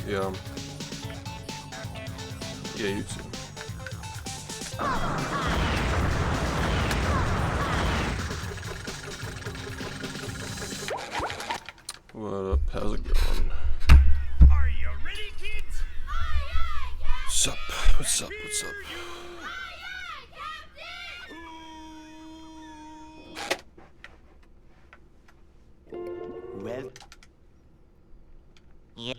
Yeah. Yeah, you too. What up? How's it going? Are you ready, kids? What's up? What's up? What's up? Well, yeah.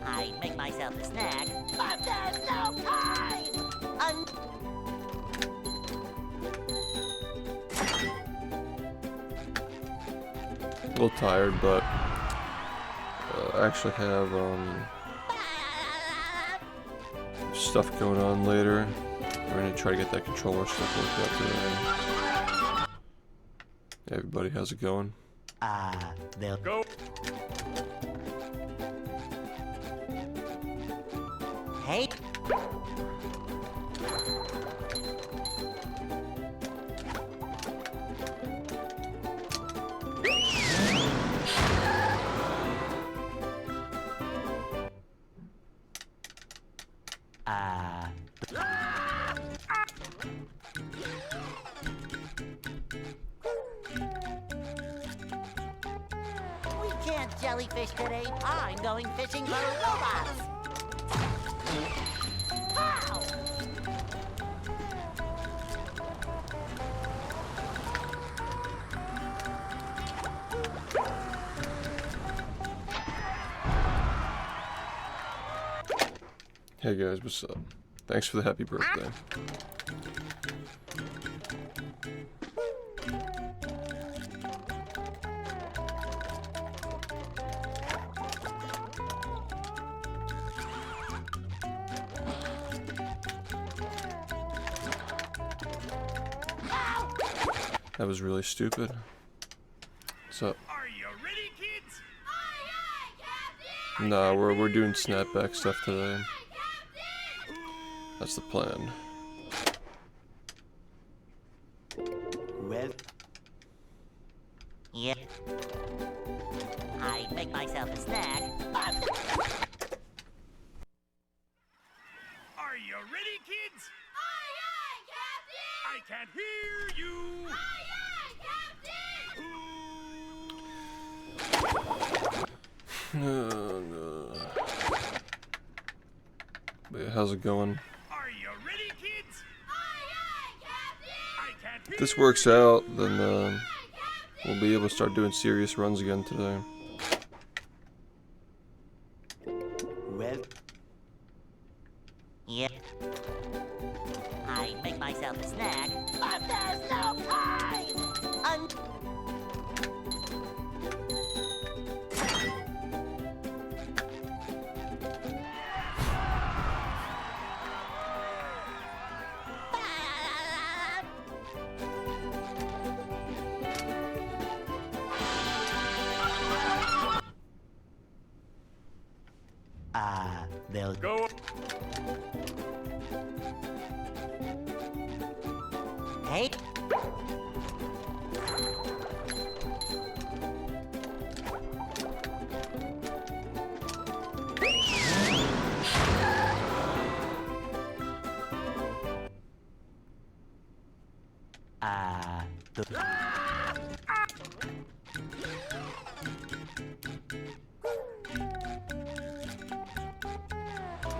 I make myself a snack, but there's no time. A little tired, but I actually have stuff going on later. We're gonna try to get that controller stuff worked out today. Hey everybody, how's it going? They'll Go. Hey. We can't jellyfish today. I'm going fishing for robots. How? Hey guys, what's up? Thanks for the happy birthday. That was really stupid. What's up? Are you ready, kids? Nah, we're doing snapback stuff today. That's the plan. Well, yeah. I make myself a snack, but Are you ready, kids? I can't hear you. But yeah, how's it going? Are you ready, kids? I can't hear If this works out, then we'll be able to start doing serious runs again today. well, yeah. I make myself a snack, but there's no time. They'll Go. Hey.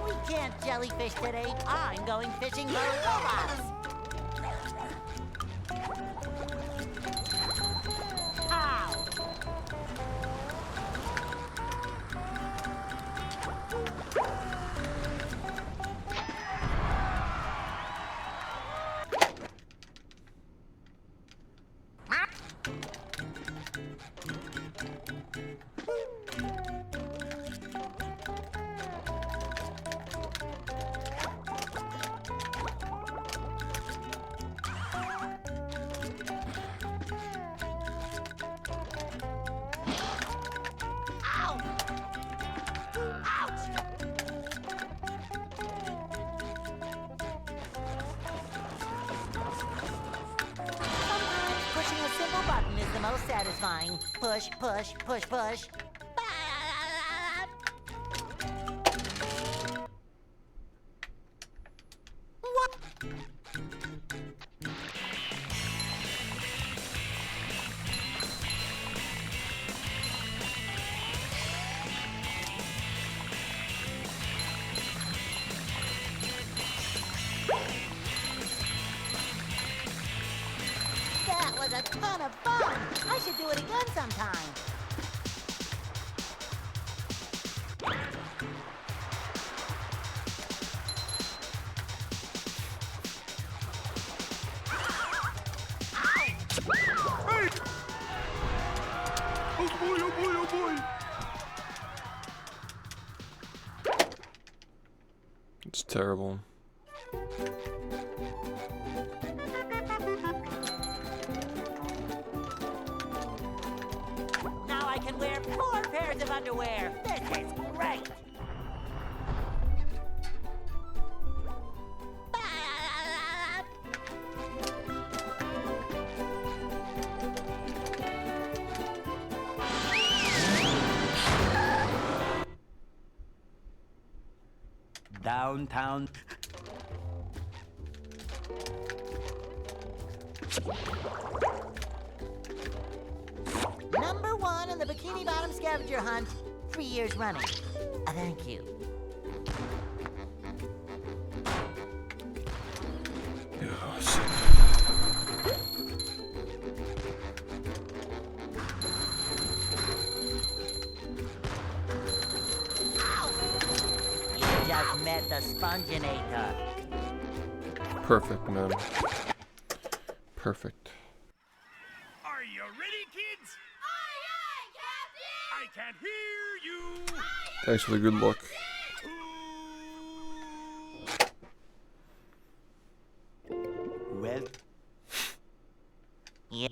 We can't jellyfish today. I'm going fishing for robots. How? Most satisfying. Push, push, push, push. a ton of fun. I should do it again sometime. Oh boy, oh boy, oh boy. It's terrible. Now I can wear 4 pairs of underwear. This is great. Downtown. Number 1 in the Bikini Bottom scavenger hunt. 3 years running. Thank you. Oh, sick. You just met the Sponginator. Perfect, man. Perfect. Are you ready, kids? Aye, aye, Captain! I can hear you. Thanks for the good luck. Well, Yeah.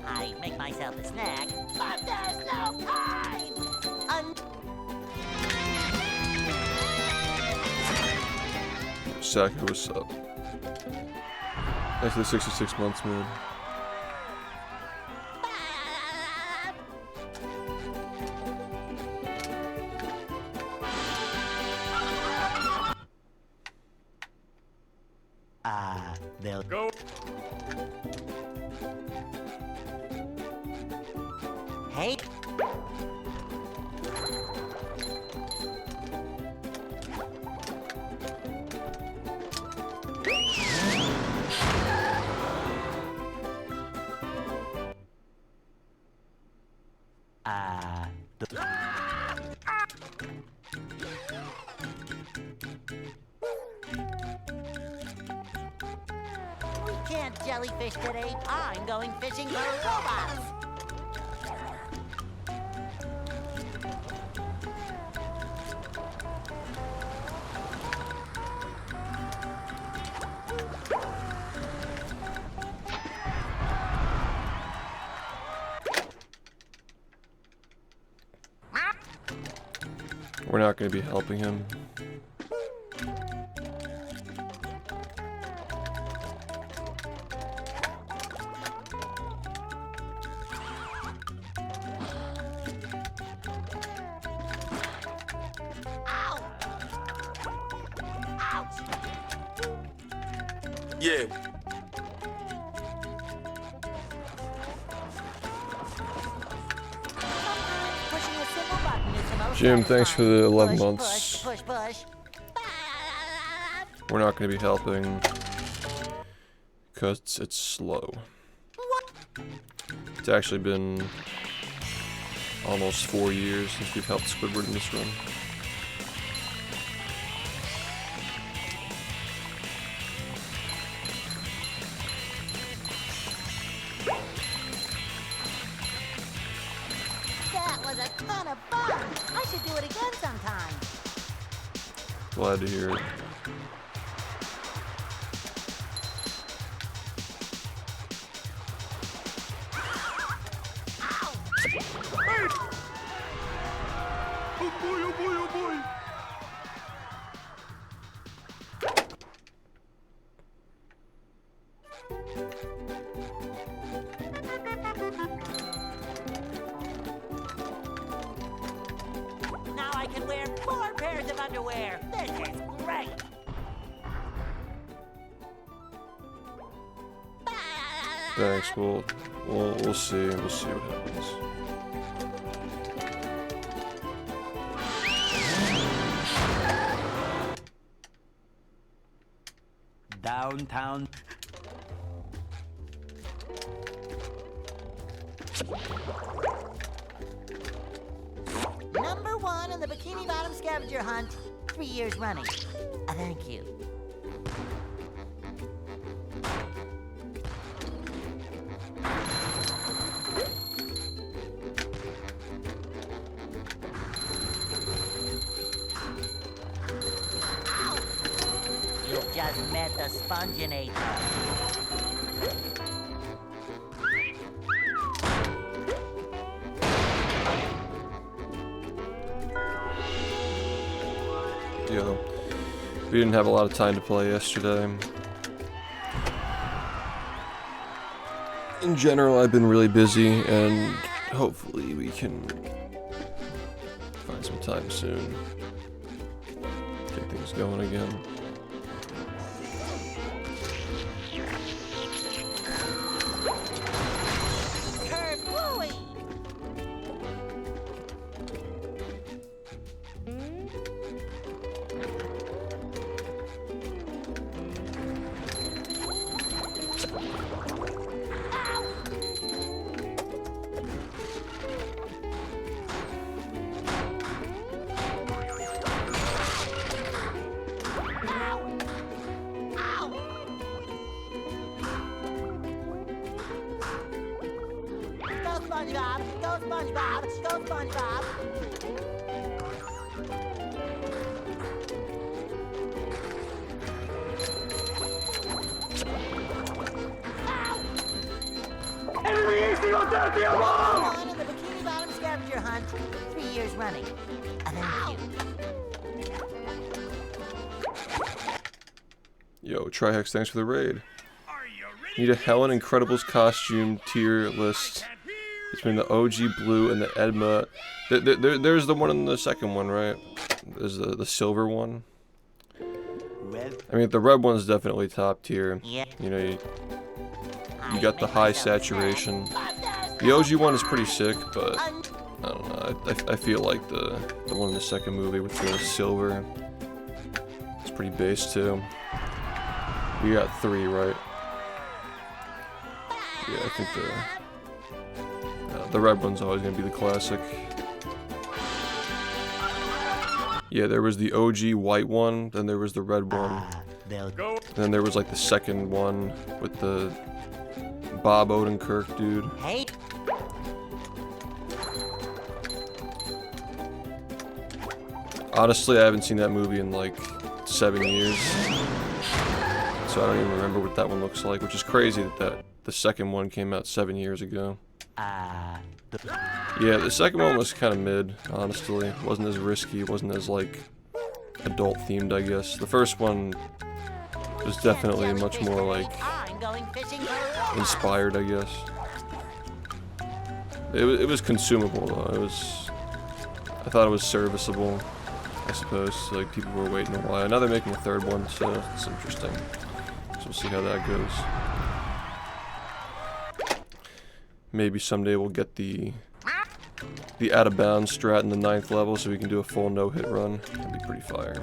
I make myself a snack, but there's no time! Saki, what's up? Thanks for the 66 months, man. they'll Go. Hey. We can't jellyfish today. I'm going fishing for robots. We're not going to be helping him. Ow! Ouch! Yeah. Pushing a simple button is the most Jim, thanks for the 11 push, months. Push, push, push. We're not going to be helping because it's slow. It's actually been almost 4 years since we've helped Squidward in this run. That was a ton of fun. I should do it again sometime. Glad to hear it. Oh boy, oh boy, oh boy. Now I can wear 4 pairs of underwear. This is great. Thanks. We'll see. We'll see what happens. downtown. Number 1 in the Bikini Bottom scavenger hunt, 3 years running. Thank you. You've just met the Sponginator. Yeah, we didn't have a lot of time to play yesterday. In general, I've been really busy, and hopefully we can find some time soon. Get things going again. Kerplooey! Go SpongeBob! Go SpongeBob! Go SpongeBob! One in the Bikini Bottom scavenger hunt, 3 years running. Thank you. Yo, Trihex, thanks for the raid. Are you ready? Need a Helen Incredibles costume tier list Can't hear between the OG blue and the Edma. There's the one in the second one, right? There's the silver one. Well, I mean, the red one's definitely top tier. Yeah. You know, you got the high saturation. The OG one is pretty sick, but I don't know. I feel like the one in the second movie with the silver is pretty base too. We got 3, right? Yeah, I think the red one's always gonna be the classic. Yeah, there was the OG white one, then there was the red one, they'll go. then there was like the second one with the Bob Odenkirk dude. Hey, Honestly, I haven't seen that movie in like 7 years, so I don't even remember what that one looks like, which is crazy that the second one came out 7 years ago. Yeah, the second one was kind of mid, honestly. It wasn't as risky, it wasn't as like adult themed, I guess. The first one was definitely much more like I'm going fishing for inspired, I guess. It was consumable though. I thought it was serviceable, I suppose. Like people were waiting a while. Now they're making a third one, so it's interesting. So we'll see how that goes. Maybe someday we'll get the out of bounds strat in the 9th level, so we can do a full no-hit run. That'd be pretty fire.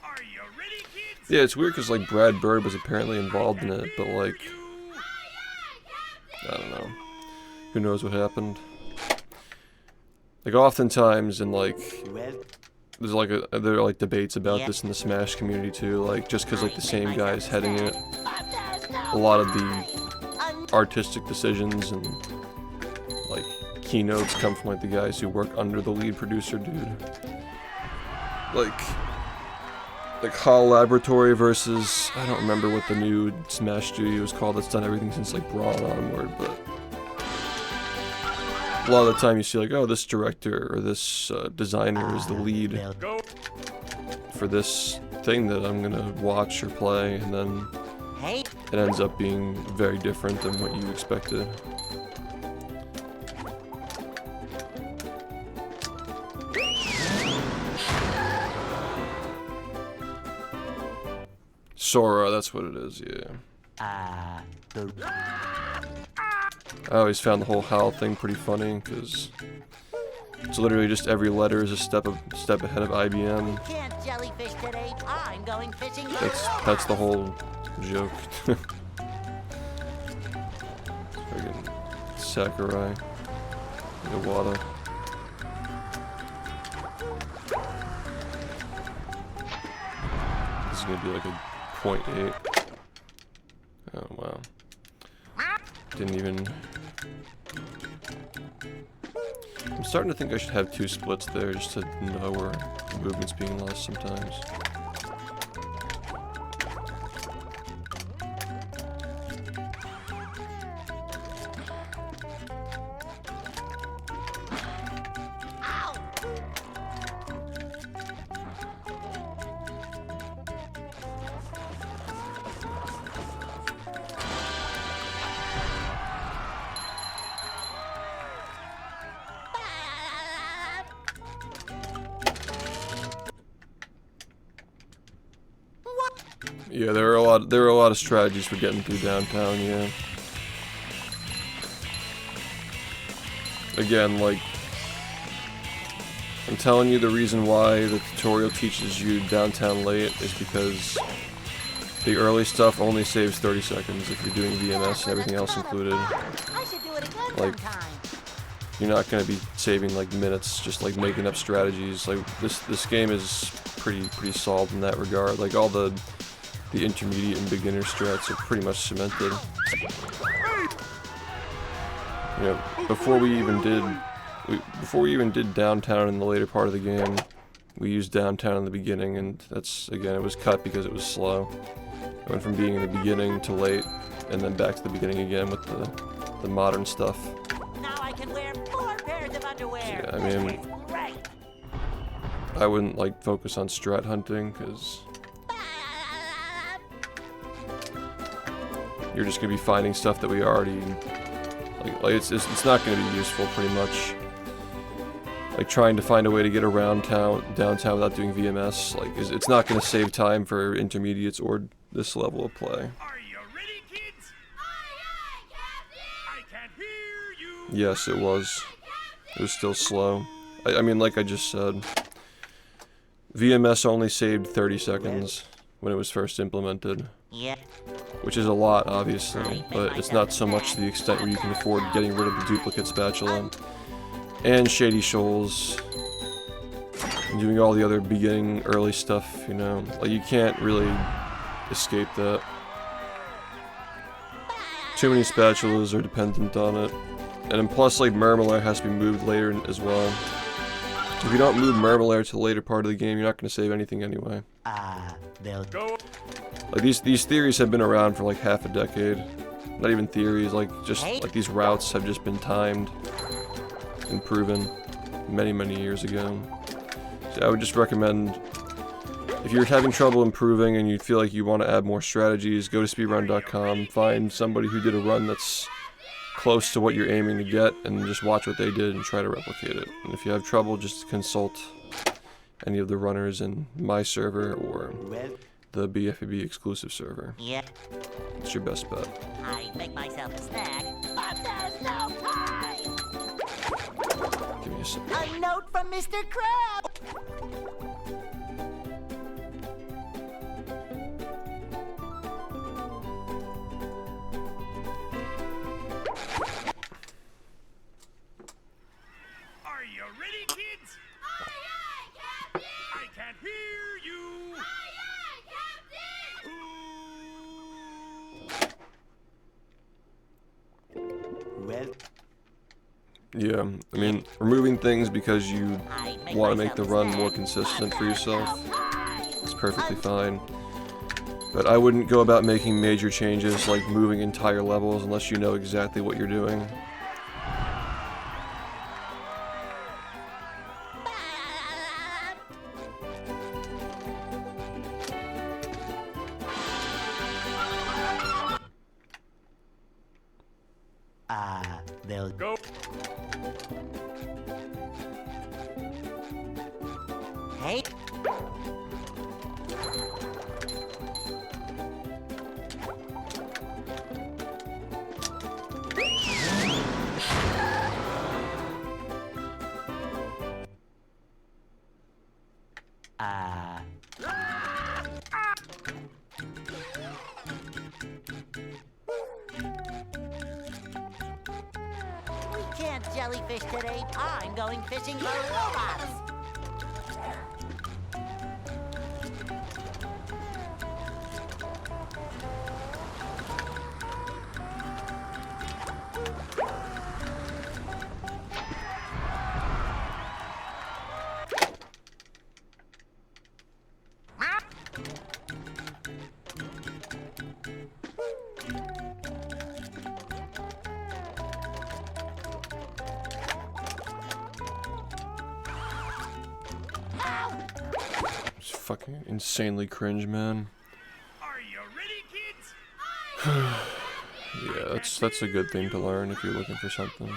Are you ready, kids? Yeah, it's weird because like Brad Bird was apparently involved in it, but like I don't know. Who knows what happened? Like oftentimes in like there are like debates about this in the Smash community too, like just because like the same guy is heading it, a lot of the artistic decisions and like keynotes come from like the guys who work under the lead producer dude. Like HAL Laboratory versus, I don't remember what the new Smash studio is called that's done everything since like Brawl onward, but a lot of the time you see like, oh, this director or this designer is the lead Go. for this thing that I'm gonna watch or play, and then Hey, it ends up being very different than what you expected. Sora, that's what it is, yeah. I always found the whole HAL thing pretty funny, because it's literally just every letter is a step ahead of IBM. Can't jellyfish today. I'm going fishing. That's the whole joke. Friggin' Sakurai. Iwata. This is gonna be like a 0.8. Oh wow. Didn't even... I'm starting to think I should have 2 splits there just to know where the movement's being lost sometimes. Yeah, there are a lot of strategies for getting through downtown, yeah. Again, like, I'm telling you, the reason why the tutorial teaches you downtown late is because the early stuff only saves 30 seconds if you're doing VMS and everything else included. I should do it again Like, sometime. you're not gonna be saving like minutes just like making up strategies. Like this game is pretty solid in that regard. Like all the intermediate and beginner strats are pretty much cemented. You know, before we even did downtown in the later part of the game, we used downtown in the beginning, and that's, again, it was cut because it was slow. It went from being in the beginning to late, and then back to the beginning again with the modern stuff. Now I can wear 4 pairs of underwear. Yeah, I mean, Right. I wouldn't like focus on strat hunting because you're just gonna be finding stuff that we already like it's not gonna be useful pretty much. Like trying to find a way to get around downtown without doing VMS, like it's not gonna save time for intermediates or this level of play. Are you ready, kids? I can't hear you. Yes, it was. It was still slow. I mean, like I just said, VMS only saved 30 seconds when it was first implemented. Yeah. Which is a lot, obviously, but it's not so much to the extent where you can afford getting rid of the duplicate spatula and shady shoals and doing all the other beginning early stuff, you know. Like, you can't really escape that. Too many spatulas are dependent on it. And then plus, like, Murmler has to be moved later as well. If you don't move Murmler to the later part of the game, you're not going to save anything anyway. They'll Go. Like, these theories have been around for like half a decade. Not even theories, like, just, like, these routes have just been timed and proven many years ago. So I would just recommend, if you're having trouble improving and you feel like you want to add more strategies, go to speedrun.com, find somebody who did a run that's close to what you're aiming to get, and just watch what they did and try to replicate it. And if you have trouble, just consult any of the runners in my server or the bfbb exclusive server. Yeah. It's your best bet. I make myself a snack, but there's no time. Give me a sec. A note from Mr. Crab. Are you ready, kids? I can't hear you. well, Yeah, I mean, removing things because you I want to make myself the a run snack, more consistent but for there's no yourself time. is perfectly fine. But I wouldn't go about making major changes like moving entire levels unless you know exactly what you're doing. they'll Go. Hey. jellyfish today. I'm going fishing for robots. It's fucking insanely cringe, man. Are you ready, kids? Yeah, that's a good thing to learn if you're looking for something.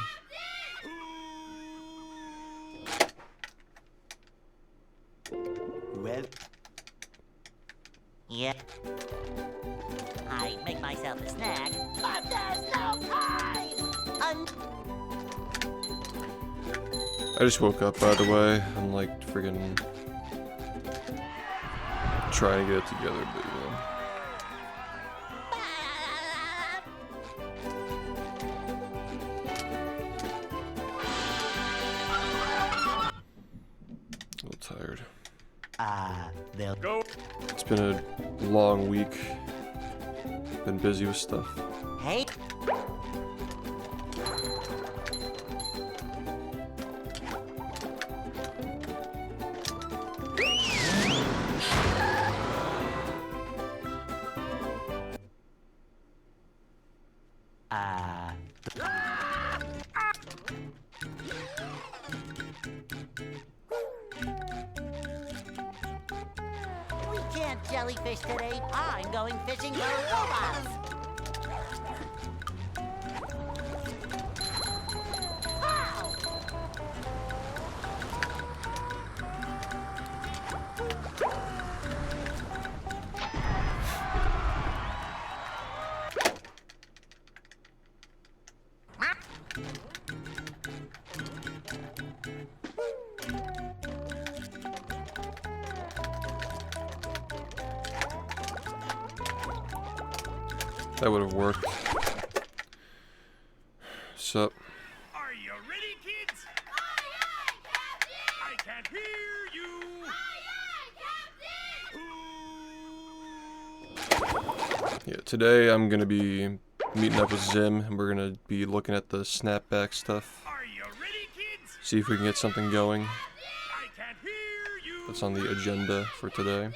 Well, Yeah. I make myself a snack, but there's no time. I just woke up, by the way. I'm like friggin' trying to get it together, but you know. A little tired. they'll Go. It's been a long week. Been busy with stuff. Hey. We can't jellyfish today. I'm going fishing for robots. Ow! That would have worked. Sup? Are you ready, kids? I can't hear you. Yeah, today I'm gonna be meeting up with Zim and we're gonna be looking at the snapback stuff. Are you ready, kids? See if we can get something going. I can't hear you. That's on the agenda for today.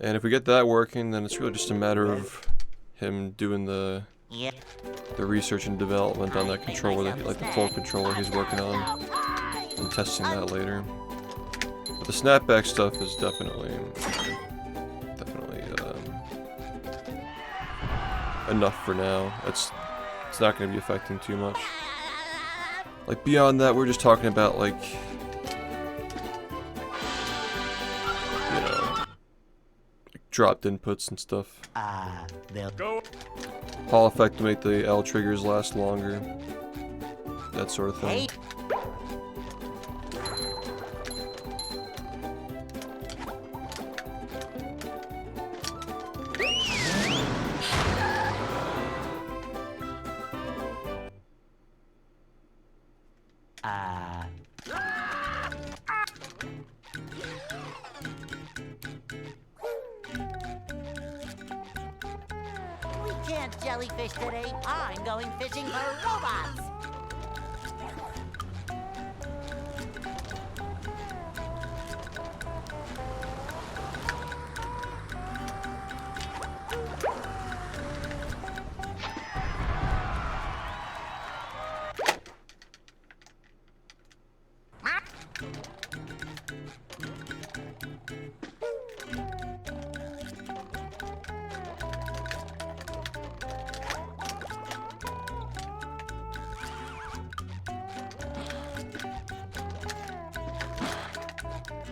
And if we get that working, then it's really just a matter of him doing the Yeah. research and development on that controller, like the full controller he's working on, and testing that later. But the snapback stuff is definitely enough for now. It's not going to be affecting too much. Like beyond that, we're just talking about like, you know, dropped inputs and stuff. they'll Go. Hall effect to make the L triggers last longer. That sort of Hey. thing. We can't jellyfish today. I'm going fishing for robots.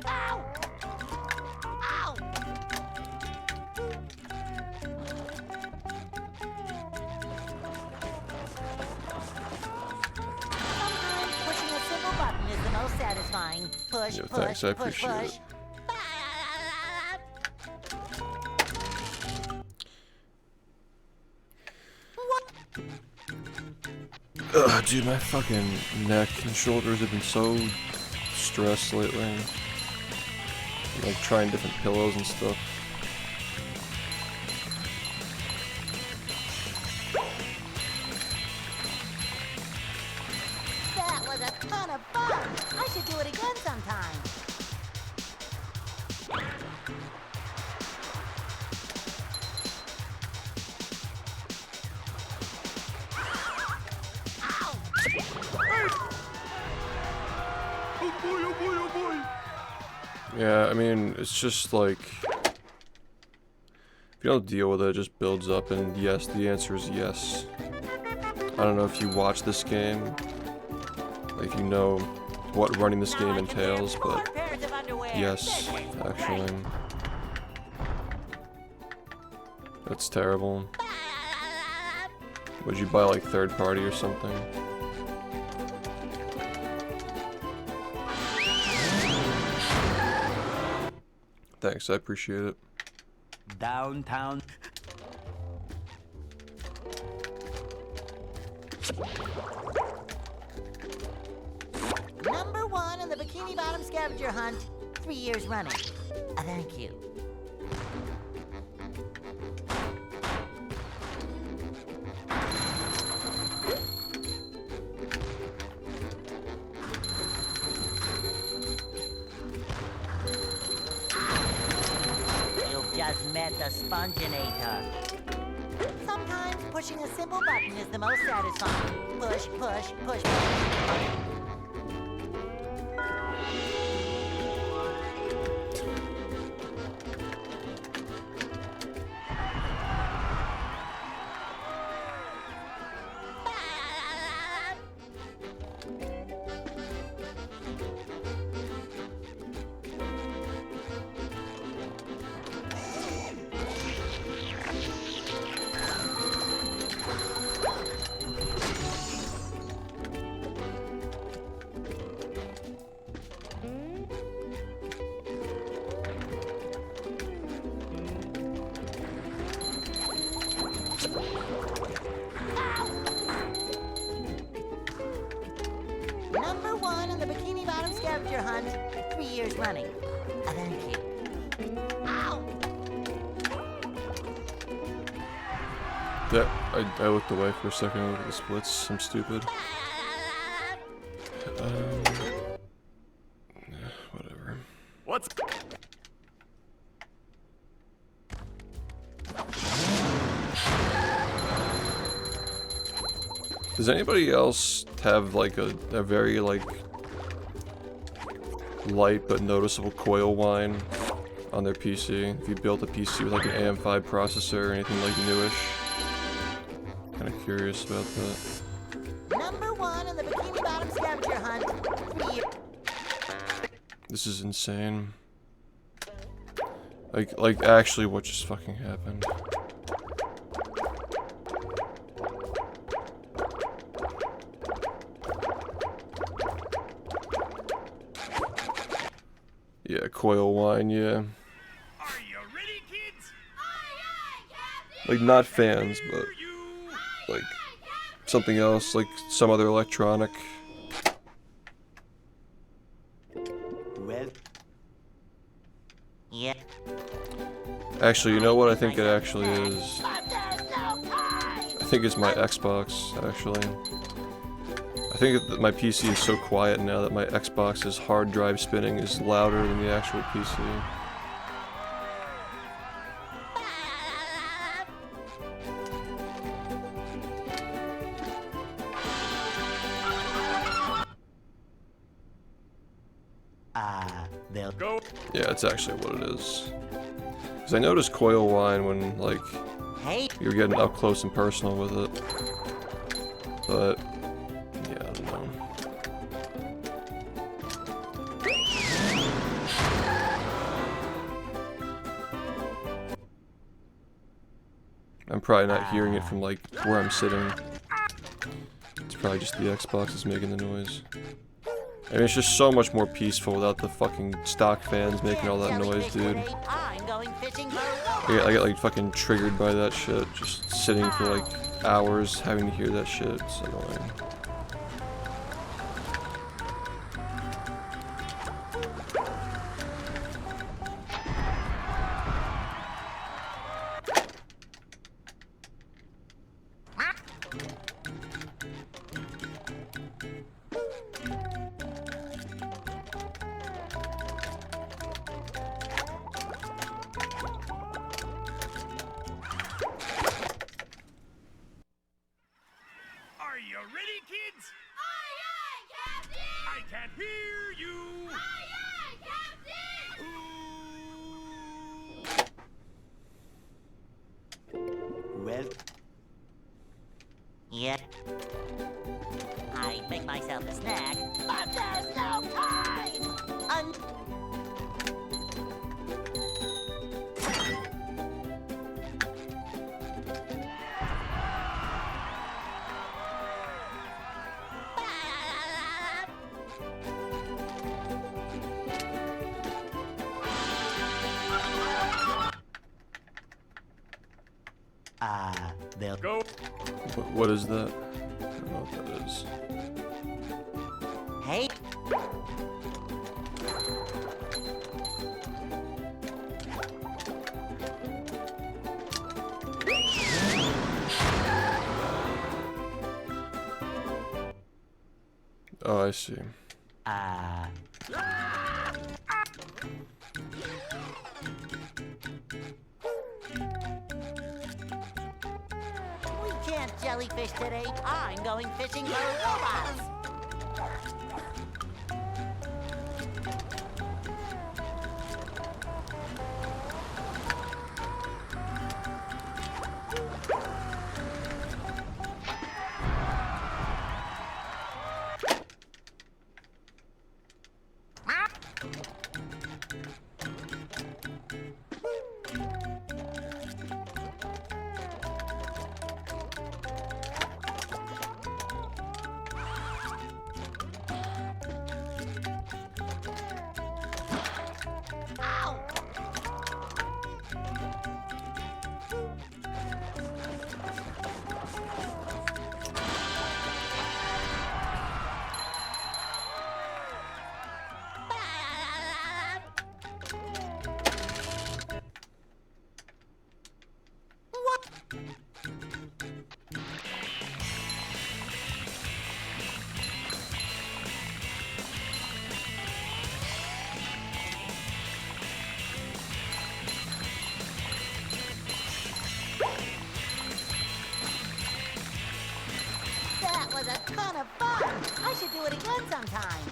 Ow! Ow! Sometimes pushing a simple button is the most satisfying. Push, Yeah, push, thanks, I push, appreciate push. it. What? Ugh, dude, my fucking neck and shoulders have been so stressed lately. I'm, like trying different pillows and stuff. That was a ton of fun. I should do it again sometime. Yeah, I mean, it's just like, if you don't deal with it, it just builds up, and yes, the answer is yes. I don't know if you watch this game, like, if you know what running this game entails, but yes, actually. That's terrible. Would you buy, like, third party or something? Thanks, I appreciate it. Downtown. Number 1 in the Bikini Bottom scavenger hunt, 3 years running. Thank you. You've just met the Sponginator. Sometimes pushing a simple button is the most satisfying. Push, push, push, push. Number 1 in the Bikini Bottom scavenger hunt, 3 years running. Thank you. Ow! Yeah, I looked away for a second and looked at the splits. I'm stupid. Yeah, whatever. What's Does anybody else have like a very like light but noticeable coil whine on their PC? If you built a PC with like an AM5 processor or anything like newish? Kind of curious about that. Number 1 in the Bikini Bottom scavenger hunt, 3 years. This is insane. Like actually what just fucking happened? Yeah, coil whine, yeah. Are you ready, kids? Like not fans, but like something else, like some other electronic. Well, Yeah. Actually, you know what I think it actually is? I think it's my Xbox, actually. I think that my PC is so quiet now that my Xbox's hard drive spinning is louder than the actual PC. they'll Go. Yeah, it's actually what it is. Because I noticed coil whine when, like, Hey. you're getting up close and personal with it. But, yeah, I don't know. I'm probably not hearing it from, like, where I'm sitting. It's probably just the Xbox is making the noise. I mean, it's just so much more peaceful without the fucking stock fans making all that noise, dude. I'm going fishing for I get like fucking triggered by that shit. Just sitting for like hours having to hear that shit. It's annoying. yourself a snack, but there's no time! They'll Go. What is that? I don't know what that is. Hey, Oh, I see. we can't jellyfish today. I'm going fishing for robots. Ow! What? That was a ton of fun! I should do it again sometime.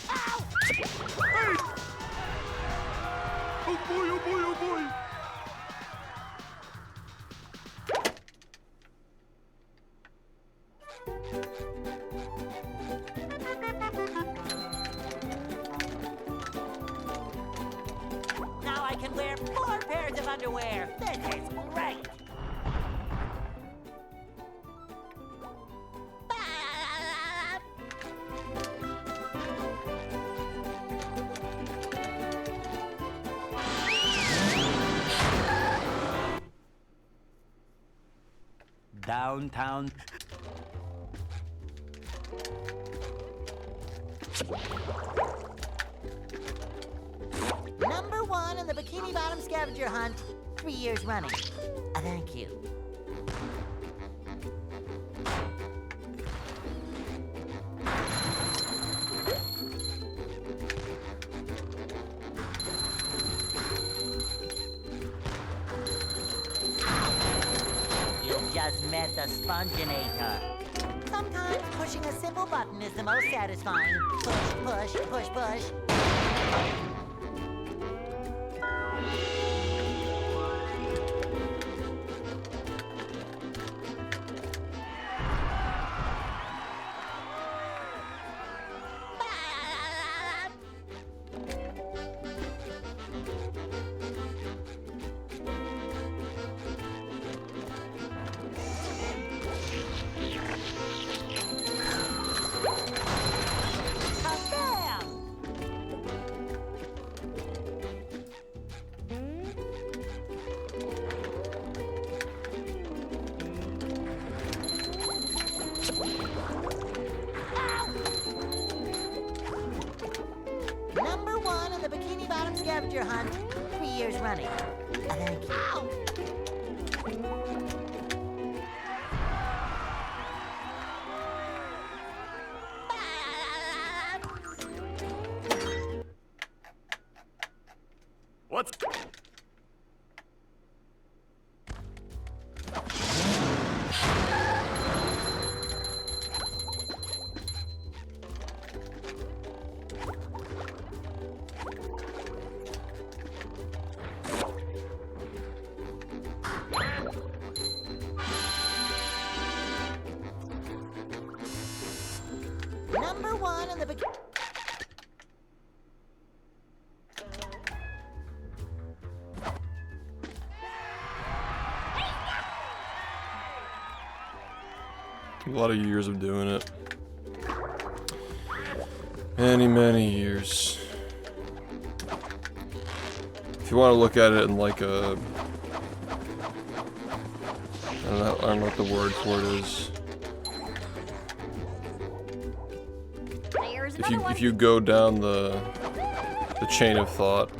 Ow! Oh boy, oh boy, oh boy. Now I can wear 4 pairs of underwear. This is great. downtown. Number 1 in the Bikini Bottom scavenger hunt, 3 years running. Thank you. You just met the Sponginator. Sometimes pushing a simple button is the most satisfying. Push, push, push, push. Number 1 in the Bikini Bottom scavenger hunt, 3 years running. Thank you. Ow! What's... Number one in the bikini. A lot of years of doing it. Many, many years. If you want to look at it in like a... I don't know what the word for it is. If you go down the chain of thought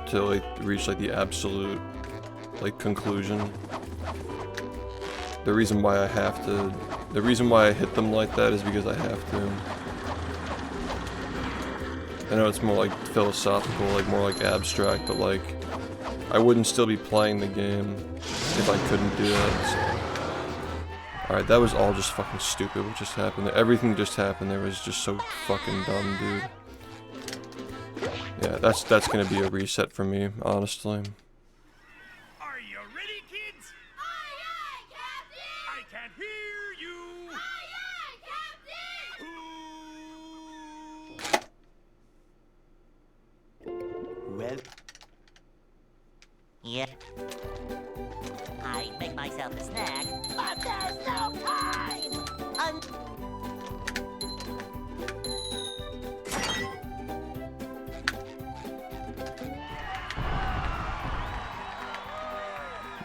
to like reach like the absolute like conclusion, the reason why I hit them like that is because I have to. I know it's more like philosophical, like more like abstract, but like I wouldn't still be playing the game if I couldn't do that. So. Alright, that was all just fucking stupid what just happened there. Everything just happened there was just so fucking dumb, dude. Yeah, that's gonna be a reset for me, honestly. Are you ready, kids? Aye, aye, Captain! I can't hear you! Aye, aye, Captain! Well, Yeah. I'd make myself a snack, but there's no time!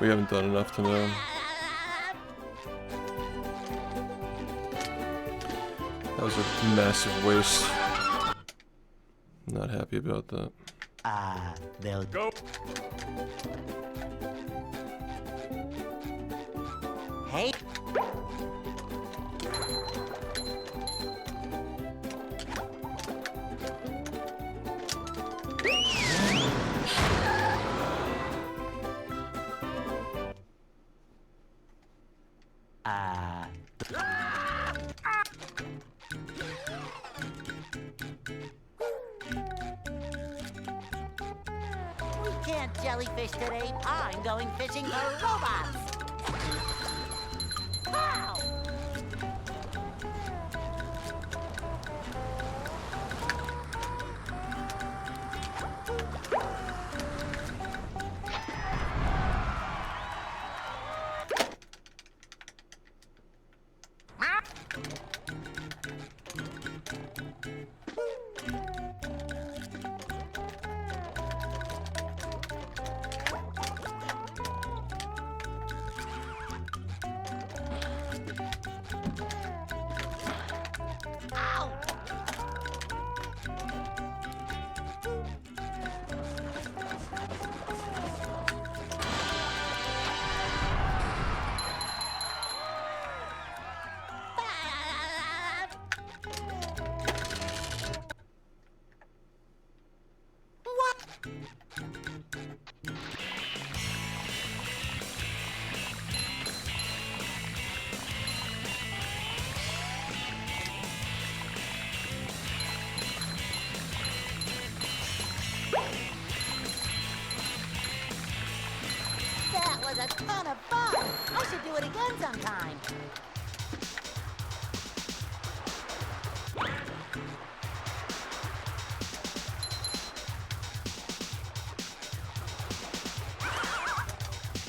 We haven't done enough to know. That was a massive waste. Not happy about that. they'll Go! Hey! We can't jellyfish today. I'm going fishing for robots. Pow! Ow! What? That was a ton of fun. I should do it again sometime.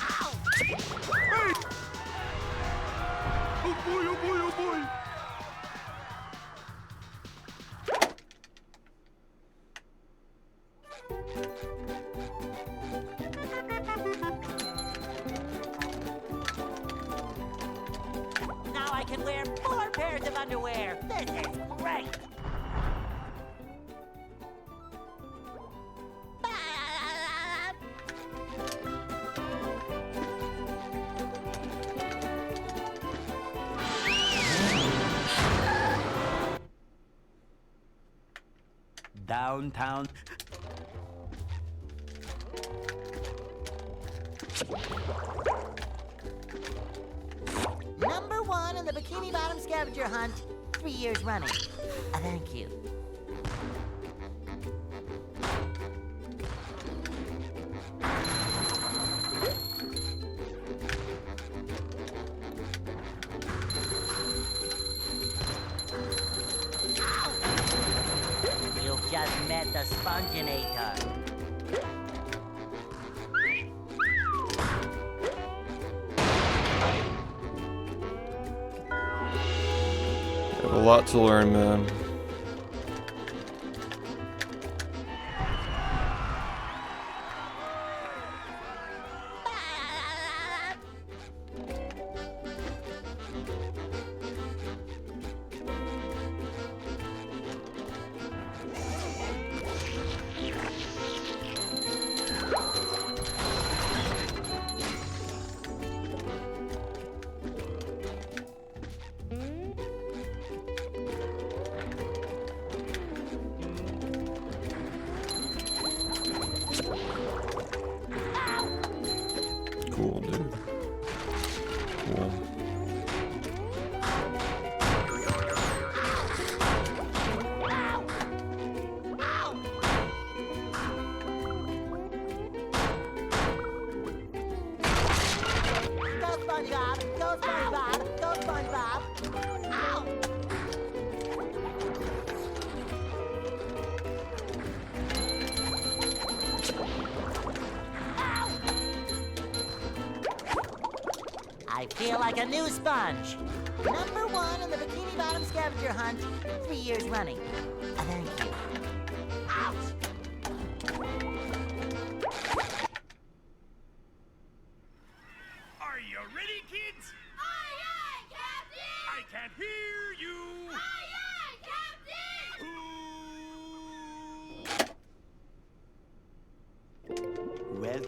Ow! Oh boy, oh boy, oh boy! Now I can wear 4 pairs of underwear. This is great. downtown. Number 1 in the Bikini Bottom scavenger hunt, 3 years running. Thank you. met the Sponginator. I have a lot to learn, man. Cool, dude. Cool. Go SpongeBob! Go SpongeBob! Go SpongeBob! Ow! I feel like a new sponge. Number 1 in the Bikini Bottom scavenger hunt, 3 years running. Thank you. Ouch! Are you ready, kids? Aye, aye, Captain! I can't hear you. Aye, aye, Captain! Well,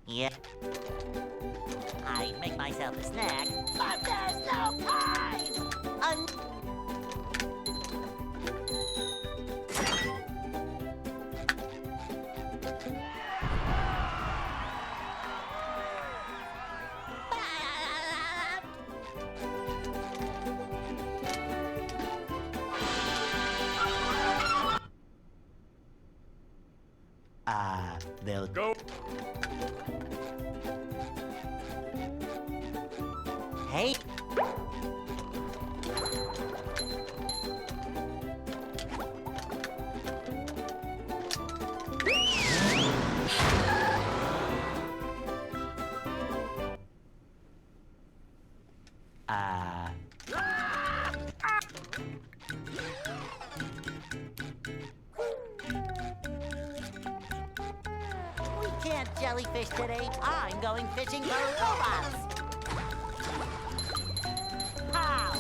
Yeah. I make myself a snack, but there's no time! they'll Go. Hey! We can't jellyfish today. I'm going fishing for robots. How?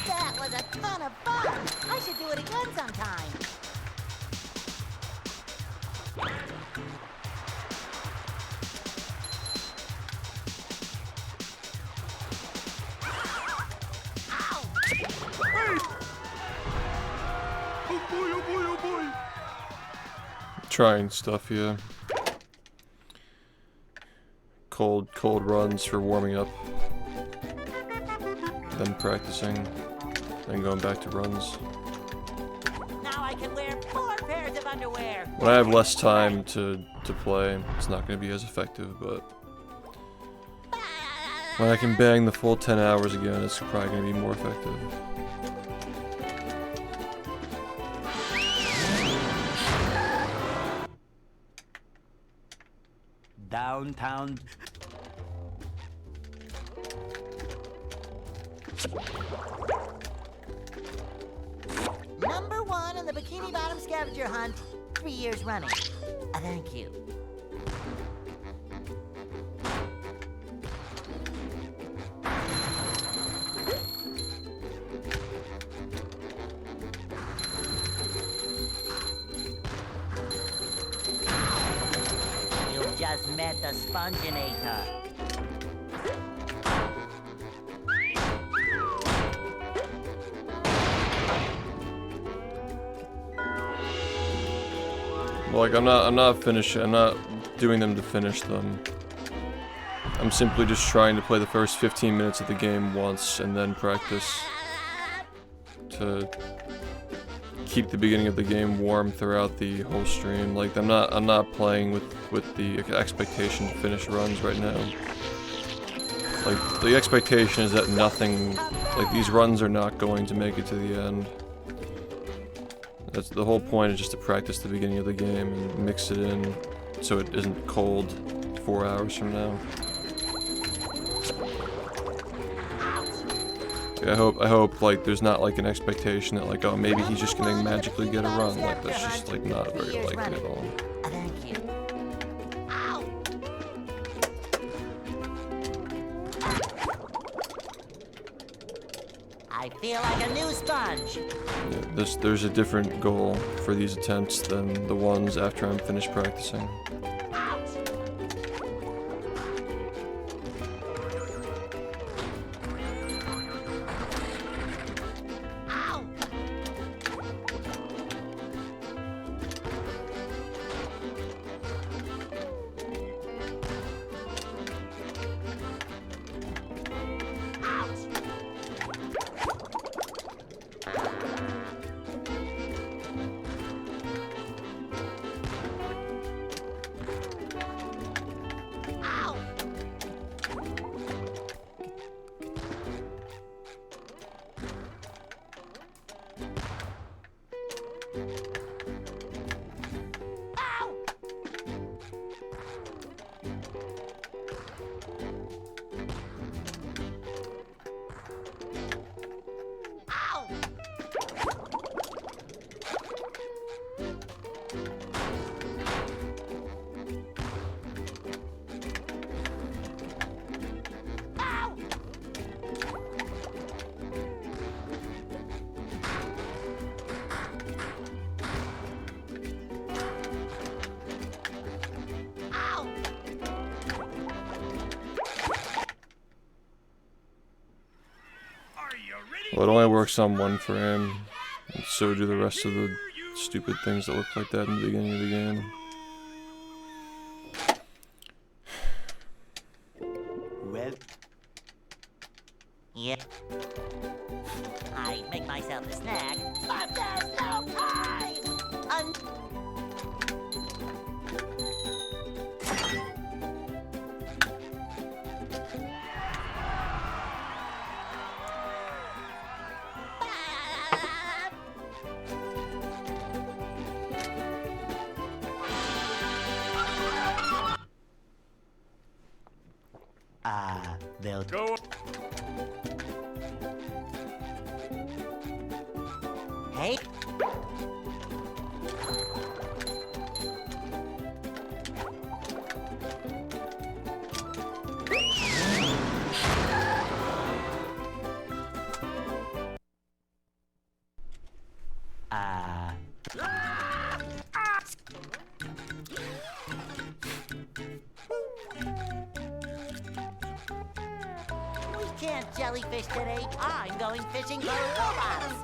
That was a ton of fun. I should do it again sometime. Oh boy, oh boy, oh boy. Trying stuff, yeah. Cold runs for warming up. Then practicing. Then going back to runs. Now I can wear 4 pairs of underwear. When I have less time to play, it's not going to be as effective, but when I can bang the full 10 hours again, it's probably going to be more effective. Downtown. Number 1 in the Bikini Bottom scavenger hunt, 3 years running. Thank you. You just met the sponginator. Like, I'm not doing them to finish them. I'm simply just trying to play the first 15 minutes of the game once and then practice to keep the beginning of the game warm throughout the whole stream. Like, I'm not playing with the expectation to finish runs right now. Like, the expectation is that nothing, like, these runs are not going to make it to the end. That's the whole point, is just to practice the beginning of the game and mix it in so it isn't cold 4 hours from now. I hope like there's not like an expectation that like, oh, maybe he's just gonna magically get a run. Like, that's just like not very likely at all. Thank you. I feel like a new sponge. Yeah, there's a different goal for these attempts than the ones after I'm finished practicing. Well, it only works on one frame, and so do the rest of the stupid things that look like that in the beginning of the game. Well, Yep. I make myself a snack, but there's no time! they'll Go. Hey. We can't jellyfish today. I'm going fishing for robots.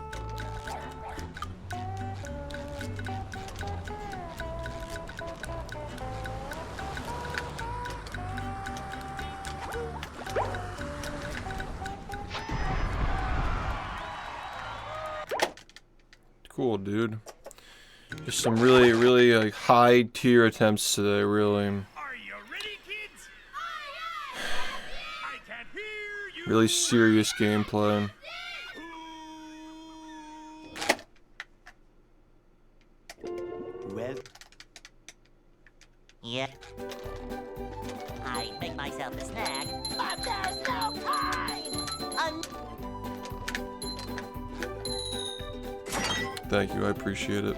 Cool, dude. Just some really, really like high tier attempts today, really. Are you ready, kids? I can't hear you. Really serious gameplay. well, Yeah. I make myself a snack, but there's no time! Thank you, I appreciate it.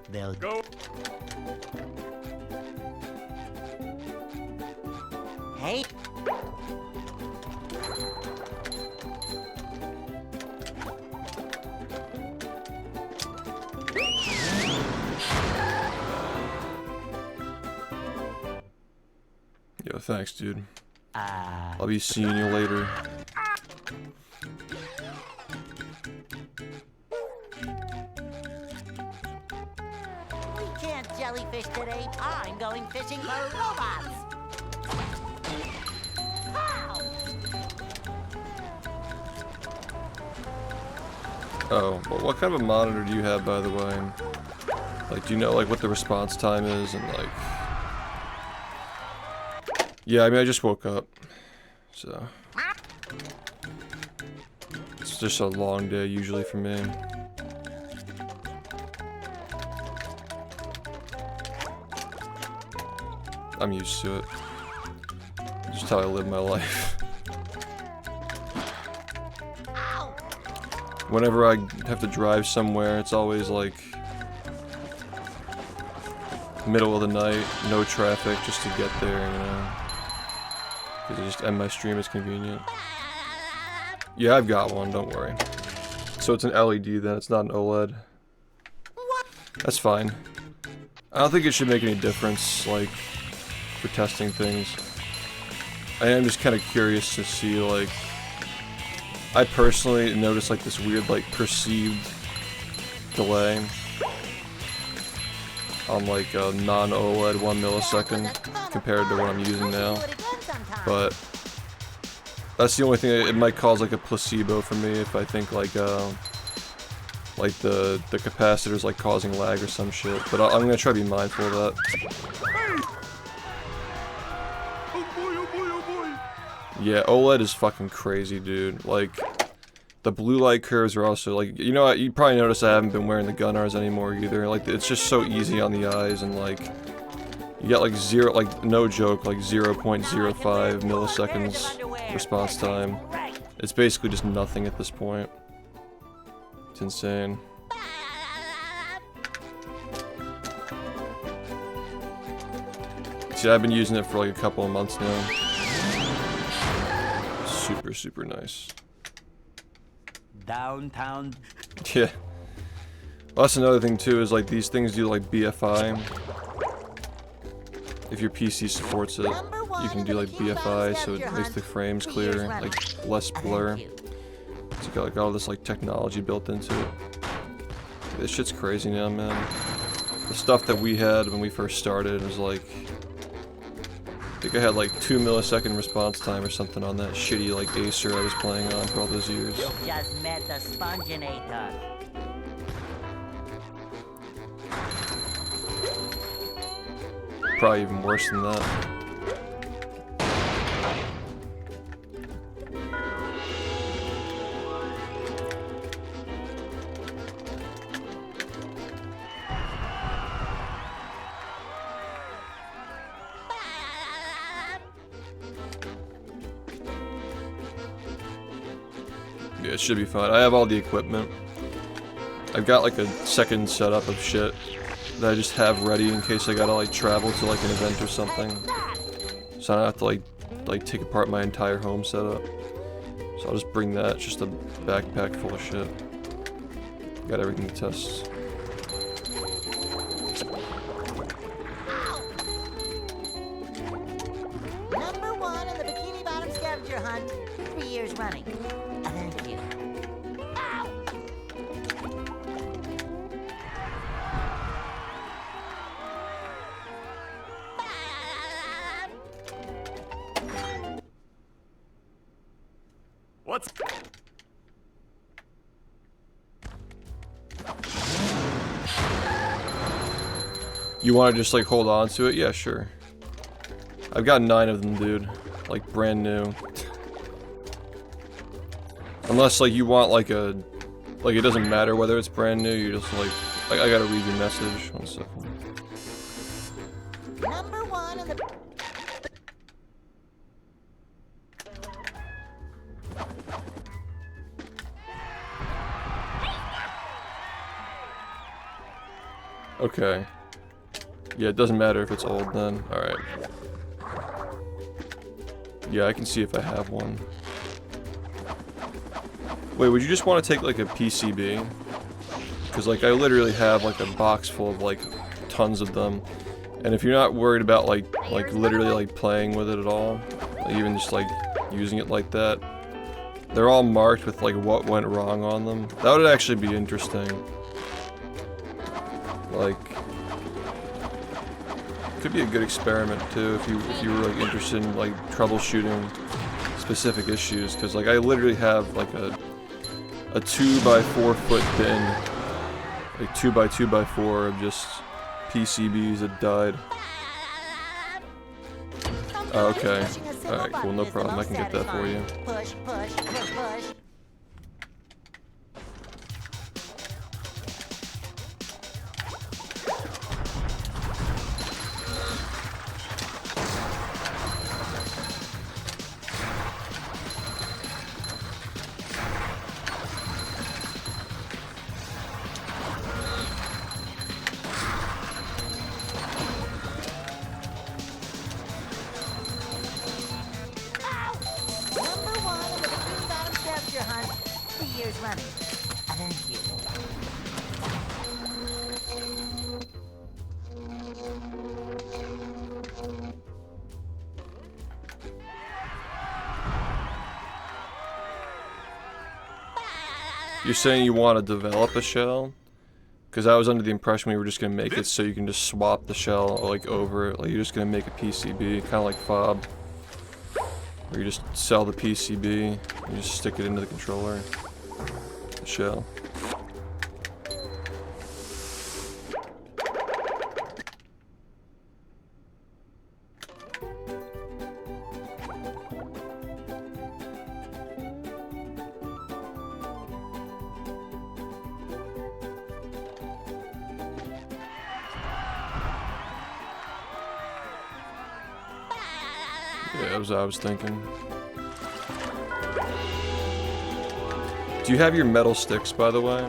They'll Go. Hey. Yo, thanks, dude. I'll be seeing you later. We can't jellyfish today. I'm going fishing for robots. How? Oh, well, what kind of a monitor do you have, by the way? Like, do you know, like, what the response time is and, like... Yeah, I mean, I just woke up, so... It's just a long day, usually, for me. I'm used to it. Just how I live my life. Whenever I have to drive somewhere, it's always like middle of the night, no traffic, just to get there, you know. Because I just end my stream as convenient. Yeah, I've got one, don't worry. So it's an LED then, it's not an OLED. That's fine. I don't think it should make any difference, like, for testing things. I am just kind of curious to see, like... I personally noticed, like, this weird, like, perceived delay on, like, a non-OLED 1 millisecond compared to what I'm using now. But that's the only thing. It might cause, like, a placebo for me if I think, like the capacitor's, like, causing lag or some shit. But I'm gonna try to be mindful of that. Yeah, OLED is fucking crazy, dude. Like, the blue light curves are also, like, you know what, you probably noticed I haven't been wearing the Gunnars anymore either. Like, it's just so easy on the eyes, and, like, you get, like, no joke, like, 0.05 milliseconds response time. It's basically just nothing at this point. It's insane. See, I've been using it for, like, a couple of months now. Super, super nice. downtown. Yeah. Well, that's another thing too, is like these things do like BFI. If your PC supports it, you can do like BFI, so it makes the frames clear, like less blur. It's got like all this like technology built into it. This shit's crazy now, man. The stuff that we had when we first started was like, I think I had like 2 millisecond response time or something on that shitty like Acer I was playing on for all those years. You just met the sponginator. Probably even worse than that. Yeah, it should be fine. I have all the equipment. I've got like a second setup of shit that I just have ready in case I gotta like travel to like an event or something. So I don't have to like take apart my entire home setup. So I'll just bring that, just a backpack full of shit. Got everything to test. Number 1 in the Bikini Bottom scavenger hunt, 3 years running. Thank you. Ow! What's... You want to just like hold on to it? Yeah, sure. I've got 9 of them, dude. Like brand new. Unless like you want like a, like it doesn't matter whether it's brand new. You just like I gotta read your message. 1 second. Number 1 in the... Okay. Yeah, it doesn't matter if it's old then. Alright. Yeah, I can see if I have one. Wait, would you just want to take like a PCB? Because like I literally have like a box full of like tons of them. And if you're not worried about like literally like playing with it at all, like even just like using it like that, they're all marked with like what went wrong on them. That would actually be interesting. Like, could be a good experiment too if you were like interested in like troubleshooting specific issues. Because like I literally have like a 2x4 foot bin, like 2x2x4 of just PCBs that died. Oh, okay. Alright, cool, no problem. I can get that for you. Push, push, push, push. Number 1 in the Bikini Bottom scavenger hunt. 3 years running. Thank you. You're saying you want to develop a shell? Because I was under the impression we were just going to make it so you can just swap the shell like over it. Like you're just going to make a PCB, kind of like FOB. Where you just sell the PCB, you just stick it into the controller, the shell. Yeah, that was what I was thinking. Do you have your metal sticks, by the way?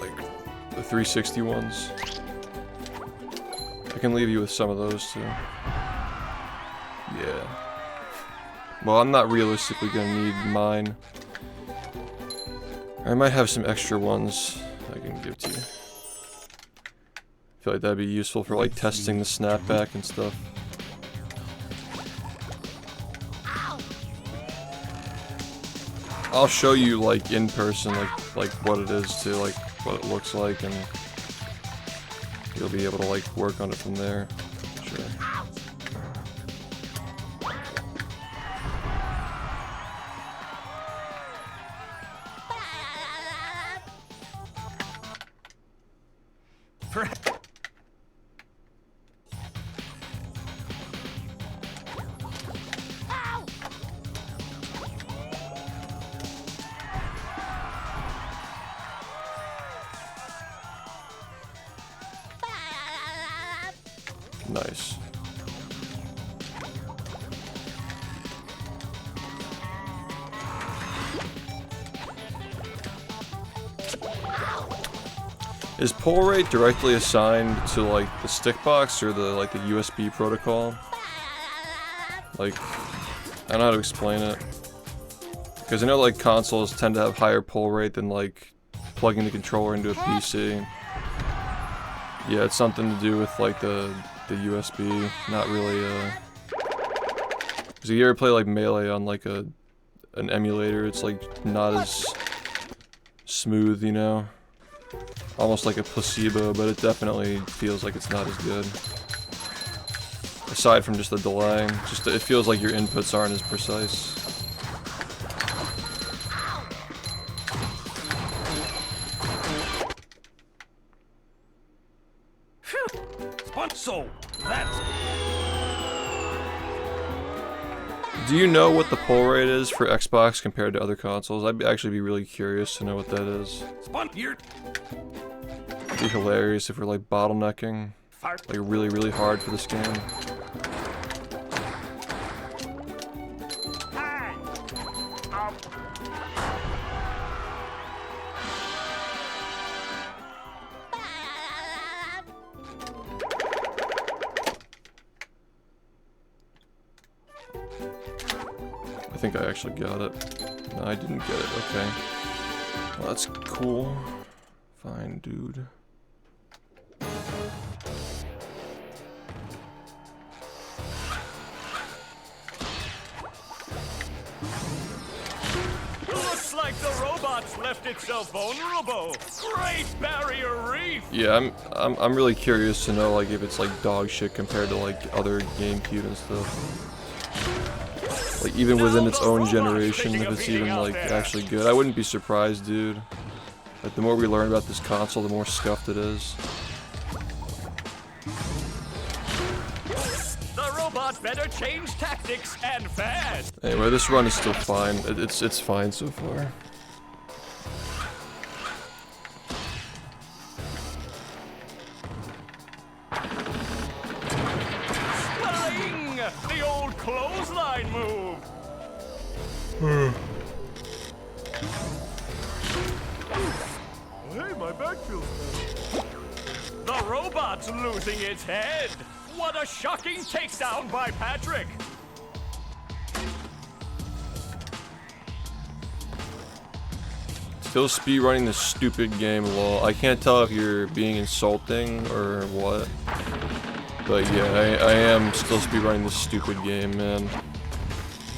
Like, the 360 ones? I can leave you with some of those, too. Yeah. Well, I'm not realistically gonna need mine. I might have some extra ones I can give to you. I feel like that'd be useful for like testing the snapback and stuff. I'll show you like in person like what it is too, like what it looks like, and you'll be able to like work on it from there. Sure. Nice. Is pull rate directly assigned to like the stick box or the like the USB protocol? Like, I don't know how to explain it. Because I know like consoles tend to have higher pull rate than like plugging the controller into a PC. Yeah, it's something to do with like the USB, not really Cause you ever play like Melee on like an emulator, it's like not as smooth, you know? Almost like a placebo, but it definitely feels like it's not as good. Aside from just the delay, just it feels like your inputs aren't as precise. So, that's... Do you know what the pull rate is for Xbox compared to other consoles? I'd actually be really curious to know what that is. You're... It'd be hilarious if we're like bottlenecking, Fart. like really, really hard for this game. I think I actually got it. No, I didn't get it. Okay. Well, that's cool. Fine, dude. Looks like the robots left itself vulnerable. Great barrier reef. Yeah, I'm really curious to know like if it's like dog shit compared to like other GameCube and stuff. Like even within its own generation, if it's even like actually good. I wouldn't be surprised, dude. Like the more we learn about this console, the more scuffed it is. The robot better change tactics and fast. Anyway, this run is still fine. It's fine so far. Swelling! The old clothesline move. Hey, my back feels better. The robot's losing its head. What a shocking takedown by Patrick. Still speedrunning this stupid game, lol. I can't tell if you're being insulting or what. But yeah, I am still speedrunning this stupid game, man.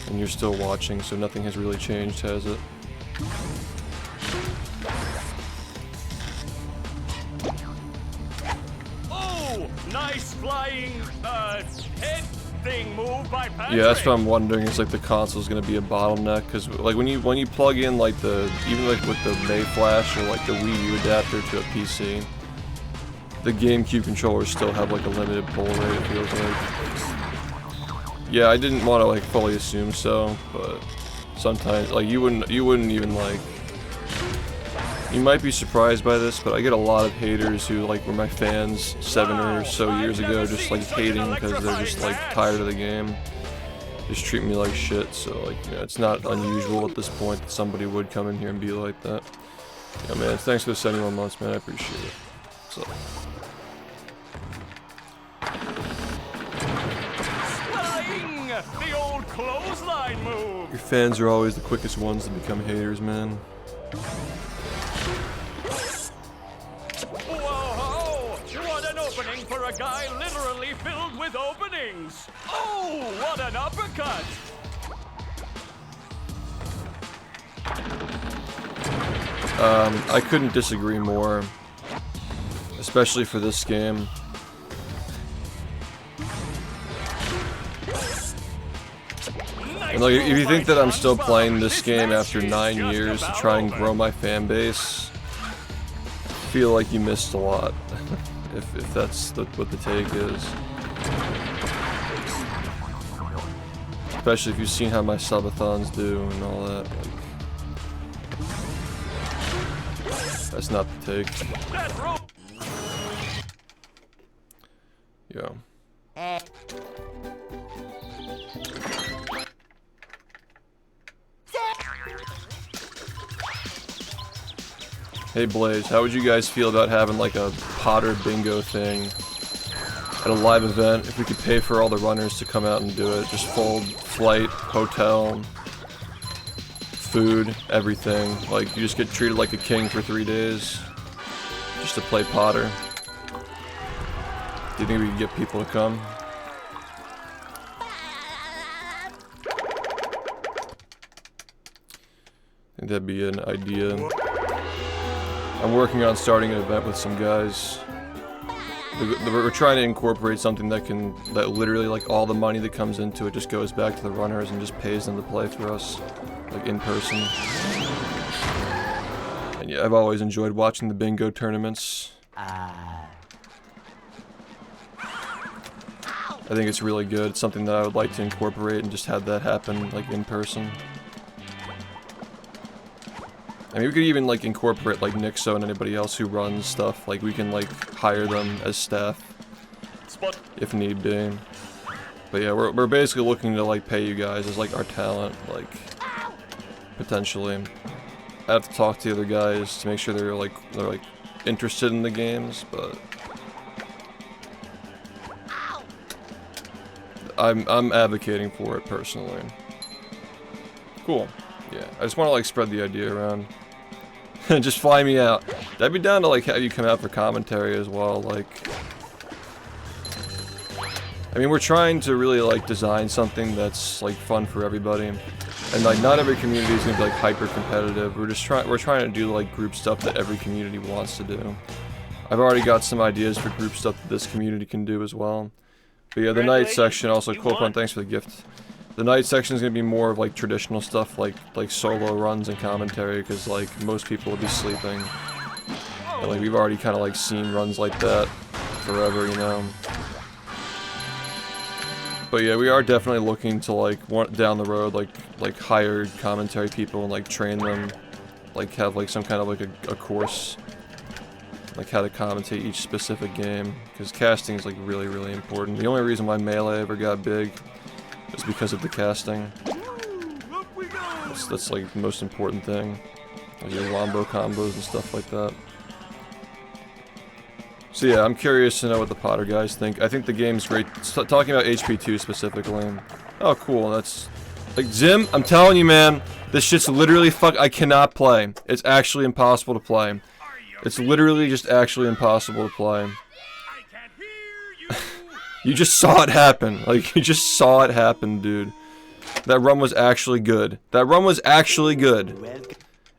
And you're still watching, so nothing has really changed, has it? Oh, nice flying, head thing move by Patrick. Yeah, that's what I'm wondering. Is like the console's gonna be a bottleneck, because like when you plug in like the even like with the May Flash or like the Wii U adapter to a PC, the GameCube controllers still have like a limited pull rate. It feels like. Yeah, I didn't want to like fully assume so, but sometimes like you wouldn't even like. You might be surprised by this, but I get a lot of haters who like were my fans 7 or so years ago, just like hating because they're just like tired of the game. Just treat me like shit. So like, you know, it's not unusual at this point that somebody would come in here and be like that. Yeah, man. Thanks for the 71 months, man. I appreciate it. So. Swelling! The old clothesline move. Your fans are always the quickest ones to become haters, man. Whoa! What an opening for a guy literally filled with openings! Oh, what an uppercut! I couldn't disagree more, especially for this game. And like, if you think that I'm still playing this game after 9 years to try and grow my fan base, I feel like you missed a lot, if that's what the take is. Especially if you've seen how my subathons do and all that. Like, that's not the take. Yeah. Hey Blaze, how would you guys feel about having like a Potter bingo thing at a live event if we could pay for all the runners to come out and do it? Just full flight, hotel, food, everything. Like you just get treated like a king for 3 days just to play Potter. Do you think we could get people to come? I think that'd be an idea. I'm working on starting an event with some guys. We're trying to incorporate something that literally like all the money that comes into it just goes back to the runners and just pays them to play for us, like in person. And yeah, I've always enjoyed watching the bingo tournaments. I think it's really good. It's something that I would like to incorporate and just have that happen, like, in person. I mean, we could even, like, incorporate, like, Nixo and anybody else who runs stuff. Like, we can, like, hire them as staff if need be. But yeah, we're basically looking to, like, pay you guys as, like, our talent, like, potentially. I have to talk to the other guys to make sure they're like interested in the games, but I'm advocating for it personally. Cool. Yeah, I just want to like spread the idea around. Just fly me out. I'd be down to like have you come out for commentary as well. Like, I mean, we're trying to really like design something that's like fun for everybody. And like not every community is gonna be like hyper competitive. We're trying to do like group stuff that every community wants to do. I've already got some ideas for group stuff that this community can do as well. But yeah, the night section also, Coldplay, thanks for the gift. The night section is gonna be more of like traditional stuff, like solo runs and commentary, because like most people will be sleeping. And like we've already kind of like seen runs like that forever, you know. But yeah, we are definitely looking to like down the road like hire commentary people and like train them, like have like some kind of like a course, like how to commentate each specific game, because casting is like really important. The only reason why Melee ever got big is because of the casting. That's like the most important thing. Like your wombo combos and stuff like that. So yeah, I'm curious to know what the Potter guys think. I think the game's great. Talking about HP2 specifically. Oh, cool. That's like Zim. I'm telling you, man, this shit's literally I cannot play. It's actually impossible to play. It's literally just actually impossible to play. You just saw it happen. Like you just saw it happen, dude. That run was actually good. That run was actually good.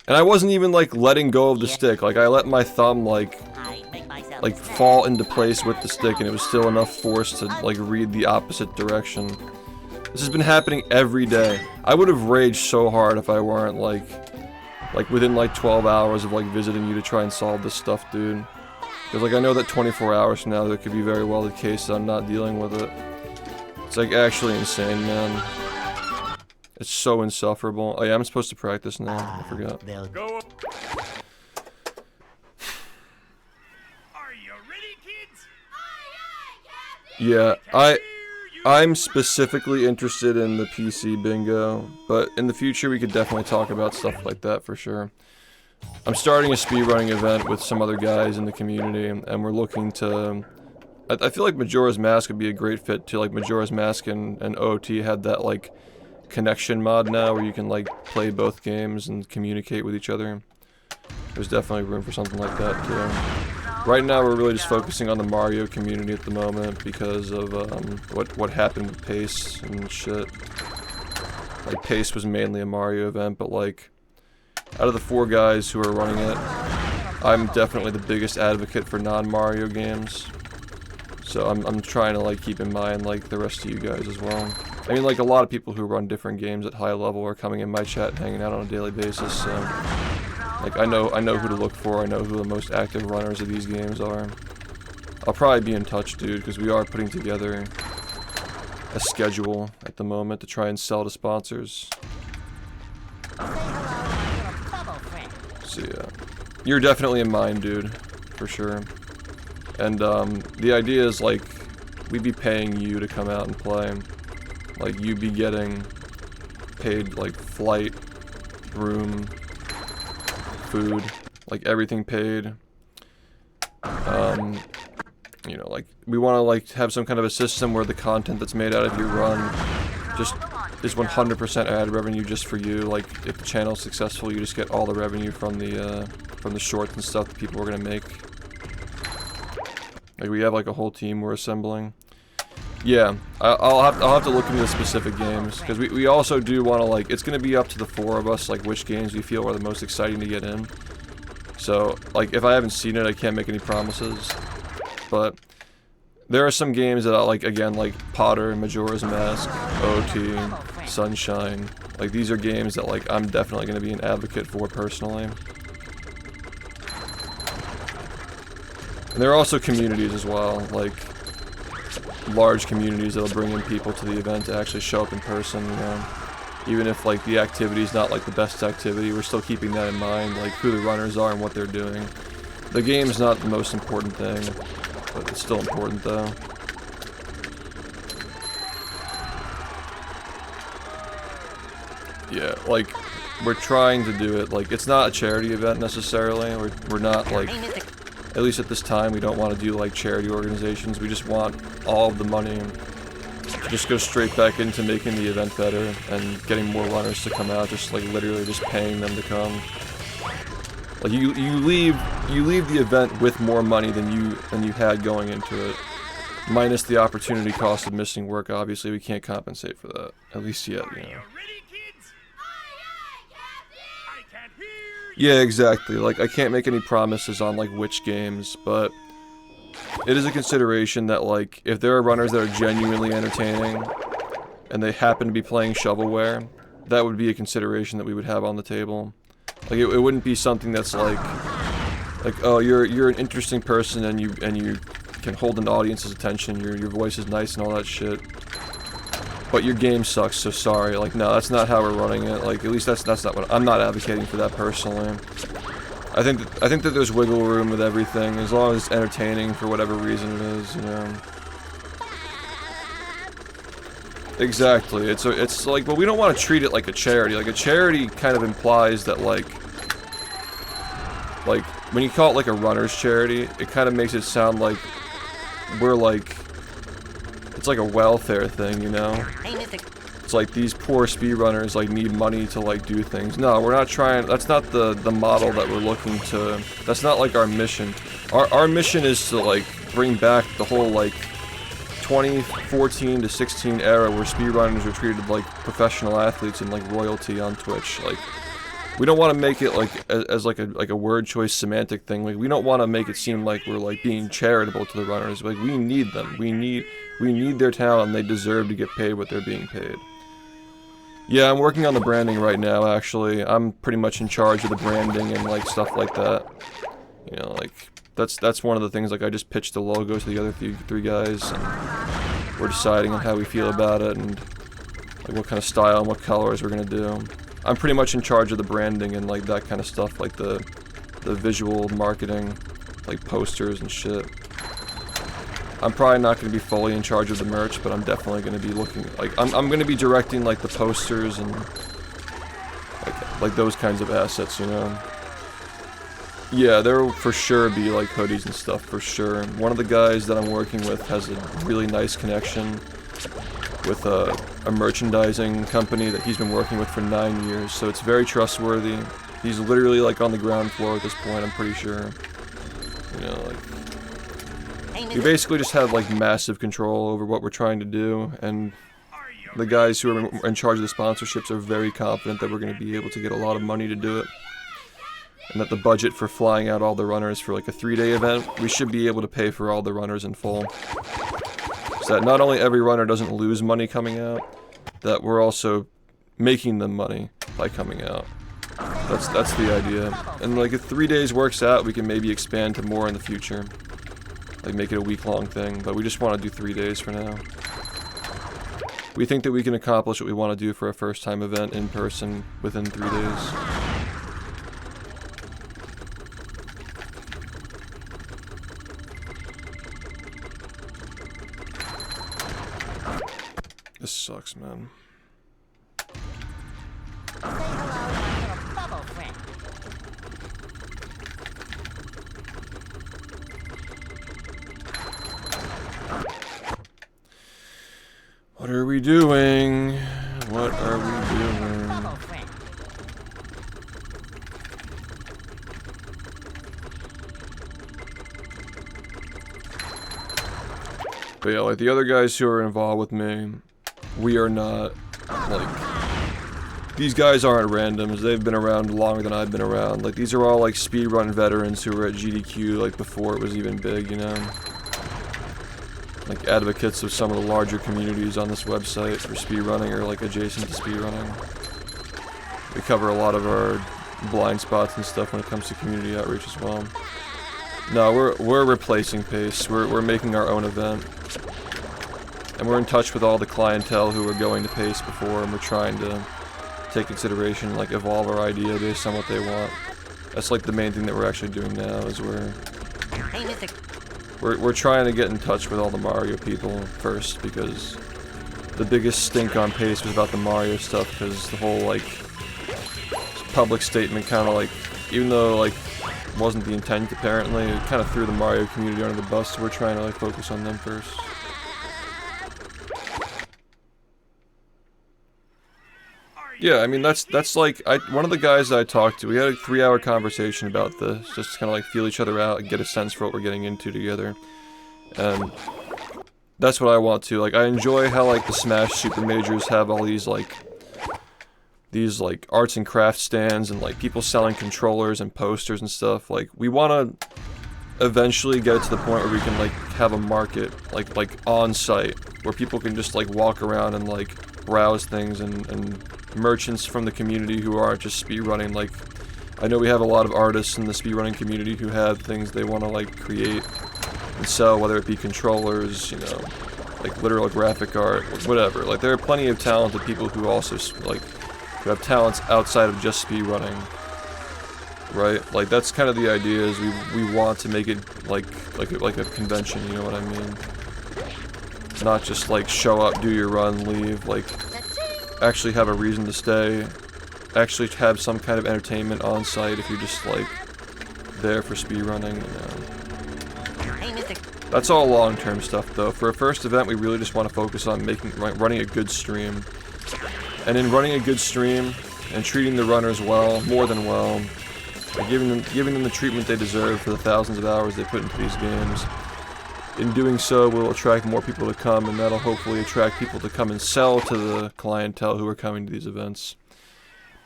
And I wasn't even like letting go of the stick. Like I let my thumb like fall into place with the stick, and it was still enough force to like read the opposite direction. This has been happening every day. I would have raged so hard if I weren't like within like 12 hours of like visiting you to try and solve this stuff, dude. Because like I know that 24 hours from now there could be very well the case that I'm not dealing with it. It's like actually insane, man. It's so insufferable. Oh yeah, I'm supposed to practice now. I forgot. Go. Are you ready, kids? Yeah, I'm specifically interested in the PC bingo, but in the future we could definitely talk about stuff like that for sure. I'm starting a speedrunning event with some other guys in the community, and we're looking to... I feel like Majora's Mask would be a great fit too. Like Majora's Mask and OOT had that like connection mod now where you can like play both games and communicate with each other. There's definitely room for something like that too. Right now we're really just focusing on the Mario community at the moment because of what happened with Pace and shit. Like Pace was mainly a Mario event, but like out of the 4 guys who are running it, I'm definitely the biggest advocate for non-Mario games. So I'm trying to like keep in mind like the rest of you guys as well. I mean, like a lot of people who run different games at high level are coming in my chat and hanging out on a daily basis, so like I know who to look for. I know who the most active runners of these games are. I'll probably be in touch, dude, because we are putting together a schedule at the moment to try and sell to sponsors. So yeah, you're definitely in mine, dude, for sure. And the idea is like we'd be paying you to come out and play. Like you'd be getting paid like flight, room, food, like everything paid. You know, like we want to like have some kind of a system where the content that's made out of your run just is 100% ad revenue just for you. Like if the channel's successful, you just get all the revenue from the shorts and stuff that people are gonna make. Like we have like a whole team we're assembling. Yeah, I'll have to look into the specific games, because we also do want to like, it's going to be up to the 4 of us, like which games we feel are the most exciting to get in. So like if I haven't seen it, I can't make any promises. But there are some games that I like, again, like Potter, Majora's Mask, OT, Sunshine. Like these are games that like I'm definitely going to be an advocate for personally. And there are also communities as well, like large communities that'll bring in people to the event to actually show up in person, you know. Even if like the activity is not like the best activity, we're still keeping that in mind, like who the runners are and what they're doing. The game's not the most important thing, but it's still important though. Yeah, like, we're trying to do it, like, it's not a charity event necessarily, we're not, like, at least at this time, we don't want to do, like, charity organizations, we just want all of the money to just go straight back into making the event better, and getting more runners to come out, just, like, literally just paying them to come. Like, you leave the event with more money than you had going into it. Minus the opportunity cost of missing work, obviously, we can't compensate for that, at least yet, you know. Yeah, exactly. Like, I can't make any promises on, like, which games, but it is a consideration that, like, if there are runners that are genuinely entertaining, and they happen to be playing shovelware, that would be a consideration that we would have on the table. Like, it wouldn't be something that's, like, oh, you're an interesting person, and you can hold an audience's attention, your voice is nice and all that shit, but your game sucks, so sorry. Like, no, that's not how we're running it. Like, at least that's not what I'm not advocating for that personally. I think that there's wiggle room with everything, as long as it's entertaining for whatever reason it is, you know. Exactly. It's like, well, we don't want to treat it like a charity. Like, a charity kind of implies that, like when you call it like a runner's charity, it kind of makes it sound like we're like, it's like a welfare thing, you know? It's like these poor speedrunners like need money to like do things. No, we're not trying, that's not the model that we're looking to, that's not like our mission. Our mission is to like bring back the whole like 2014 to 16 era where speedrunners were treated like professional athletes and like royalty on Twitch. Like, we don't want to make it like as like a word choice semantic thing. Like, we don't want to make it seem like we're like being charitable to the runners. Like, we need them. We need their talent, and they deserve to get paid what they're being paid. Yeah, I'm working on the branding right now, actually. I'm pretty much in charge of the branding and like stuff like that. You know, like that's one of the things. Like, I just pitched the logo to the other three guys, and we're deciding on how we feel about it and like what kind of style and what colors we're gonna do. I'm pretty much in charge of the branding and like that kind of stuff, like the visual marketing, like posters and shit. I'm probably not going to be fully in charge of the merch, but I'm definitely going to be looking, like, I'm going to be directing like the posters and like those kinds of assets, you know. Yeah, there will for sure be like hoodies and stuff, for sure. One of the guys that I'm working with has a really nice connection with a merchandising company that he's been working with for 9 years, so it's very trustworthy. He's literally like on the ground floor at this point, I'm pretty sure. You know, like, we basically just have like massive control over what we're trying to do, and the guys who are in charge of the sponsorships are very confident that we're going to be able to get a lot of money to do it, and that the budget for flying out all the runners for like a 3-day event, we should be able to pay for all the runners in full. So that not only every runner doesn't lose money coming out, that we're also making them money by coming out. That's the idea. And like if 3 days works out, we can maybe expand to more in the future. Like make it a week-long thing, but we just want to do 3 days for now. We think that we can accomplish what we want to do for a first-time event in person within 3 days. This sucks, man. What are we doing? What are we doing? But yeah, like the other guys who are involved with me, we are not, like, these guys aren't randoms. They've been around longer than I've been around. Like, these are all, like, speedrun veterans who were at GDQ, like, before it was even big, you know? Like, advocates of some of the larger communities on this website for speedrunning or, like, adjacent to speedrunning. We cover a lot of our blind spots and stuff when it comes to community outreach as well. No, we're replacing Pace. We're making our own event. And we're in touch with all the clientele who are going to Pace before, and we're trying to take consideration, like evolve our idea based on what they want. That's like the main thing that we're actually doing now, is we're trying to get in touch with all the Mario people first, because the biggest stink on Pace was about the Mario stuff, because the whole like public statement kind of like, even though like wasn't the intent apparently, it kind of threw the Mario community under the bus, so we're trying to like focus on them first. Yeah, I mean that's like one of the guys that I talked to, we had a 3-hour conversation about this, just to kind of like feel each other out and get a sense for what we're getting into together. And that's what I want to, like, I enjoy how like the Smash Super Majors have all these like arts and crafts stands and like people selling controllers and posters and stuff. Like, we want to eventually get it to the point where we can like have a market like on site where people can just like walk around and like browse things, and merchants from the community who aren't just speedrunning. Like, I know we have a lot of artists in the speedrunning community who have things they want to like create and sell, whether it be controllers, you know, like literal graphic art, whatever. Like, there are plenty of talented people who also like who have talents outside of just speedrunning, right? Like, that's kind of the idea, is we want to make it like a convention, you know what I mean? Not just like show up, do your run, leave. Like, actually have a reason to stay, actually have some kind of entertainment on site if you're just like there for speedrunning, you know. That's all long-term stuff though. For a first event, we really just want to focus on running a good stream. And in running a good stream and treating the runners well, more than well, and giving them the treatment they deserve for the thousands of hours they put into these games. In doing so, we'll attract more people to come, and that'll hopefully attract people to come and sell to the clientele who are coming to these events.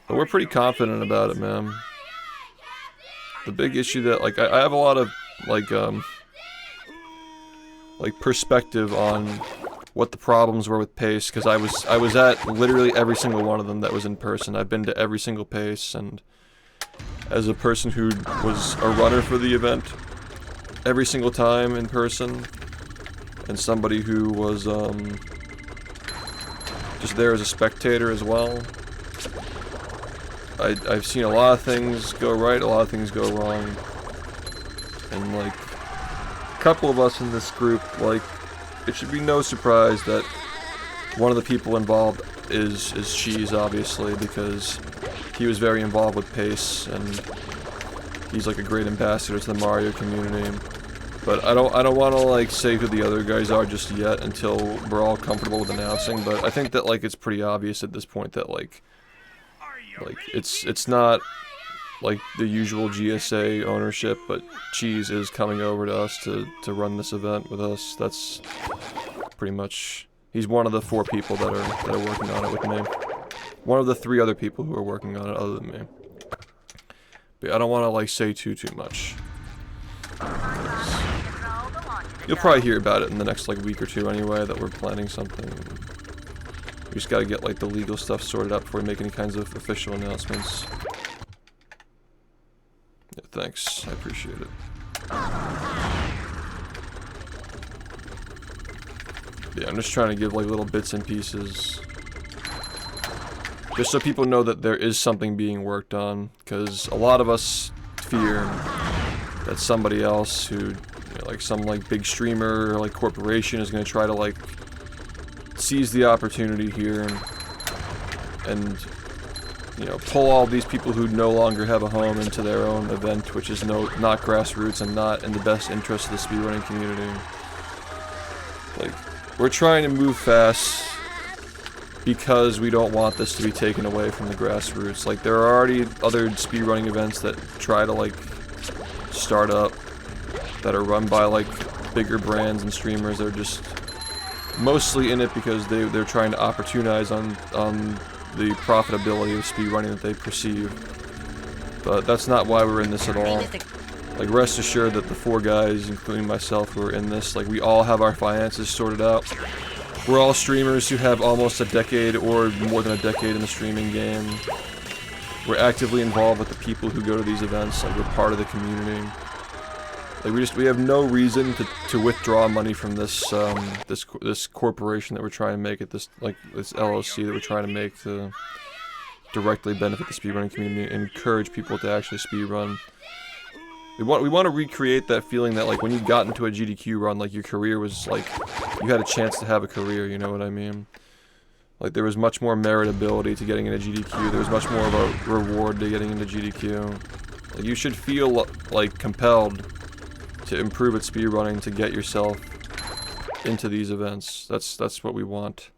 But we're pretty confident about it, man. The big issue that, like, I have a lot of, like perspective on what the problems were with Pace, because I was at literally every single one of them that was in person. I've been to every single Pace, and as a person who was a runner for the event every single time in person, and somebody who was just there as a spectator as well, I've seen a lot of things go right, a lot of things go wrong, and like a couple of us in this group, like, it should be no surprise that one of the people involved is Cheese, obviously, because he was very involved with Pace, and he's like a great ambassador to the Mario community. But I don't want to like say who the other guys are just yet until we're all comfortable with announcing. But I think that like it's pretty obvious at this point that like it's not like the usual GSA ownership, but Cheese is coming over to us to run this event with us. That's pretty much, he's one of the 4 people that are working on it with me. One of the 3 other people who are working on it other than me. But I don't want to like say too much. You'll probably hear about it in the next like week or 2 anyway, that we're planning something. We just gotta get like the legal stuff sorted out before we make any kinds of official announcements. Yeah, thanks, I appreciate it. Yeah, I'm just trying to give like little bits and pieces, just so people know that there is something being worked on, because a lot of us fear that somebody else who, you know, like some like big streamer or like corporation is going to try to like seize the opportunity here and you know, pull all these people who no longer have a home into their own event, which is not grassroots and not in the best interest of the speedrunning community. Like, we're trying to move fast because we don't want this to be taken away from the grassroots. Like, there are already other speedrunning events that try to like start up that are run by like bigger brands and streamers. They're just mostly in it because they're trying to opportunize on the profitability of speedrunning that they perceive. But that's not why we're in this at all. Like, rest assured that the 4 guys, including myself, who are in this, like, we all have our finances sorted out. We're all streamers who have almost a decade or more than a decade in the streaming game. We're actively involved with the people who go to these events, like, we're part of the community. Like we have no reason to withdraw money from this this corporation that we're trying to make it, this LLC that we're trying to make to directly benefit the speedrunning community and encourage people to actually speedrun. We want to recreate that feeling that like when you got into a GDQ run, like your career was like you had a chance to have a career, you know what I mean? Like there was much more meritability to getting into GDQ. There was much more of a reward to getting into GDQ. Like, you should feel like compelled to improve at speedrunning to get yourself into these events. That's what we want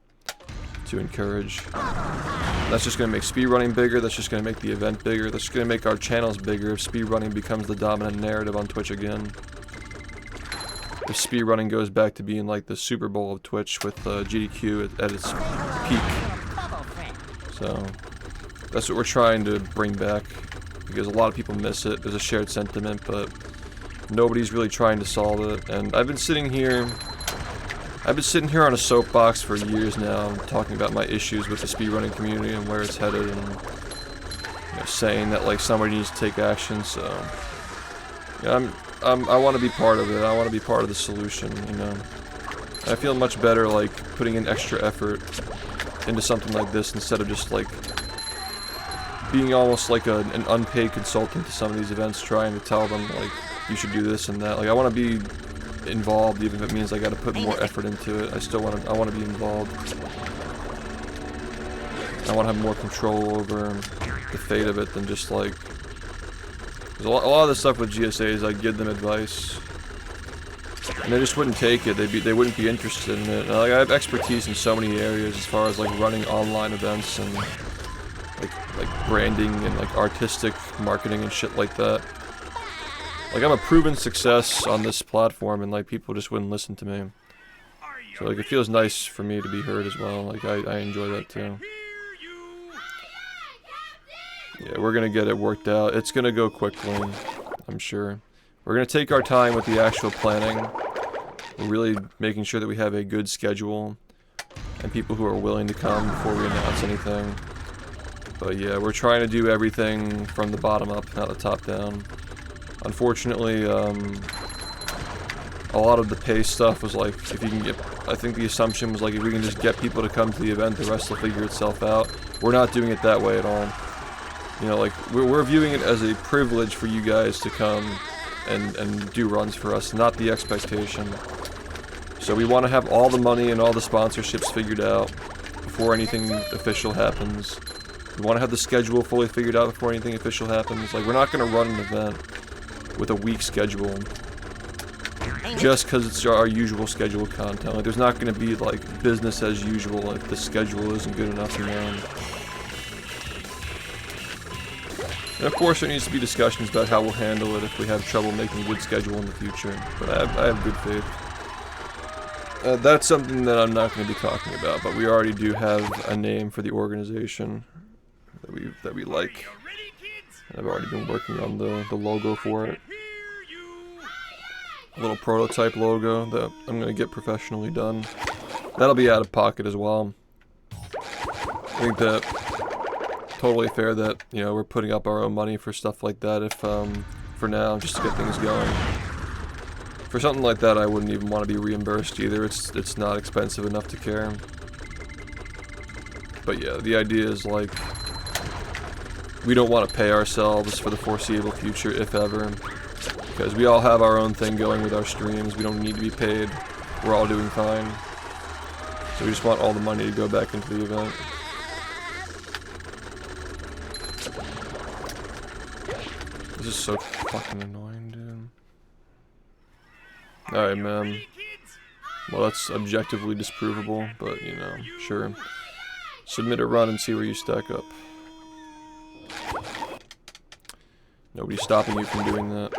to encourage. That's just going to make speedrunning bigger, that's just going to make the event bigger, that's just going to make our channels bigger if speedrunning becomes the dominant narrative on Twitch again. If speedrunning goes back to being like the Super Bowl of Twitch with GDQ at its peak. So, that's what we're trying to bring back, because a lot of people miss it. There's a shared sentiment, but nobody's really trying to solve it. And I've been sitting here on a soapbox for years now, talking about my issues with the speedrunning community and where it's headed, and you know, saying that like somebody needs to take action. So yeah, I want to be part of it. I want to be part of the solution. You know, I feel much better like putting in extra effort into something like this instead of just like being almost like an unpaid consultant to some of these events, trying to tell them like you should do this and that. Like I want to be involved, even if it means I got to put more effort into it. I want to be involved. I want to have more control over the fate of it than just like. There's a lot of the stuff with GSAs. I give them advice, and they just wouldn't take it. They wouldn't be interested in it. And, like, I have expertise in so many areas as far as like running online events and like branding and like artistic marketing and shit like that. Like, I'm a proven success on this platform, and like people just wouldn't listen to me. So like it feels nice for me to be heard as well. Like I enjoy that too. Yeah, we're gonna get it worked out. It's gonna go quickly, I'm sure. We're gonna take our time with the actual planning. We're really making sure that we have a good schedule and people who are willing to come before we announce anything. But yeah, we're trying to do everything from the bottom up, not the top down. Unfortunately, a lot of the pay stuff was like, if you can get, I think the assumption was like, if we can just get people to come to the event, the rest will figure itself out. We're not doing it that way at all. You know, like, we're viewing it as a privilege for you guys to come and do runs for us, not the expectation. So we want to have all the money and all the sponsorships figured out before anything official happens. We want to have the schedule fully figured out before anything official happens. Like, we're not going to run an event with a weak schedule just because it's our usual scheduled content. Like, there's not going to be like business as usual if the schedule isn't good enough, you know. And of course there needs to be discussions about how we'll handle it if we have trouble making a good schedule in the future, but I have good faith. That's something that I'm not going to be talking about, but we already do have a name for the organization that we like. I've already been working on the logo for it. A little prototype logo that I'm going to get professionally done. That'll be out of pocket as well. I think that totally fair that, you know, we're putting up our own money for stuff like that if, for now, just to get things going. For something like that, I wouldn't even want to be reimbursed either. It's not expensive enough to care. But yeah, the idea is like, we don't want to pay ourselves for the foreseeable future, if ever. Because we all have our own thing going with our streams. We don't need to be paid. We're all doing fine. So we just want all the money to go back into the event. This is so fucking annoying, dude. Alright, man. Well, that's objectively disprovable, but, you know, sure. Submit a run and see where you stack up. Nobody's stopping you from doing that.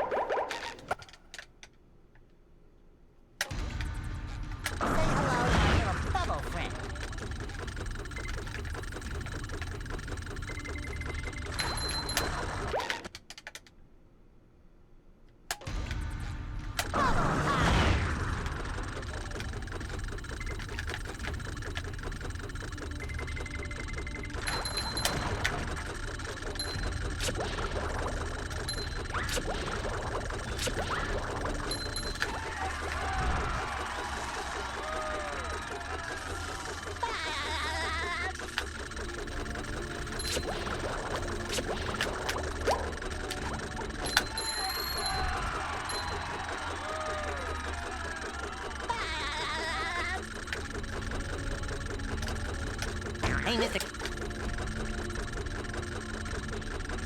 Hey, Mr.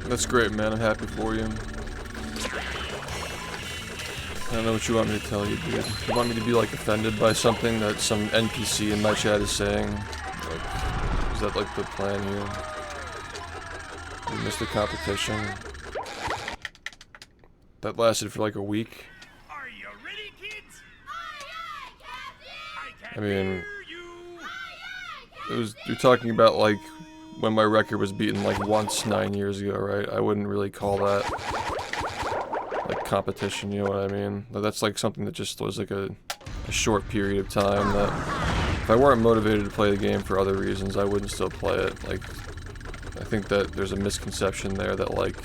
That's great, man. I'm happy for you. I don't know what you want me to tell you, dude. You want me to be, like, offended by something that some NPC in my chat is saying? Like, is that, like, the plan here? You missed the competition. That lasted for, like, a week. Are you ready, kids? I mean, you're talking about, like, when my record was beaten, like, once 9 years ago, right? I wouldn't really call that, like, competition, you know what I mean? That's, like, something that just was, like, a short period of time that, if I weren't motivated to play the game for other reasons, I wouldn't still play it. Like, I think that there's a misconception there that, like,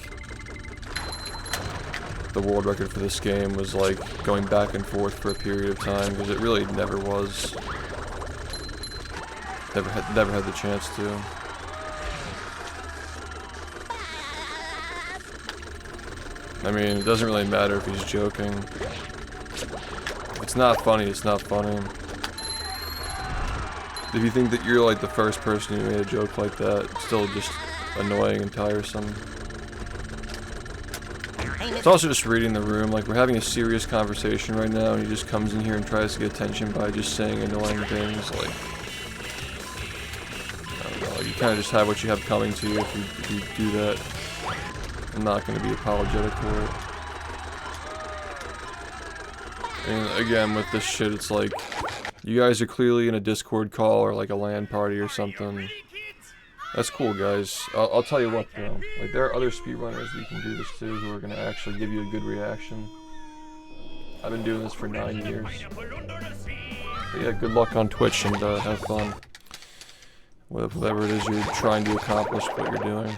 the world record for this game was, like, going back and forth for a period of time, because it really never was. Never had the chance to. I mean, it doesn't really matter if he's joking. If it's not funny, it's not funny. If you think that you're, like, the first person who made a joke like that, it's still just annoying and tiresome. It's also just reading the room. Like, we're having a serious conversation right now, and he just comes in here and tries to get attention by just saying annoying things. Like, I don't know, you kind of just have what you have coming to you if you do that. I'm not going to be apologetic for it. And again, with this shit, it's like, you guys are clearly in a Discord call or like a LAN party or something. That's cool, guys. I'll tell you what, though. Like, there are other speedrunners that you can do this to who are going to actually give you a good reaction. I've been doing this for 9 years. But yeah, good luck on Twitch and have fun. Whatever it is you're trying to accomplish, what you're doing.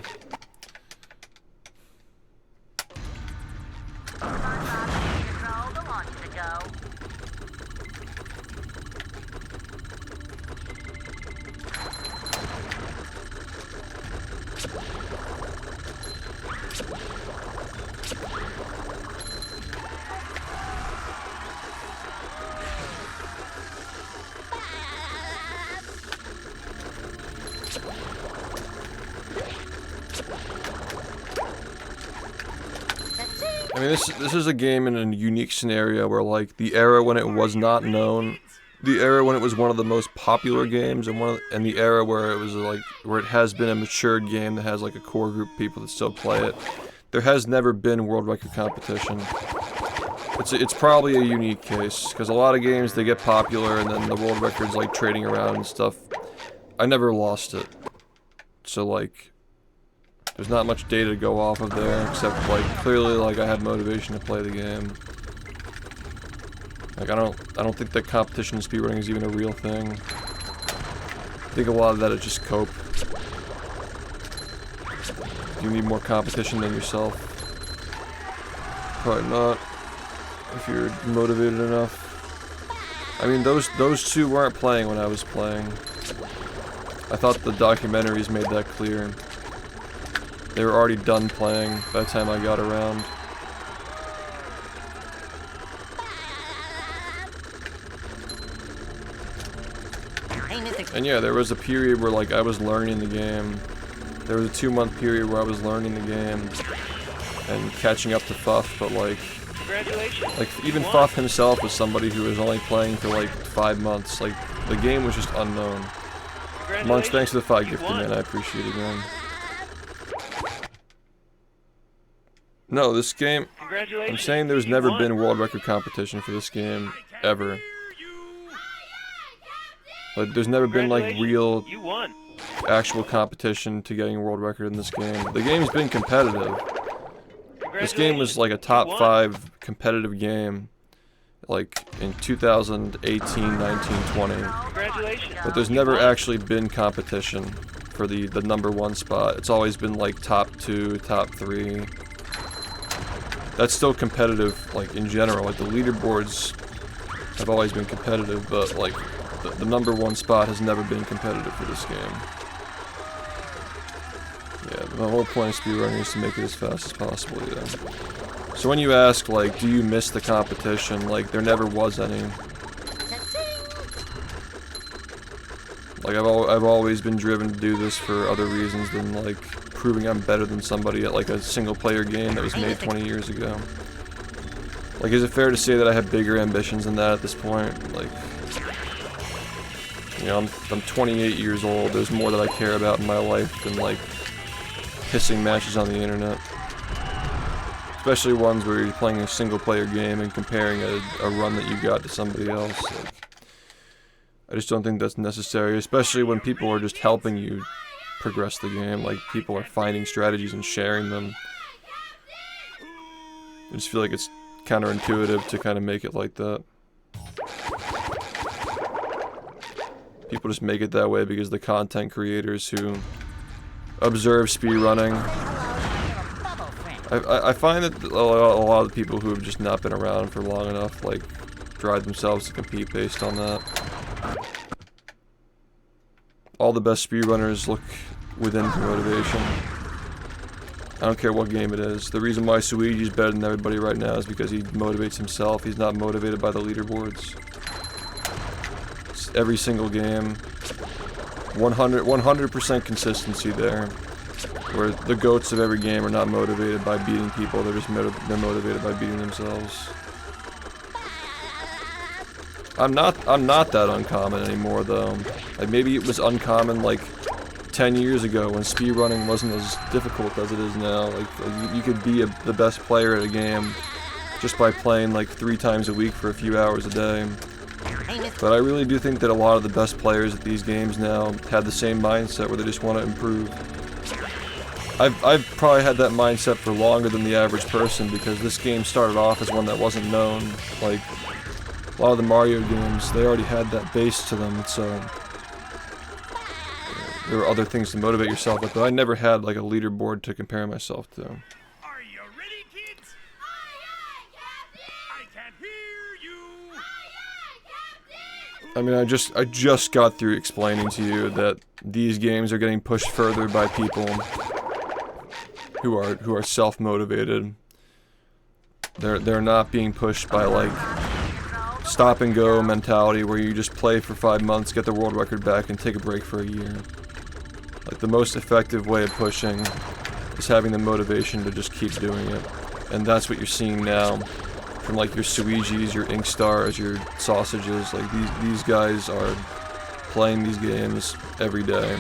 I mean, this is a game in a unique scenario where, like, the era when it was not known, the era when it was one of the most popular games, and the era where it was like where it has been a matured game that has like a core group of people that still play it. There has never been world record competition. It's probably a unique case because a lot of games they get popular and then the world record's like trading around and stuff. I never lost it, so like. There's not much data to go off of there, except, like, clearly, like, I had motivation to play the game. Like, I don't think that competition in speedrunning is even a real thing. I think a lot of that is just cope. You need more competition than yourself. Probably not, if you're motivated enough. I mean, those two weren't playing when I was playing. I thought the documentaries made that clear. They were already done playing by the time I got around. And yeah, there was a period where like I was learning the game. There was a 2-month period where I was learning the game and catching up to Fuff, but like even Fuff himself was somebody who was only playing for like 5 months. Like the game was just unknown. Monks, thanks for the 5 gifted, man. I appreciate it, man. No, this game, I'm saying there's never been world record competition for this game, ever. Like, there's never been, like, real, actual competition to getting a world record in this game. The game's been competitive. This game was, like, a top 5 competitive game, like, in 2018, 19, 20. But there's never actually been competition for the #1 spot. It's always been, like, top 2, top 3. that's still competitive, like, in general. Like, the leaderboards have always been competitive, but, like, the #1 spot has never been competitive for this game. Yeah, the whole point of speedrunning is to make it as fast as possible, yeah. So when you ask, like, do you miss the competition, like, there never was any. Like, I've always been driven to do this for other reasons than, like, proving I'm better than somebody at, like, a single-player game that was made 20 years ago. Like, is it fair to say that I have bigger ambitions than that at this point? Like, you know, I'm 28 years old. There's more that I care about in my life than, like, pissing matches on the internet. Especially ones where you're playing a single-player game and comparing a run that you got to somebody else. Like, I just don't think that's necessary, especially when people are just helping you progress the game. Like, people are finding strategies and sharing them. I just feel like it's counterintuitive to kind of make it like that. People just make it that way because the content creators who observe speedrunning. I find that a lot of the people who have just not been around for long enough, like, drive themselves to compete based on that. All the best speedrunners look within for motivation. I don't care what game it is. The reason why Suiji's better than everybody right now is because he motivates himself. He's not motivated by the leaderboards. It's every single game. 100% consistency there. Where the goats of every game are not motivated by beating people, they're just they're motivated by beating themselves. I'm not that uncommon anymore though. Like, maybe it was uncommon like 10 years ago when speedrunning wasn't as difficult as it is now. Like you could be the best player at a game just by playing like 3 times a week for a few hours a day. But I really do think that a lot of the best players at these games now have the same mindset where they just want to improve. I've probably had that mindset for longer than the average person because this game started off as one that wasn't known. Like, a lot of the Mario games, they already had that base to them, so there were other things to motivate yourself with, but I never had like a leaderboard to compare myself to. Are you ready, kids? Aye, aye, Captain! I can't hear you! Aye, Captain! I mean, I just got through explaining to you that these games are getting pushed further by people who are self-motivated. They're not being pushed by like stop and go mentality where you just play for 5 months, get the world record back, and take a break for a year. Like, the most effective way of pushing is having the motivation to just keep doing it. And that's what you're seeing now from like your Suijis, your Ink Stars, your Sausages. Like these guys are playing these games every day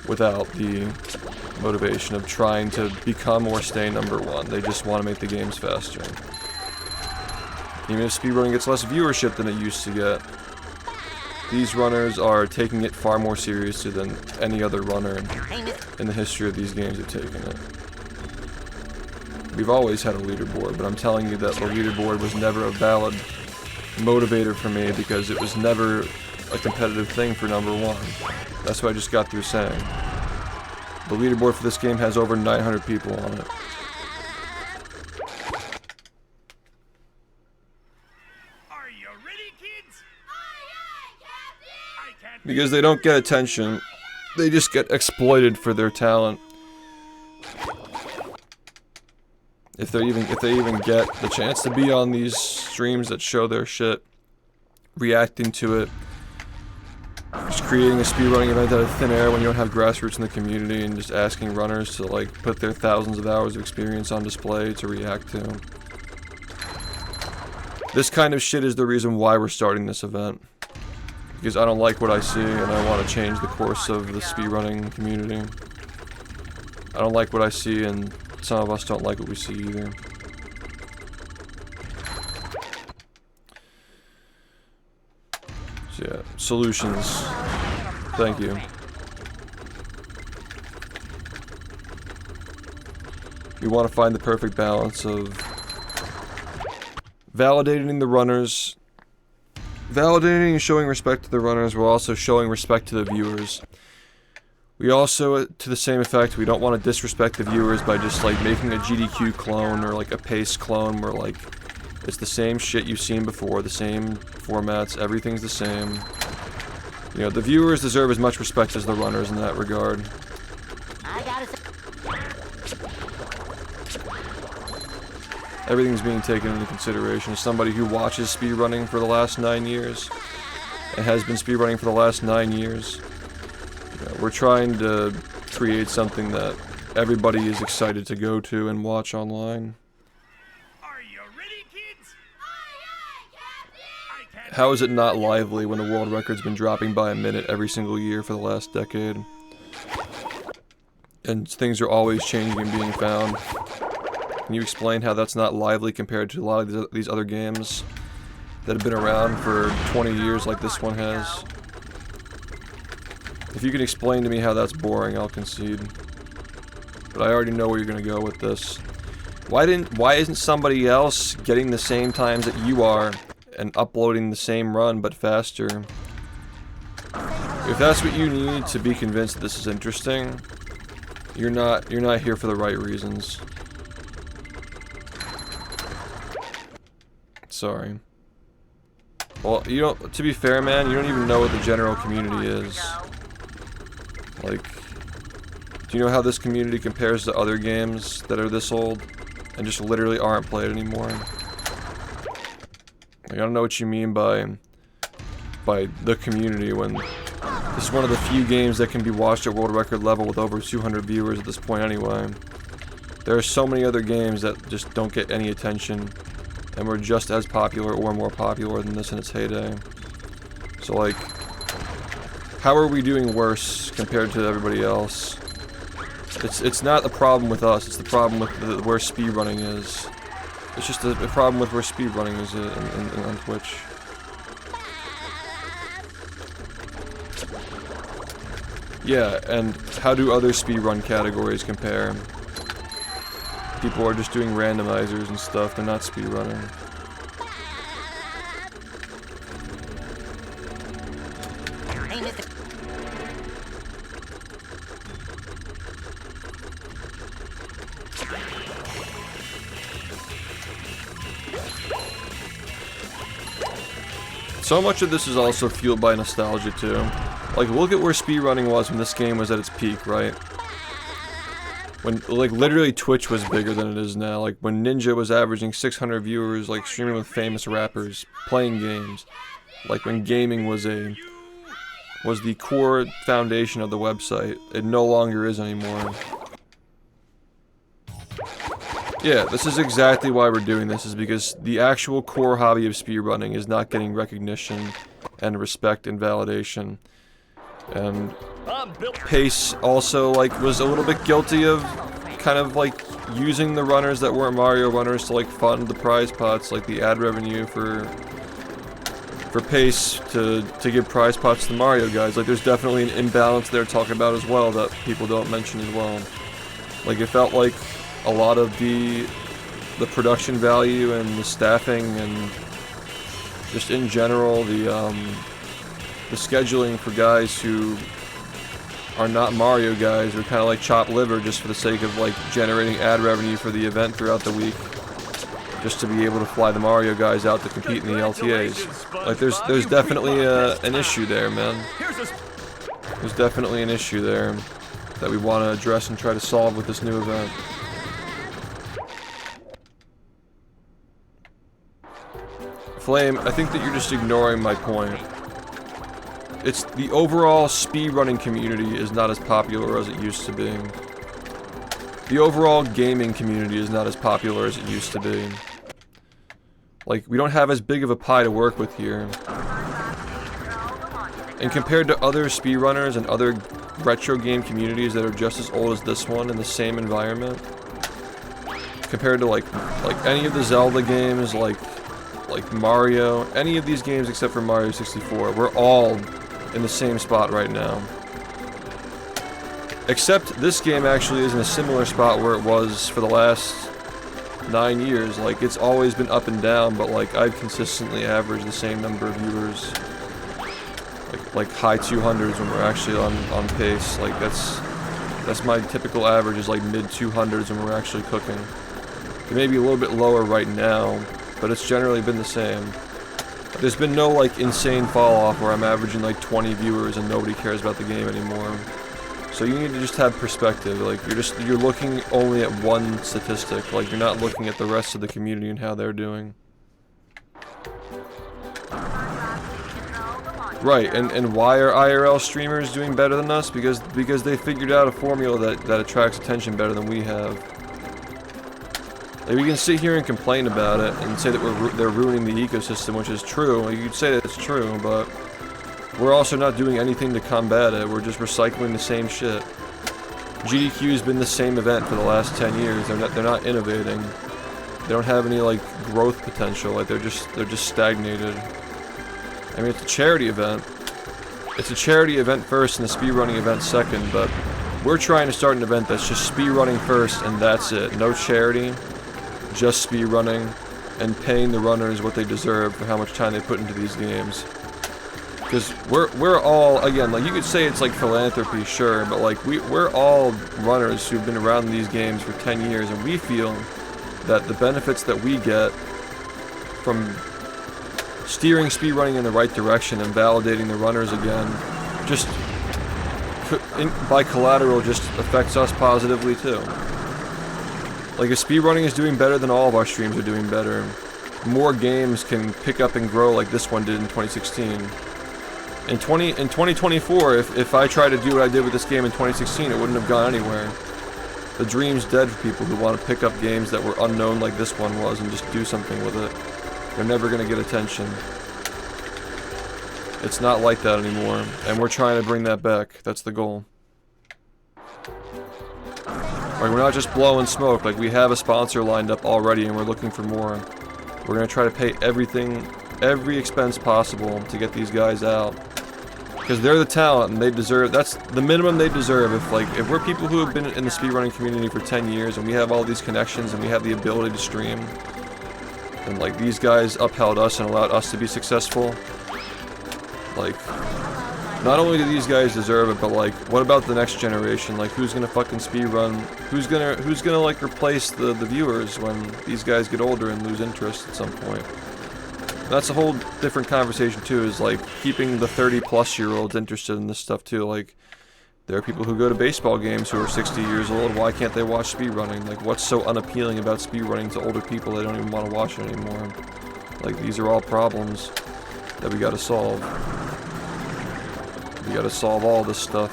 without the motivation of trying to become or stay #1. They just want to make the games faster. Even if speedrunning gets less viewership than it used to get, these runners are taking it far more seriously than any other runner in the history of these games have taken it. We've always had a leaderboard, but I'm telling you that the leaderboard was never a valid motivator for me because it was never a competitive thing for #1. That's what I just got through saying. The leaderboard for this game has over 900 people on it. Are you ready, kids? Aye, Captain! I can't Because they don't get attention, they just get exploited for their talent. If they even get the chance to be on these streams that show their shit, reacting to it, just creating a speedrunning event out of thin air when you don't have grassroots in the community, and just asking runners to like put their thousands of hours of experience on display to react to. This kind of shit is the reason why we're starting this event. Because I don't like what I see and I want to change the course of the speedrunning community. I don't like what I see and some of us don't like what we see either. So yeah, solutions. Thank you. We want to find the perfect balance of validating the runners, validating and showing respect to the runners while also showing respect to the viewers. We also, to the same effect, we don't want to disrespect the viewers by just like making a GDQ clone or like a pace clone where like it's the same shit you've seen before, the same formats, everything's the same. You know, the viewers deserve as much respect as the runners in that regard. I gotta say, Everything's being taken into consideration. As somebody who watches speedrunning for the last 9 years, and has been speedrunning for the last 9 years, you know, we're trying to create something that everybody is excited to go to and watch online. Are you ready, kids? I can't. How is it not lively when the world record's been dropping by a minute every single year for the last decade? And things are always changing and being found. Can you explain how that's not lively compared to a lot of these other games that have been around for 20 years like this one has? If you can explain to me how that's boring, I'll concede. But I already know where you're gonna go with this. Why isn't somebody else getting the same times that you are and uploading the same run but faster? If that's what you need to be convinced that this is interesting, you're not here for the right reasons. Sorry. Well, you don't, to be fair, man, you don't even know what the general community is. Like, do you know how this community compares to other games that are this old and just literally aren't played anymore? Like, I don't know what you mean by the community when this is one of the few games that can be watched at world record level with over 200 viewers at this point anyway. There are so many other games that just don't get any attention and were just as popular or more popular than this in its heyday. So like, how are we doing worse compared to everybody else? It's not the problem with us, it's the problem with where speedrunning is. It's just a problem with where speedrunning is on Twitch. Yeah, and how do other speedrun categories compare? People are just doing randomizers and stuff, they're not speedrunning. hey, Mr. So much of this is also fueled by nostalgia too. Like, look at where speedrunning was when this game was at its peak, right? When, like, literally Twitch was bigger than it is now. Like, when Ninja was averaging 600 viewers, like, streaming with famous rappers, playing games. Like, when gaming was the core foundation of the website. It no longer is anymore. Yeah, this is exactly why we're doing this, is because the actual core hobby of speedrunning is not getting recognition and respect and validation. And Pace also, like, was a little bit guilty of kind of, like, using the runners that weren't Mario runners to, like, fund the prize pots, like the ad revenue for Pace to give prize pots to the Mario guys. Like, there's definitely an imbalance there to talk about as well that people don't mention as well. Like, it felt like a lot of the production value and the staffing and just in general the scheduling for guys who are not Mario guys are kind of like chopped liver just for the sake of like generating ad revenue for the event throughout the week, just to be able to fly the Mario guys out to compete in the LTAs. Like there's definitely an issue there, man. There's definitely an issue there that we want to address and try to solve with this new event. Flame, I think that you're just ignoring my point. It's the overall speedrunning community is not as popular as it used to be. The overall gaming community is not as popular as it used to be. Like, we don't have as big of a pie to work with here. And compared to other speedrunners and other retro game communities that are just as old as this one in the same environment, compared to like any of the Zelda games, like Mario, any of these games except for Mario 64, we're all in the same spot right now. Except this game actually is in a similar spot where it was for the last 9 years. Like, it's always been up and down, but like I've consistently averaged the same number of viewers like high 200s when we're actually on pace. Like that's my typical average, is like mid 200s when we're actually cooking. It may be a little bit lower right now, but it's generally been the same. There's been no like insane fall off where I'm averaging like 20 viewers and nobody cares about the game anymore. So you need to just have perspective. Like you're looking only at one statistic. Like you're not looking at the rest of the community and how they're doing. Right, and why are IRL streamers doing better than us? Because they figured out a formula that attracts attention better than we have. Like, we can sit here and complain about it and say that they're ruining the ecosystem, which is true. Like, you could say that it's true, but we're also not doing anything to combat it. We're just recycling the same shit. GDQ's been the same event for the last 10 years. They're not innovating. They don't have any like growth potential. Like they're just stagnated. I mean, it's a charity event. It's a charity event first and a speedrunning event second, but we're trying to start an event that's just speedrunning first and that's it. No charity, just speedrunning, and paying the runners what they deserve for how much time they put into these games. Because we're all, again, like you could say it's like philanthropy, sure, but like we're all runners who've been around these games for 10 years, and we feel that the benefits that we get from steering speedrunning in the right direction and validating the runners again, just by collateral, just affects us positively too. Like if speedrunning is doing better, then all of our streams are doing better. More games can pick up and grow like this one did in 2016. In 2024, if I tried to do what I did with this game in 2016, it wouldn't have gone anywhere. The dream's dead for people who want to pick up games that were unknown like this one was and just do something with it. They're never going to get attention. It's not like that anymore, and we're trying to bring that back. That's the goal. Like, we're not just blowing smoke. Like, we have a sponsor lined up already, and we're looking for more. We're going to try to pay every expense possible to get these guys out. Because they're the talent, and they deserve, that's the minimum they deserve. If we're people who have been in the speedrunning community for 10 years, and we have all these connections, and we have the ability to stream, and like these guys upheld us and allowed us to be successful, like, not only do these guys deserve it, but like, what about the next generation? Like, who's gonna fucking speedrun? Who's gonna like replace the viewers when these guys get older and lose interest at some point? That's a whole different conversation too, is like keeping the 30-plus-year-olds interested in this stuff too. Like, there are people who go to baseball games who are 60 years old. Why can't they watch speedrunning? Like, what's so unappealing about speedrunning to older people they don't even want to watch it anymore? Like, these are all problems that we gotta solve. We gotta solve all this stuff.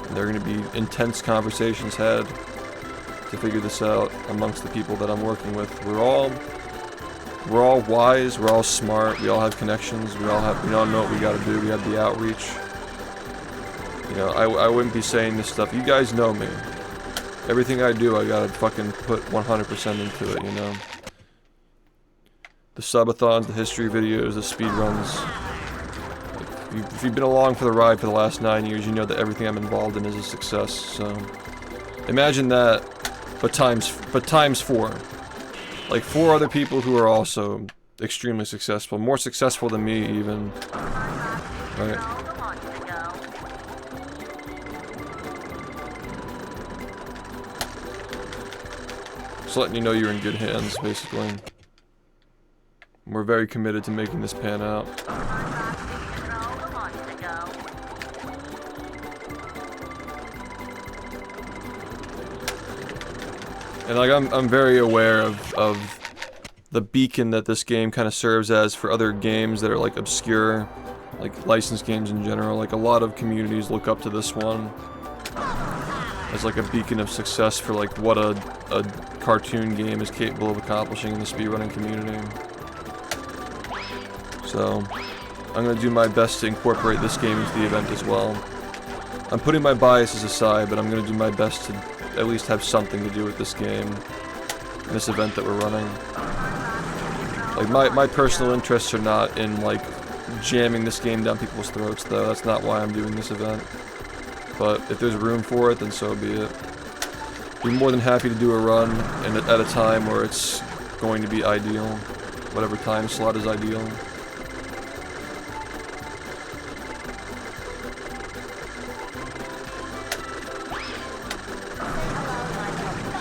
And there are gonna be intense conversations had to figure this out amongst the people that I'm working with. We're all wise, we're all smart, we all have connections, we all know what we gotta do, we have the outreach. You know, I wouldn't be saying this stuff. You guys know me. Everything I do, I gotta fucking put 100% into it, you know? The subathons, the history videos, the speedruns. Like, if you've been along for the ride for the last 9 years, you know that everything I'm involved in is a success, so... Imagine that, but times 4. Like 4 other people who are also extremely successful, more successful than me even. Right. Just letting you know you're in good hands, basically. We're very committed to making this pan out. And like I'm very aware of the beacon that this game kind of serves as for other games that are like obscure, like licensed games in general. Like a lot of communities look up to this one as like a beacon of success for like what a cartoon game is capable of accomplishing in the speedrunning community. So I'm gonna do my best to incorporate this game into the event as well. I'm putting my biases aside, but I'm gonna do my best to at least have something to do with this game, this event that we're running. Like my personal interests are not in like jamming this game down people's throats though. That's not why I'm doing this event. But if there's room for it, then so be it. Be more than happy to do a run and at a time where it's going to be ideal. Whatever time slot is ideal.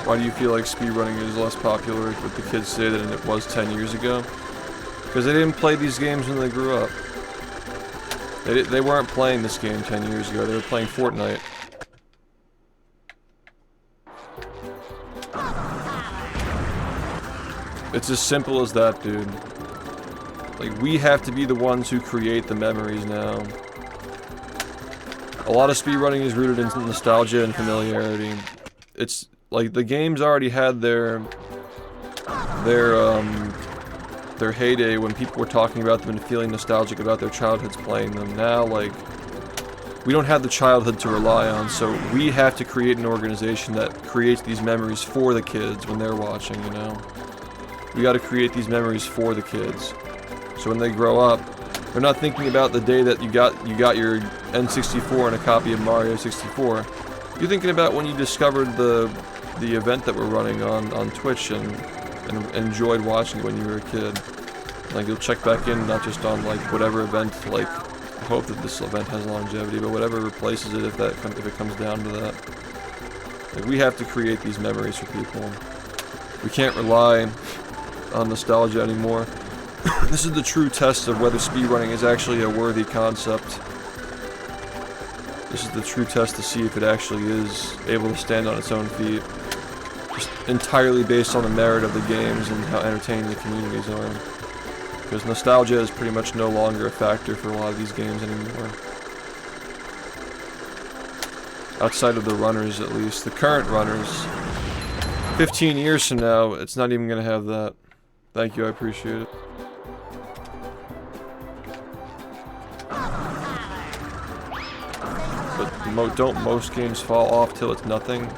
Why do you feel like speedrunning is less popular with the kids today than it was 10 years ago? Because they didn't play these games when they grew up. They weren't playing this game 10 years ago, they were playing Fortnite. It's as simple as that, dude. Like, we have to be the ones who create the memories now. A lot of speedrunning is rooted in nostalgia and familiarity. It's like the games already had their heyday when people were talking about them and feeling nostalgic about their childhoods playing them. Now, like, we don't have the childhood to rely on, so we have to create an organization that creates these memories for the kids when they're watching, you know? We gotta create these memories for the kids. So when they grow up, they're not thinking about the day that you got your N64 and a copy of Mario 64. You're thinking about when you discovered the event that we're running on Twitch and enjoyed watching it when you were a kid. Like, you'll check back in not just on like whatever event, like, I hope that this event has longevity, but whatever replaces it if it comes down to that. Like, we have to create these memories for people. We can't rely on nostalgia anymore. This is the true test of whether speedrunning is actually a worthy concept. This is the true test to see if it actually is able to stand on its own feet. Just entirely based on the merit of the games and how entertaining the communities are. Because nostalgia is pretty much no longer a factor for a lot of these games anymore. Outside of the runners, at least. The current runners. 15 years from now, it's not even going to have that. Thank you, I appreciate it. But don't most games fall off till it's nothing?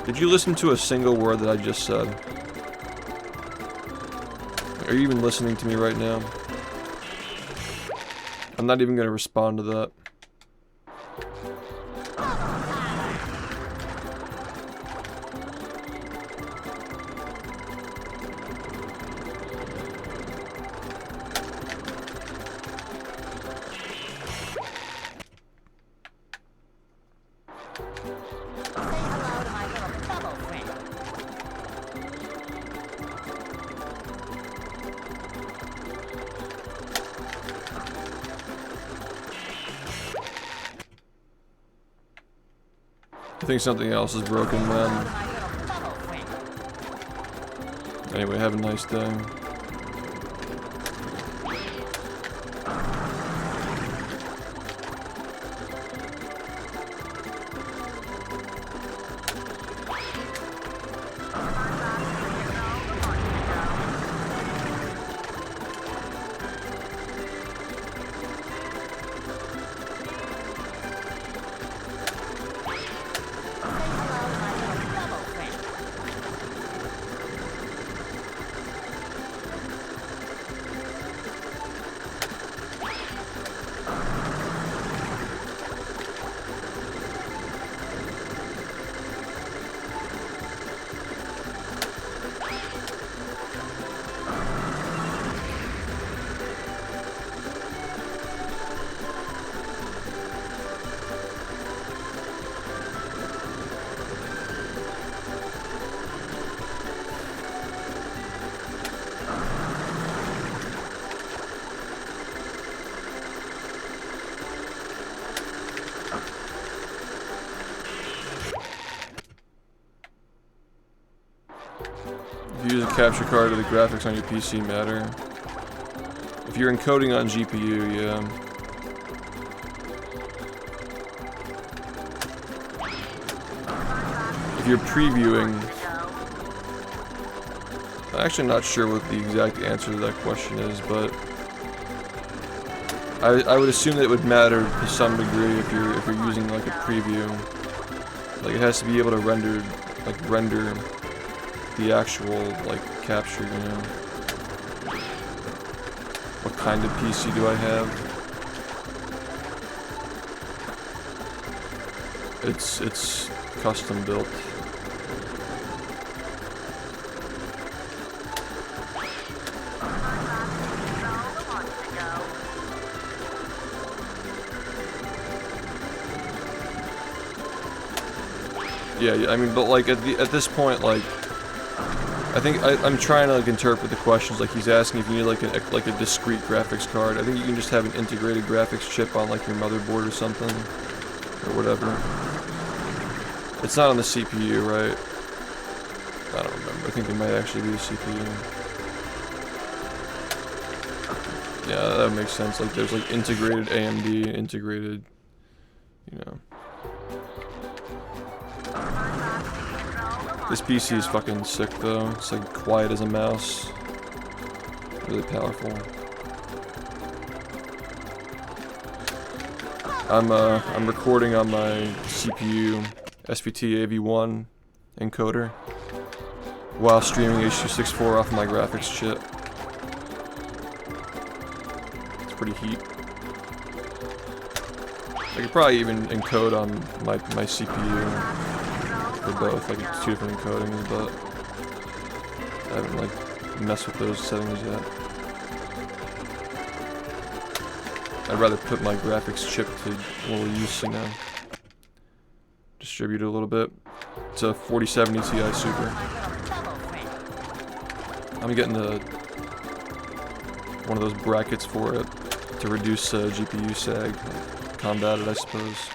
Did you listen to a single word that I just said? Are you even listening to me right now? I'm not even going to respond to that. I think something else is broken, man. Anyway, have a nice day. If you use a capture card, do the graphics on your PC matter? If you're encoding on GPU, yeah. If you're previewing... I'm actually not sure what the exact answer to that question is, but... I would assume that it would matter to some degree if you're using like a preview. Like, it has to be able to render the actual, like, capture, you know. What kind of PC do I have? It's custom built. Yeah, I mean, but like at this point, like I think I'm trying to like interpret the questions. Like he's asking if you need like a discrete graphics card. I think you can just have an integrated graphics chip on like your motherboard or something, or whatever. It's not on the CPU, right? I don't remember. I think it might actually be the CPU. Yeah, that makes sense. Like there's like integrated AMD, integrated, you know. This PC is fucking sick though. It's like quiet as a mouse. Really powerful. I'm recording on my CPU SVT AV1 encoder while streaming H.264 off my graphics chip. It's pretty heat. I could probably even encode on my CPU for both, like it's 2 different encodings, but I haven't like messed with those settings yet. I'd rather put my graphics chip to a little use, you know. Distribute it a little bit. It's a 4070 Ti Super. I'm getting one of those brackets for it to reduce GPU sag, combat it, I suppose.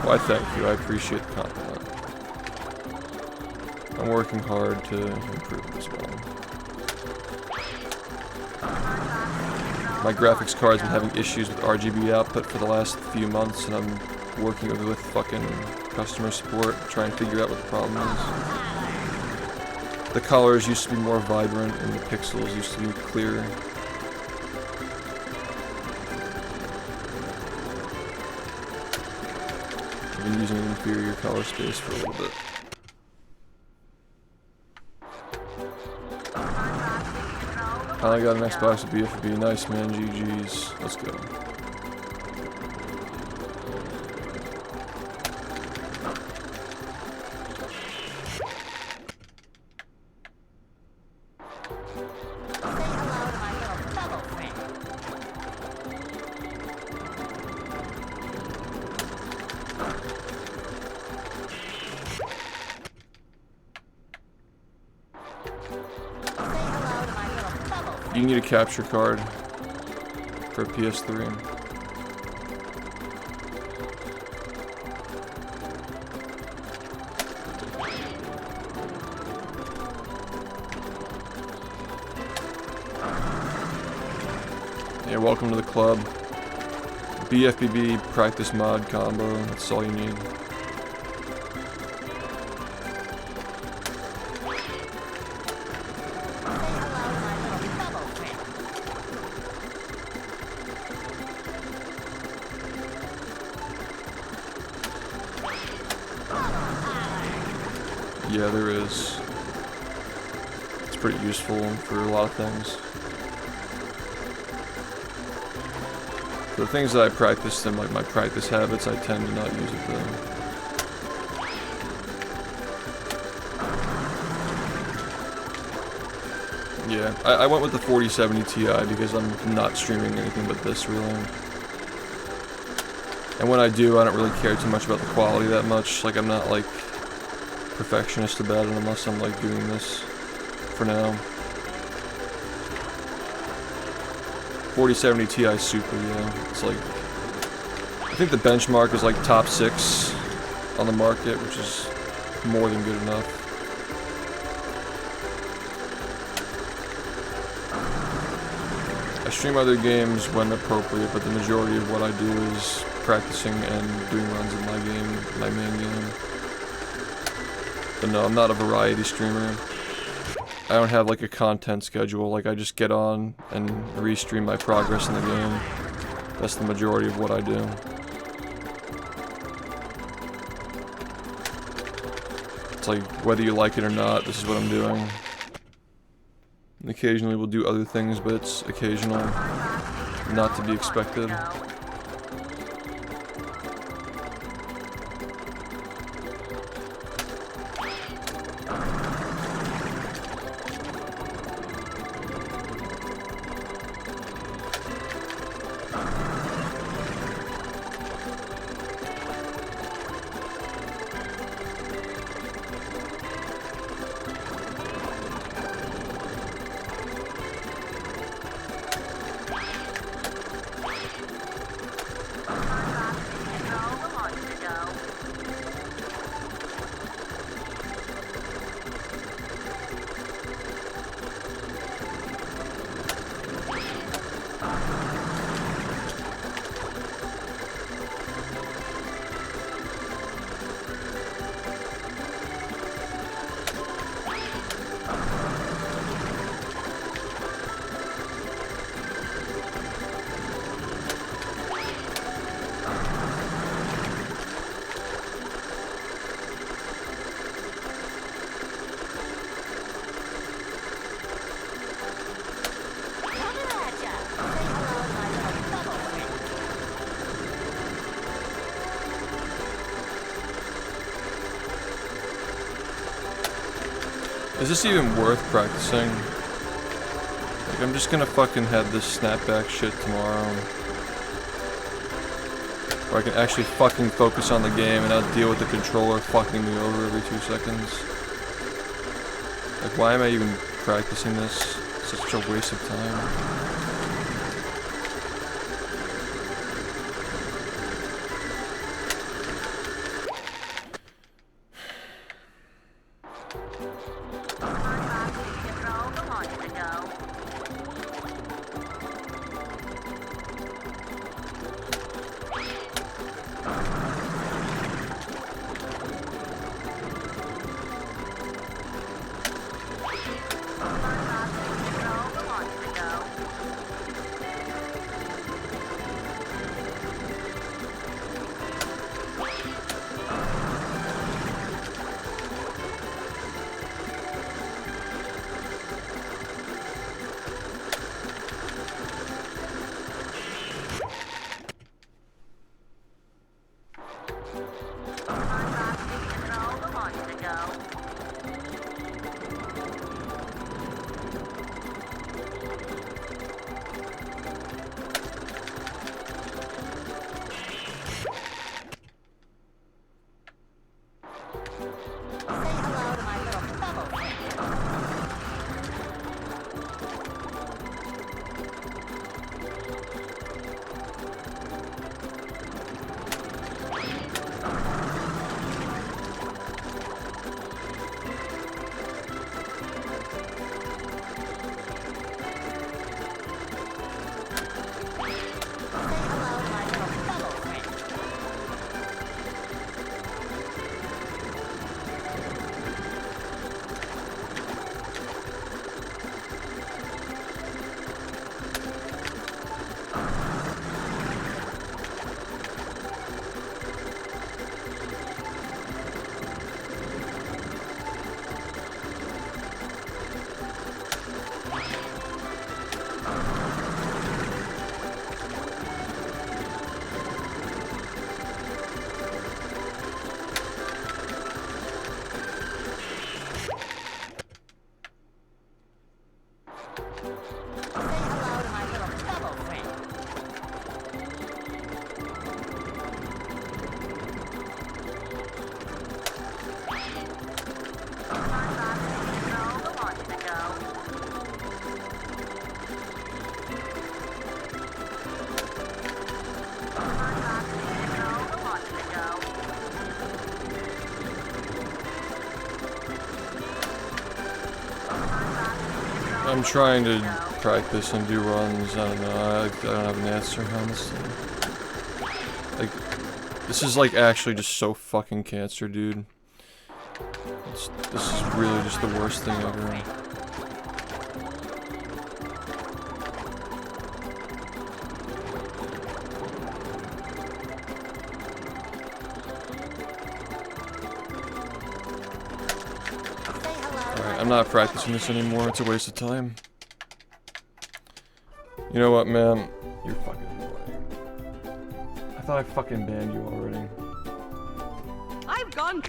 Why, thank you. I appreciate the compliment. I'm working hard to improve it as well. My graphics card's been having issues with RGB output for the last few months, and I'm working with fucking customer support, trying to figure out what the problem is. The colors used to be more vibrant, and the pixels used to be clearer. I've been using an inferior color space for a little bit. I got an Xbox with bfbb. Nice, man. GG's. Let's go. You need a capture card for a PS3. Yeah, welcome to the club. bfbb practice mod combo, that's all you need. Yeah, there is. It's pretty useful for a lot of things. For the things that I practiced in like my practice habits, I tend to not use it though. Yeah, I went with the 4070 Ti because I'm not streaming anything but this really. And when I do, I don't really care too much about the quality that much. Like I'm not like perfectionist about it unless I'm like doing this for now. 4070 Ti Super, yeah. It's like, I think the benchmark is like top 6 on the market, which is more than good enough. I stream other games when appropriate, but the majority of what I do is practicing and doing runs in my game, my main game. But no, I'm not a variety streamer. I don't have like a content schedule, like I just get on and restream my progress in the game. That's the majority of what I do. It's like, whether you like it or not, this is what I'm doing. And occasionally we'll do other things, but it's occasional, not to be expected. Is this even worth practicing? Like, I'm just gonna fucking have this snapback shit tomorrow. Where I can actually fucking focus on the game and not deal with the controller fucking me over every 2 seconds. Like, why am I even practicing this? It's such a waste of time. I'm trying to practice and do runs. I don't know. I don't have an answer, honestly. Like, this is like actually just so fucking cancer, dude. This is really just the worst thing ever. I'm not practicing this anymore, it's a waste of time. You know what, man? You're fucking annoying. I thought I fucking banned you already. I've gone.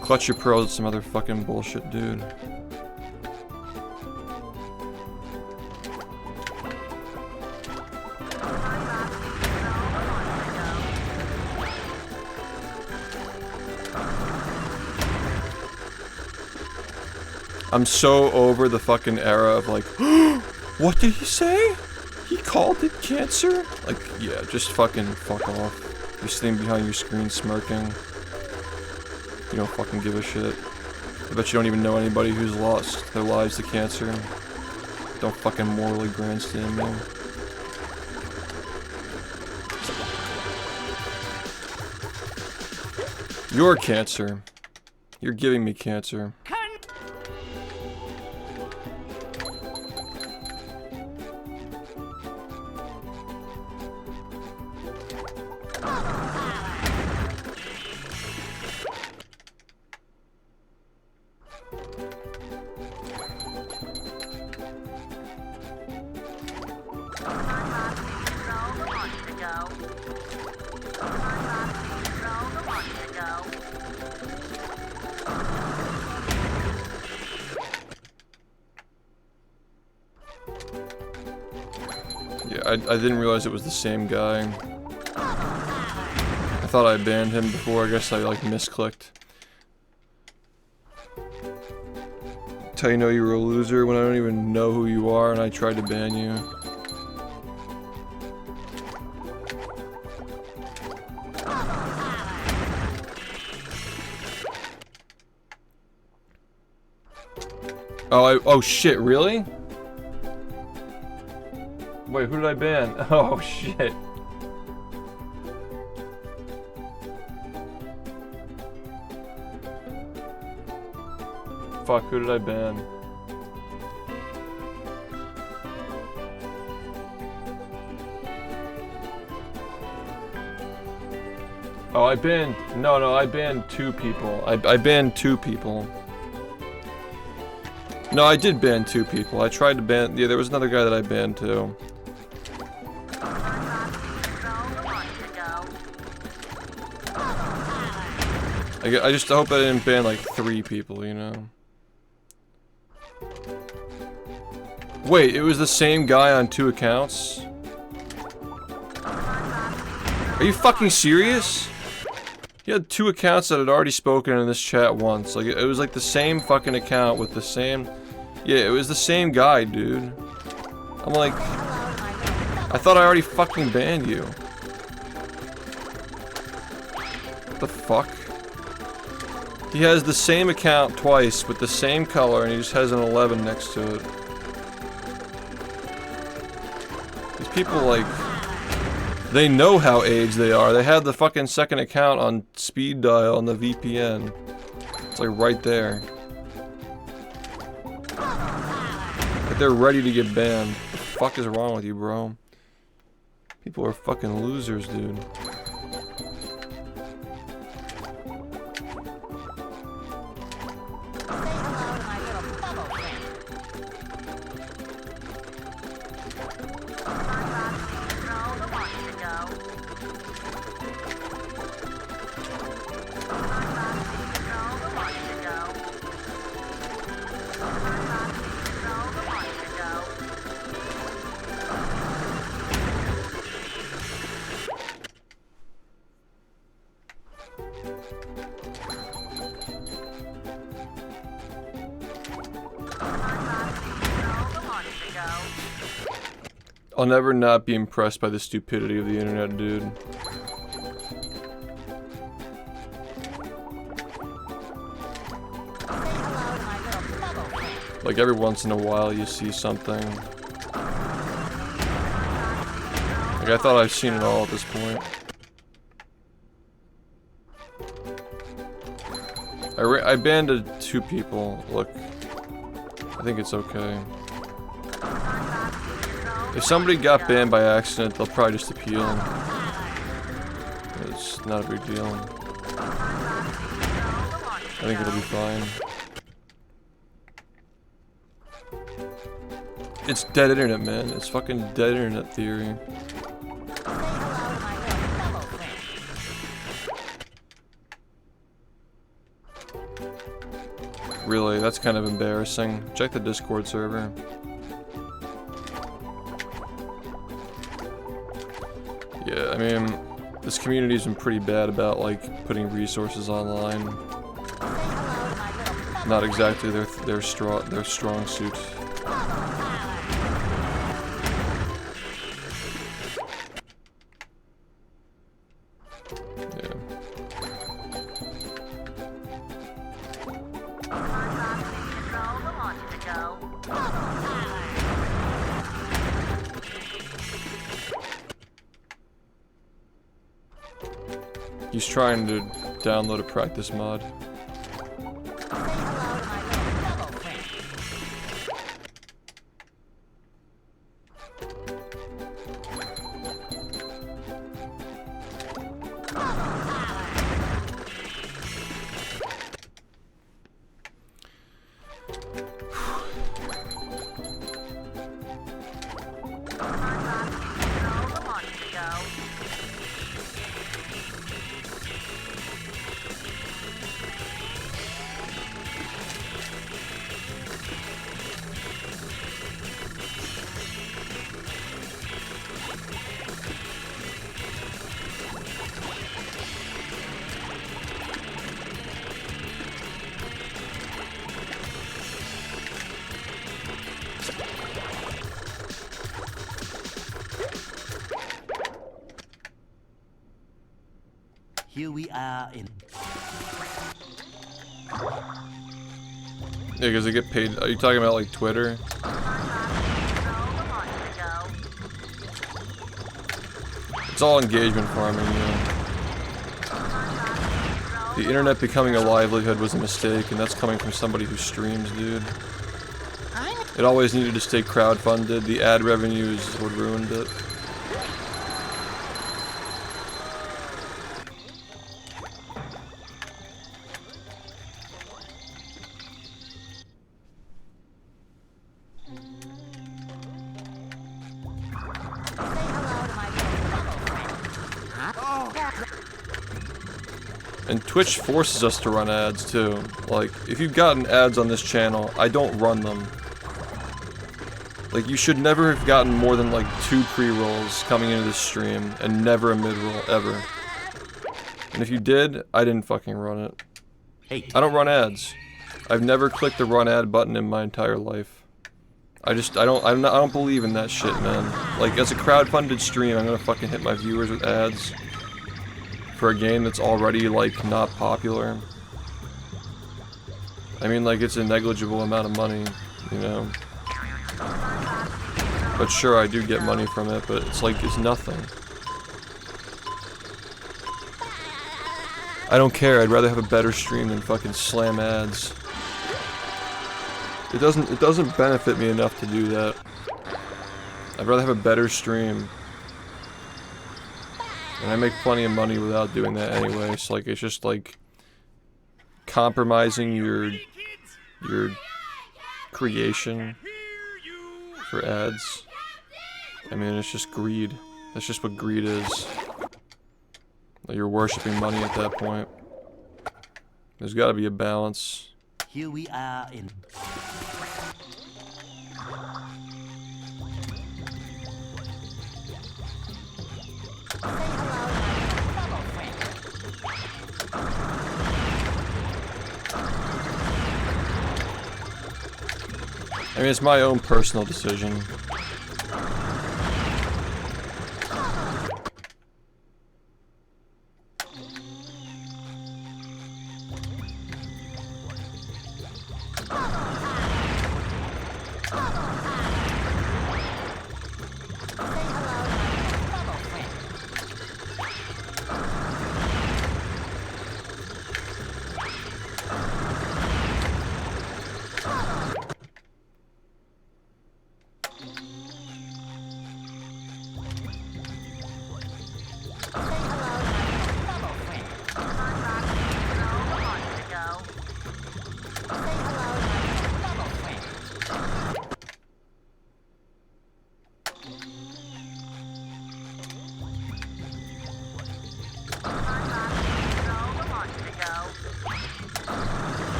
Clutch your pearls at some other fucking bullshit, dude. I'm so over the fucking era of like, what did he say? He called it cancer? Like, yeah, just fucking fuck off. You're sitting behind your screen smirking. You don't fucking give a shit. I bet you don't even know anybody who's lost their lives to cancer. Don't fucking morally grandstand me. You're cancer. You're giving me cancer. I didn't realize it was the same guy. I thought I banned him before. I guess I like misclicked. That's how you know you were a loser, when I don't even know who you are and I tried to ban you. Oh shit, really? Wait, who did I ban? Oh shit. Fuck, who did I ban? Oh, I banned... No, I banned 2 people. I banned 2 people. No, I did ban 2 people. I tried to ban... Yeah, there was another guy that I banned too. I just hope I didn't ban like 3 people, you know? Wait, it was the same guy on 2 accounts? Are you fucking serious? He had 2 accounts that had already spoken in this chat once. Like, it was like the same fucking account with the same... Yeah, it was the same guy, dude. I'm like... I thought I already fucking banned you. What the fuck? He has the same account twice with the same color and he just has an 11 next to it. These people, like... They know how aged they are. They have the fucking second account on speed dial on the VPN. It's like right there. Like they're ready to get banned. What the fuck is wrong with you, bro? People are fucking losers, dude. I'll never not be impressed by the stupidity of the internet, dude. Like every once in a while you see something. Like I thought I've seen it all at this point. I banned 2 people. Look, I think it's okay. If somebody got banned by accident, they'll probably just appeal. It's not a big deal. I think it'll be fine. It's dead internet, man. It's fucking dead internet theory. Really, that's kind of embarrassing. Check the Discord server. Yeah, I mean, this community's been pretty bad about, like, putting resources online. Not exactly their strong suit. Yeah. He's trying to download a practice mod. Here we are in. Yeah, because they get paid. Are you talking about like Twitter? It's all engagement farming, yeah. The internet becoming a livelihood was a mistake, and that's coming from somebody who streams, dude. It always needed to stay crowdfunded. The ad revenues is what ruined it. And Twitch forces us to run ads too. Like, if you've gotten ads on this channel, I don't run them. Like, you should never have gotten more than like 2 pre-rolls coming into this stream, and never a mid-roll, ever. And if you did, I didn't fucking run it. I don't run ads. I've never clicked the run ad button in my entire life. I don't believe in that shit, man. Like, as a crowdfunded stream, I'm gonna fucking hit my viewers with ads for a game that's already, like, not popular. I mean, like, it's a negligible amount of money, you know? But sure, I do get money from it, but it's like, it's nothing. I don't care, I'd rather have a better stream than fucking slam ads. It doesn't benefit me enough to do that. I'd rather have a better stream. And I make plenty of money without doing that anyway, so like, it's just like compromising your creation for ads. I mean, it's just greed. That's just what greed is. Like, you're worshipping money at that point. There's gotta be a balance. Here we are in. I mean, it's my own personal decision.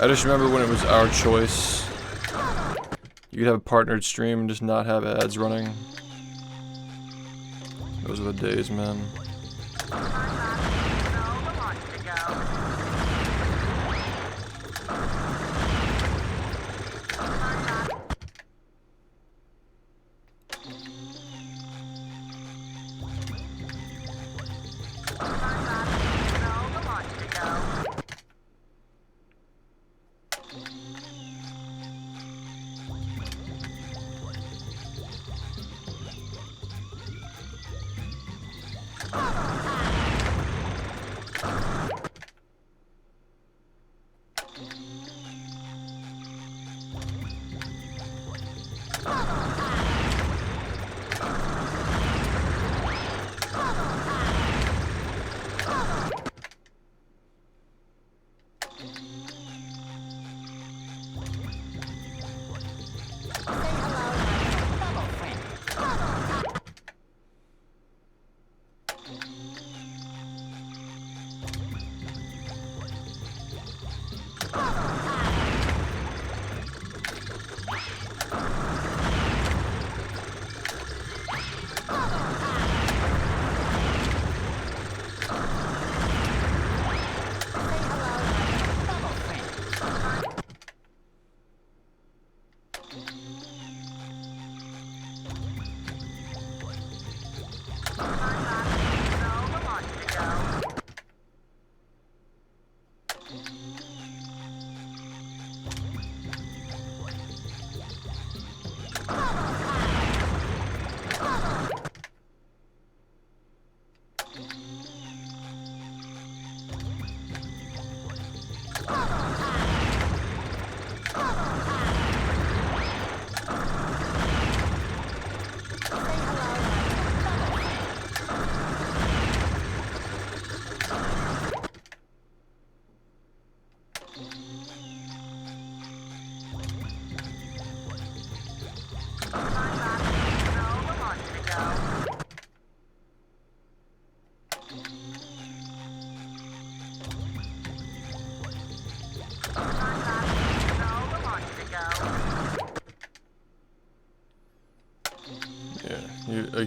I just remember when it was our choice. You could have a partnered stream and just not have ads running. Those are the days, man.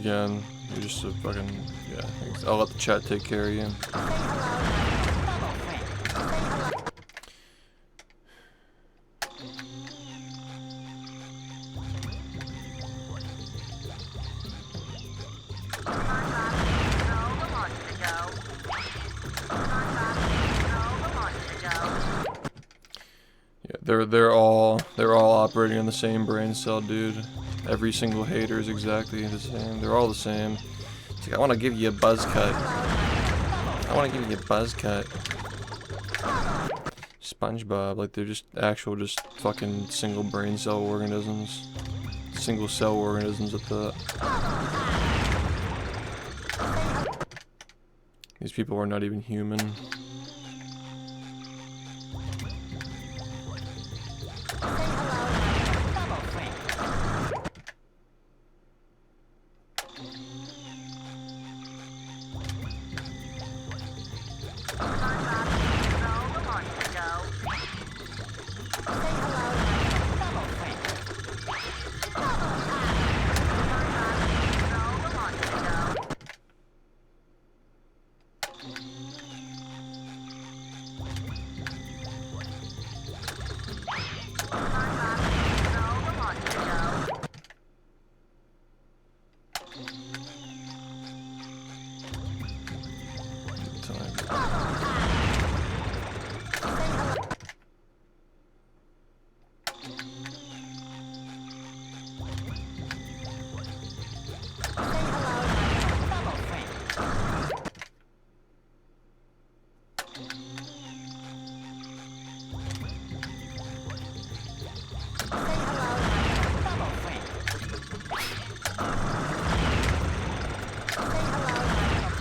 again. You're just a fucking, yeah. Thanks. I'll let the chat take care of you. Yeah, they're all operating on the same brain cell, dude. Every single hater is exactly the same. They're all the same. It's like, I want to give you a buzz cut. I want to give you a buzz cut. SpongeBob, like they're just actual, just fucking single brain cell organisms. Single cell organisms at the. These people are not even human.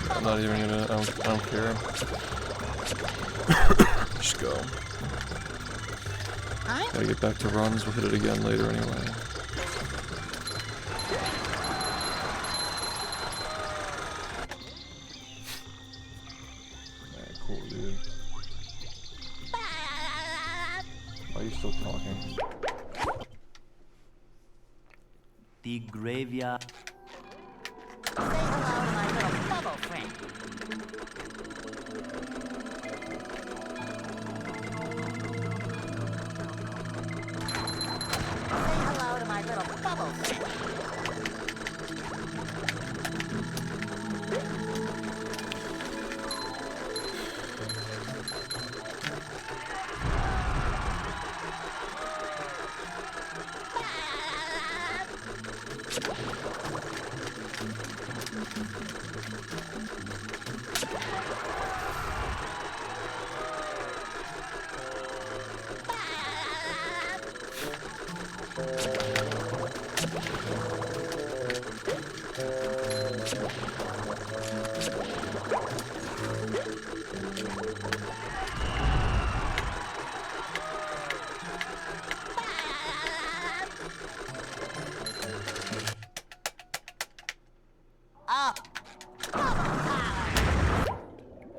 I'm not even gonna, I don't care. Just go. Gotta get back to runs, we'll hit it again later anyway. Alright, cool, dude. Why are you still talking? The graveyard. Say hello to my little bubble friend. Say hello to my little bubble friend.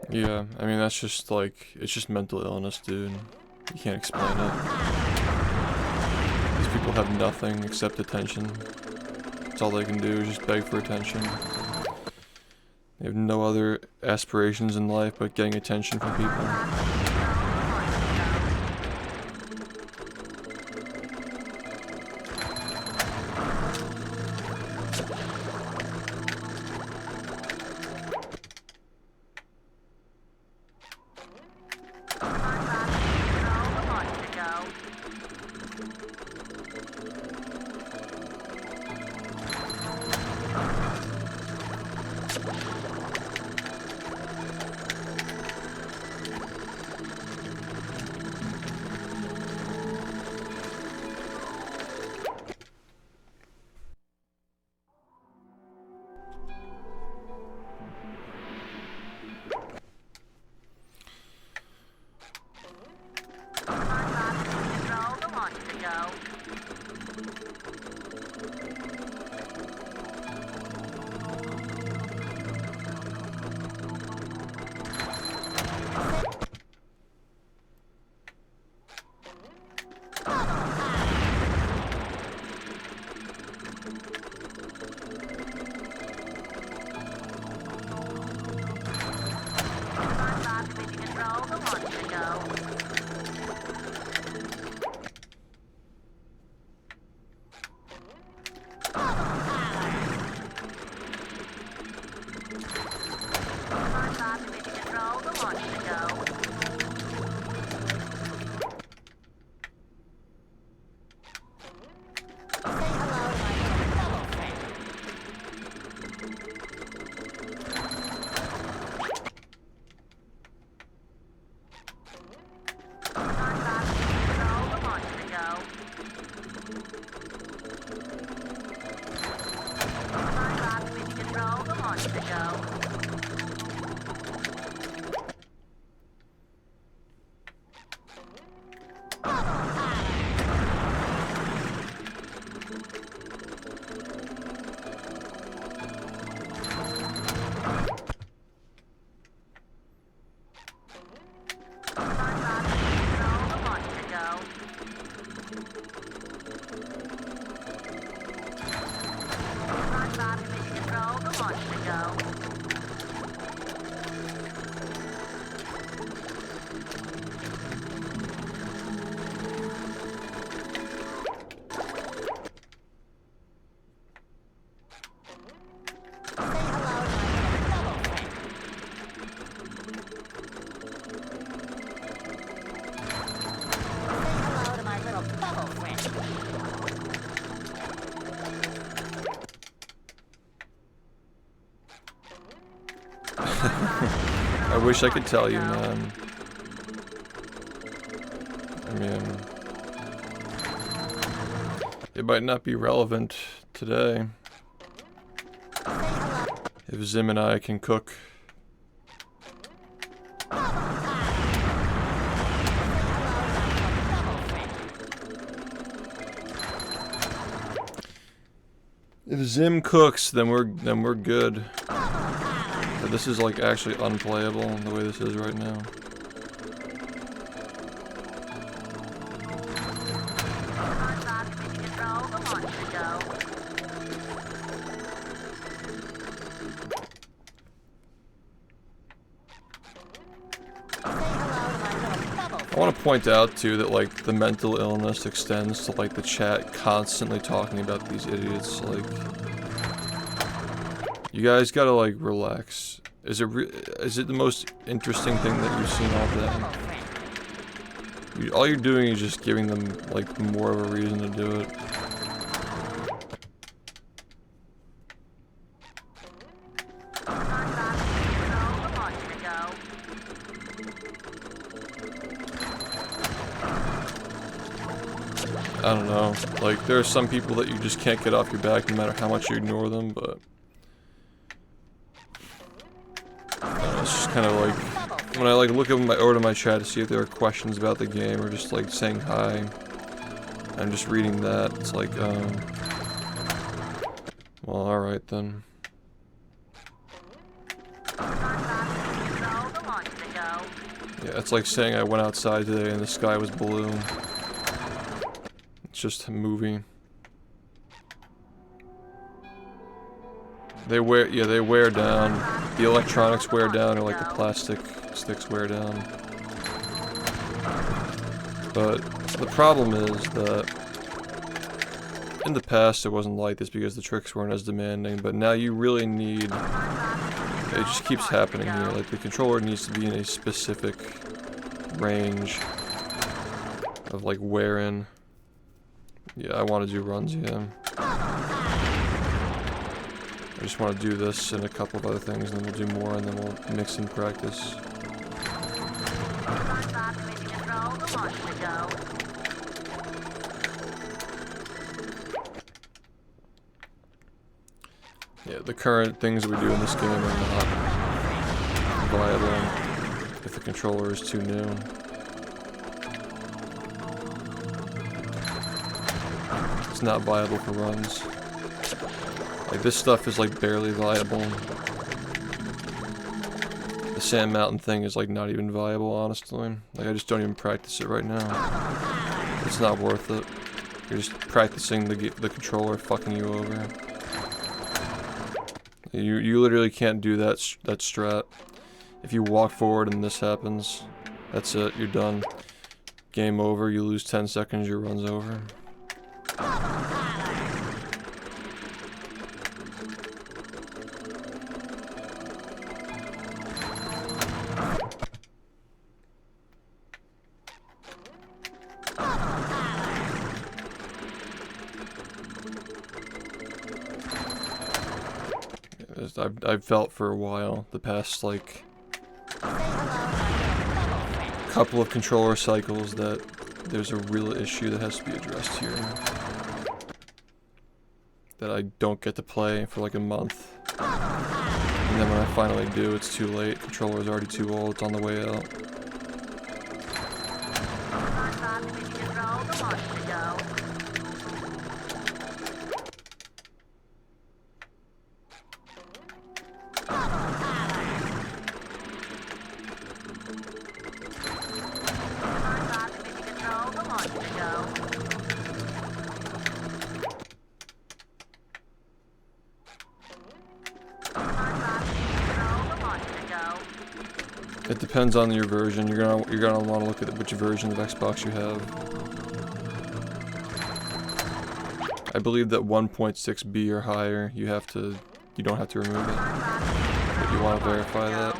Yeah, I mean that's just like, it's just mental illness, dude. You can't explain it. These people have nothing except attention. That's all they can do is just beg for attention. They have no other aspirations in life but getting attention from people. the monster go? I wish I could tell you, man. I mean, it might not be relevant today. If Zim and I can cook. If Zim cooks, then we're good. But this is like actually unplayable the way this is right now. I want to point out too that like the mental illness extends to like the chat constantly talking about these idiots. Like, you guys gotta like relax. Is it the most interesting thing that you've seen all day? All you're doing is just giving them like more of a reason to do it. I don't know, like there are some people that you just can't get off your back no matter how much you ignore them, but it's just kind of like, when I like look over to my chat to see if there are questions about the game or just like saying hi, I'm just reading that, it's like, well, alright then. Yeah, it's like saying I went outside today and the sky was blue. It's just a movie. They wear down. The electronics wear down, or like the plastic sticks wear down. But the problem is that in the past it wasn't like this because the tricks weren't as demanding, but now you really need, it just keeps happening here, like the controller needs to be in a specific range of like wear in. Yeah, I want to do runs, yeah. I just want to do this and a couple of other things, and then we'll do more, and then we'll mix in practice. Yeah, the current things we do in this game are not viable if the controller is too new. It's not viable for runs. Like, this stuff is like barely viable. The Sand Mountain thing is like not even viable, honestly. Like, I just don't even practice it right now. It's not worth it. You're just practicing the controller fucking you over. You literally can't do that strat. If you walk forward and this happens, That's it, you're done. Game over, you lose 10 seconds, your run's over. I've felt for a while, the past like couple of controller cycles, that there's a real issue that has to be addressed here. That I don't get to play for like a month. And then when I finally do, it's too late. Controller's already too old, it's on the way out. It depends on your version. You're gonna want to look at which version of Xbox you have. I believe that 1.6B or higher, you don't have to remove it. But you want to verify that.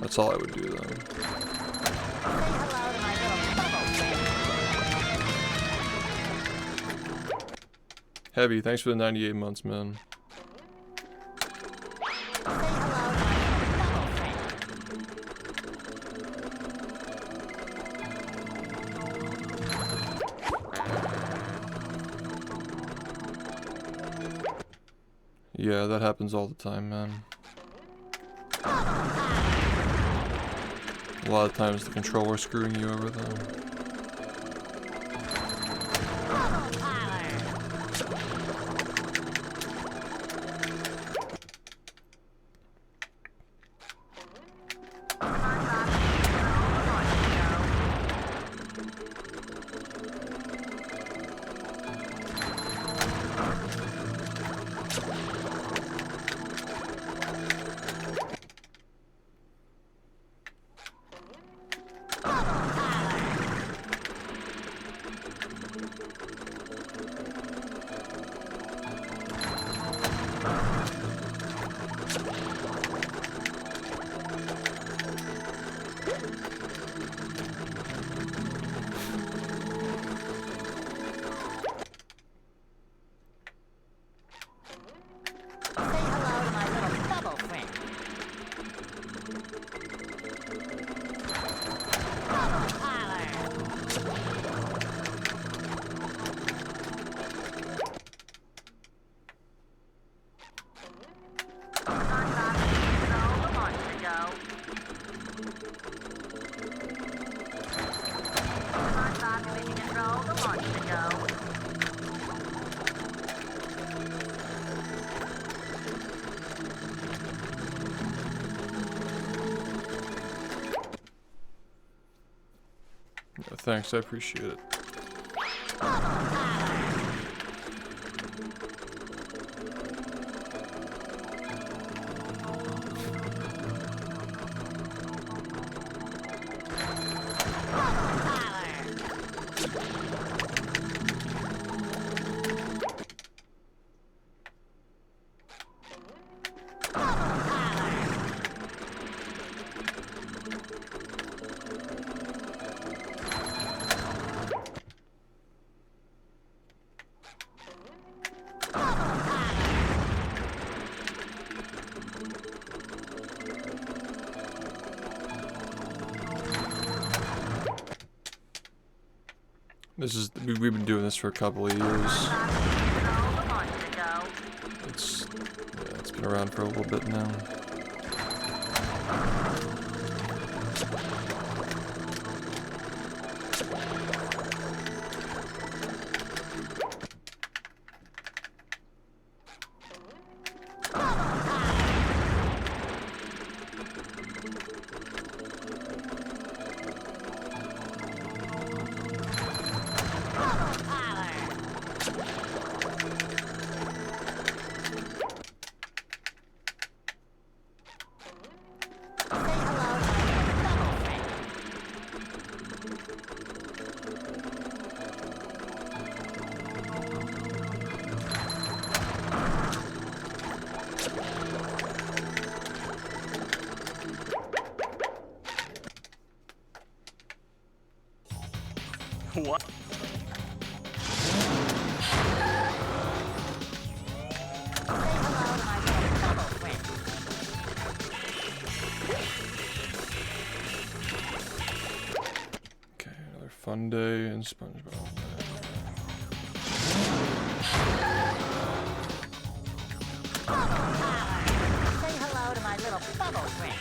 That's all I would do though. Heavy, thanks for the 98 months, man. Yeah, that happens all the time, man. A lot of times the controller's screwing you over though. Thanks, I appreciate it. We've been doing this for a couple of years. It's been around for a little bit now. What? Okay, another fun day in SpongeBob. Say hello to my little bubble friend.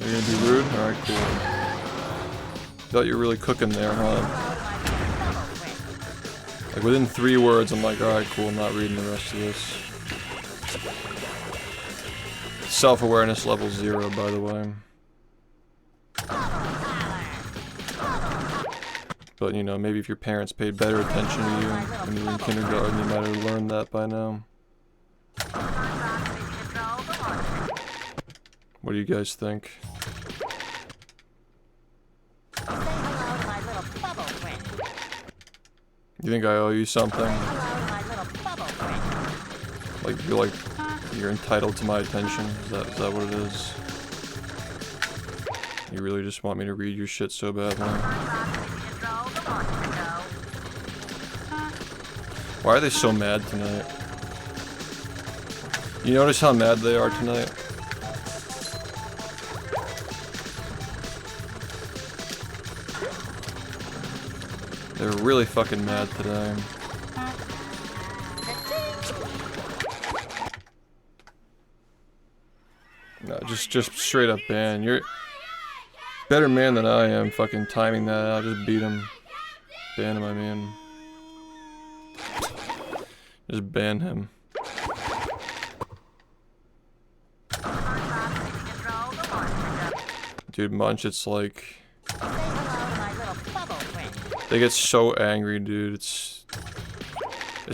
You're gonna be rude? Alright, cool. Thought you were really cooking there, huh? Like within 3 words, I'm like, alright, cool, I'm not reading the rest of this. Self-awareness level 0, by the way. But, you know, maybe if your parents paid better attention to you when you were in kindergarten, you might have learned that by now. What do you guys think? You think I owe you something? Like you're entitled to my attention? Is that what it is? You really just want me to read your shit so badly? Why are they so mad tonight? You notice how mad they are tonight? They're really fucking mad today. No, just straight up ban. You're better man than I am fucking timing that out. Just beat him. Ban him, I mean. Just ban him. Dude, Munch, it's like... They get so angry, dude. It's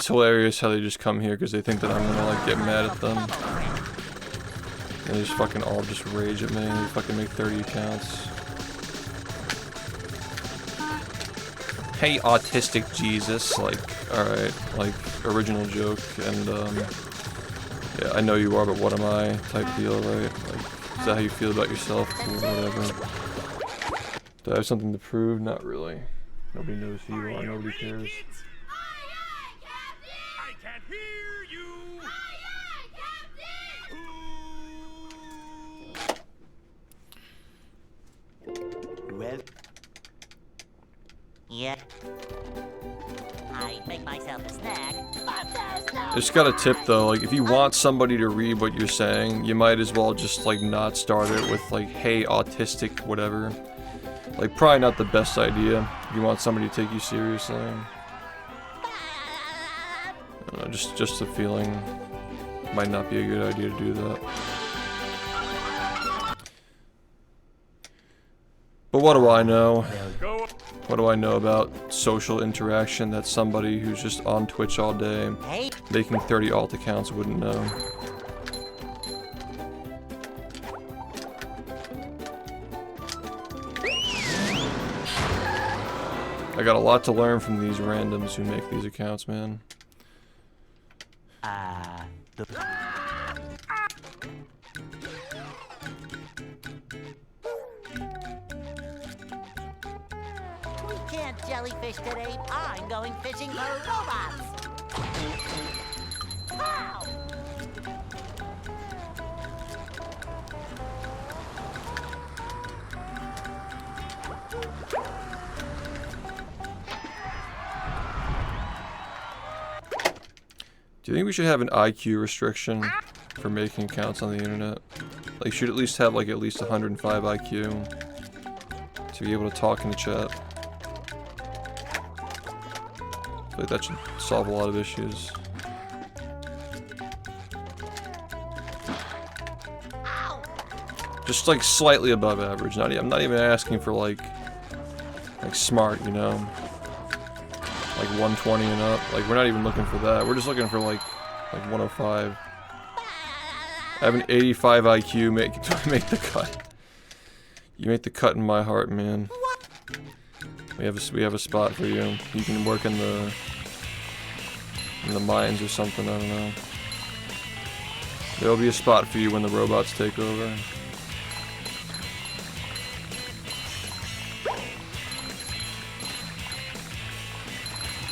hilarious how they just come here because they think that I'm gonna like get mad at them. And they just fucking all just rage at me and they fucking make 30 accounts. Hey, autistic Jesus, like, alright, like, original joke, and, yeah, I know you are, but what am I, type deal, right? Like, is that how you feel about yourself? Cool, whatever. Do I have something to prove? Not really. Nobody knows who you are, nobody cares. I can't hear you. Well, Yeah. I make myself a snack, but there's no... Just got a tip though, like if you want somebody to read what you're saying, you might as well just like not start it with like, hey, autistic, whatever. Like probably not the best idea if you want somebody to take you seriously. I don't know, just a feeling. Might not be a good idea to do that. But what do I know? What do I know about social interaction that somebody who's just on Twitch all day making 30 alt accounts wouldn't know? I got a lot to learn from these randoms who make these accounts, man. We can't jellyfish today. I'm going fishing for robots. Ow! Do you think we should have an IQ restriction for making accounts on the internet? Like, you should at least have like at least 105 IQ to be able to talk in the chat. Like, that should solve a lot of issues. Just like slightly above average. I'm not even asking for like smart, you know, like 120 and up. Like, we're not even looking for that. We're just looking for like 105. I have an 85 IQ. Make the cut. You make the cut in my heart, man. We have a spot for you. You can work in the mines or something. I don't know. There'll be a spot for you when the robots take over.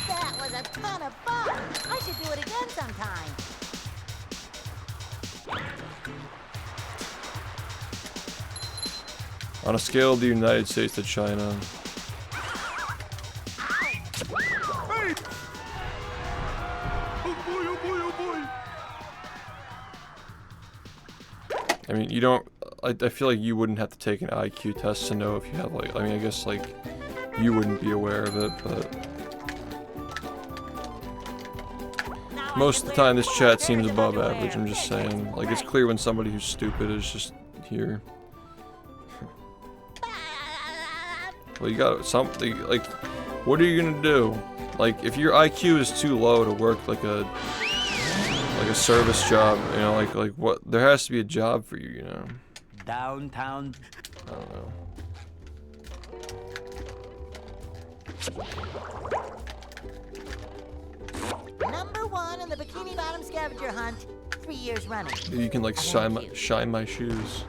That was a ton of fun. I should do it again sometime. On a scale of the United States to China. I mean, you don't. I feel like you wouldn't have to take an IQ test to know if you have like. I mean, I guess like you wouldn't be aware of it, but most of the time this chat seems above average. I'm just saying. Like, it's clear when somebody who's stupid is just here. Well, you got something. Like, what are you gonna do? Like, if your IQ is too low to work like a service job, you know, like what? There has to be a job for you, you know. Downtown. I don't know. #1 in the Bikini Bottom scavenger hunt, 3 years running. Maybe you can like shine my shoes.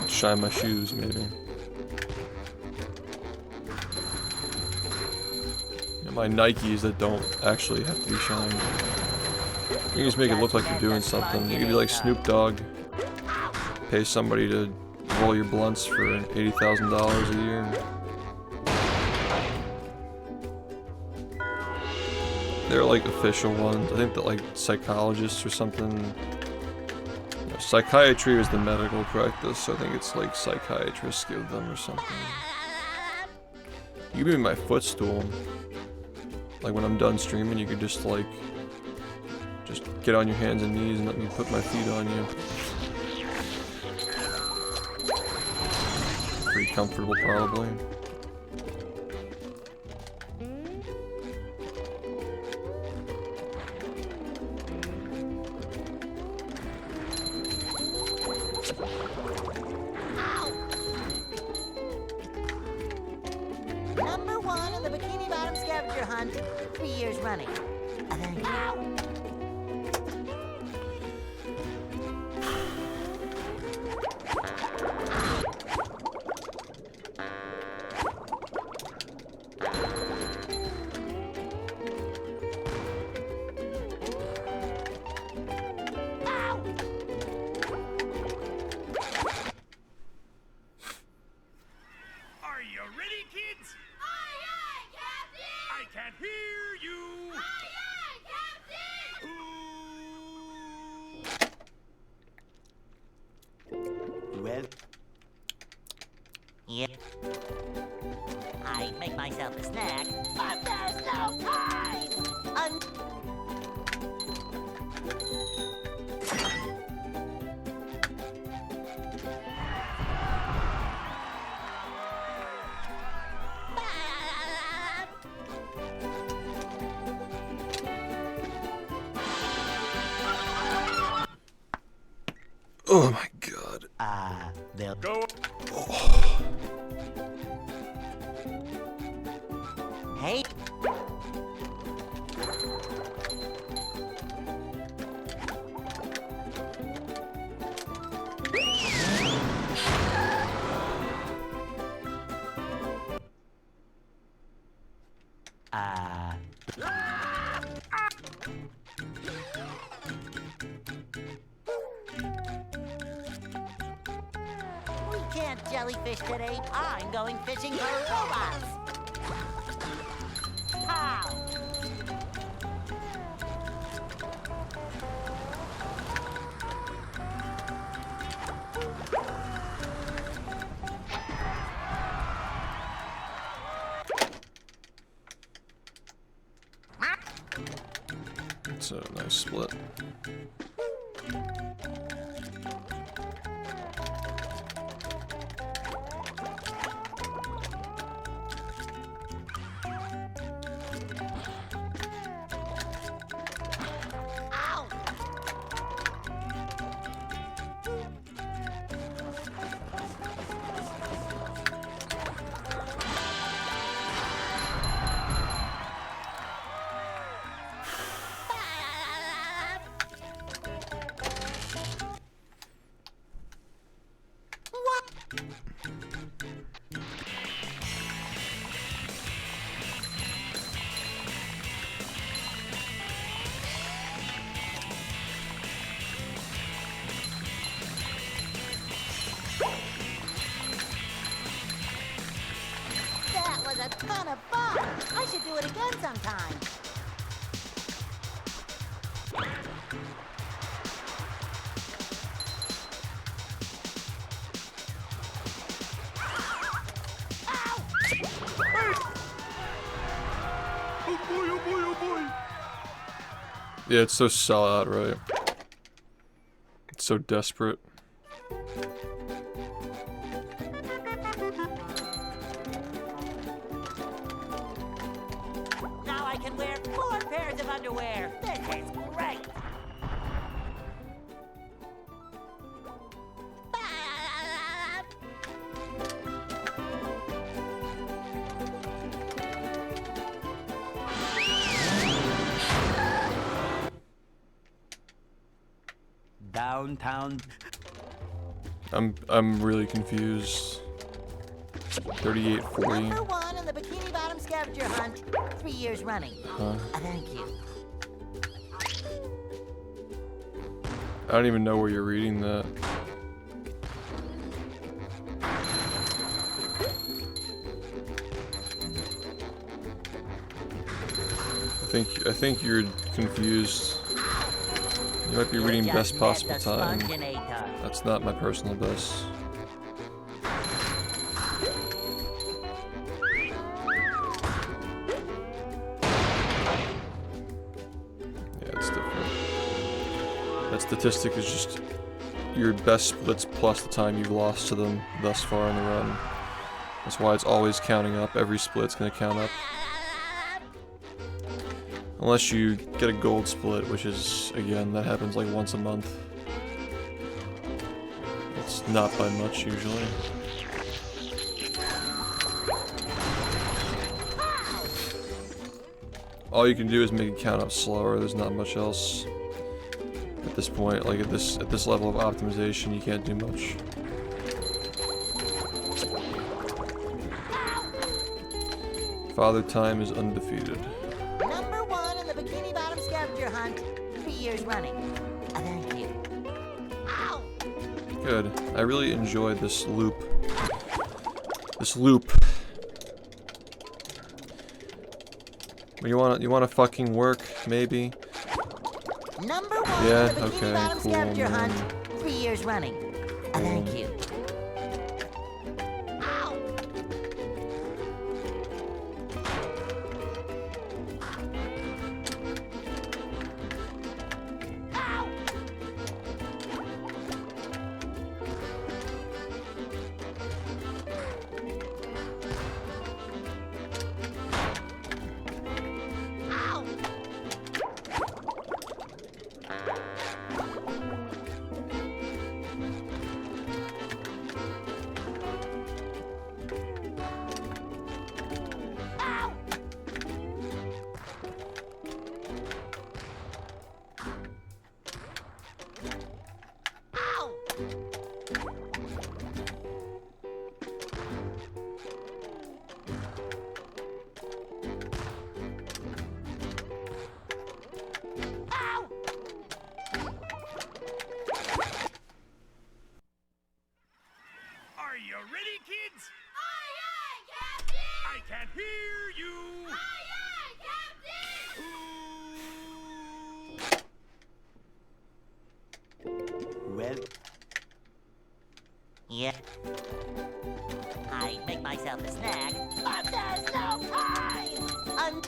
Shine my shoes, maybe. My Nikes that don't actually have to be shined. You can just make it look like you're doing something. You could be like Snoop Dogg. Pay somebody to roll your blunts for $80,000 a year. They're like official ones. I think that like psychologists or something. You know, psychiatry is the medical practice, so I think it's like psychiatrists give them or something. You could be my footstool. Like, when I'm done streaming, you could just get on your hands and knees and let me put my feet on you. Pretty comfortable, probably. #1 in the Bikini Bottom scavenger hunt, 3 years running. Are you ready, kids? Aye, aye, Captain! I can't hear you. Aye, aye, Captain! Well, Yep. I make myself a snack, but there's no time! Oh my god. they'll Go. Hey, jellyfish today. I'm going fishing for robots. Pow! It's a nice split. Ow! What? That was a ton of fun. I should do it again sometime. Ow! Oh boy, oh boy, oh boy. Yeah, it's so solid, right? It's so desperate. Now I can wear 4 pairs of underwear. This is great. Downtown. I'm really confused. 3840. Number 1 in the Bikini Bottom scavenger hunt. 3 years running. Huh? Thank you. I don't even know where you're reading that. I think you're confused. You might be reading Just best met possible the time. Sponginator. That's not my personal best. Yeah, it's different. That statistic is just your best splits plus the time you've lost to them thus far in the run. That's why it's always counting up. Every split's gonna count up. Unless you get a gold split, which is, again, that happens like once a month. It's not by much usually. All you can do is make it count up slower. There's not much else at this point. Like at this level of optimization, you can't do much. Father Time is undefeated. Number 1 in the Bikini Bottom scavenger hunt. 3 years running. Thank you. Ow! Good. I really enjoyed this loop. This loop. Well, you wanna fucking work, maybe? Number 1 Yeah, in the Bikini okay, Bottom cool, scavenger man. hunt. 3 years running. Thank you. Ow! Ow! Ow! Well, Yeah. I make myself a snack, but there's no time!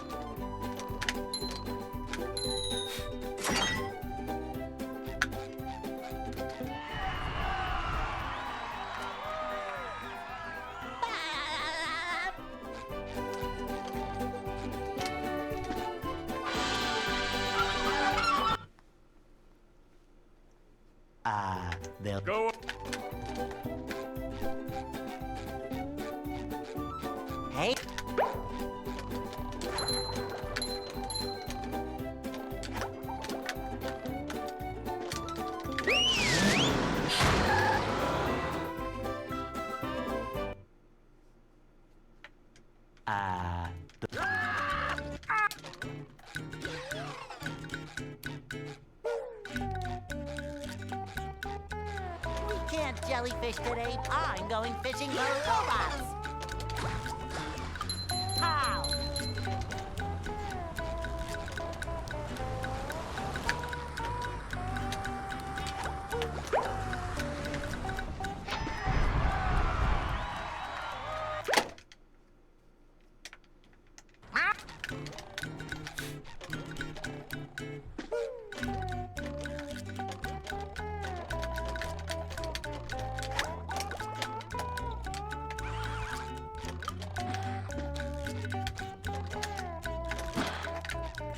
they'll Go. Hey. We can't jellyfish today. I'm going fishing for robots. How?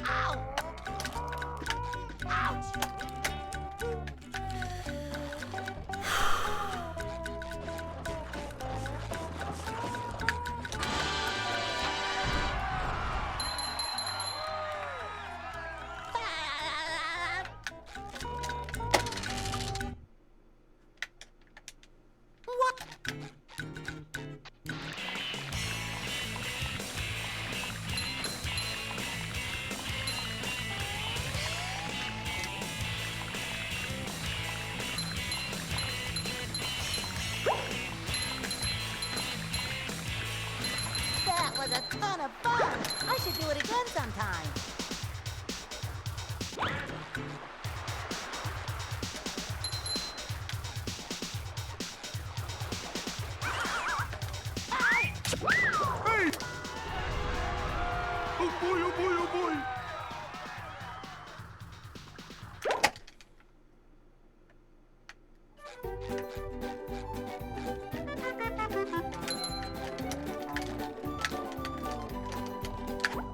Ow! Ouch! What? That was a ton of fun. I should do it again sometime. Hey! Oh boy, oh boy, oh boy!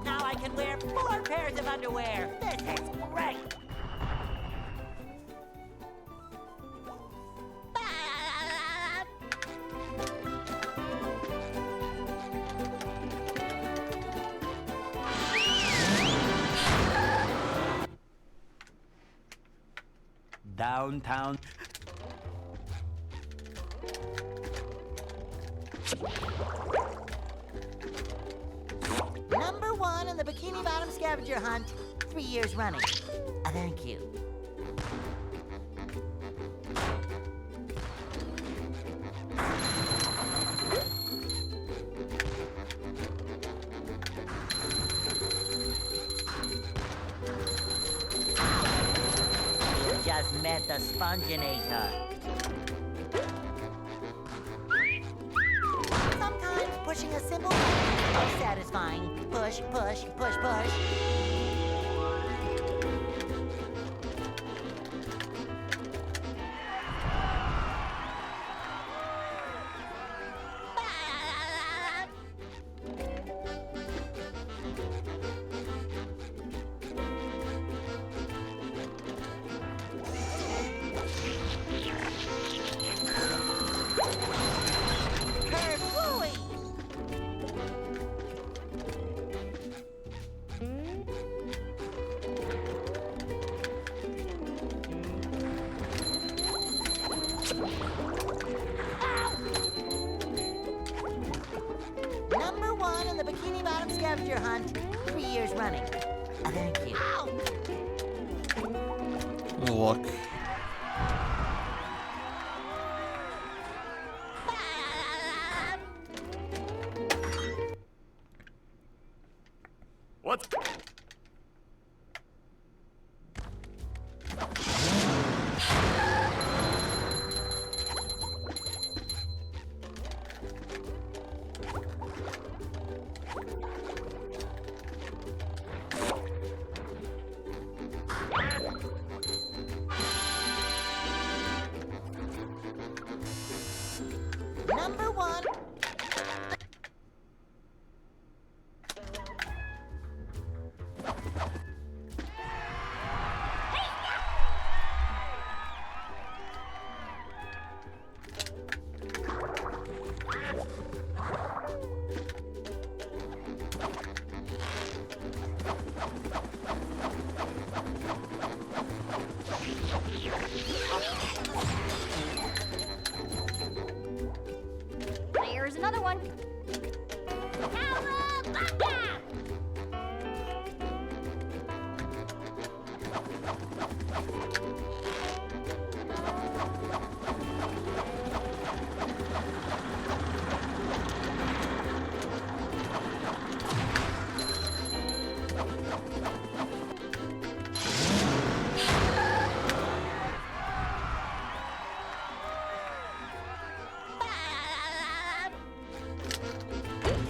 Now I can wear 4 pairs of underwear. This is great. downtown. Number 1 in the Bikini Bottom scavenger hunt, 3 years running. Thank you. You just met the Sponginator. Sometimes pushing a simple button is most satisfying. Push, push, push, push. Kerplooey! Number 1 in the Bikini Bottom scavenger hunt, 3 years running. Thank you. Luck. What?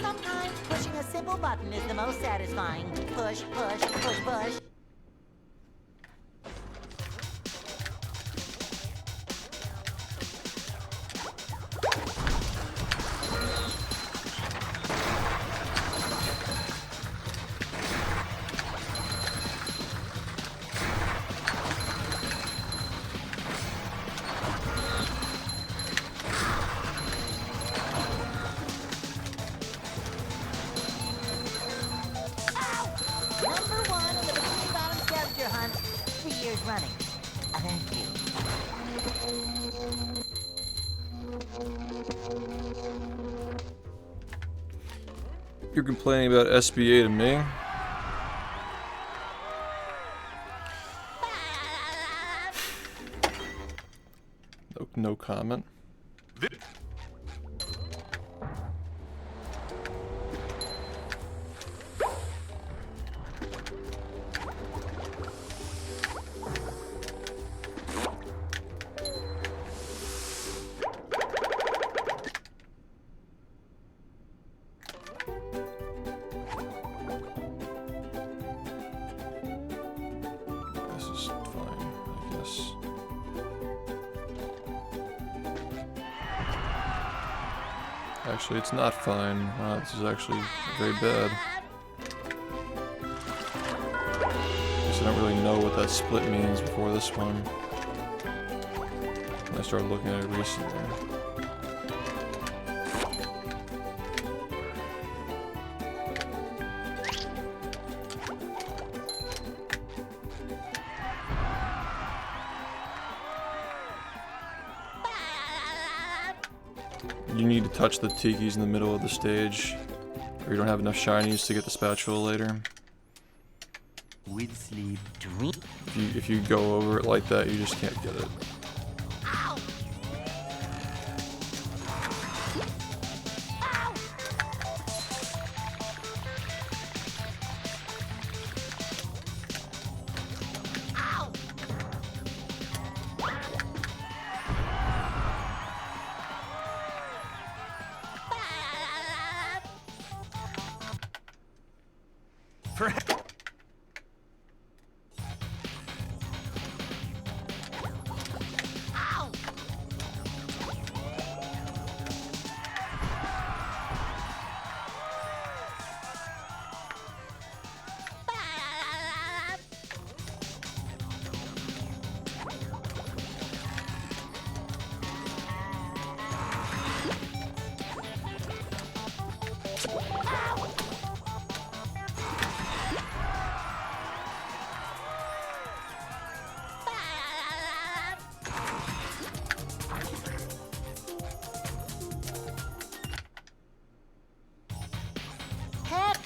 Sometimes pushing a simple button is the most satisfying. Push, push, push, push. Number one in the Bikini Bottom scavenger hunt, 3 years running. Thank you. You're complaining about SBA to me? No comment. This is fine, I guess. Actually, it's not fine. Wow, this is actually very bad. Guess I don't really know what that split means before this one. I started looking at it recently. You need to touch the tikis in the middle of the stage, or you don't have enough shinies to get the spatula later. With sleep. If you go over it like that, you just can't get it. Ow! Ow! Ow! For Ow! Heck!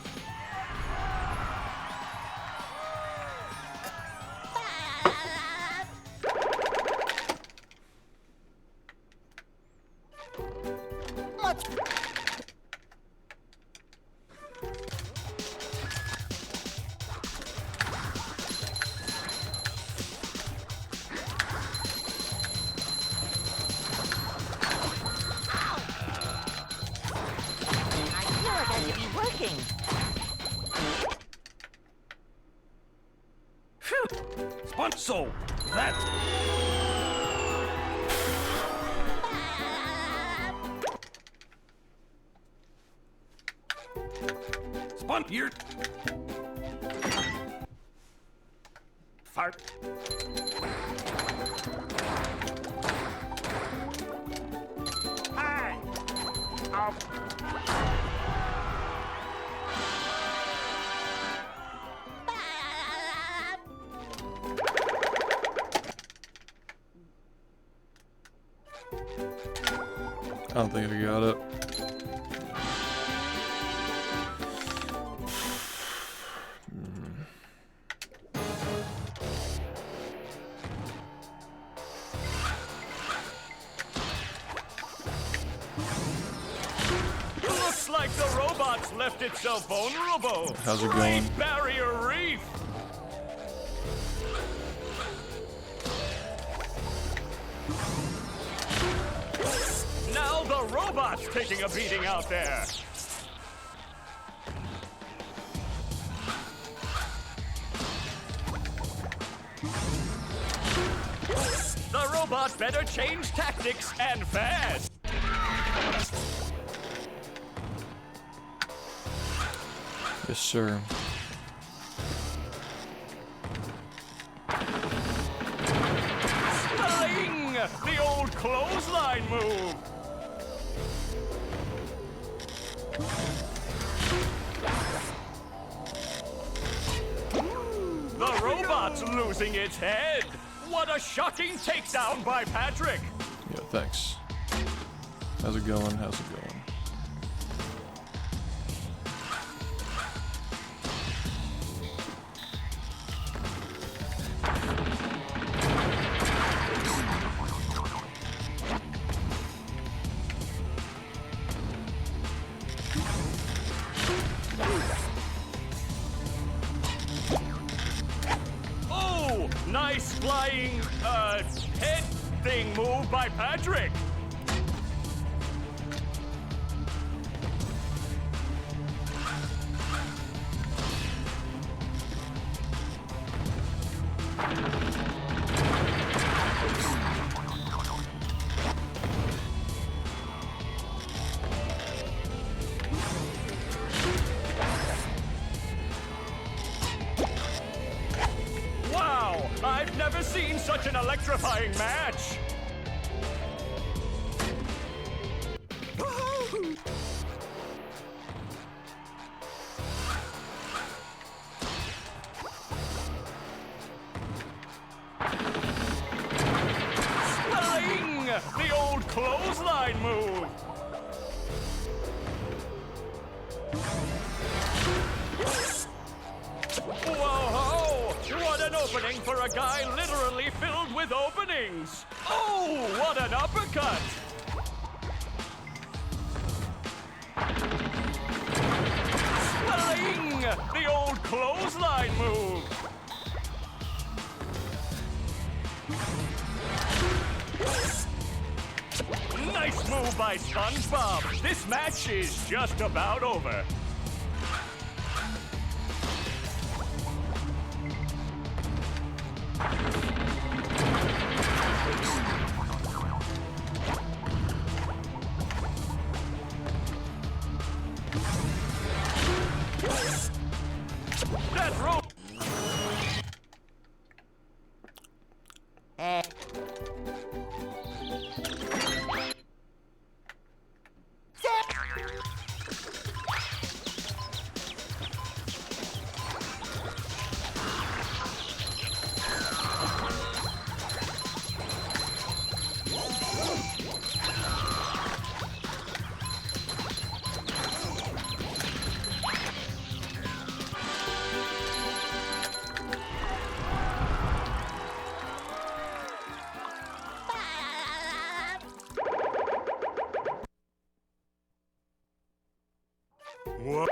Let's... I feel like I should be working. Sponge soul. That. Sponge here. Fart. Hi. I don't think I got it. left it so vulnerable. How's it going? Great barrier reef. Now the robot's taking a beating out there. The robot better change tactics and fast. Yes, sir. Sling! The old clothesline move. The robot's losing its head. What a shocking takedown by Patrick. Yeah, thanks. How's it going? How's it going? Oh, nice flying, head thing move by Patrick. Wow, I've never seen such an electrifying match. Sling! The old clothesline move. Whoa! What an opening for a guy literally filled with openings! Oh, what an uppercut! Sling! The old clothesline move! Nice move by SpongeBob! This match is just about over. That rope. What?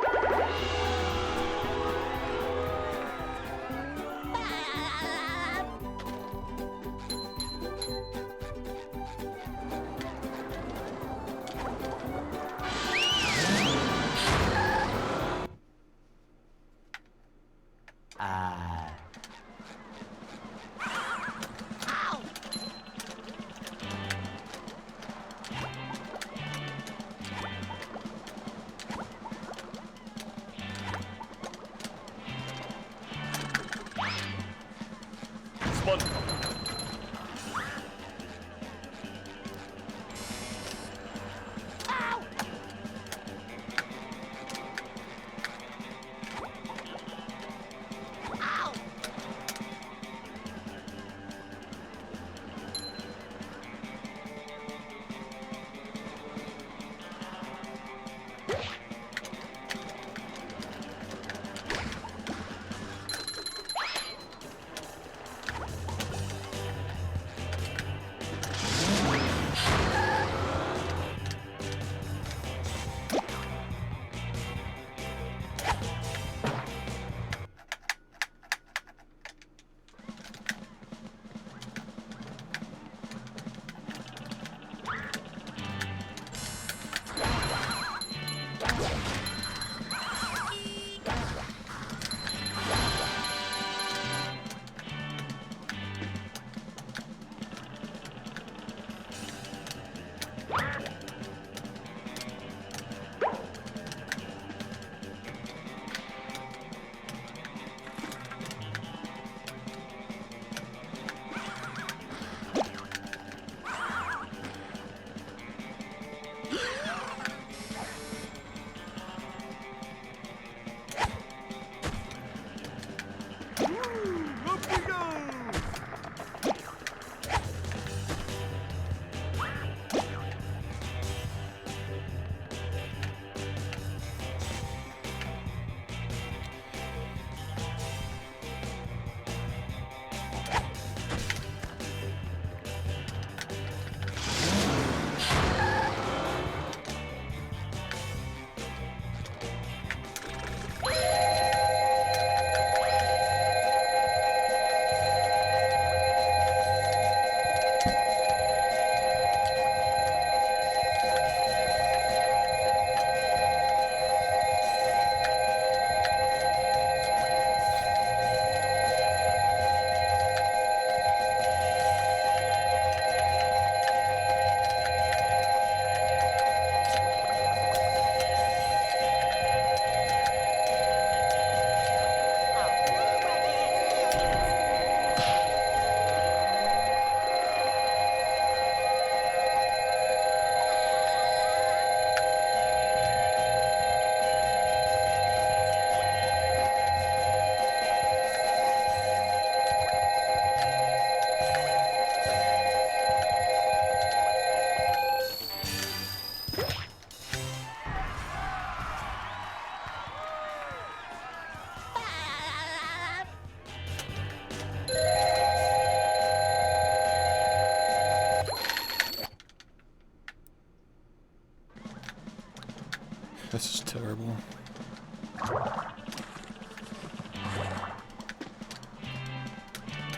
This is terrible.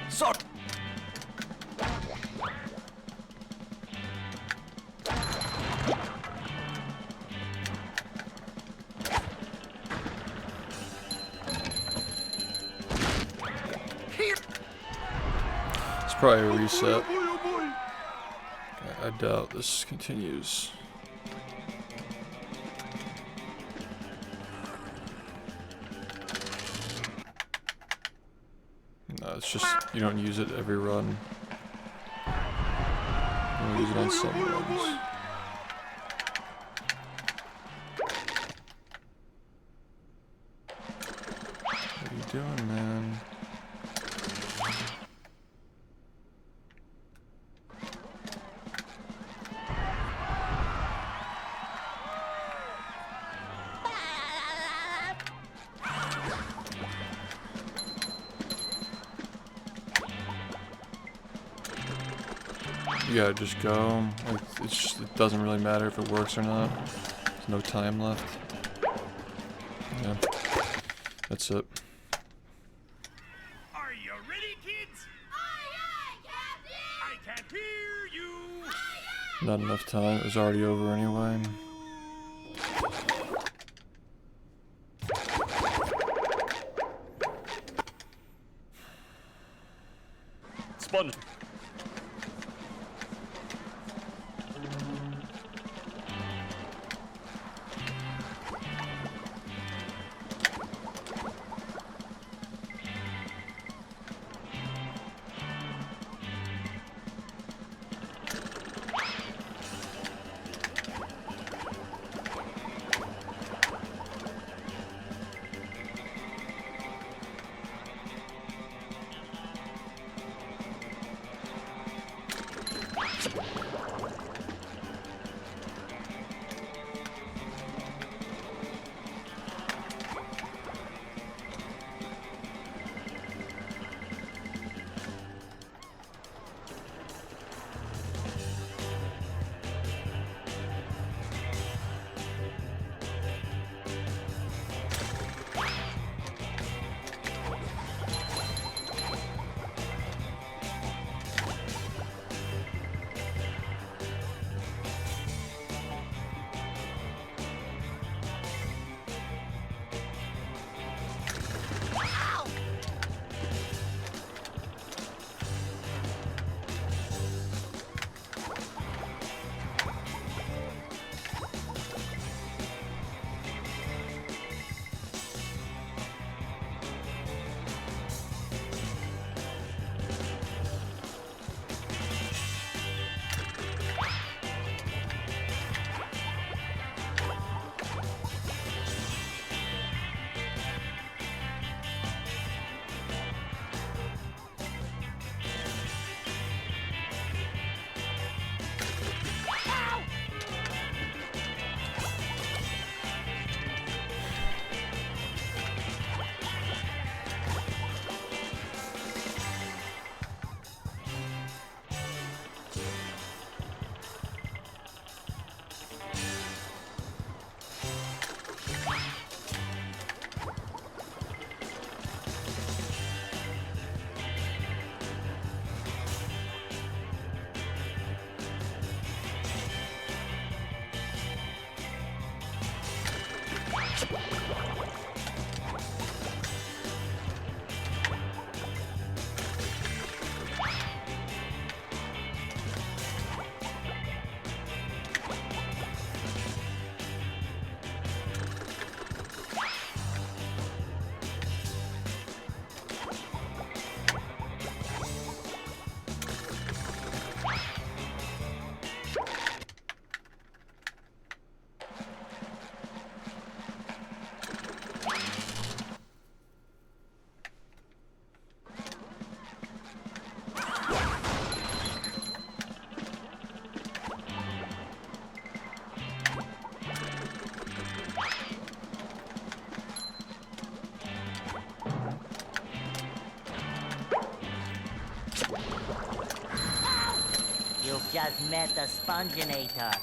Sorry. It's probably a reset. I doubt this continues. No, it's just you don't use it every run. You only use it on some runs. What are you doing, man? You gotta just go. Like, it doesn't really matter if it works or not. There's no time left. Yeah. That's it. Are you ready, kids? Aye, aye, Captain! I can't hear you. Not enough time. It was already over anyway. Sponge. just met the sponginator.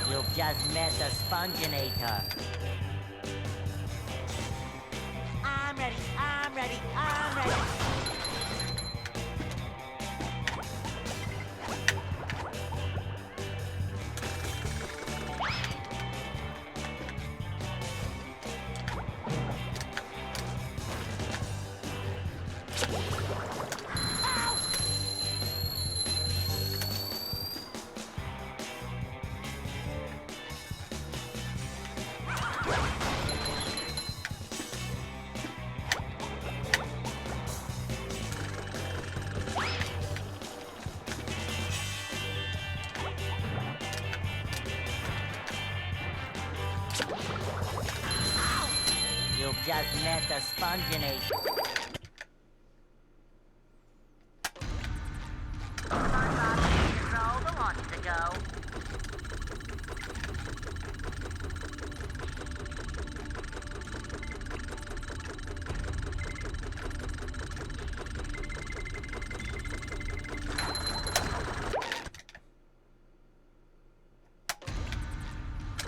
You've just met the sponginator. I'm ready, I'm ready, I'm ready. You've just met the sponginator. Control the launch to go.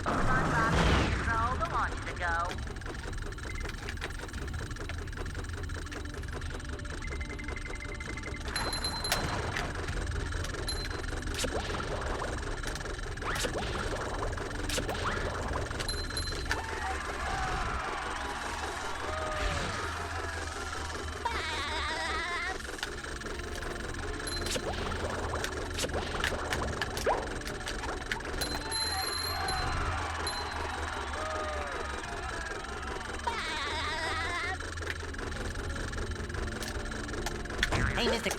Control the launch to go. Hey, Mr.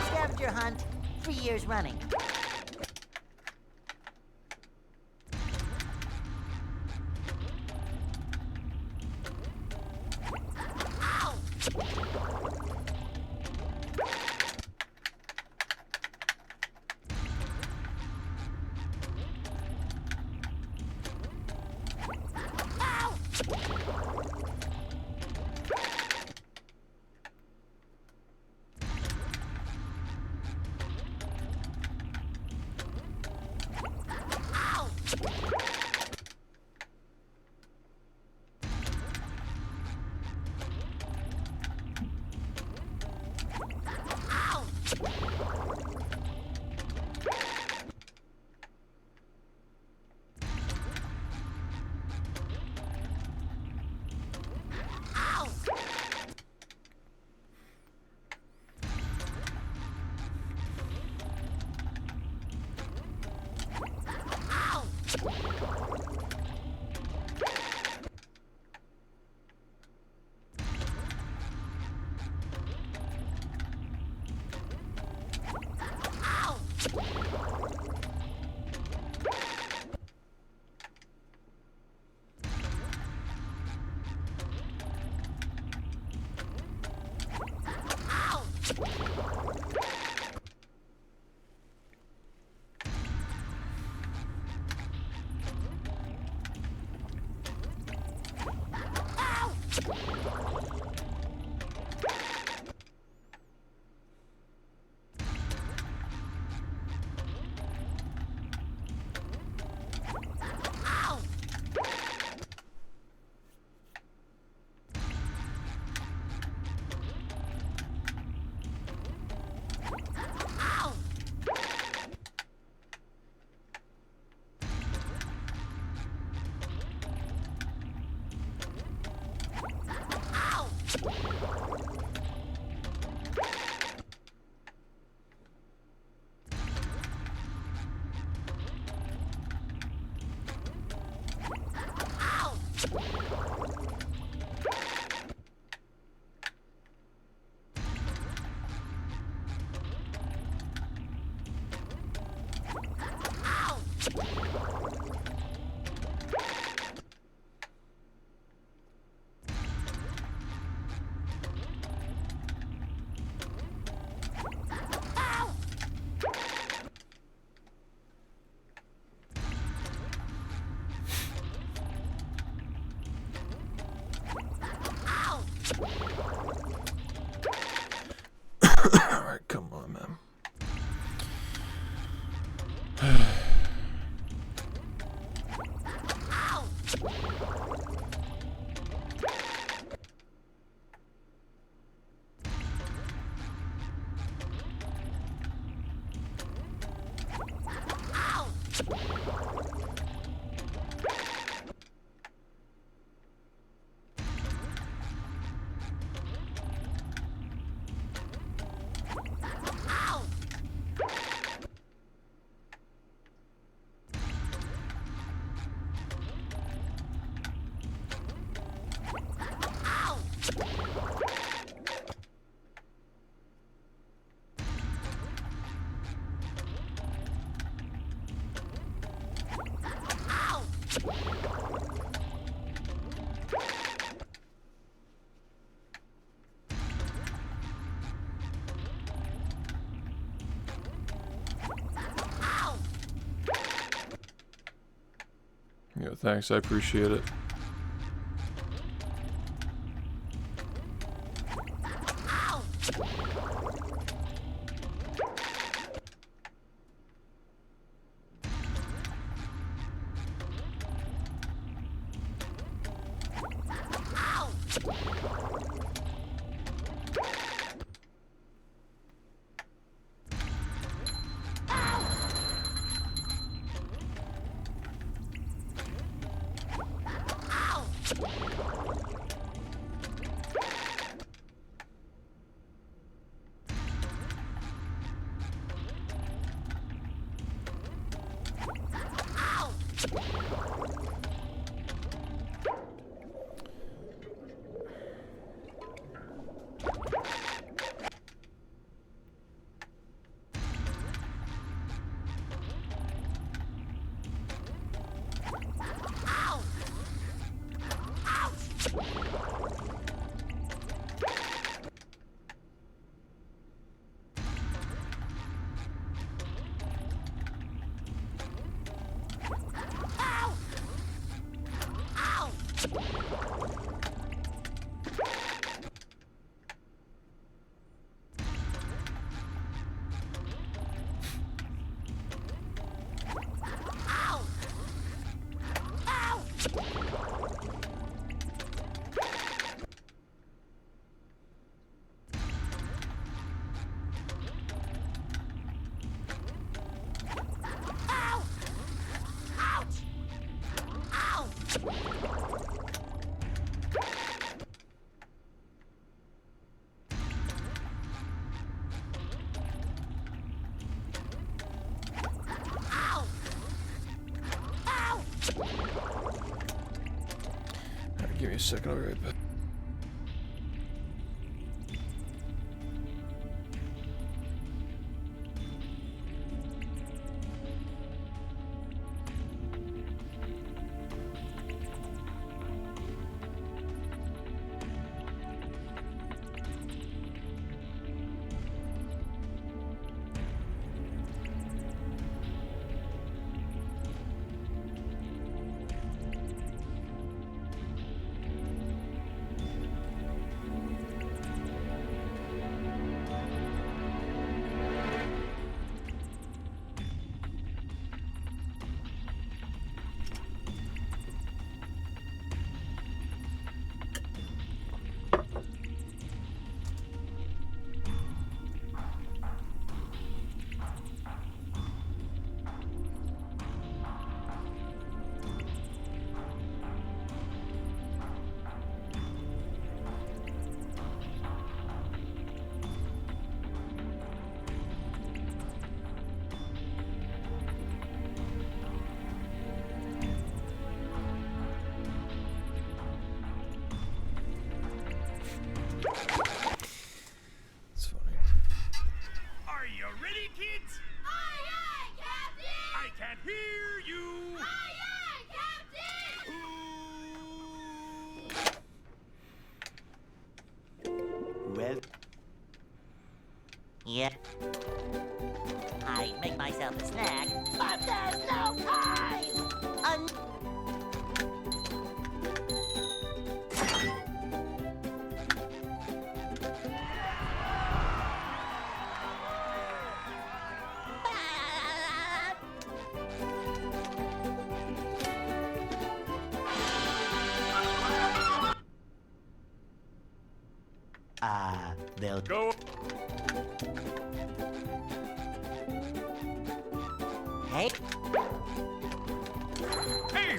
Scavenger hunt 3 years running. Alright, come on, man. Yeah, thanks, I appreciate it. Give me a second, I'll be right back. myself a snack, but there's no time! They'll Go. Hey, Hey!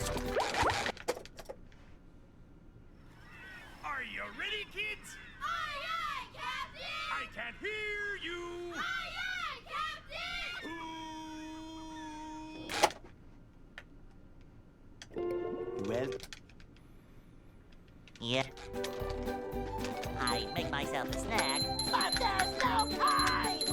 Are you ready, kids? Aye, aye, Captain! I can't hear you! Aye, aye, Captain! well. yeah. I make myself a snack, but there's no time!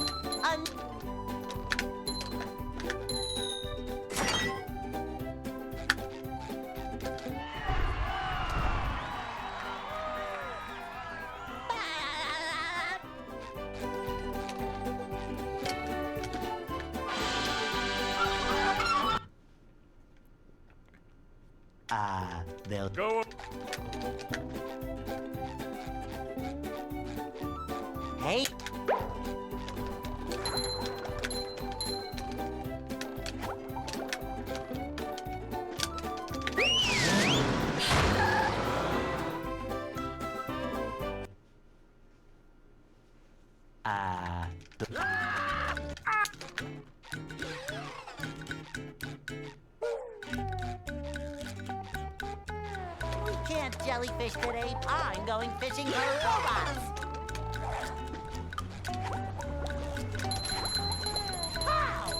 They'll Go. Hey, we can't jellyfish today. I'm going fishing for robots. Pow!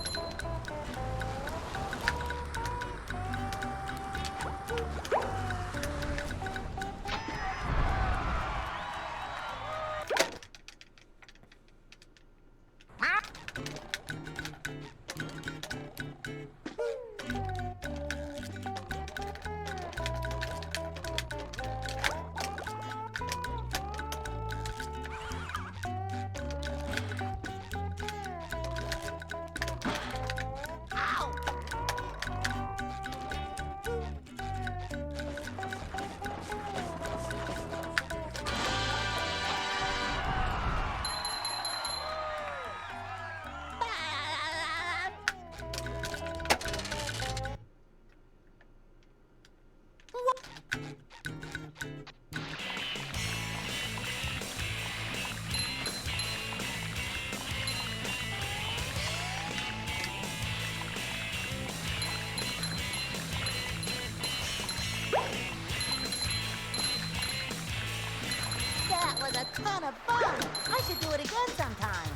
That was a ton of fun. I should do it again sometime.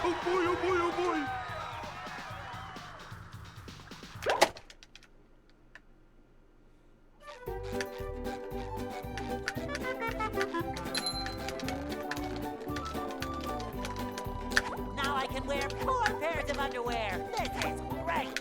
Oh boy, oh boy, oh boy! Now I can wear 4 pairs of underwear. This is great.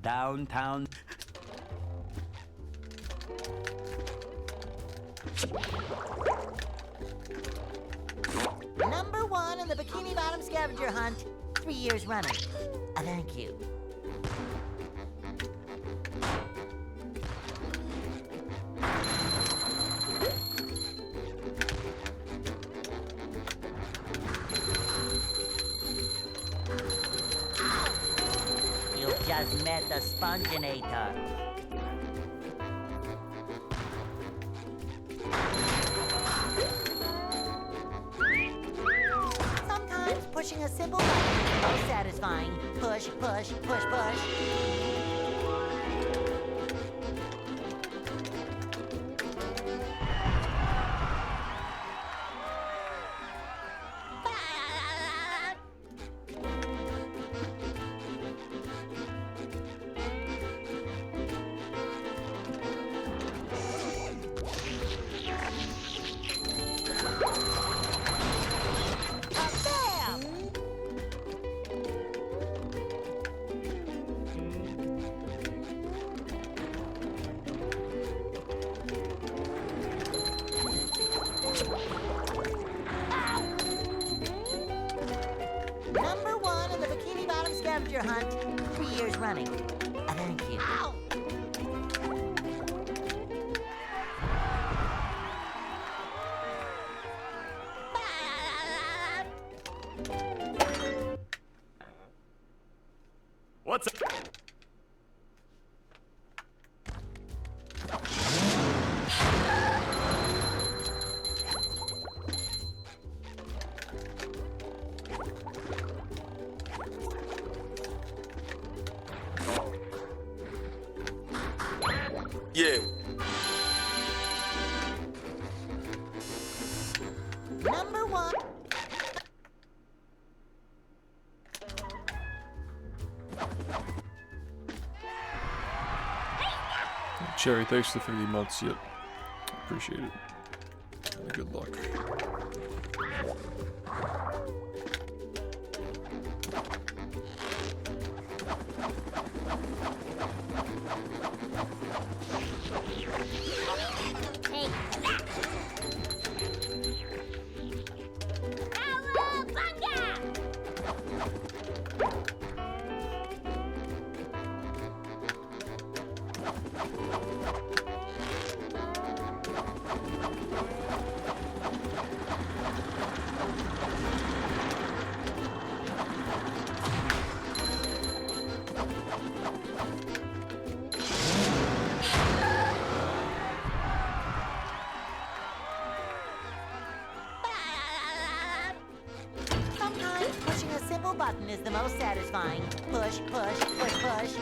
downtown. Number 1 in the Bikini Bottom scavenger hunt. 3 years running. Thank you. You just met the sponginator. Sometimes pushing a simple button is most satisfying. Push, push, push, push. hunt 3 years running. Thank you. Ow! What's up? Yeah. Number 1. Cherry, thanks for the 50 months. Yep. Appreciate it. And good luck. Take that! Cowabunga! Sometimes pushing a simple button is the most satisfying. Push, push, push, push.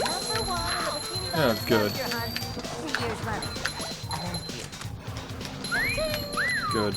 Number 1 in the bikini Yeah, bottom good. scavenger hunt 3 years running. Thank you. Good.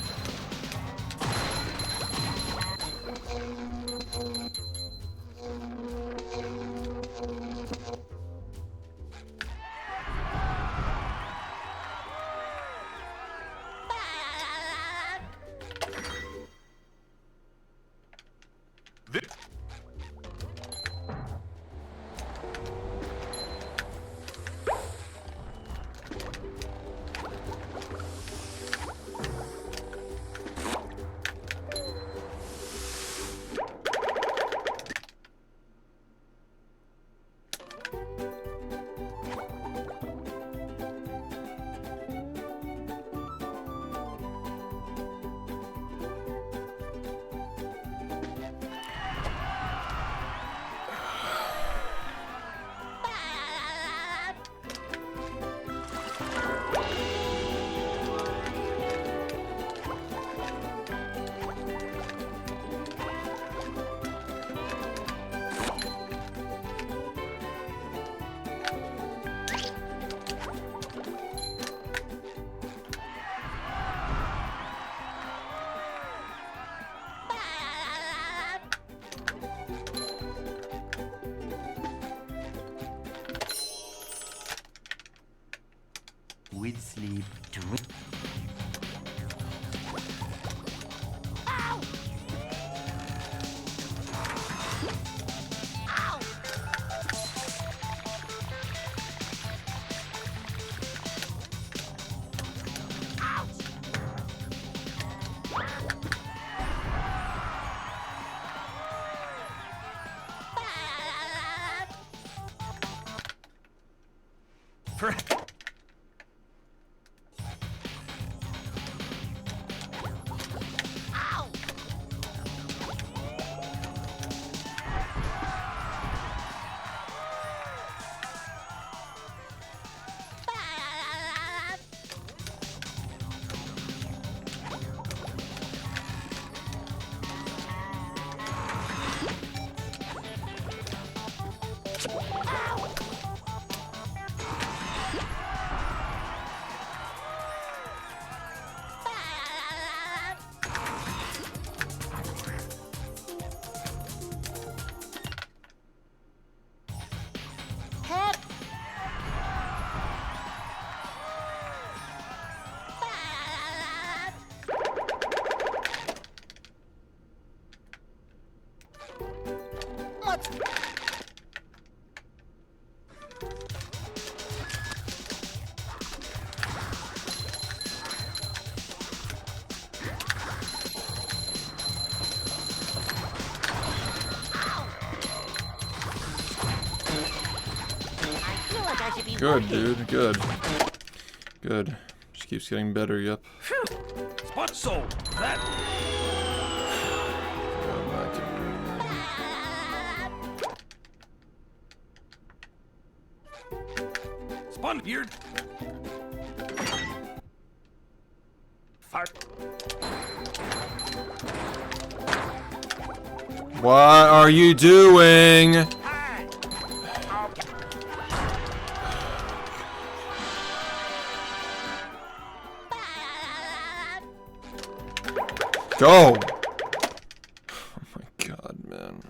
With sleep, drink. Ow! Ow! Ouch! Ow! Ow! like I should be Good, working. dude. Good. Good. Just keeps getting better. Yep. What so? That spun here. Fart. What are you doing? Go! Oh my god, man.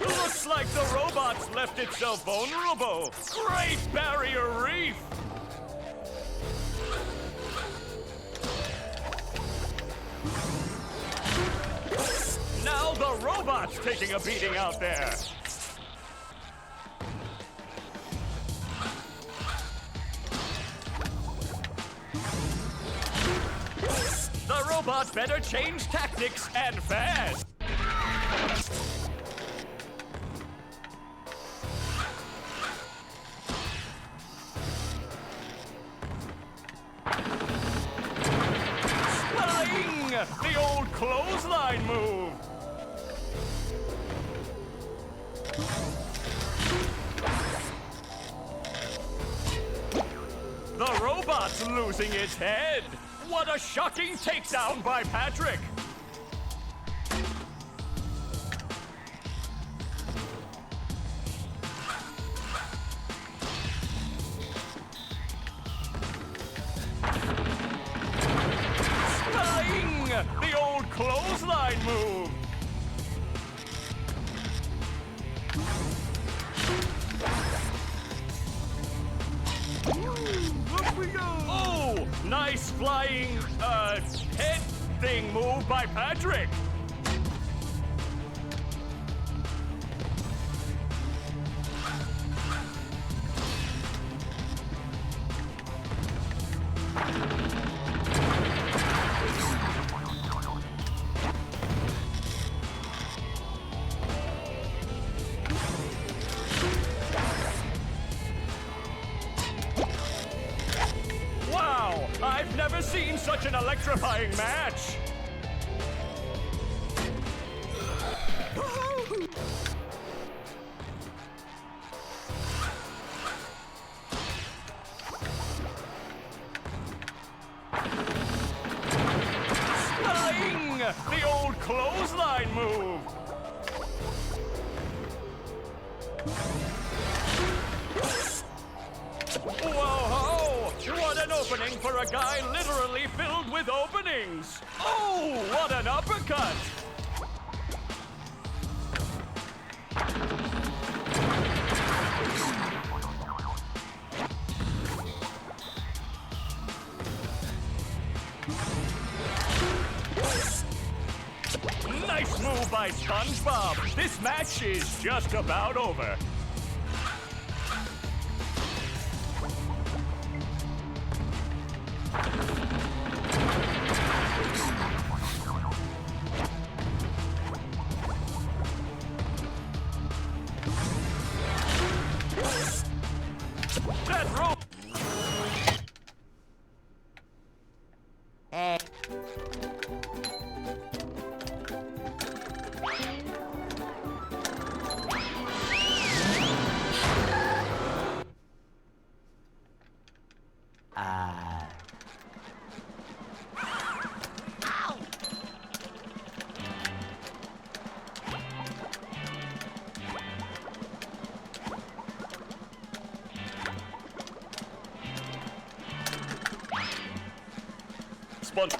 Looks like the robot's left itself vulnerable. Great barrier reef. Now the robot's taking a beating out there. The robot better change tactics and fast. Spelling! The old clothesline move. The robot's losing its head. What a shocking takedown by Patrick. Spelling! The old clothesline move. Up we go! Oh, nice flying, head thing move by Patrick. Wow, I've never seen such an electrifying match. Spelling! The old clothesline move. Whoa-ho! What an opening for a guy literally filled with openings! Oh, what an uppercut! Nice move by SpongeBob! This match is just about over. That rope! Hey. Sponge.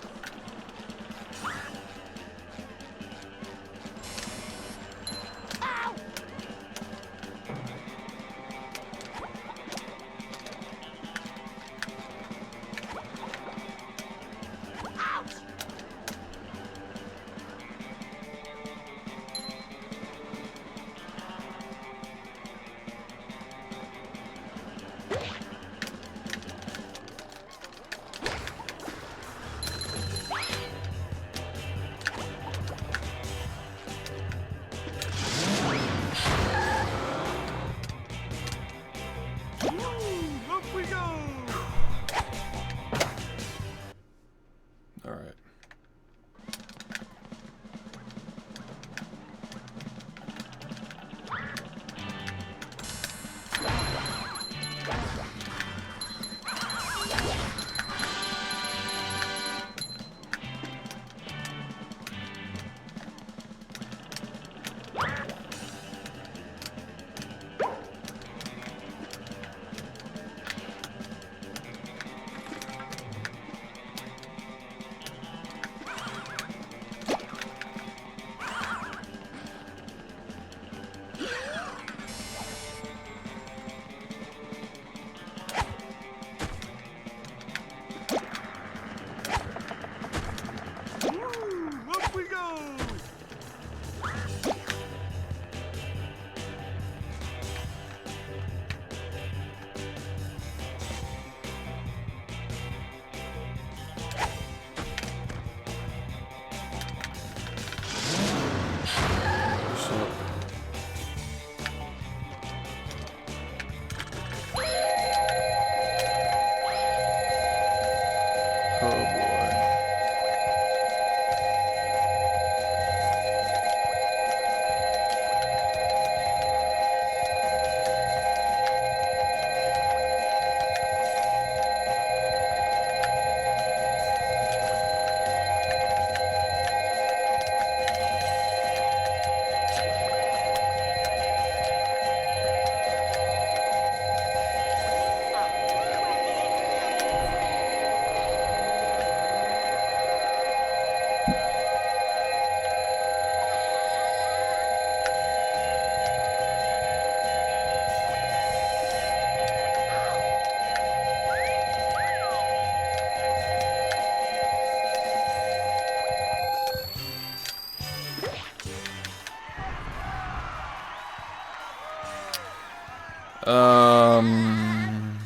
I'm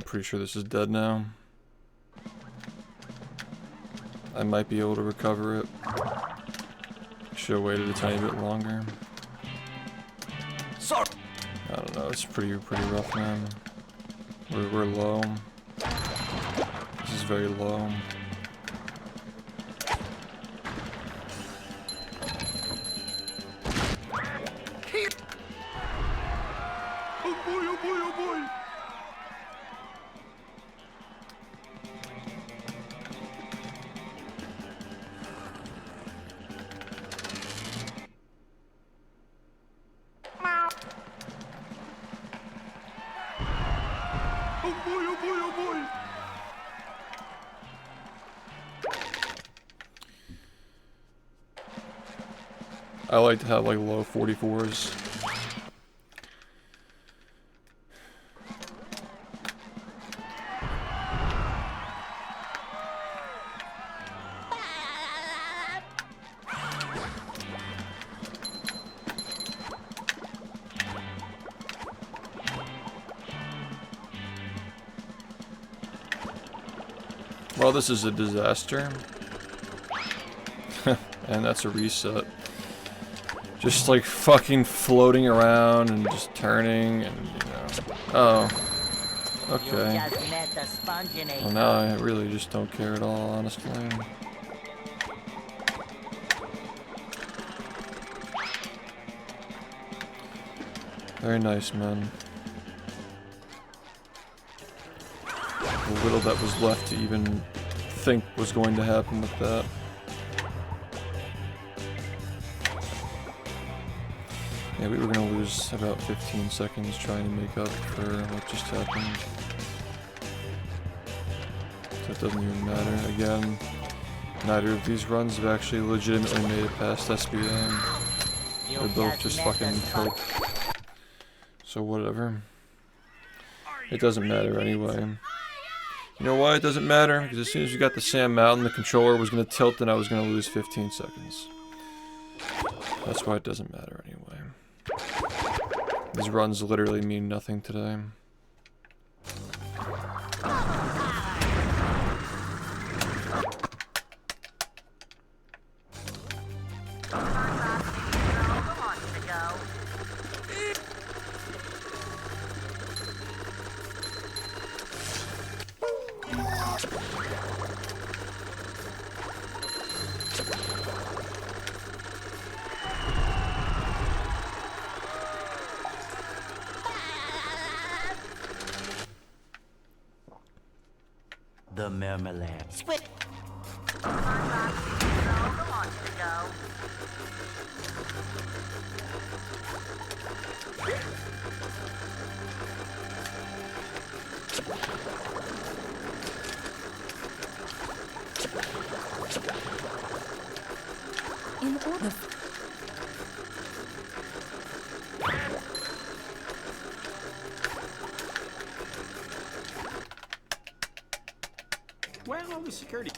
pretty sure this is dead now. I might be able to recover it. Should have waited a tiny bit longer. Sorry. I don't know, it's pretty rough, man. We're low. This is very low. Oh boy, oh boy, oh boy. Oh boy, oh boy, oh boy. I like to have like low 44s. Well, this is a disaster. And that's a reset. Just like fucking floating around and just turning and, you know. Oh. Okay. You just met the sponginator. Well, now I really just don't care at all, honestly. Very nice, man. The little that was left to even think was going to happen with that. Yeah, we were gonna lose about 15 seconds trying to make up for what just happened. So it doesn't even matter. Again, neither of these runs have actually legitimately made it past SBM. They're both just fucking coke. So whatever. It doesn't matter anyway. You know why it doesn't matter? Because as soon as you got the Sam Mountain, the controller was gonna tilt and I was gonna lose 15 seconds. That's why it doesn't matter anyway. These runs literally mean nothing today. The marmalade. Squid. In order. Where's all the security?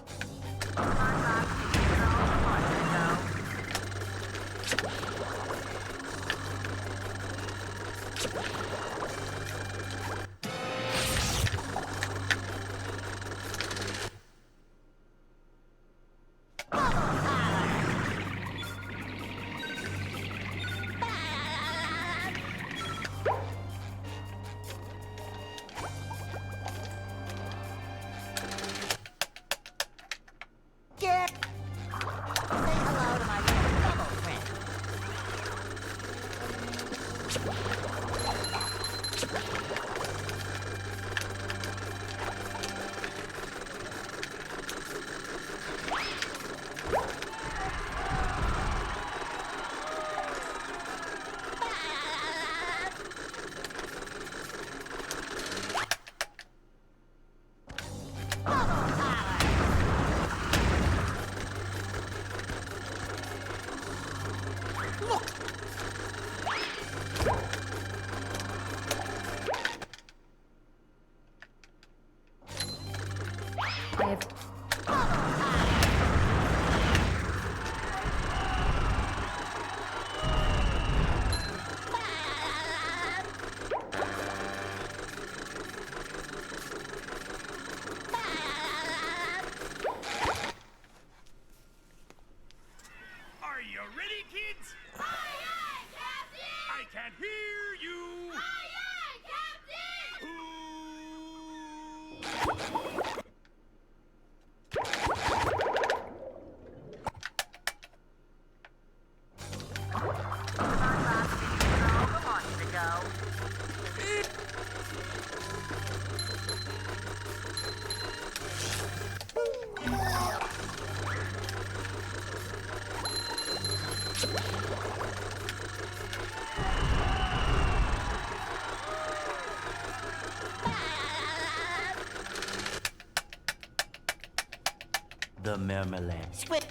The marmalade. Squid. Say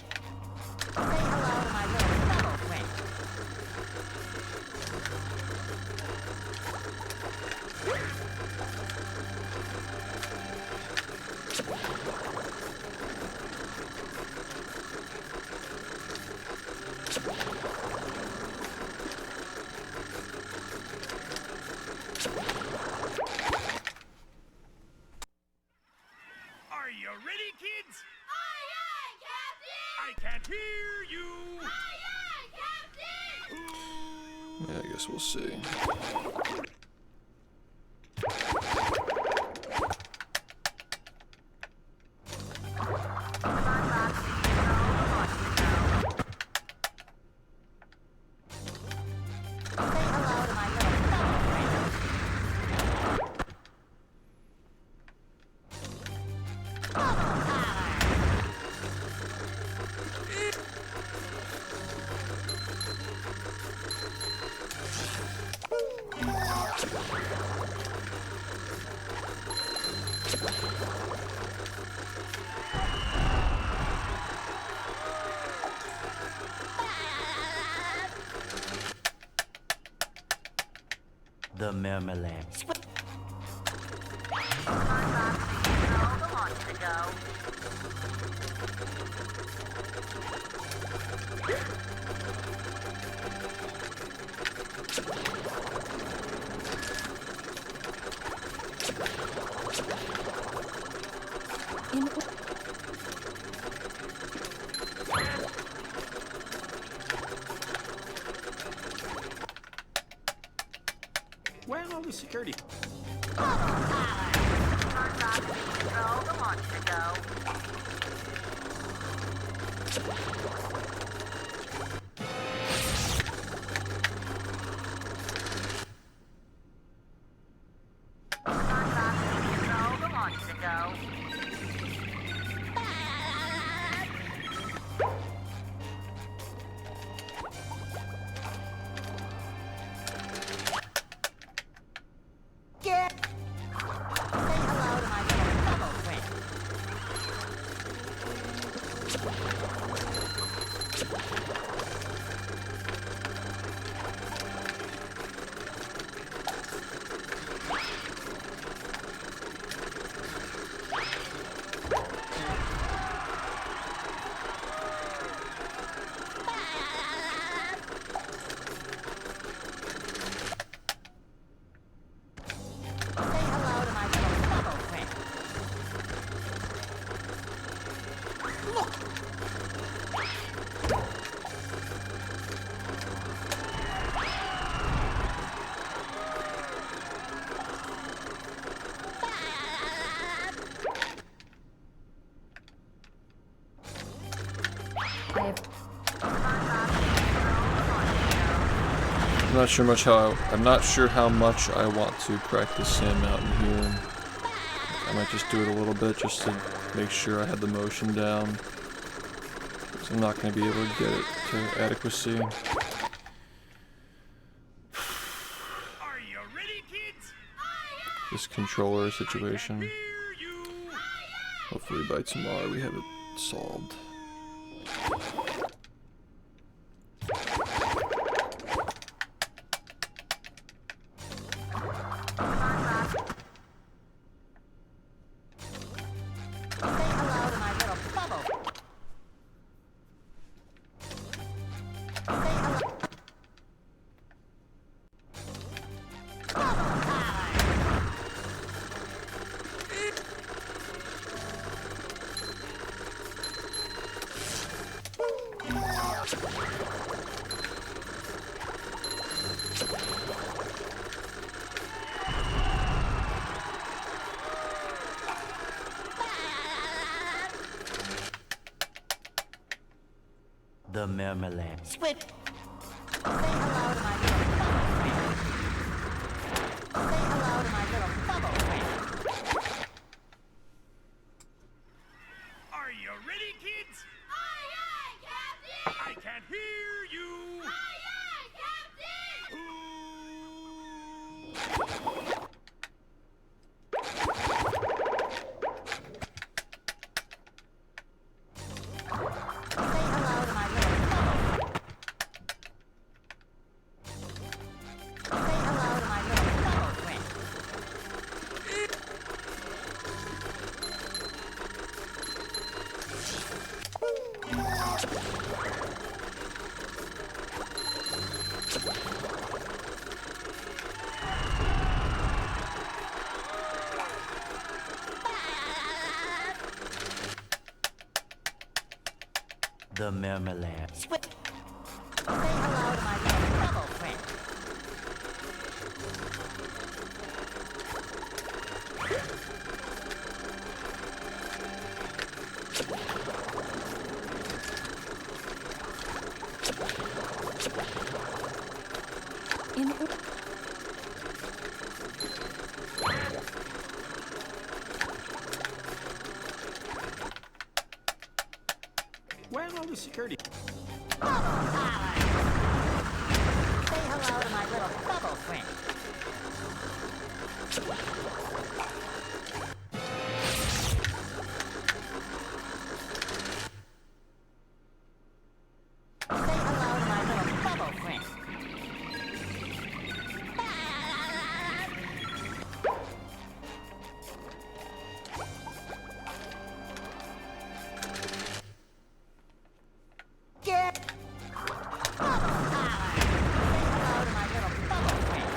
hello to my little fellow friend. Are you ready, kids? Aye, aye, Captain! I can't hear you. Aye, aye, Captain! Yeah, I guess we'll see. Say hello to my little fellow friend. The marmalade. Where's all the security? Get. Say hello to my little fellow friend. Say hello to my little fellow friend. I'm not sure how much I want to practice Sand Mountain here. I might just do it a little bit just to make sure I have the motion down. 'Cause I'm not going to be able to get it to adequacy. Are you ready, kids? This controller situation. Hear you. Hopefully by tomorrow we have it solved. Say hello to my little bubble. Say hello. Bubble time. The Mermaland. Squid. Say hello to my little bubble friend. Say hello to my little bubble friend. Are you ready, kids? Aye, aye, Captain! I can't hear you. Aye, aye, Captain! Say hello to my little bubble friend. Say hello to my little bubble friend. The Mermaland. Squid. Say hello to my little bubble friend. Where are all the security? Say hello to my little bubble friend. Say hello to my little bubble friend. Get bubble power. Say hello to my little bubble friend.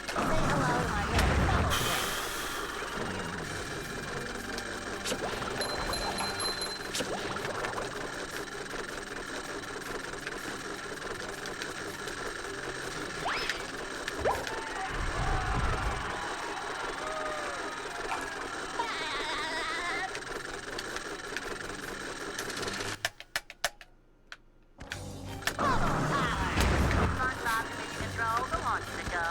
Say hello to my little bubble friend. SpongeBob to mission control. Who wants to go?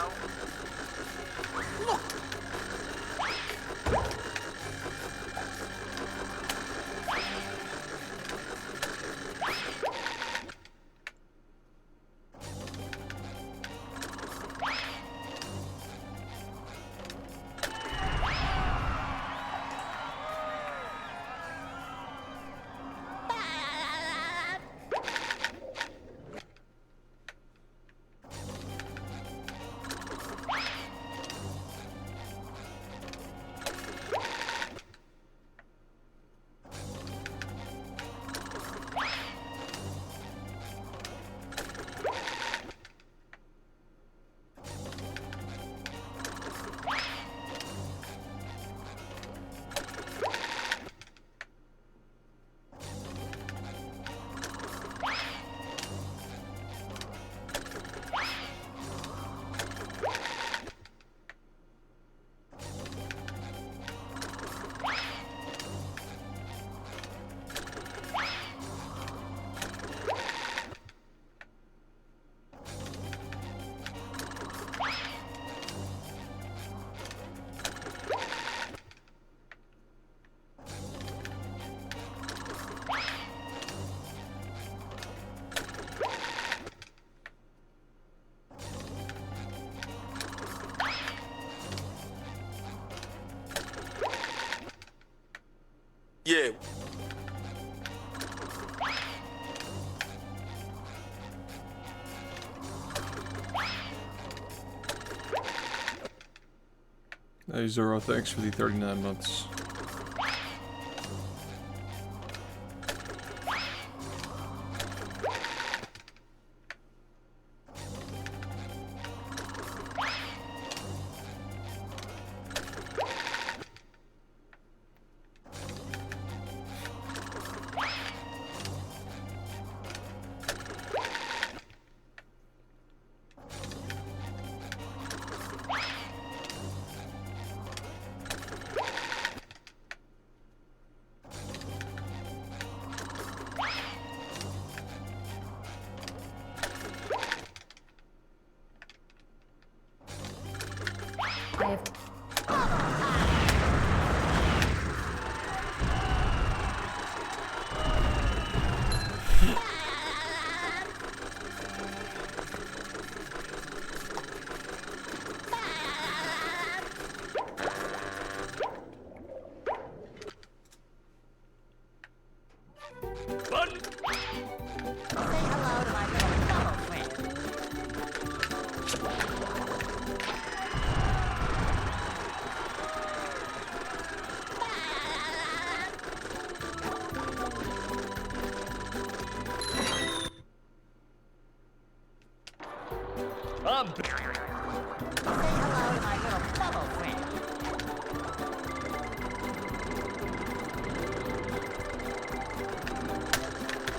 Yeah. Hey Zoro, thanks for the 39 months. the... Say hello to my little bubble friend.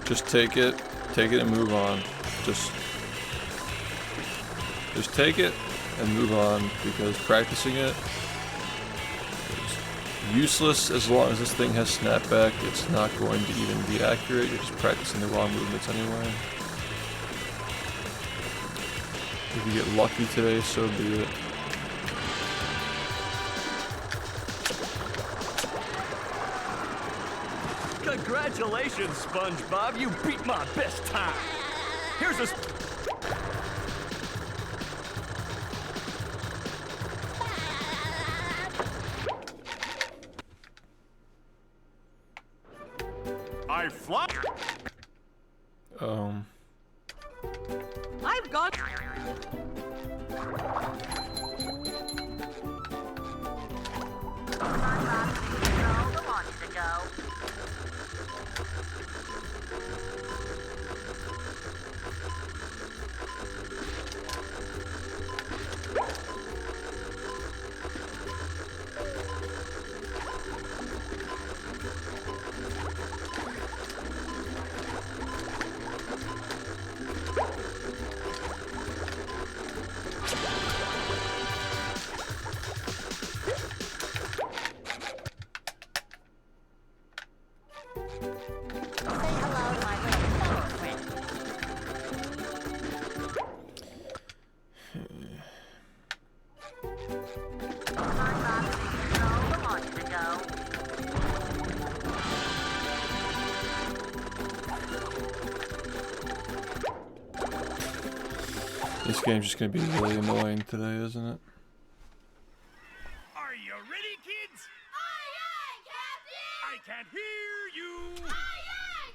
Just take it and move on. Just take it and move on, because practicing it is useless as long as this thing has snapback. It's not going to even be accurate. You're just practicing the wrong movements anyway. If you get lucky today, so be it. Congratulations, SpongeBob. You beat my best time. Here's a... I fly... I've gone. This game's just gonna be really annoying today, isn't it? Are you ready, kids? Aye, aye, Captain! I can't hear you. Aye, aye,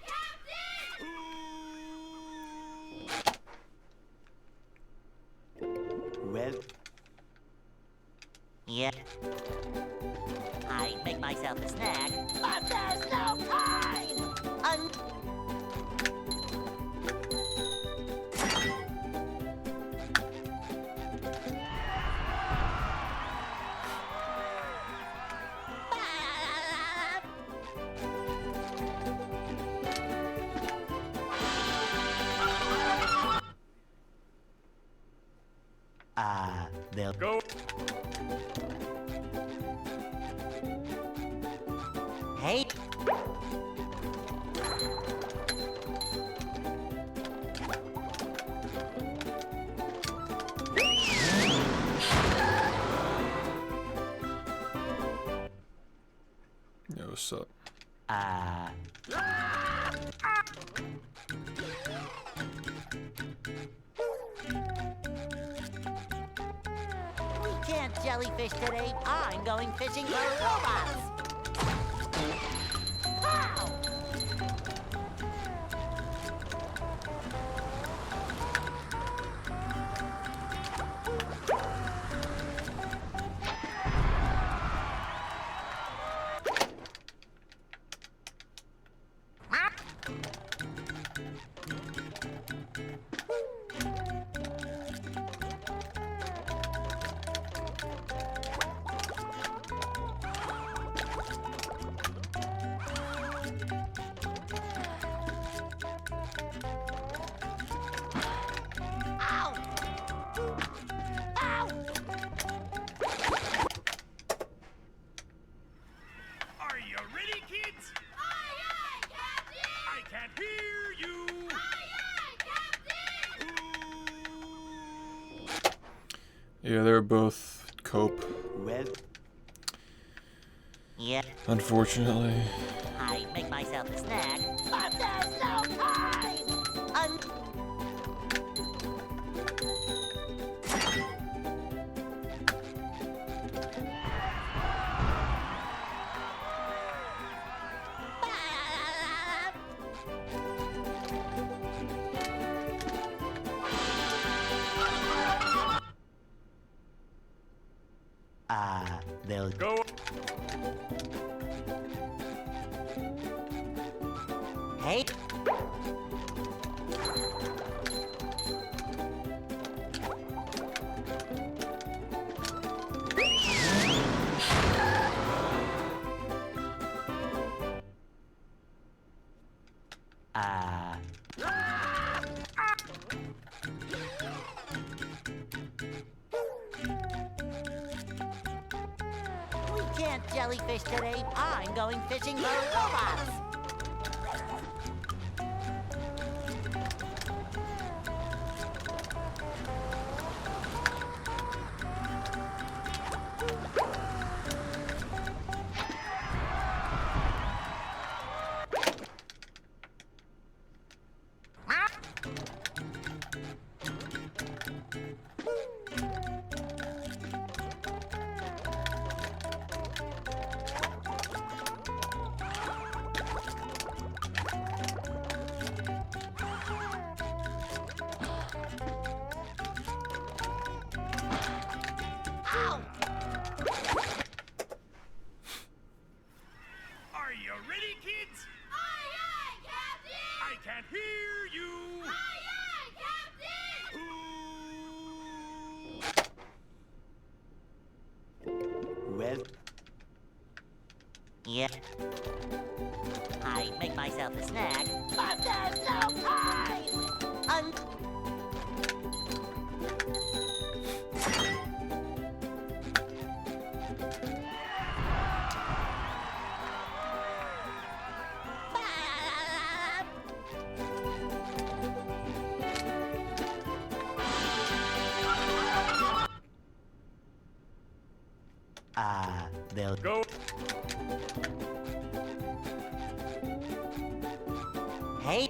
Captain! Well, Yeah. I make myself a snack, but there's no time! they'll Go. Hey! Yo, what's up? We can't jellyfish today. I'm going fishing for robots. Pow! Ow! Ow! Are you ready, kids? Aye, aye, Captain! I can't hear you. Aye, aye, Captain! Yeah, they're both cope, well, Yeah. unfortunately. I make myself a snack, but there's no time! they'll Go. Hey! We can't jellyfish today. I'm going fishing for robots. Are you ready, kids? Aye, aye, Captain! I can't hear you. Aye, aye, Captain! Well, Yeah. I make myself a snack, but there's no time! they'll Go. Hey.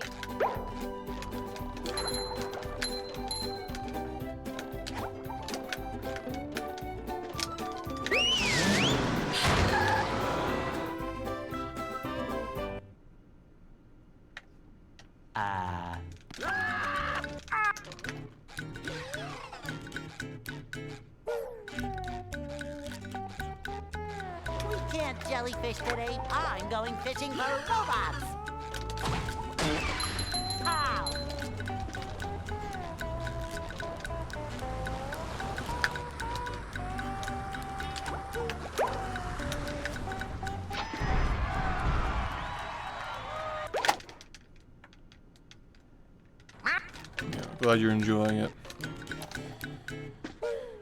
We can't jellyfish today. I'm going fishing for robots. Ow! Yeah, glad you're enjoying it.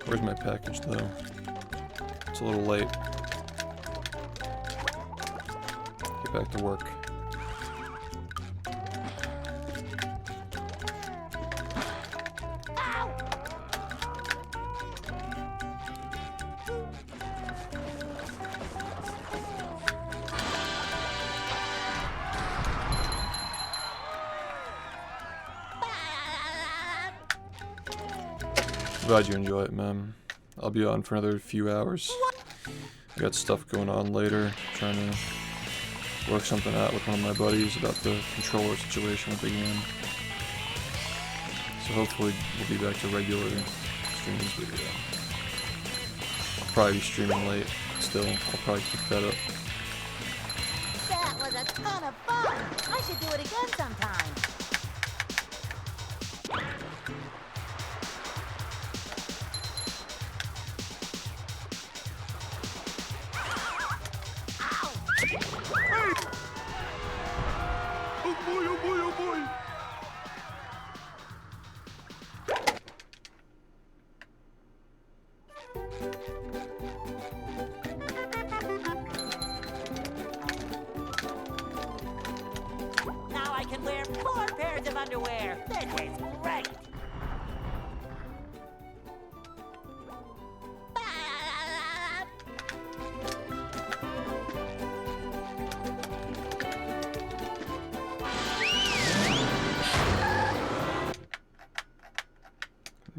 Where's my package though? It's a little late. Get back to work. Glad you enjoy it, man. I'll be on for another few hours. I got stuff going on later, trying to work something out with one of my buddies about the controller situation with the game. So hopefully we'll be back to regular streams, but yeah. I'll probably be streaming late still. I'll probably keep that up. That was a ton of fun. I should do it again sometime. Oh boy, oh boy, oh boy. Now I can wear 4 pairs of underwear. This is great.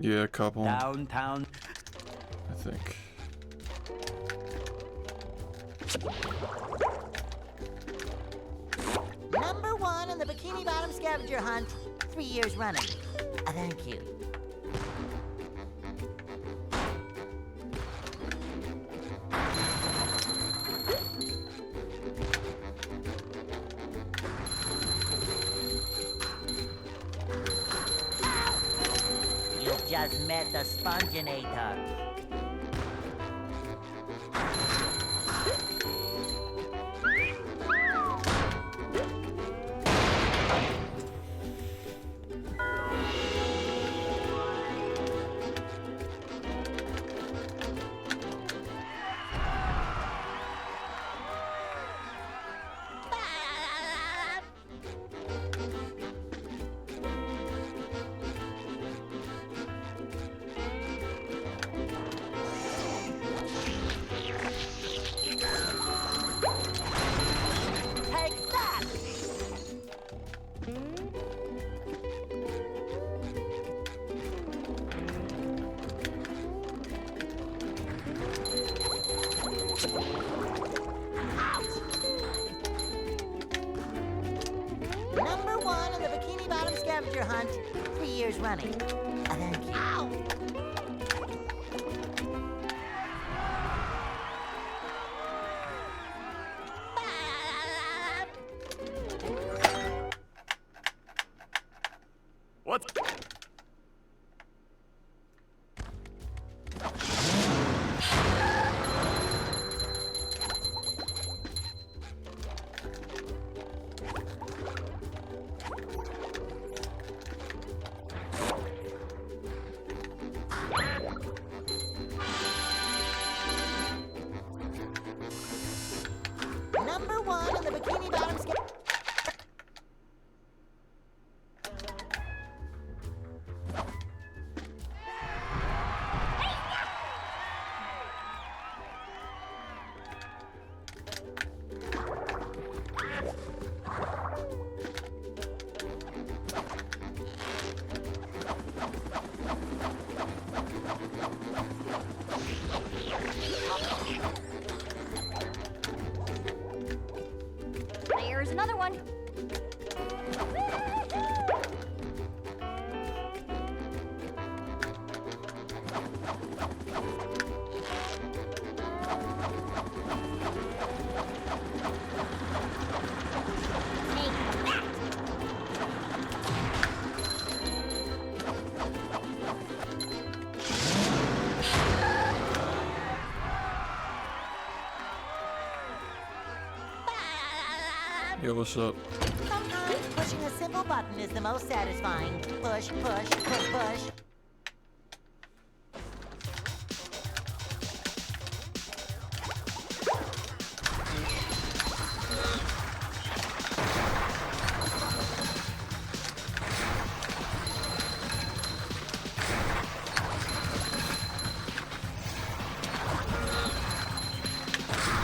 Yeah, a couple, I downtown. think. Number 1 on the Bikini Bottom scavenger hunt. 3 years running. Thank you. You just met the Sponginator. scavenger hunt 3 years running. Thank you. Ow! What? Number 1 in the bikini bottom scale. There's another one. Yo, what's up? Sometimes pushing a simple button is the most satisfying. Push, push, push, push.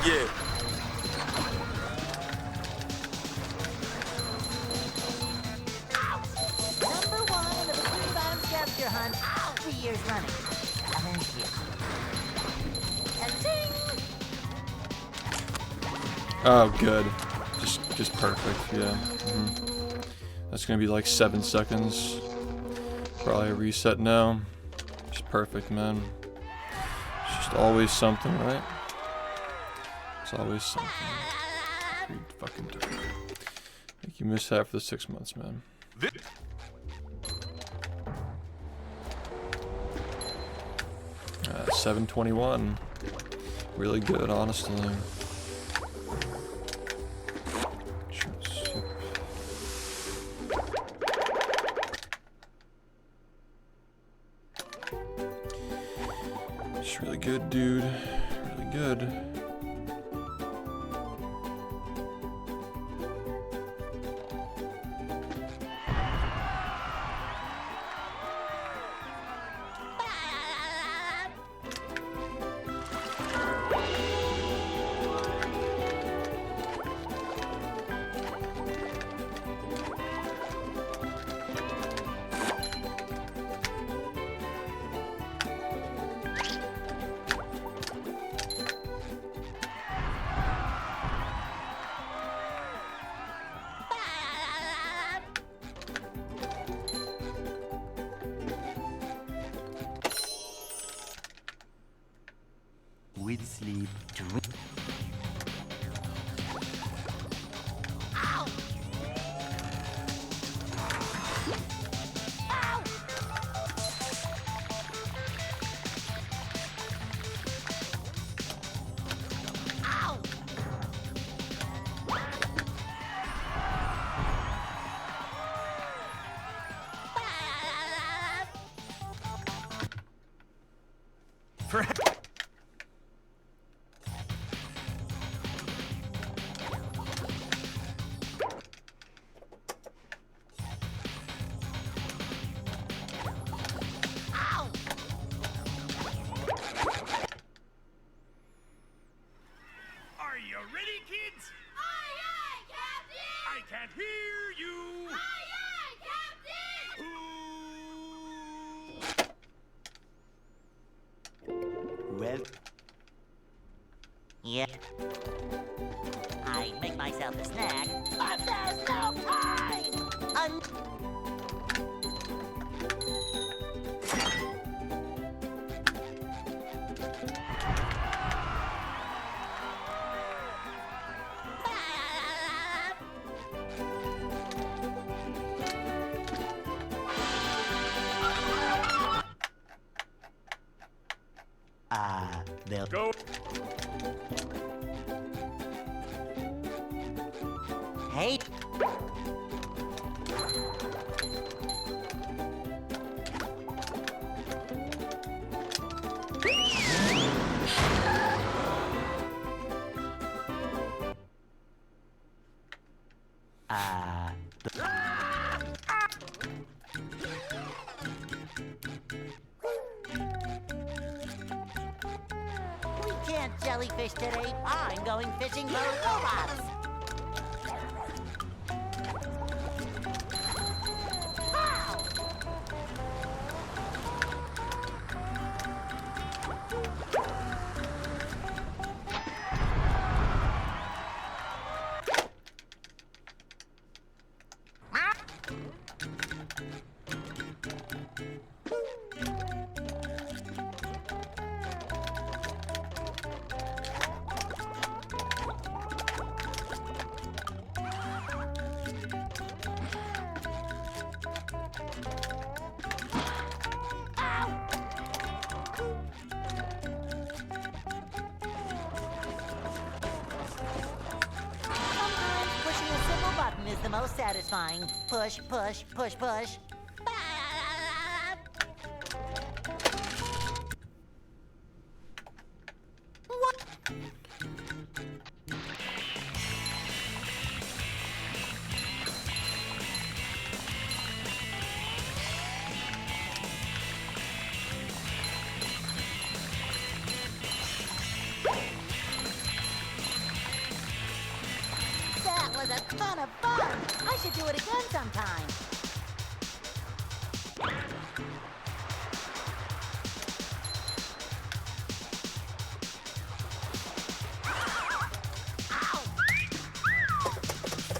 Yeah. Number 1 in the bikini bottom scavenger hunt 3 years running. Thank you. And ding! Oh, good. Just perfect. Yeah. That's gonna be like 7 seconds. Probably a reset now. Just perfect, man. It's just always something, right? It's always something. Every fucking time. Thank you, missed that for the 6 months, man. 721. Really good, honestly. It's really good, dude. Really good. With sleep, drink. Ow! Ow! Ow! For Ow! Are you ready, kids? Aye, aye, Captain! I can't hear you. Aye, aye, Captain! Well, Yeah. I make myself a snack, but there's no time! they'll Go. Hey. We can't jellyfish today. I'm going fishing for robots. Pow! Sometimes pushing a simple button is the most satisfying. Push, push, push, push. What? That was a ton of fun. I should do it again sometime.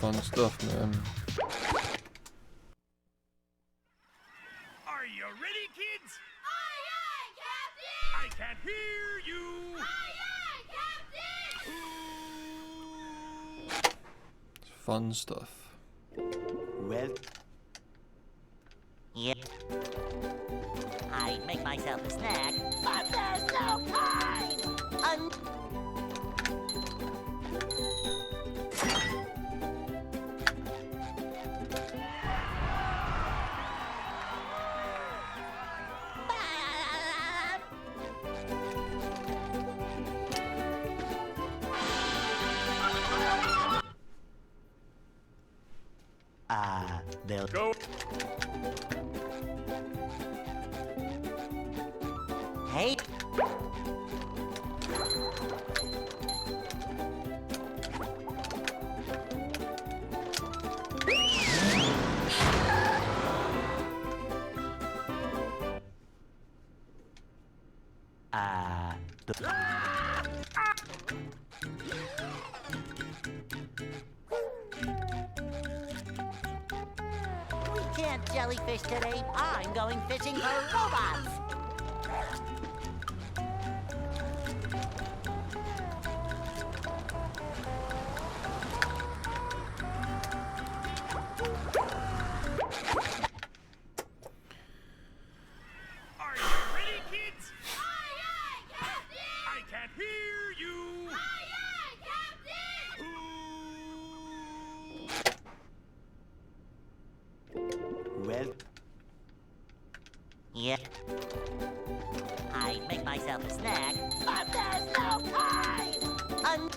Fun stuff, man. Are you ready, kids? Aye, aye, Captain! I can't hear you. Aye, aye, Captain! Fun stuff. well Yeah. I make myself a snack, but there's no time. they'll Go. Hey. We can't jellyfish today. I'm going fishing for robots. Are you ready, kids? Aye, aye, Captain! I can't hear you. Aye, aye, Captain! well Yeah. I make myself a snack, but there's no time.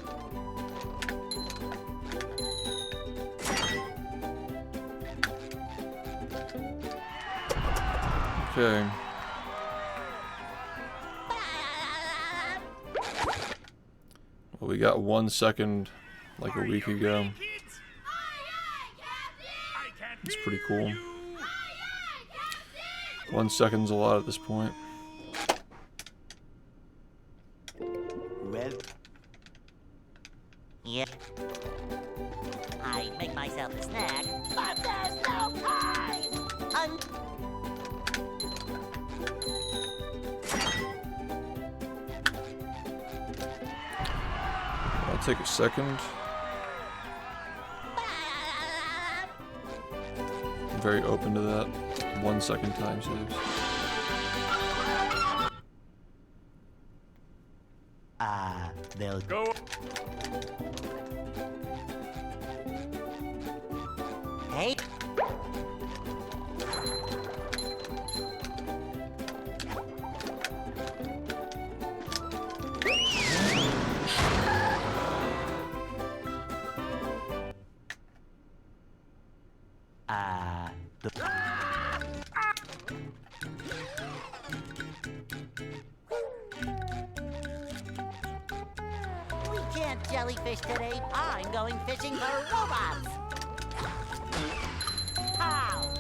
Okay. Well, we got 1 second, like a Are week you ago. ready, kids? Aye, aye, Captain! I can't It's hear pretty cool. you. Aye, aye, Captain! 1 second's a lot at this point. well Yeah. I make myself a snack, but there's no time. I'll take a second. I'm very open to that. 1 second time saves. they'll Go. Hey, we can't jellyfish today. I'm going fishing for robots. Pow!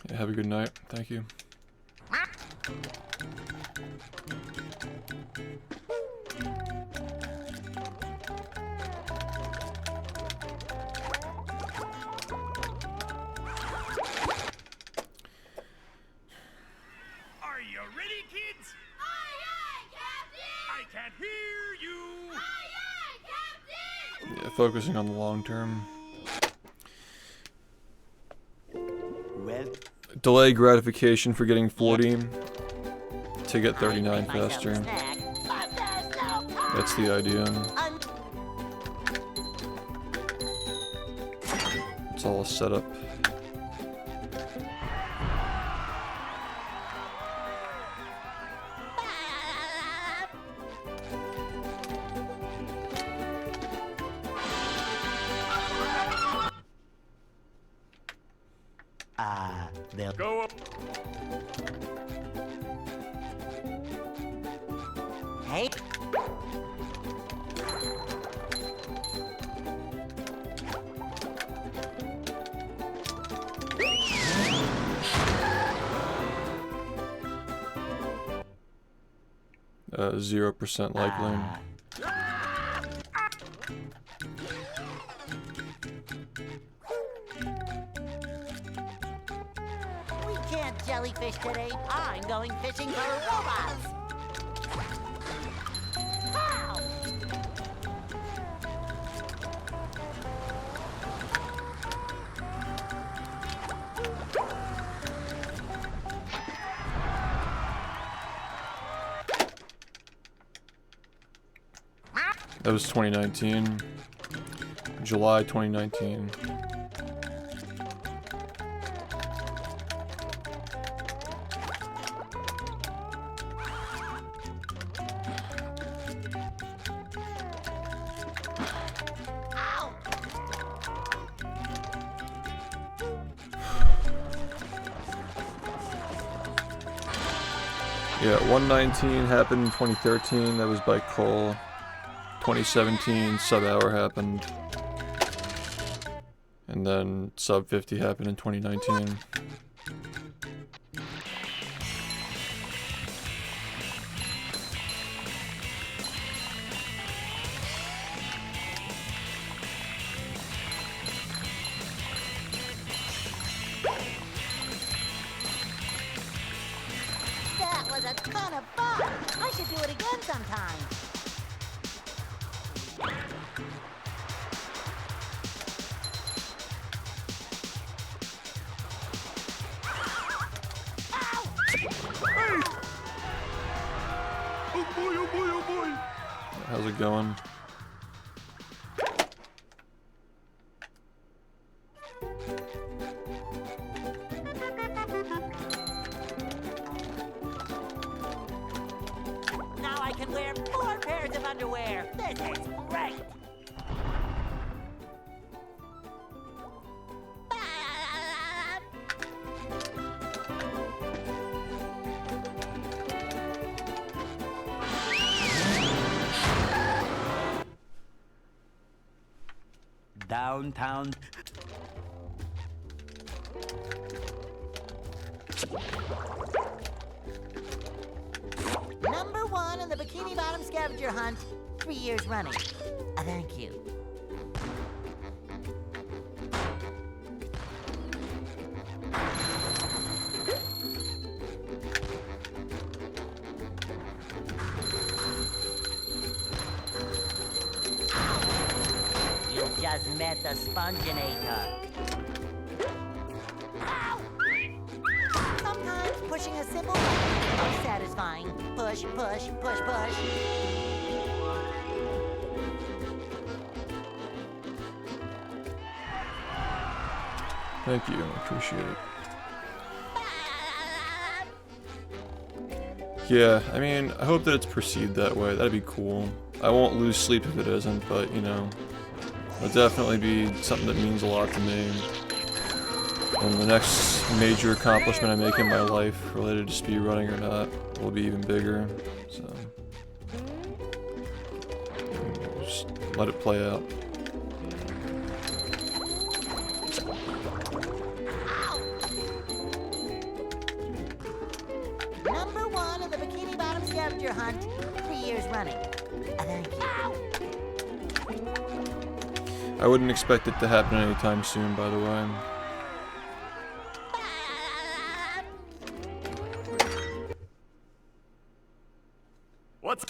Yeah, have a good night. Thank you. Are you ready, kids? Aye, aye, Captain! I can't hear you. Aye, aye, Captain! Yeah, focusing on the long term. well, Delay gratification for getting 40 to get I 39 made myself a faster. snack, but there's no pie. That's the idea. Un- It's all set up. they'll Go up. Hey, Uh, 0% likely. we can't jellyfish today. I'm going fishing for robots. Pow! That was 2019. July 2019. Yeah, 119 happened in 2013. That was by Cole. 2017 sub hour happened. And then sub 50 happened in 2019. That was a ton of fun. I should do it again sometime. Oh boy, oh boy, oh boy. How's it going? Now I can wear 4 pairs of underwear. This is great. downtown. Number 1 in the Bikini Bottom scavenger hunt, 3 years running. Thank you. You just met the sponginator. Ow! Sometimes pushing a simple button is the most satisfying. Push, push, push, push. Thank you, I appreciate it. Yeah, I mean, I hope that it's perceived that way. That'd be cool. I won't lose sleep if it isn't, but, you know, it'll definitely be something that means a lot to me. And the next major accomplishment I make in my life, related to speedrunning or not, will be even bigger. So, just let it play out. Number 1 in the Bikini Bottom scavenger hunt, 3 years running. Thank you. I wouldn't expect it to happen anytime soon, by the way. What's...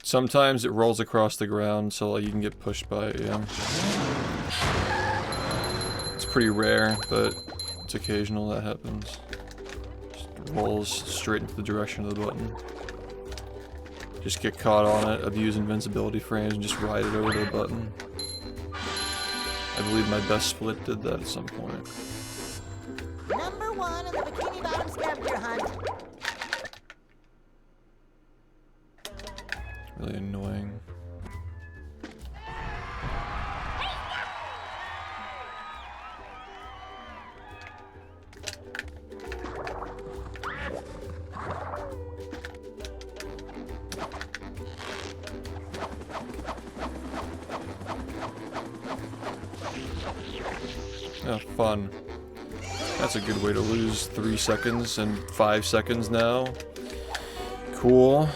Sometimes it rolls across the ground, so like, you can get pushed by it, yeah. It's pretty rare, but it's occasional that happens. Just rolls straight into the direction of the button. Just get caught on it, abuse invincibility frames, and just ride it over to the button. I believe my best split did that at some point. Number 1 in the Bikini Bottom scavenger hunt. Really annoying. Yeah, fun. That's a good way to lose 3 seconds and 5 seconds now. Cool.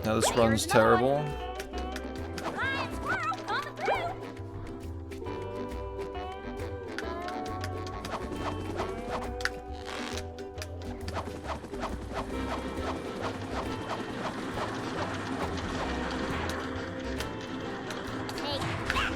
Now this run's terrible. Flying squirrel coming through. Take that.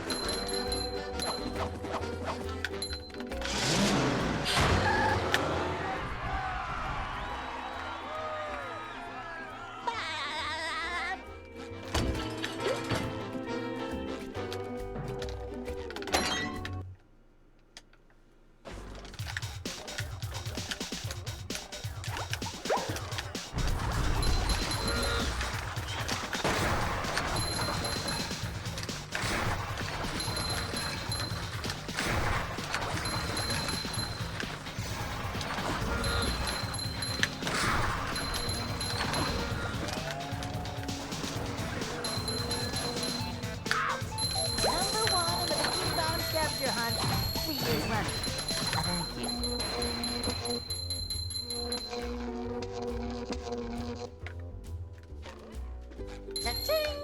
Number 1 in the Bikini Bottom scavenger hunt, 3 years running. Thank you. Cha-ching!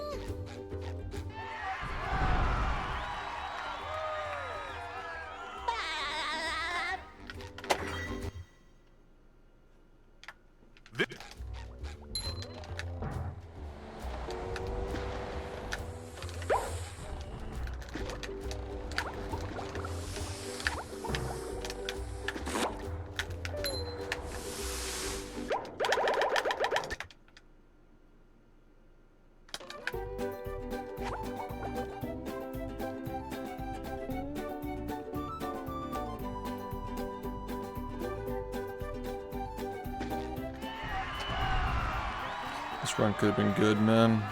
This run could have been good, man.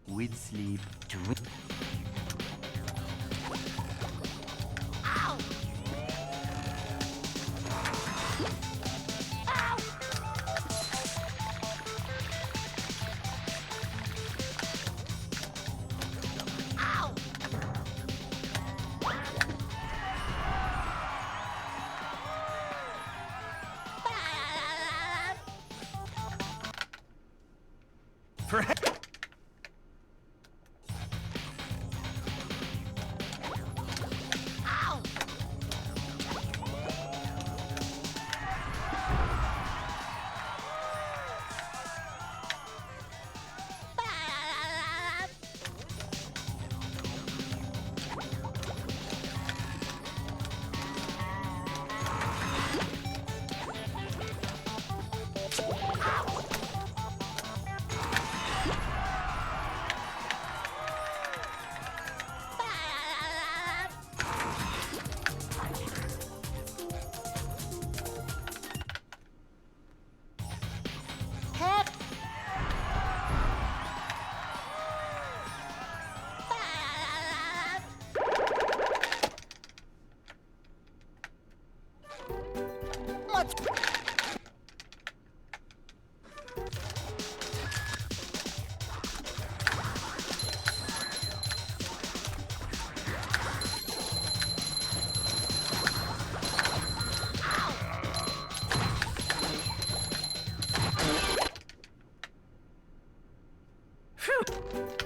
With sleep, Ow! Ow!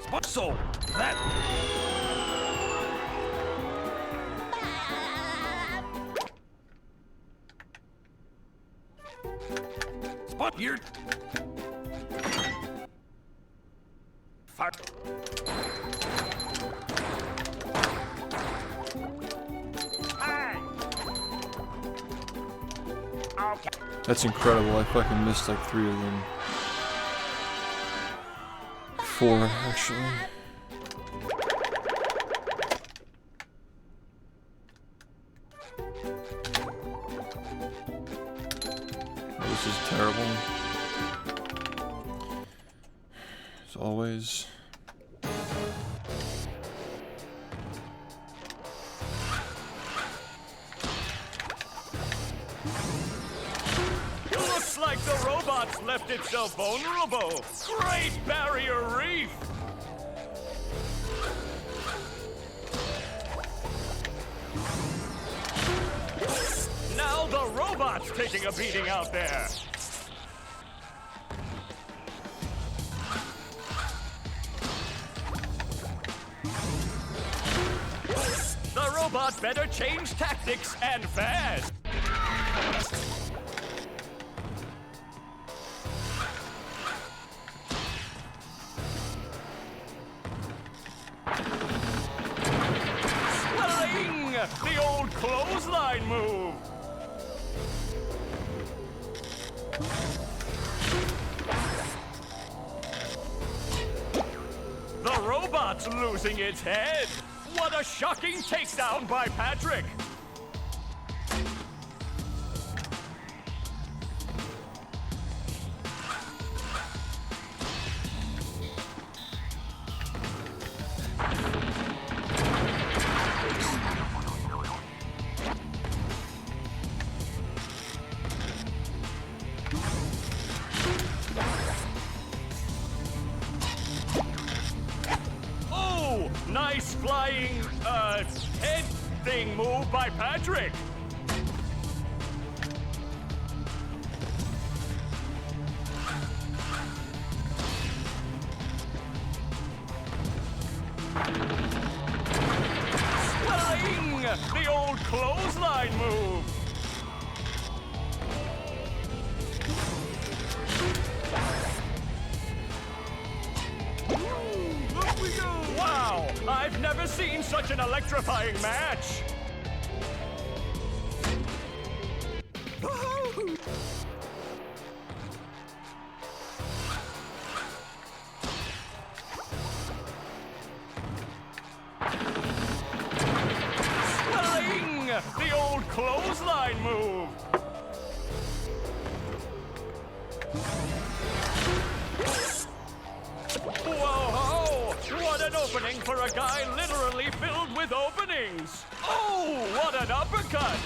What's... So, that... Spot here. Fire. Hey. Okay. That's incredible. I fucking missed like 3 of them. 4 actually. This is terrible. As always. Looks like the robots left itself vulnerable. Great barrier reef. Now the robot's taking a beating out there. The robot better change tactics and fast. Swelling! The old clothesline move. The robot's losing its head. What a shocking takedown by Patrick. Oh, nice flying, head thing move by Patrick. Swelling! The old clothesline move. Up we go! Wow! I've never seen such an electrifying match! Swelling! The old clothesline move! Whoa! What an opening for a guy literally filled with openings! Oh, what an uppercut!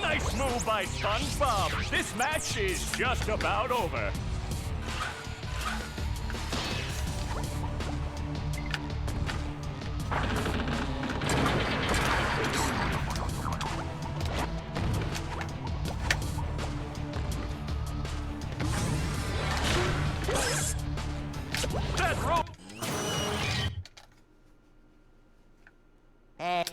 Nice move by SpongeBob! This match is just about over. That rope! Hey.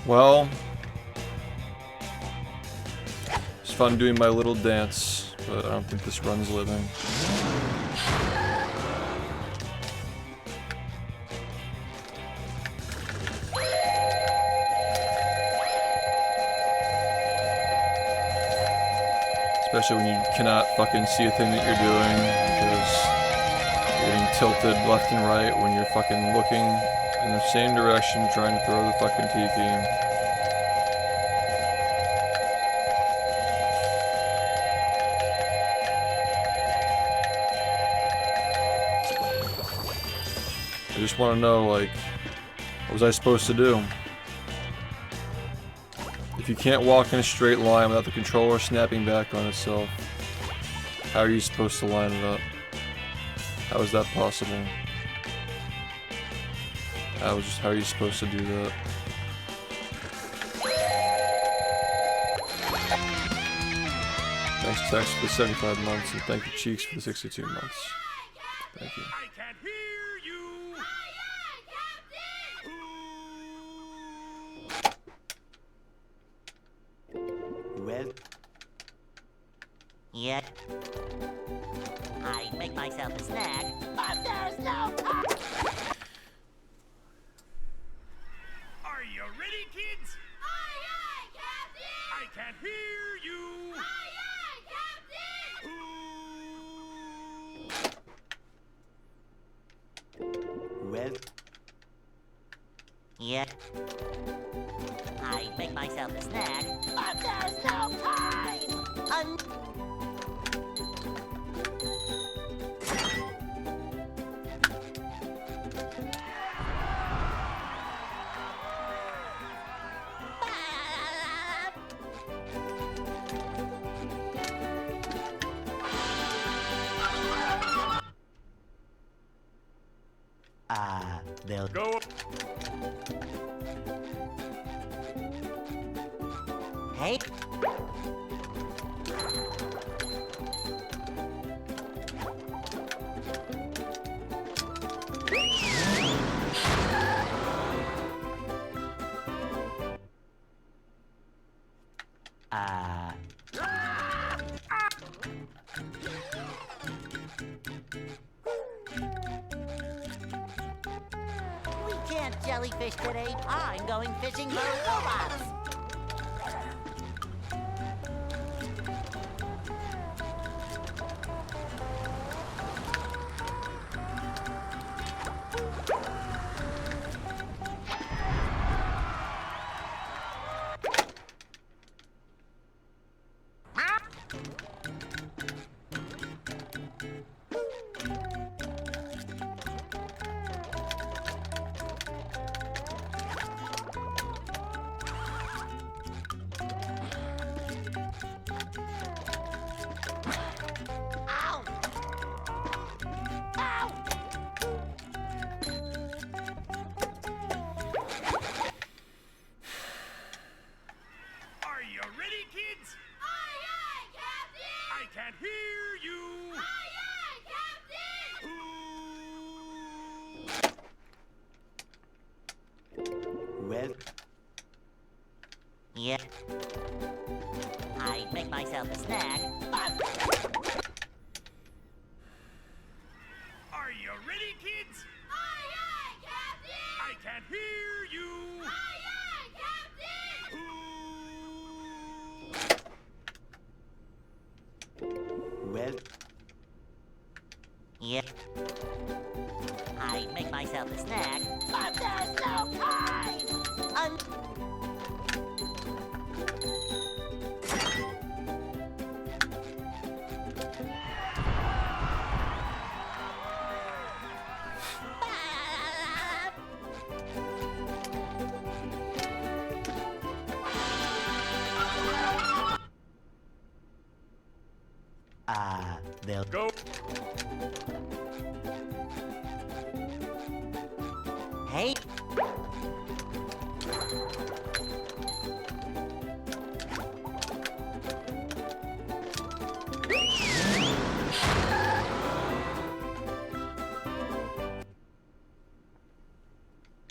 Well, it's fun doing my little dance, but I don't think this run's living. Especially when you cannot fucking see a thing that you're doing because you're getting tilted left and right when you're fucking looking in the same direction trying to throw the fucking tiki. I just want to know, like, what was I supposed to do? If you can't walk in a straight line without the controller snapping back on itself, how are you supposed to line it up? How is that possible? How are you supposed to do that? Thanks Tex for the 75 months, and thank you Cheeks for the 62 months. Thank you. I can't hear you. Well, Yet, I make myself a snack, but there's no time. Are you ready, kids? Aye, aye, Captain! I can't hear you. Aye, aye, Captain! well, Yet, I make myself a snack, but there's no time. they'll Go. Hey. We can't jellyfish today. I'm going fishing for robots. Ow! Ow! Are you ready, kids? Aye, aye, Captain! I can't hear you. Aye, aye, Captain! well, Yep. I make myself a snack. Are you ready, kids? Aye, aye, Captain! I can't hear you. Aye, aye, Captain! well, Yep. I make myself a snack, but there's no time. they'll Go. Hey.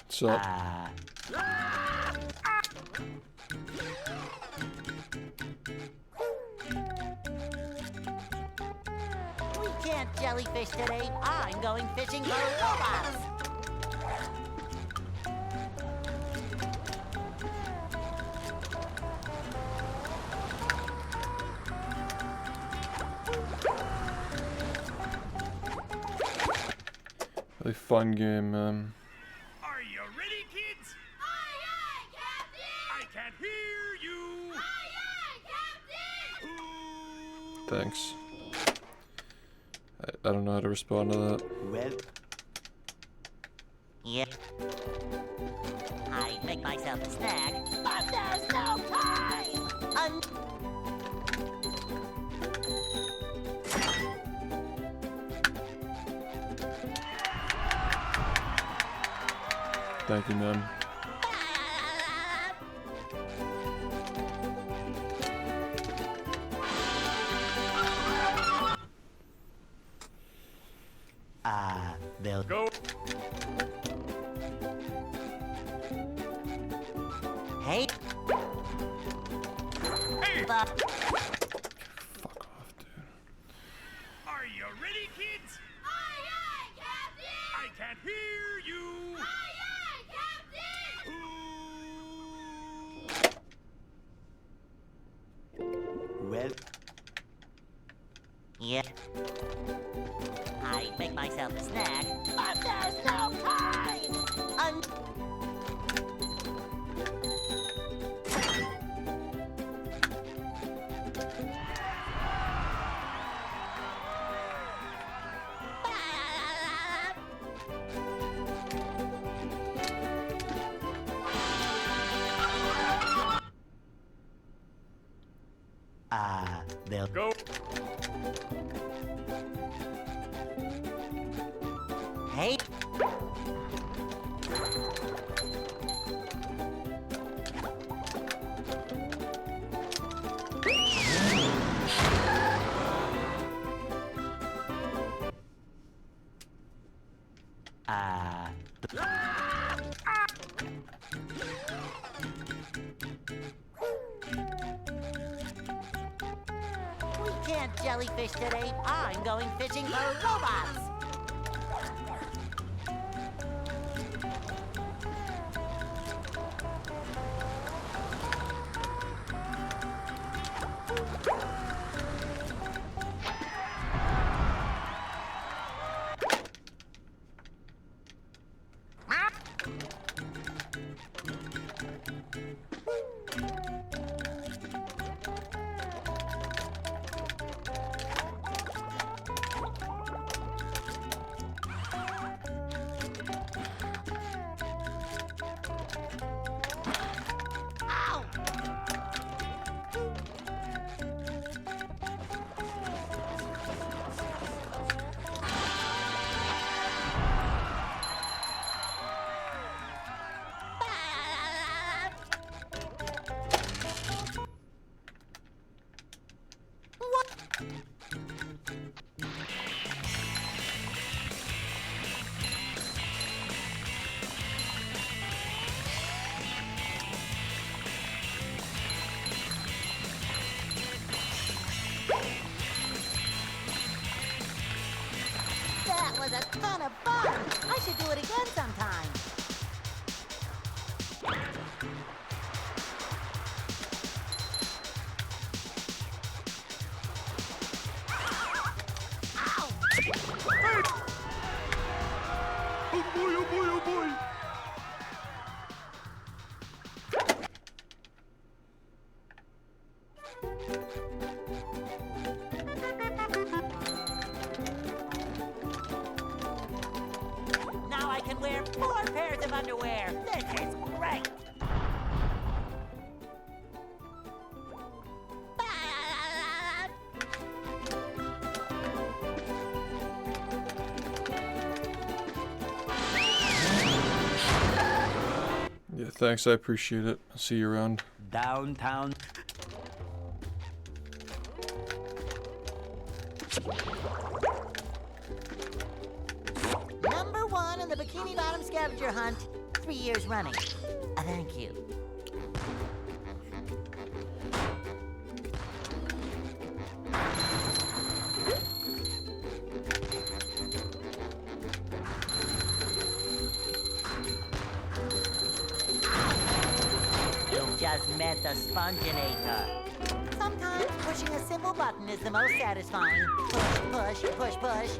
So, can't jellyfish today. I'm going fishing for robots. Really fun game, man. Are you ready, kids? Aye, aye, Captain! I can't hear you. Aye, aye, Captain! Thanks. I don't know how to respond to that. Well, Yep. I make myself a snack, but there's no time! Thank you, man. they'll Go. Hey, Hey, but Fuck off, dude. are you ready, kids? Aye, aye, Captain! I can't hear you. Aye, aye, Captain! well, yeah. I make myself a snack, but there's no time! they'll Go. Hey, we can't jellyfish today. I'm going fishing for robots. Ow! What? That was a ton of fun. I should do it again sometime. Ow! Oh boy, oh boy, oh boy. Now I can wear 4 pairs of underwear. This is great. Yeah, thanks. I appreciate it. I'll see you around. downtown. Number 1 in the Bikini Bottom scavenger hunt, 3 years running. Thank you. met the sponginator. Sometimes pushing a simple button is the most satisfying. Push, push, push, push.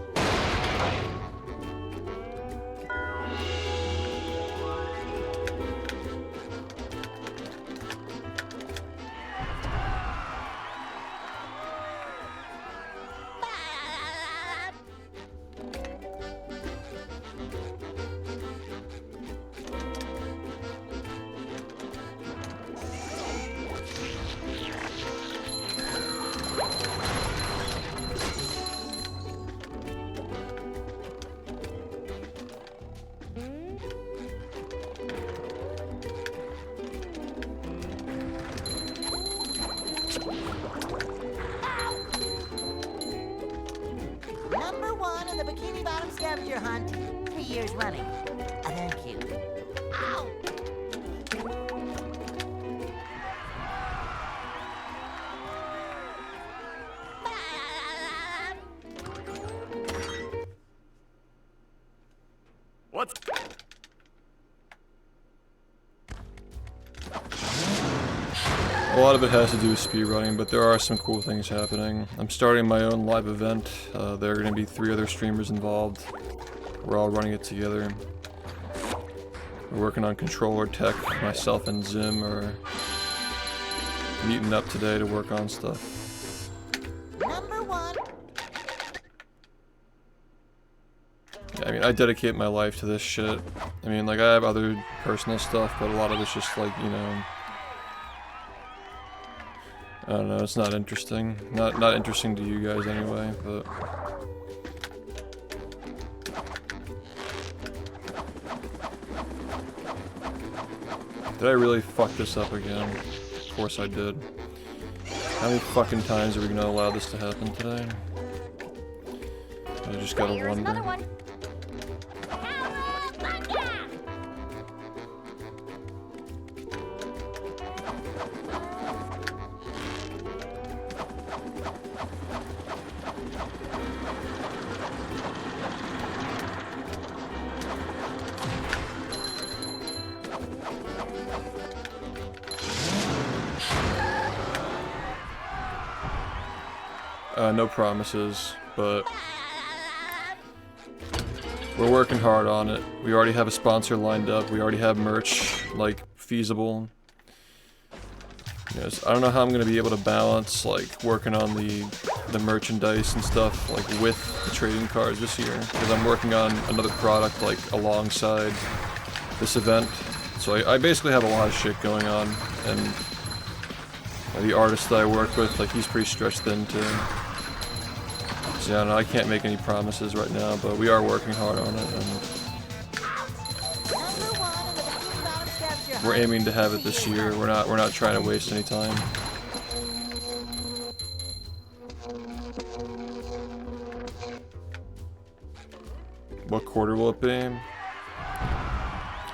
Number 1 in the Bikini Bottom scavenger hunt, 3 years running. Thank you. Ow! What's... A lot of it has to do with speedrunning, but there are some cool things happening. I'm starting my own live event. There are going to be 3 other streamers involved. We're all running it together. We're working on controller tech. Myself and Zim are meeting up today to work on stuff. Number 1. Yeah, I mean, I dedicate my life to this shit. I mean, like, I have other personal stuff, but a lot of it's just like, you know... I don't know, it's not interesting. Not interesting to you guys anyway, but... Did I really fuck this up again? Of course I did. How many fucking times are we gonna allow this to happen today? I just gotta Here's another wonder. one. Cowabunga! No promises, but we're working hard on it. We already have a sponsor lined up. We already have merch, like, feasible. Yes, I don't know how I'm gonna be able to balance, like, working on the merchandise and stuff, like, with the trading cards this year, because I'm working on another product, like, alongside this event. So I basically have a lot of shit going on, and the artist that I work with, like, he's pretty stretched thin too. So yeah, no, I can't make any promises right now, but we are working hard on it, and Number 1 in the Bikini Bottom scavenger hunt. we're aiming to have it this year. We're not trying to waste any time. What quarter will it be?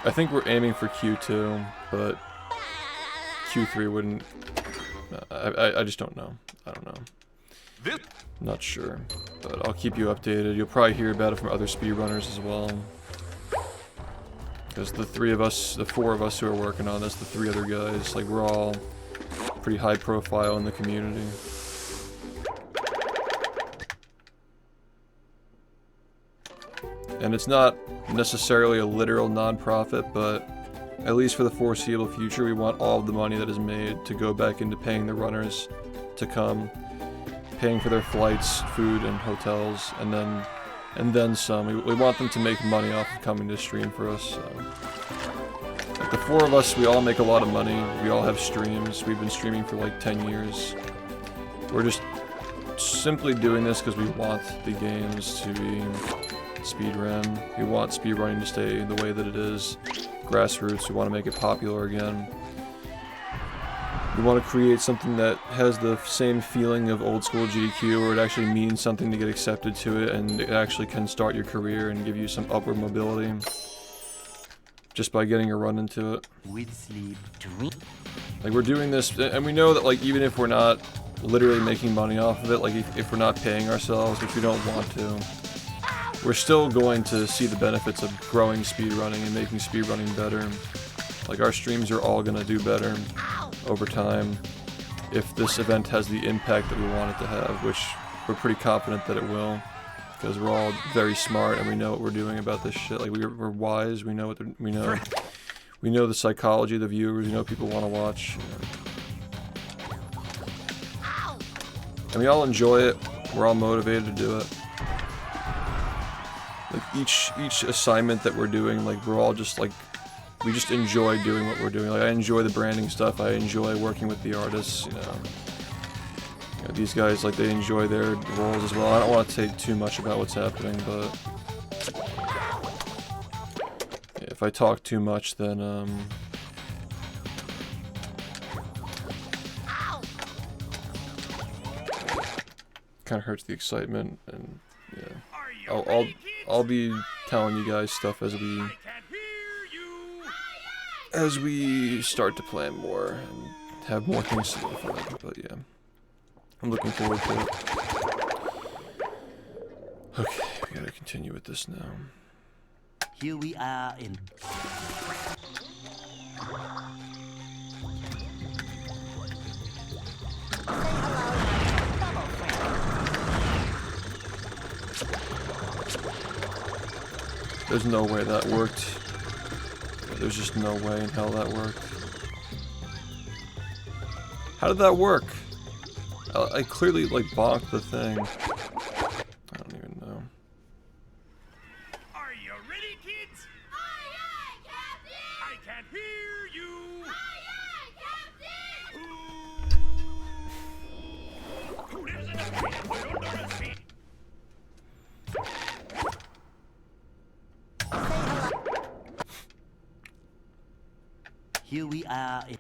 I think we're aiming for Q2, but Q3 wouldn't. I just don't know. I don't know. This... Not sure, but I'll keep you updated. You'll probably hear about it from other speedrunners as well. Because the 4 of us who are working on this, the 3 other guys, like, we're all pretty high profile in the community. And it's not necessarily a literal non-profit, but at least for the foreseeable future, we want all of the money that is made to go back into paying the runners to come, paying for their flights, food, and hotels, and then some. We want them to make money off of coming to stream for us. So. Like, the 4 of us, we all make a lot of money. We all have streams. We've been streaming for like 10 years. We're just simply doing this because we want the games to be speedrun. We want speedrunning to stay the way that it is. Grassroots, we want to make it popular again. We want to create something that has the same feeling of old school GDQ, where it actually means something to get accepted to it, and it actually can start your career and give you some upward mobility just by getting a run into it. With sleep, dream. Like, we're doing this, and we know that, like, even if we're not literally making money off of it, like, if we're not paying ourselves, which we don't want to, we're still going to see the benefits of growing speedrunning and making speedrunning better. Like, our streams are all gonna do better. over time if this event has the impact that we want it to have, which we're pretty confident that it will, because we're all very smart and we know what we're doing about this shit. Like we're wise. We know what we know. We know the psychology of the viewers. We know what people want to watch. And we all enjoy it. We're all motivated to do it. Like each assignment that we're doing, like we're all just like, we just enjoy doing what we're doing. Like I enjoy the branding stuff. I enjoy working with the artists. You know, these guys, like, they enjoy their roles as well. I don't want to say too much about what's happening, but yeah, if I talk too much, then kind of hurts the excitement, and yeah, I'll be telling you guys stuff as we start to plan more and have more things solidified. But yeah, I'm looking forward to it. Okay, we gotta continue with this now. Here we are in. There's no way that worked. There's just no way in hell that worked. How did that work? I clearly, like, bonked the thing. I don't even know. Are you ready, kids? Aye, aye, Captain! I can't hear you. Aye, aye, Captain! Who lives in the street and put under his feet? Here we are in.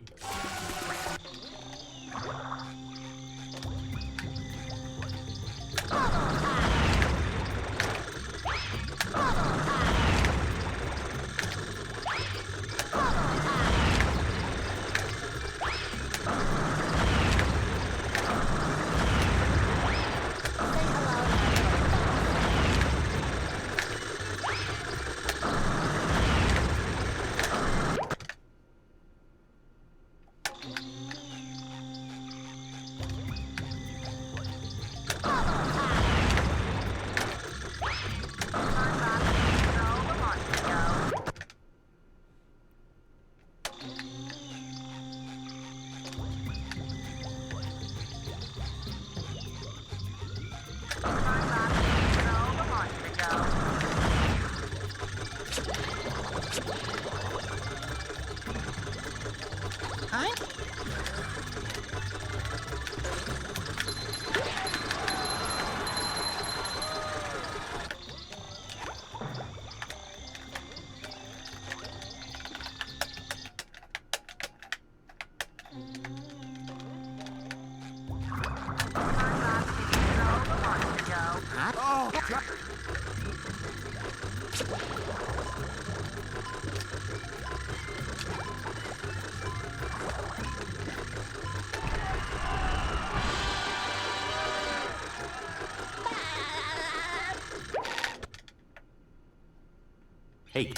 Hey.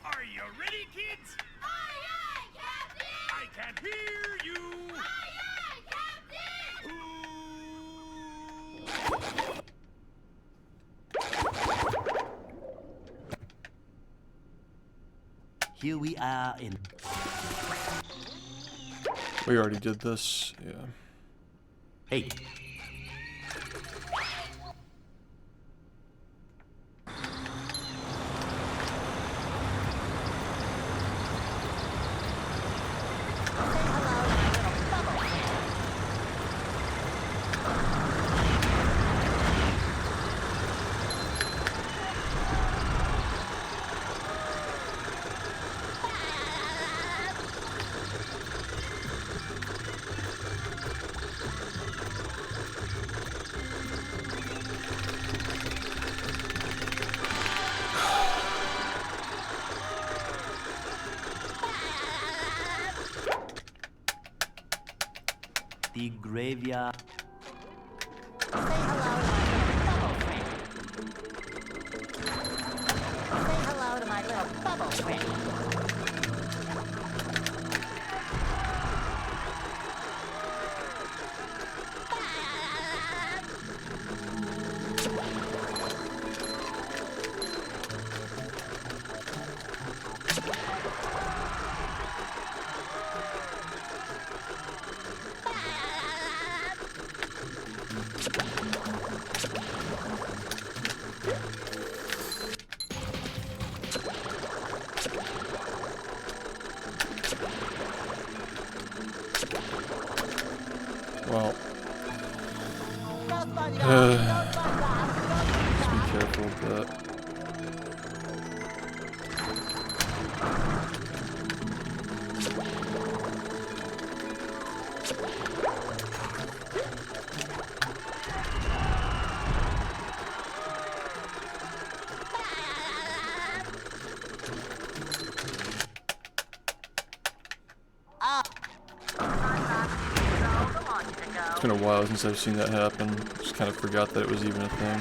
Are you ready, kids? Aye, aye, Captain! I can't hear you. Aye, aye, Captain! Here we are in. We already did this, yeah. Hey. The graveyard. Say hello to my little bubble friend. Well, Go SpongeBob! Go SpongeBob! just be careful with that. It's been a while since I've seen that happen. Just kind of forgot that it was even a thing.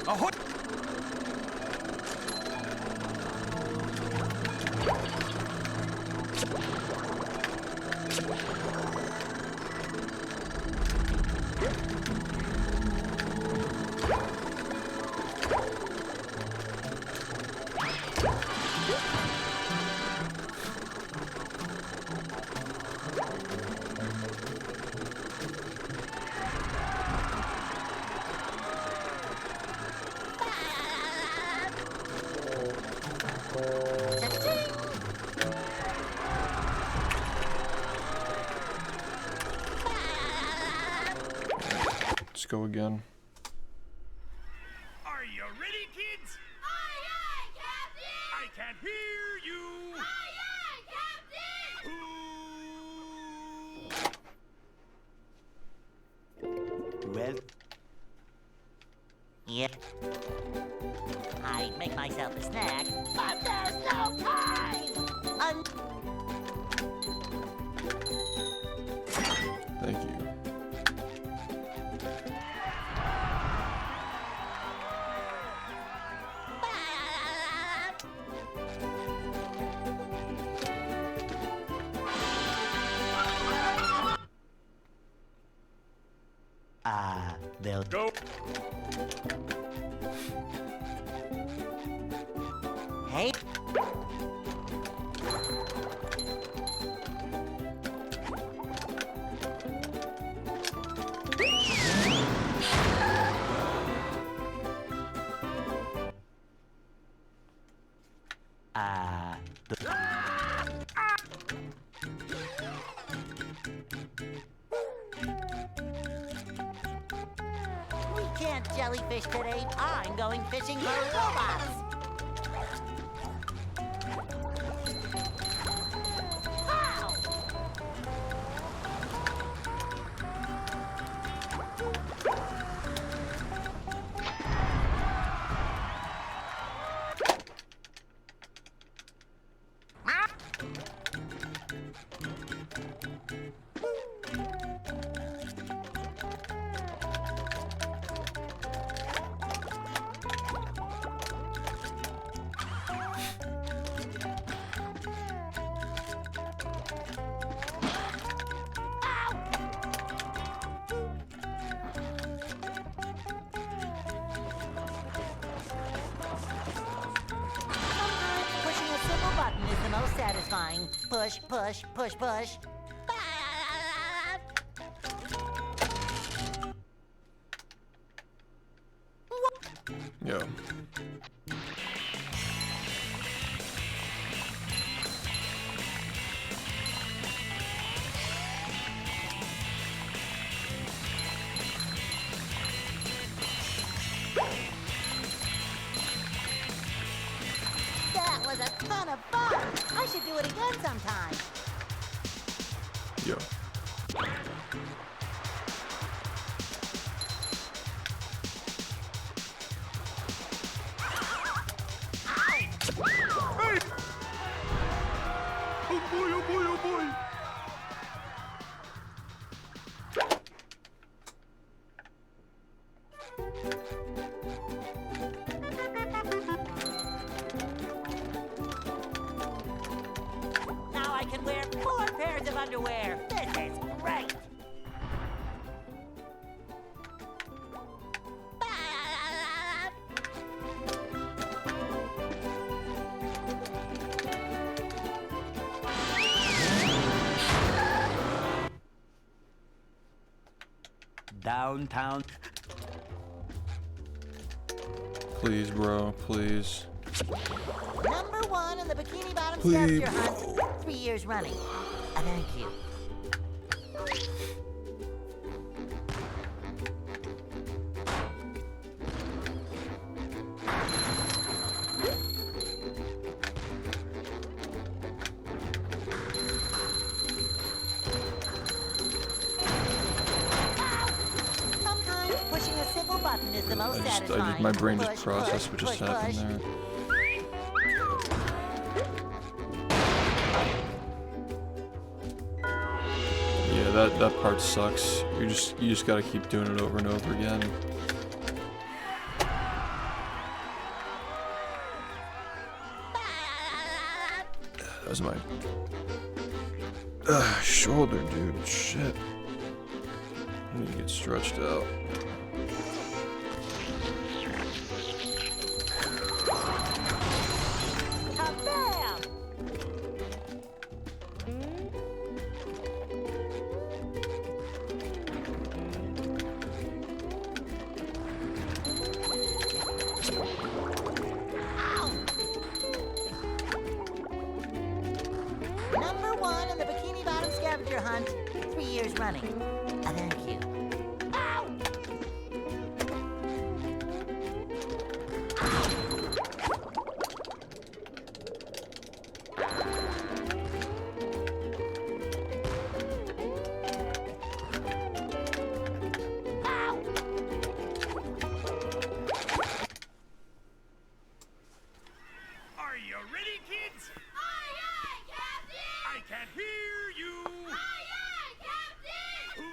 Ahoy! Let's go again. Are you ready, kids? Aye, aye, Captain! I can't hear you! Aye, aye, Captain! Well, Yep. I'd make myself a snack, but there's no time! Thank you. they'll Go! Hey? We can't jellyfish today. I'm going fishing for robots. How? most satisfying. Push, push, push, push. Yeah. That was a ton of fun. I should do it again sometime. Yeah. Oh boy, oh boy, oh boy! Now I can wear 4 pairs of underwear. This is great. Downtown. Please, bro. Please. Number 1 in the Bikini Bottom Please, scavenger hunt. 3 years running. Thank you. Sometimes pushing a simple button is the most satisfying. My brain Push, just processed what push, just push, happened push. there. Yeah, that part sucks. You just gotta keep doing it over and over again. That was my shoulder, dude. Shit. I need to get stretched out. Kabam! Number 1 in the Bikini Bottom scavenger hunt. 3 years running. Thank you. Ow! Ow! Are you ready, kids? Aye, aye, Captain! I can't hear you! Aye, aye, Captain!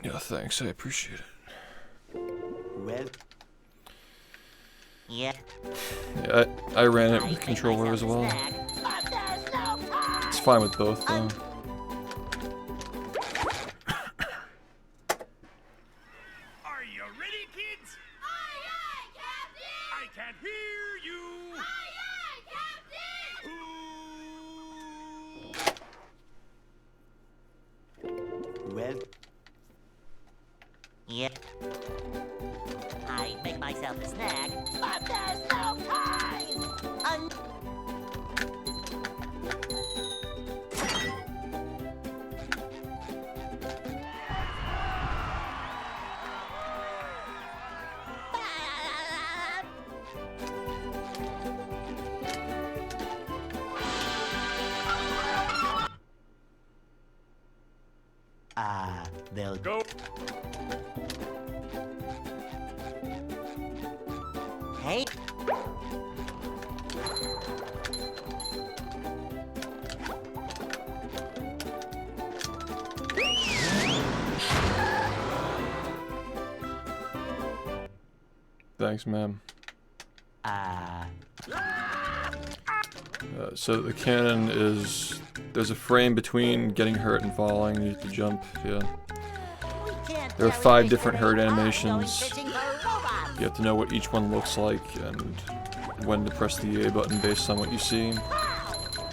Yeah, thanks. I appreciate it. Well, Yeah. Yeah, I ran it I with make controller as myself a well. snack, but there's no time. It's fine with both though. Are you ready, kids? Aye, aye, Captain! I can't hear you! Aye, aye, Captain! well, Yeah. I make myself a snack, but there's no time. they'll Go! Hey. Thanks, ma'am. So the cannon is... There's a frame between getting hurt and falling. You have to jump, yeah. There are 5 different hurt animations. You have to know what each one looks like, and when to press the A button based on what you see,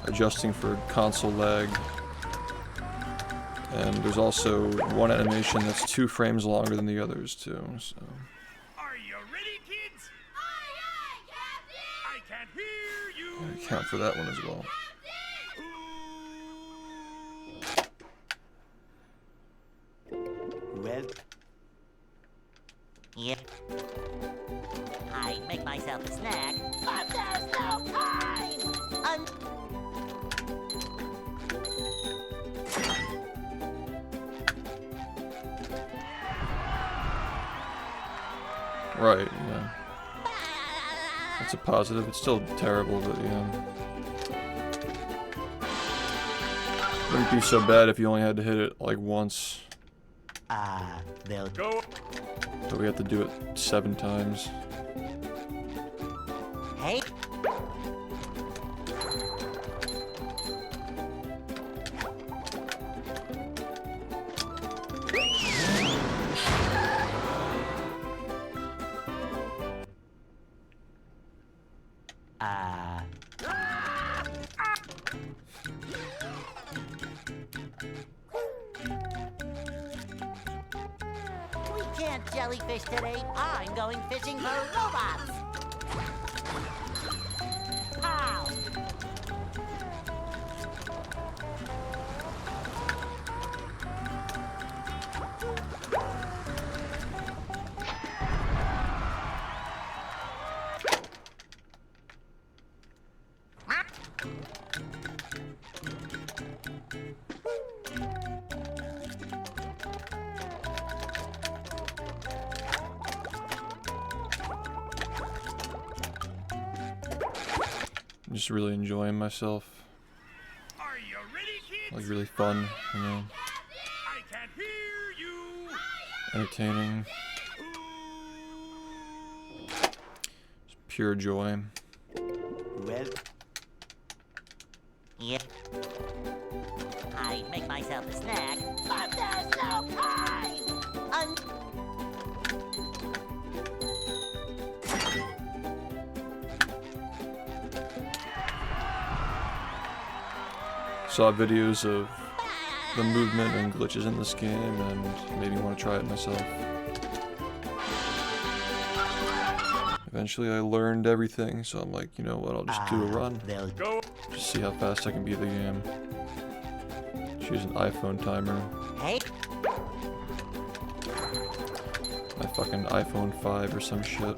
adjusting for console lag. And there's also one animation that's 2 frames longer than the others too, so. Are you ready, kids? Aye, aye, Captain! I can't hear you. I account for that one as well. Well, Yep. I make myself a snack, but there's no time! Right, yeah. That's a positive. It's still terrible, but yeah. Wouldn't be so bad if you only had to hit it like once. they'll Go. But we have to do it 7 times. Hey! We can't jellyfish today. I'm going fishing for robots. Ow! I'm just really enjoying myself. Are you ready, kids? Like really fun, you know, I can't hear you. entertaining. Just pure joy. well, Yep. I make myself a snack, but there's no time! Saw videos of the movement and glitches in this game and made me want to try it myself. Eventually I learned everything, so I'm like, you know what, I'll just do a run. they'll Go. Just see how fast I can beat the game. Choose an iPhone timer. Hey! My fucking iPhone 5 or some shit.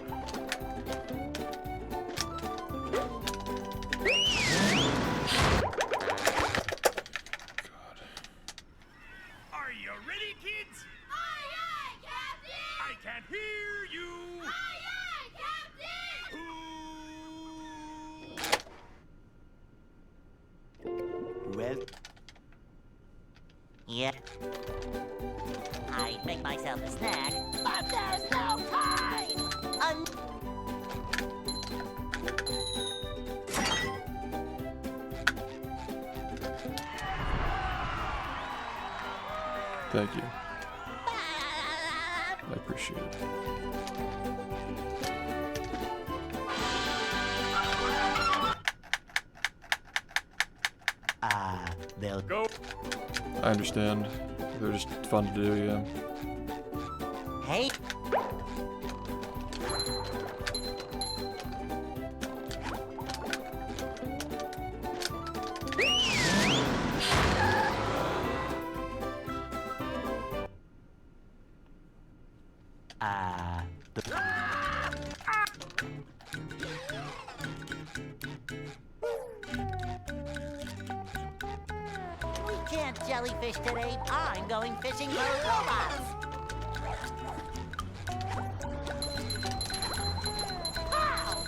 Are you ready, kids? Aye, aye, Captain! I can't hear you. Aye, aye, Captain! well, Yep. I make myself a snack, but there's no time! Thank you. I appreciate it. they'll Go. I understand. They're just fun to do, yeah. Hey! We can't jellyfish today. I'm going fishing for robots. Ow!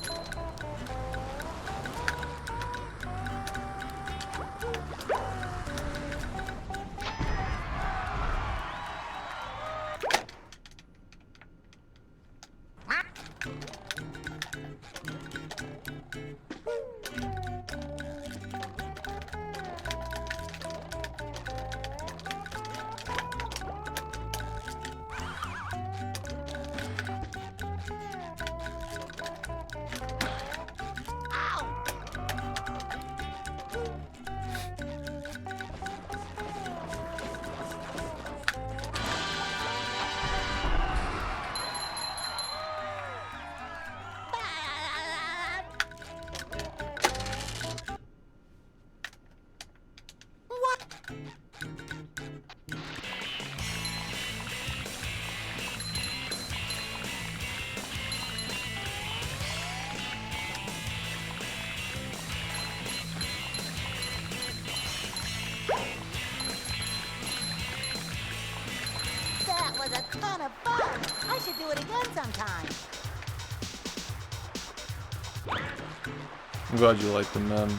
I'm glad you like them, man.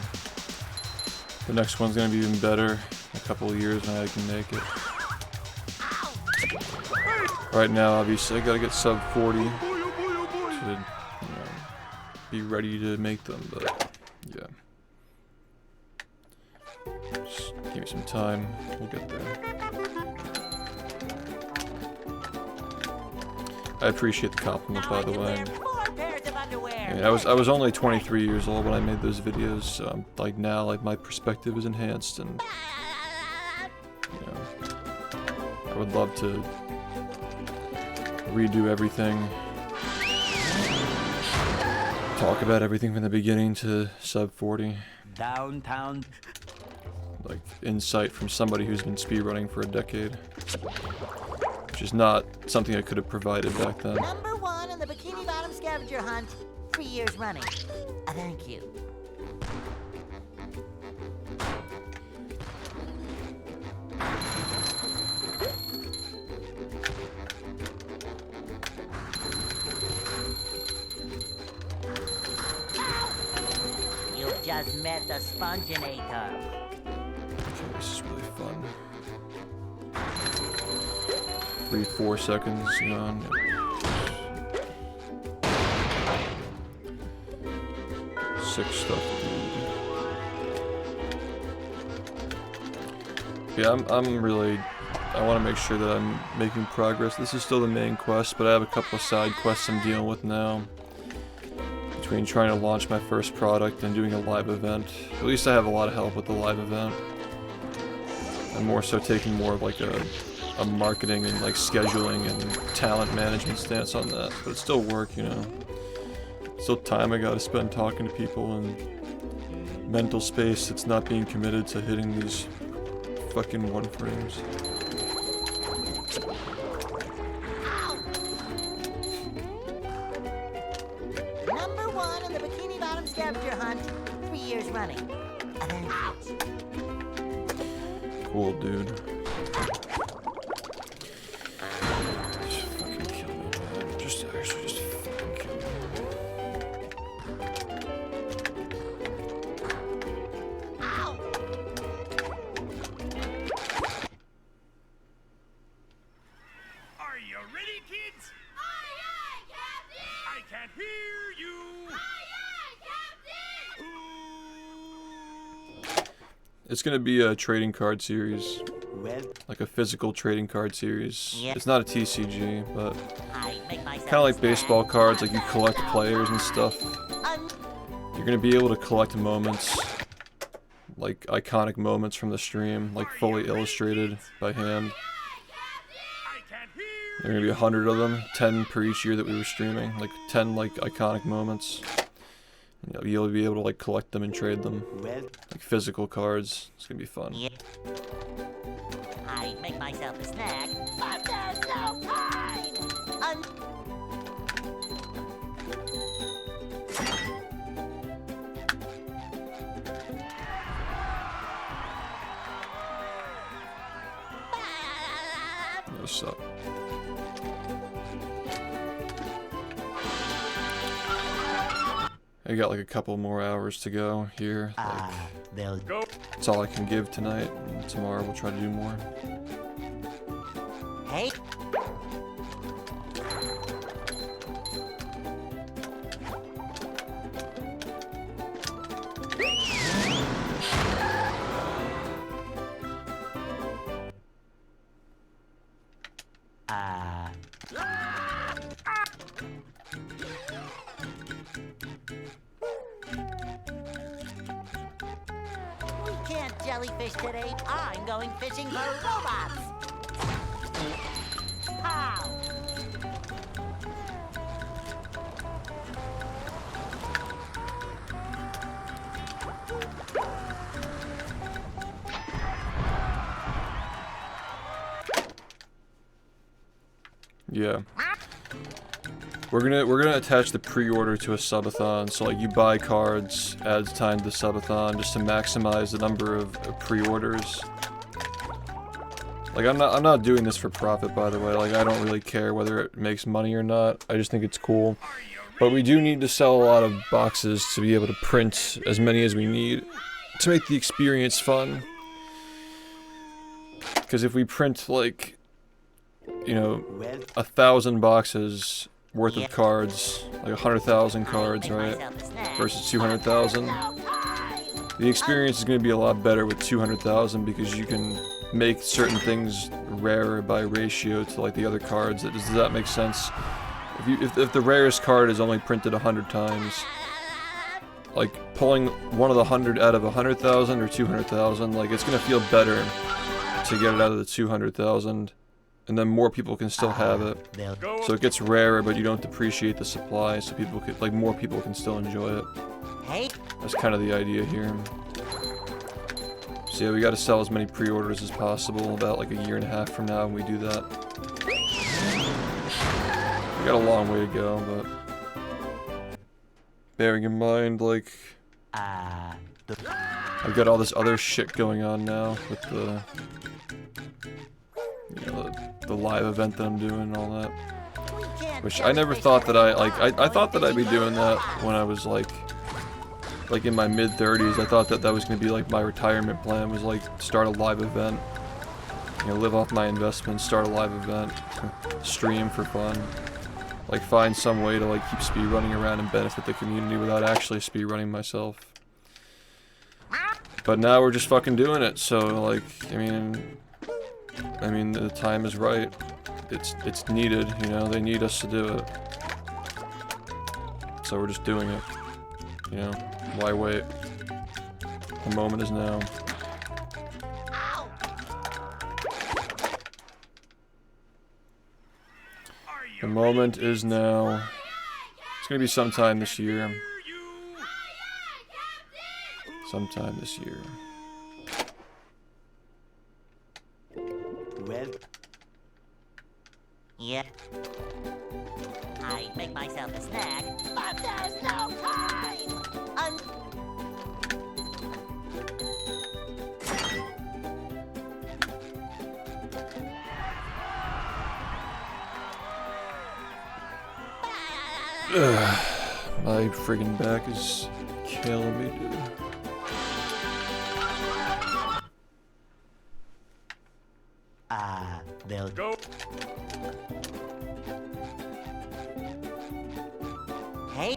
The next one's gonna be even better in a couple of years when I can make it. Right now, obviously, I gotta get sub 40 to, be ready to make them, but yeah. Just give me some time, we'll get there. I appreciate the compliment, by the way. Yeah, I was only 23 years old when I made those videos, so like now, like my perspective is enhanced, and you know, I would love to redo everything, talk about everything from the beginning to sub 40. Downtown. Like insight from somebody who's been speedrunning for a decade, which is not something I could have provided back then. Number 1 in the Bikini Bottom scavenger hunt, 3 years running. Thank you. You've just met the sponginator. Okay, this is really fun. 3-4 seconds on. Sick stuff, dude. Yeah, I'm really. I want to make sure that I'm making progress. This is still the main quest, but I have a couple of side quests I'm dealing with now. Between trying to launch my first product and doing a live event. At least I have a lot of help with the live event. I'm more so taking more of like a marketing and like scheduling and talent management stance on that. But it's still work, you know. Still time I gotta spend talking to people and mental space that's not being committed to hitting these fucking 1 frames. Number 1 in the Bikini Bottom scavenger hunt, 3 years running. Cool, dude. Just fucking kill me, man. Just actually just fucking kill me. Are you ready, kids? Aye, aye, Captain! I can't hear you! Aye, aye, Captain! It's gonna be a trading card series. Well, Like a physical trading card series. Yeah. It's not a TCG, but I make myself kind of like a baseball snack. cards, like you collect players and stuff. You're gonna be able to collect moments, like iconic moments from the stream, like fully illustrated by hand. I can't hear There are gonna be 100 of them, 10 per each year that we were streaming, like 10 like iconic moments. You know, you'll be able to like collect them and trade them, well, like physical cards. It's gonna be fun. Yeah. I make myself a snack, but there's no time. What's up? I got like a couple more hours to go here. Like, they'll go. that's all I can give tonight. And tomorrow we'll try to do more. Hey. We can't jellyfish today. I'm going fishing for robots. Pow! Yeah. We're gonna attach the pre-order to a subathon, so like you buy cards, adds time to the subathon just to maximize the number of pre-orders. Like I'm not doing this for profit, by the way. Like I don't really care whether it makes money or not. I just think it's cool. But we do need to sell a lot of boxes to be able to print as many as we need to make the experience fun. Because if we print like, you know, 1,000 boxes worth of cards, like 100,000 cards, right, versus 200,000, the experience is going to be a lot better with 200,000 because you can make certain things rarer by ratio to like the other cards. Does that make sense? If the rarest card is only printed 100 times, like pulling one of the 100 out of 100,000 or 200,000, like it's gonna feel better to get it out of the 200,000, and then more people can still have it. So it gets rarer, but you don't depreciate the supply, so people could, like, more people can still enjoy it. That's kind of the idea here. So yeah, we got to sell as many pre-orders as possible. About like a year and a half from now, when we do that. We got a long way to go, but bearing in mind, like, I've got all this other shit going on now with the, you know, the live event that I'm doing and all that. Which I never thought that I thought that I'd be doing that when I was like in my mid-30s. I thought that that was going to be like my retirement plan, was like start a live event. You know, live off my investments, start a live event, stream for fun. Like find some way to like keep speedrunning around and benefit the community without actually speedrunning myself. But now we're just fucking doing it, so like, I mean the time is right. It's needed, you know, they need us to do it. So we're just doing it. You know, why wait? The moment is now. The moment is now. It's gonna be sometime this year. Sometime this year. Well, Yeah. I make myself a snack, but there's no time! My friggin' back is killing me, dude. they'll Go. Hey?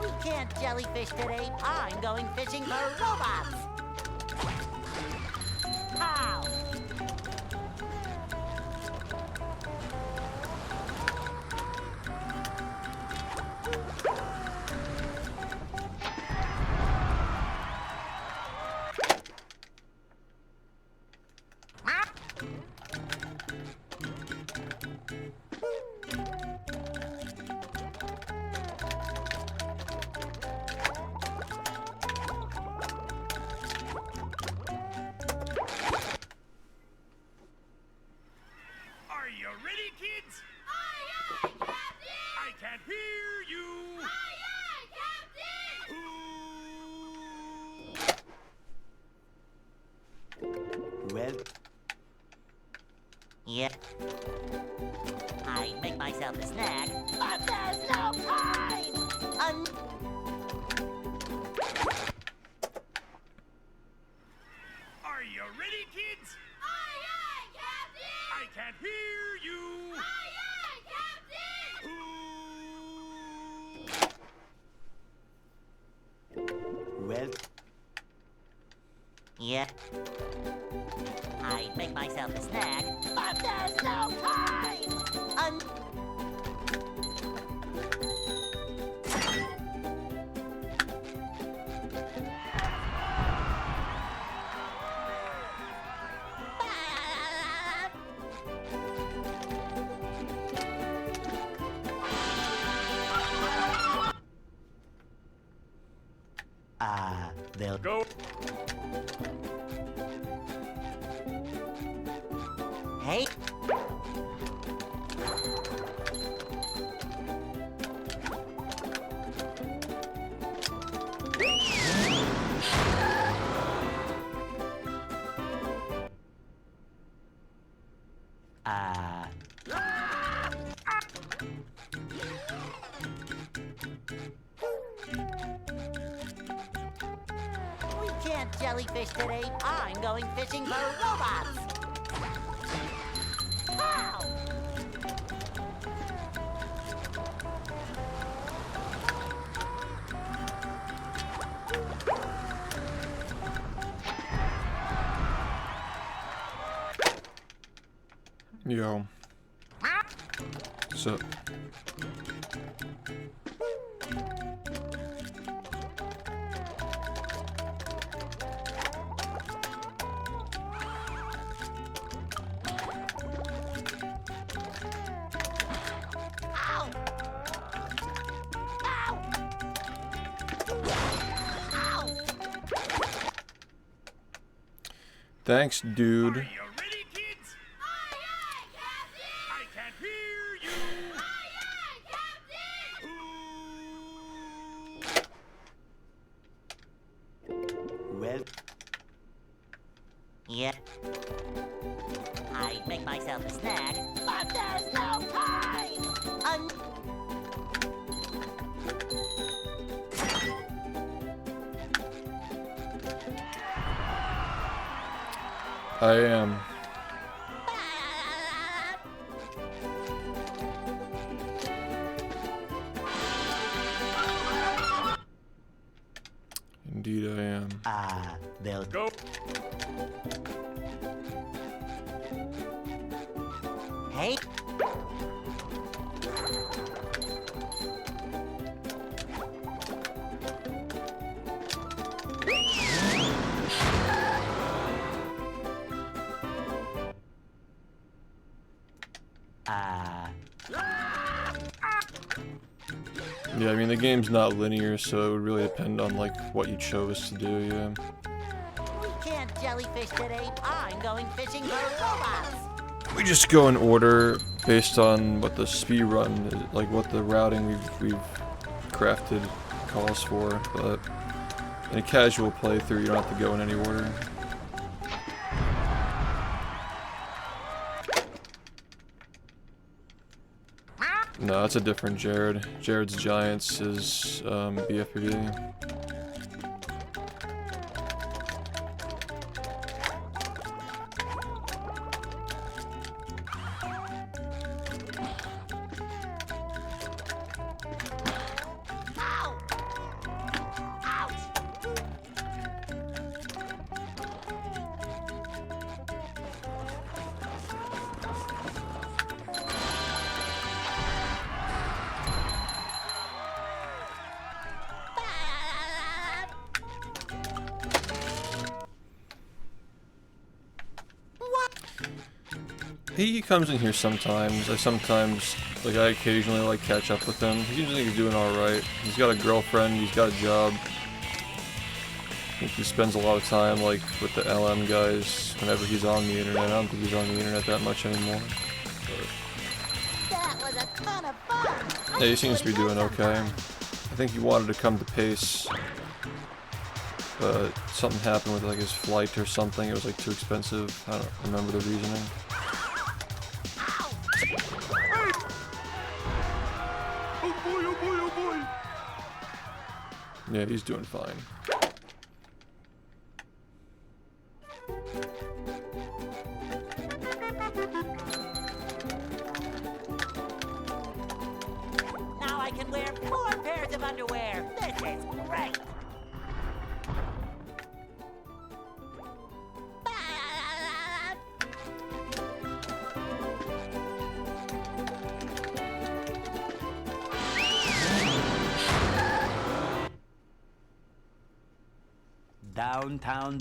We can't jellyfish today. I'm going fishing for robots. How? Are you ready, kids? Aye, aye, Captain! I can't hear you. Aye, aye, Captain! well, Yeah. I make myself a snack, but there's no time! Are you ready, kids? Aye, aye, Captain! I can't hear you. Aye, aye, Captain! well, Yeah. I make myself a snack, but there's no time! they'll Go. Hey. We can't jellyfish today. I'm going fishing for robots. Ow! Yo. So. Ow! Ow! Ow! Thanks, dude. Are you ready, kids? Aye, aye, Captain! I can't hear you. Aye, aye, Captain! Well, Yeah. I'd make myself a snack, but there's no time! I am. Indeed I am. they'll Go. Hey. Yeah, I mean the game's not linear, so it would really depend on like what you chose to do, yeah. We can't jellyfish today. I'm going fishing for robots. We just go in order based on what the speedrun, like what the routing we've crafted calls for, but in a casual playthrough you don't have to go in any order. No, that's a different Jared. Jared's Giants is bfbb. Ow! Ouch! He comes in here sometimes. I occasionally like catch up with him. He seems like he's doing alright. He's got a girlfriend, he's got a job. I think he spends a lot of time like with the LM guys whenever he's on the internet. I don't think he's on the internet that much anymore. That was a ton of fun. Yeah, he seems to be doing okay. I think he wanted to come to Pace, but something happened with like his flight or something. It was like too expensive. I don't remember the reasoning. Yeah, he's doing fine. Now I can wear 4 pairs of underwear. This is great. downtown.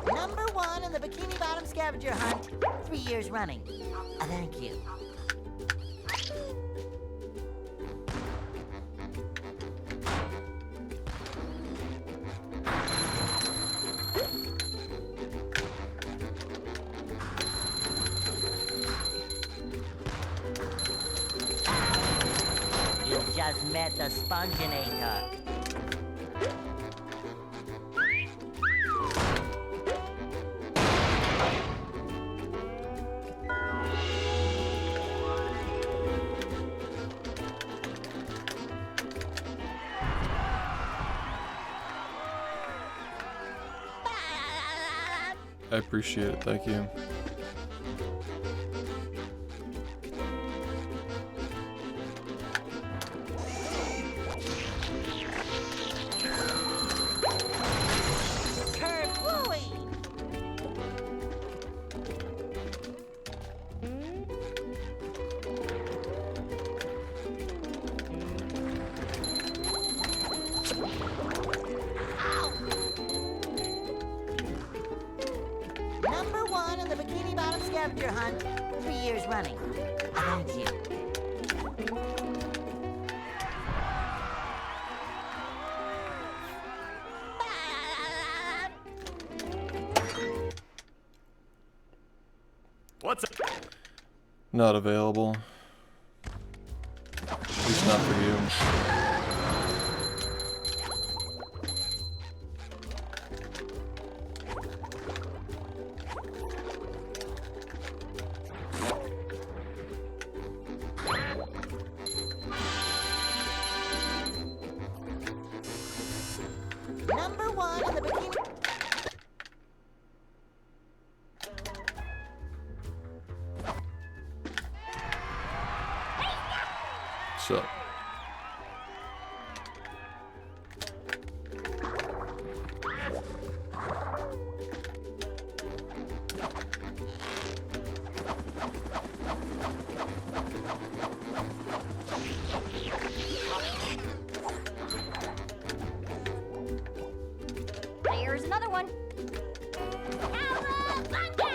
Number 1 in the Bikini Bottom scavenger hunt, 3 years running. Thank you. met the Sponginator. I appreciate it, thank you. Number one in the Bikini Bottom scavenger hunt, 3 years running. Thank you. What's up? Not available. At least not for you. Number one in the Bikini... So. Here's another one. Cowabunga!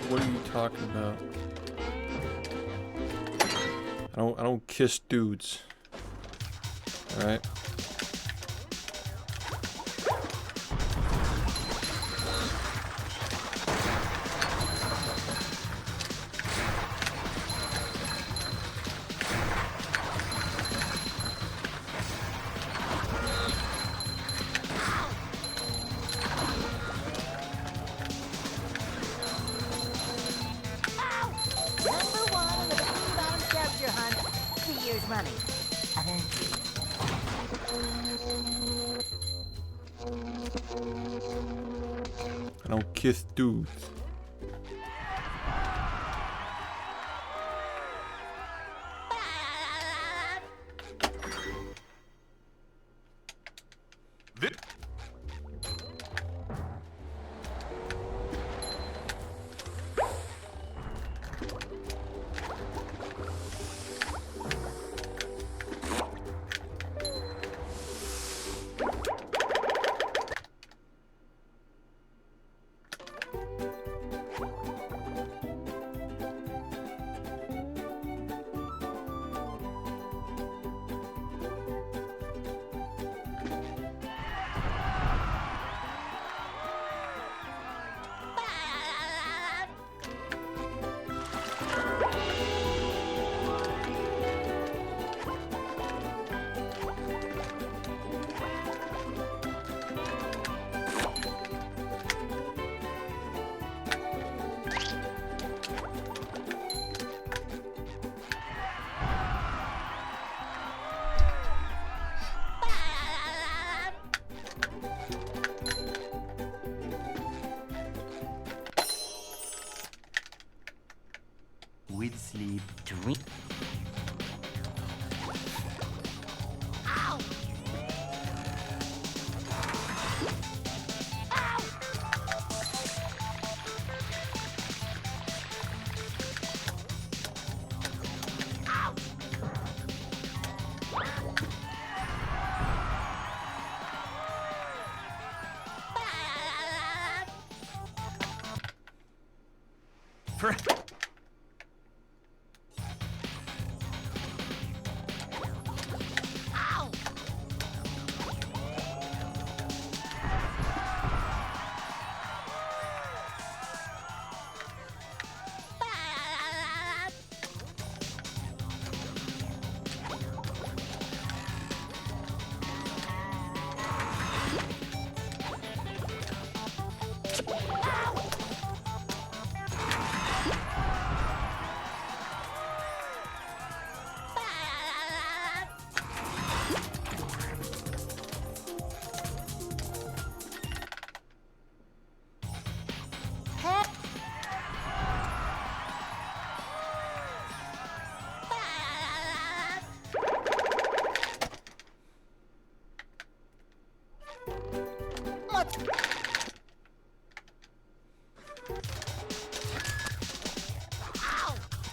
What are you talking about? I don't kiss dudes. All right. Number one in the Bikini Bottom scavenger hunt, 3 years running. Thank you. I don't kiss dudes. With sleep, drink.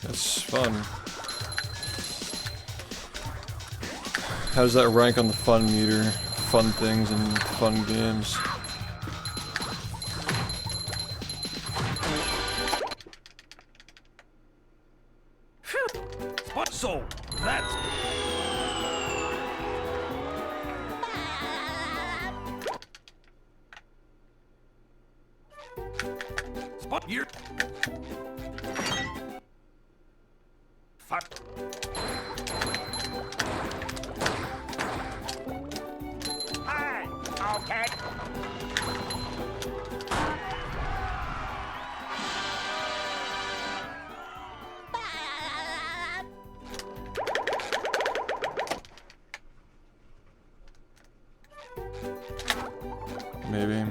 That's fun. How does that rank on the fun meter? Fun things and fun games. What so? That's spot here. Fuck. Hi. Okay. Maybe.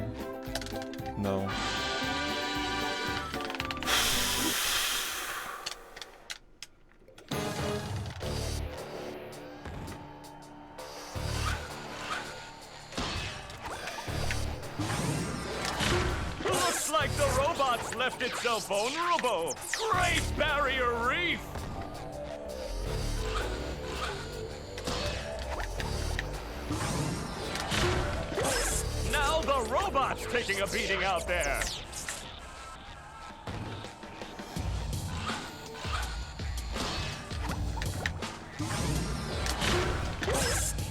No. Looks like the robot's left itself vulnerable. Great Barrier Reef. Now the robot's taking a beating out there.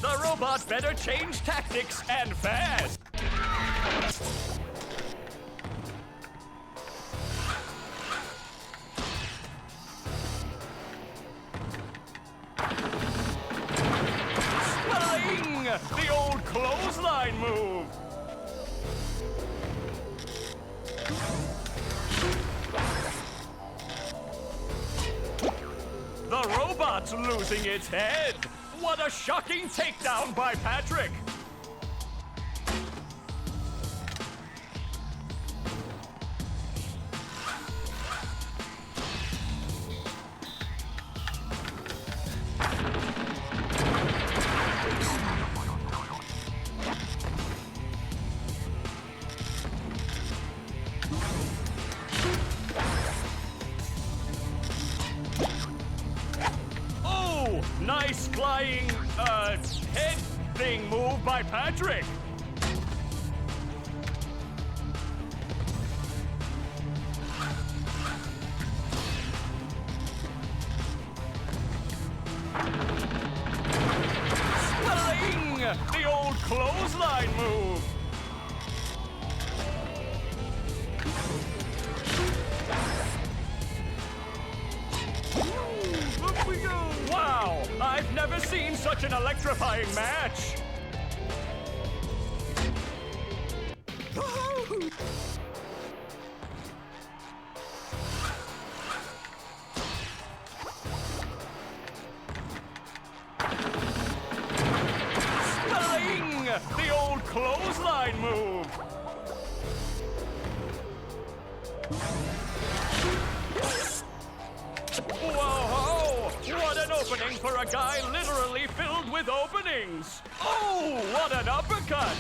The robot better change tactics and fast. Swelling! The old clothesline move. The robot's losing its head. What a shocking takedown by Patrick. Oh, nice flying, head thing move by Patrick. Swelling! The old clothesline move. Up we go! Wow! I've never seen such an electrifying match! Swelling! The old clothesline move! Whoa! What an opening for a guy literally filled with openings! Oh, what an uppercut!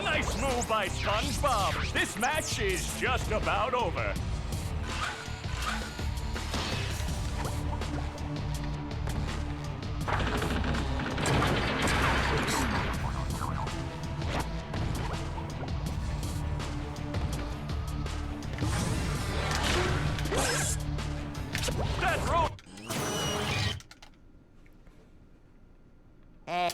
Nice move by SpongeBob! This match is just about over. That rope! Eh.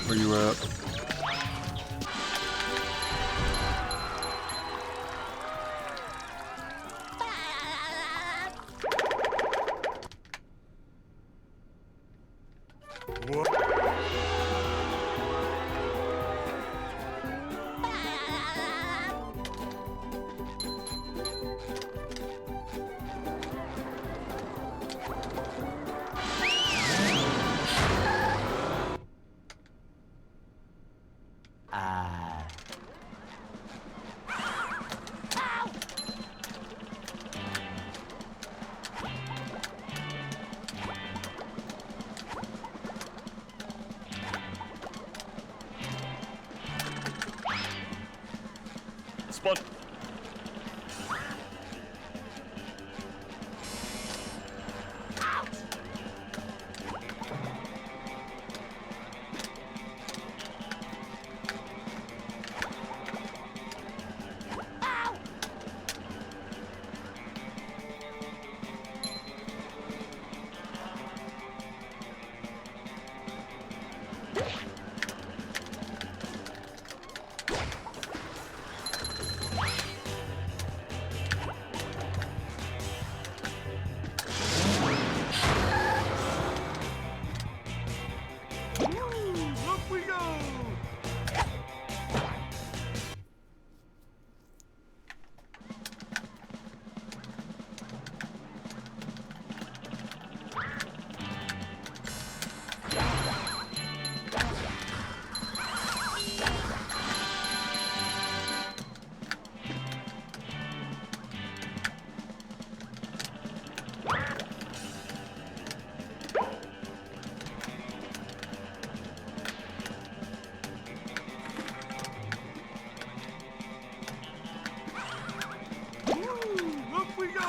Where you at? Spot. Up we go! Up we go!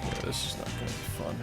Yeah, this is not gonna be fun.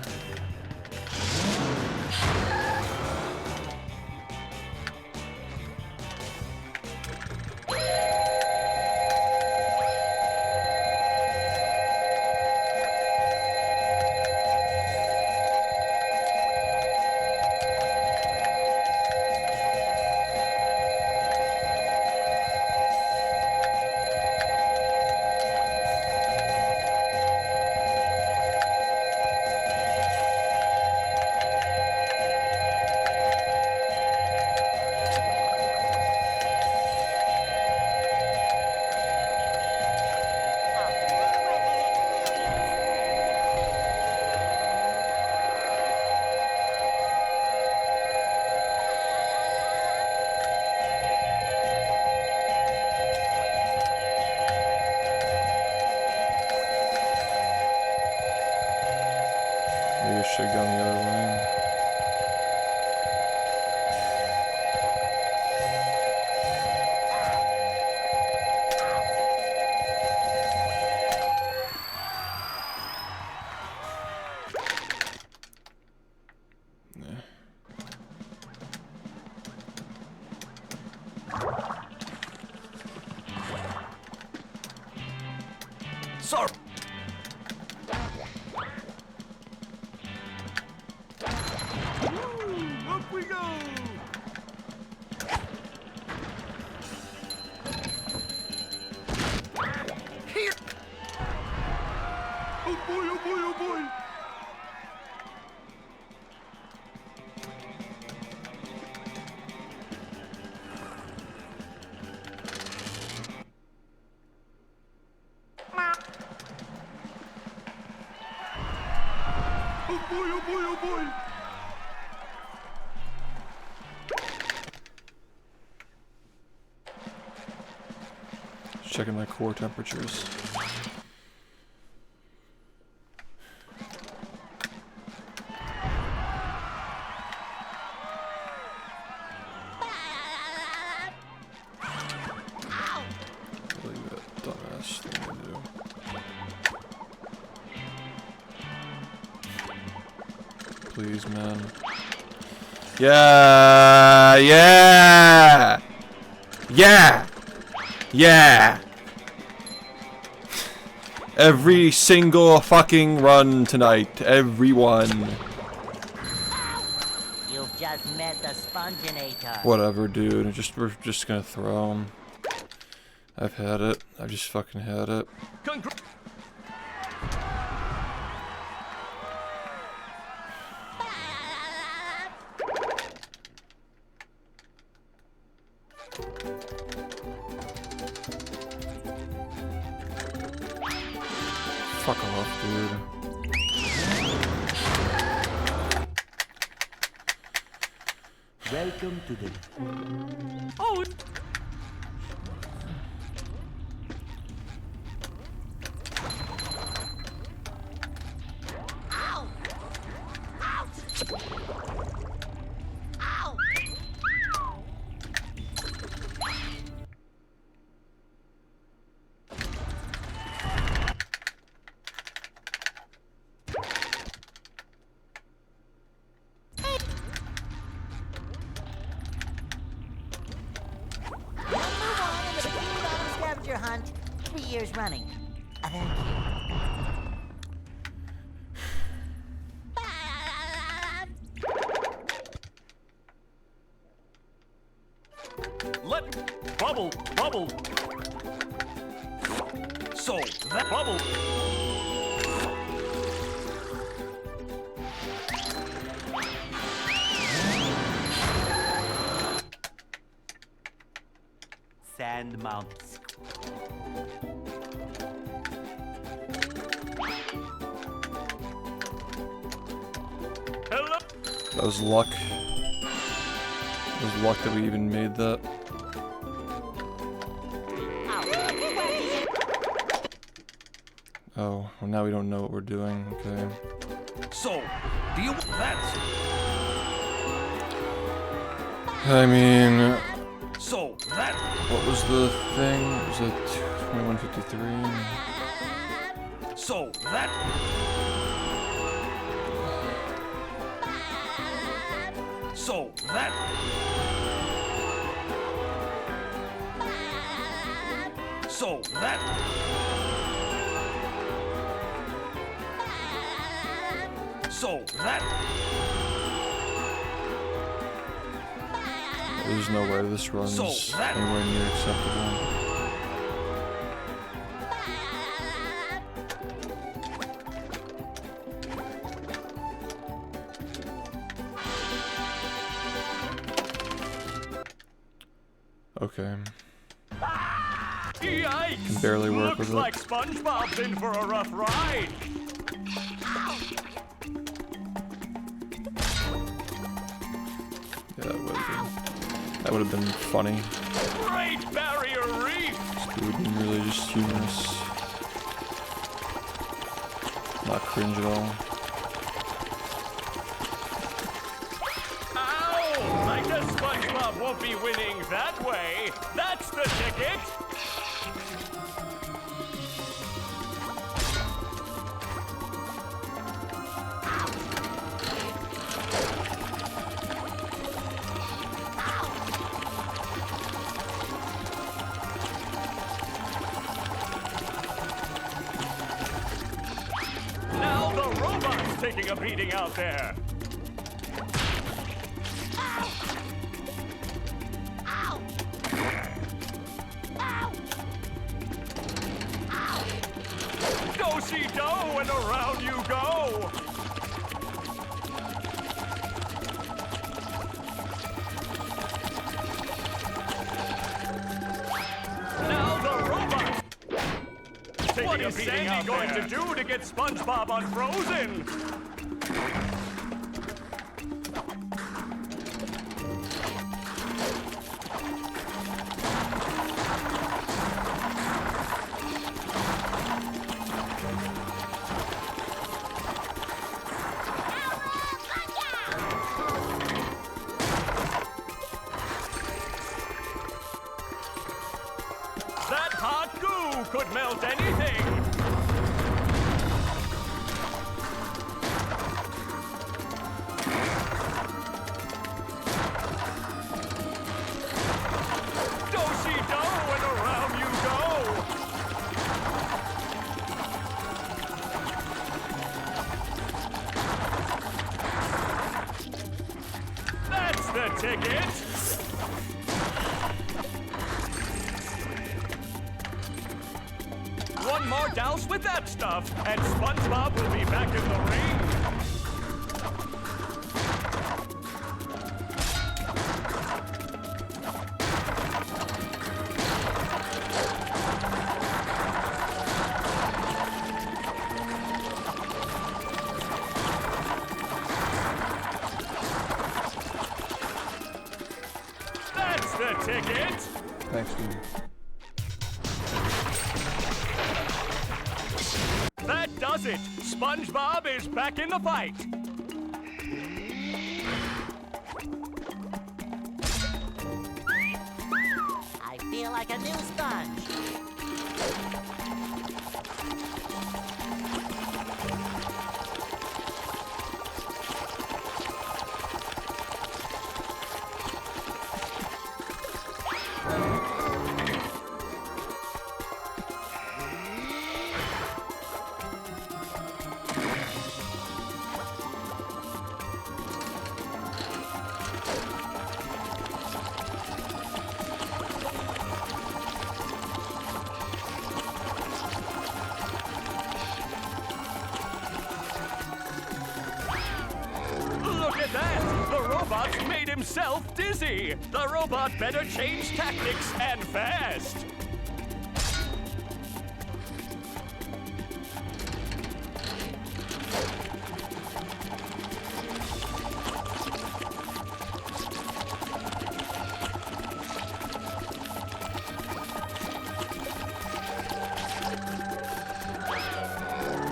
Maybe I should go on the other lane. Sir! Up we go! Checking my core temperatures. Really that dumbass thing to do. Please, man. Yeah! Yeah! Yeah! Yeah! Every single fucking run tonight. Everyone. You've just met the sponginator. Whatever, dude. We're just gonna throw him. I've had it. I've just fucking had it. Fuck off, dude. Welcome to the... Oh, Ow! Ouch! Ow! Scavenger hunt 3 years running. Thank you. Let bubble. So that bubble. Sand mounts. Hello. That was luck. It was luck that we even made that. Oh, well now we don't know what we're doing. Okay. So, do you that? I mean, So that. what was the thing? Was it 2153? So that. So that. So that. So that. There's no way this runs So that- anywhere near acceptable. Okay. Yikes! Can barely work Looks with it. like SpongeBob's in for a rough ride. Yeah, that would have been funny. Great Barrier Reef! It would have been really just humorous. Not cringe at all. Ow! I guess SpongeBob won't be winning that way. That's the ticket. Now the robot's taking a beating out there. Do-si-do and around you go. Now the robot. What is Sandy going to do to get SpongeBob unfrozen? could melt anything. Do-si-do and around you go. That's the ticket. One more douse with that stuff, and SpongeBob will be back in the ring. That's the ticket. Thanks, dude. That does it. SpongeBob is back in the fight. I feel like a new sponge. Look at that! The robot's made himself dizzy! The robot better change tactics and fast!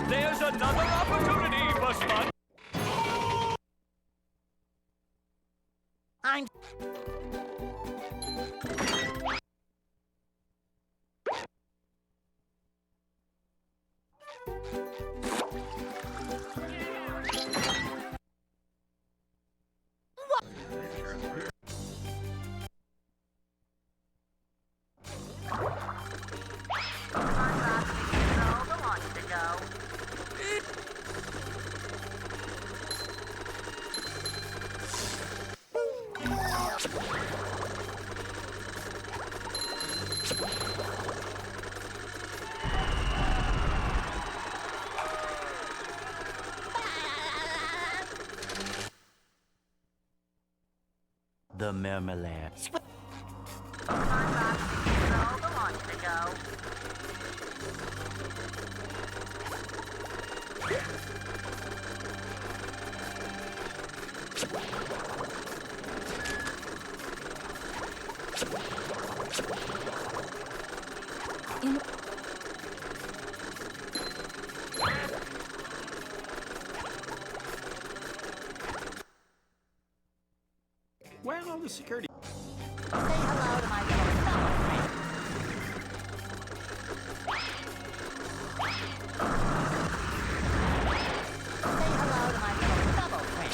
There's another opportunity for Sponge. I'm... The marmalade. Where are all the security? Say hello to my little fellow friend. Say hello to my little fellow friend.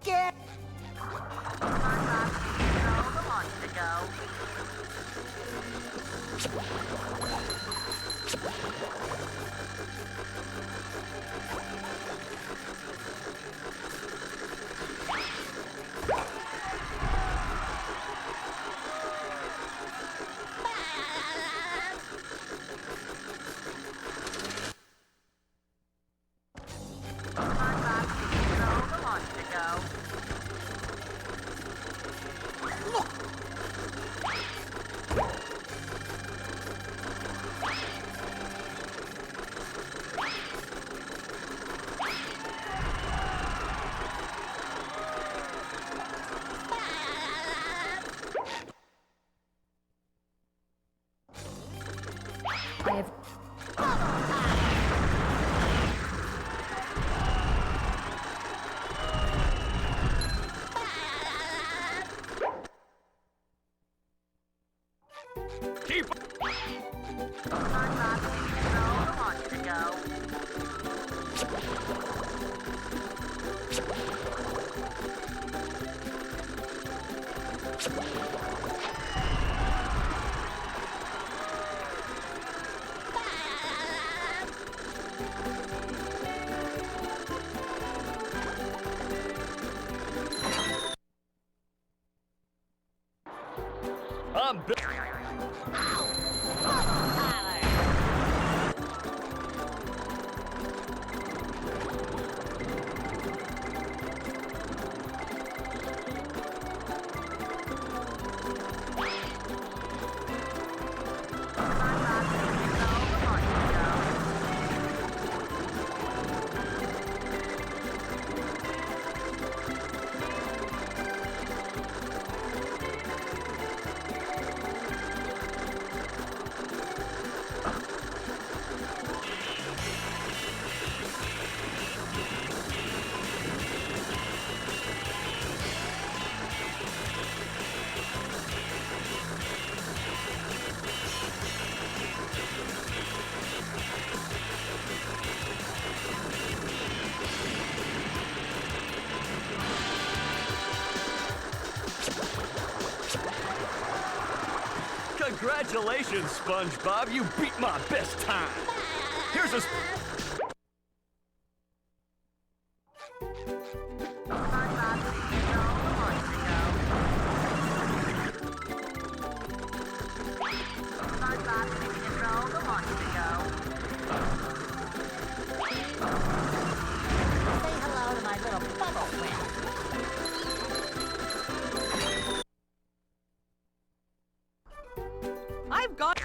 Get Keep SpongeBob, control the launch to go. I'm Congratulations, SpongeBob. You beat my best time. Here's a... SpongeBob, control the launch to go. SpongeBob, control the launch to go. Say hello to my little bubble friend. I've got.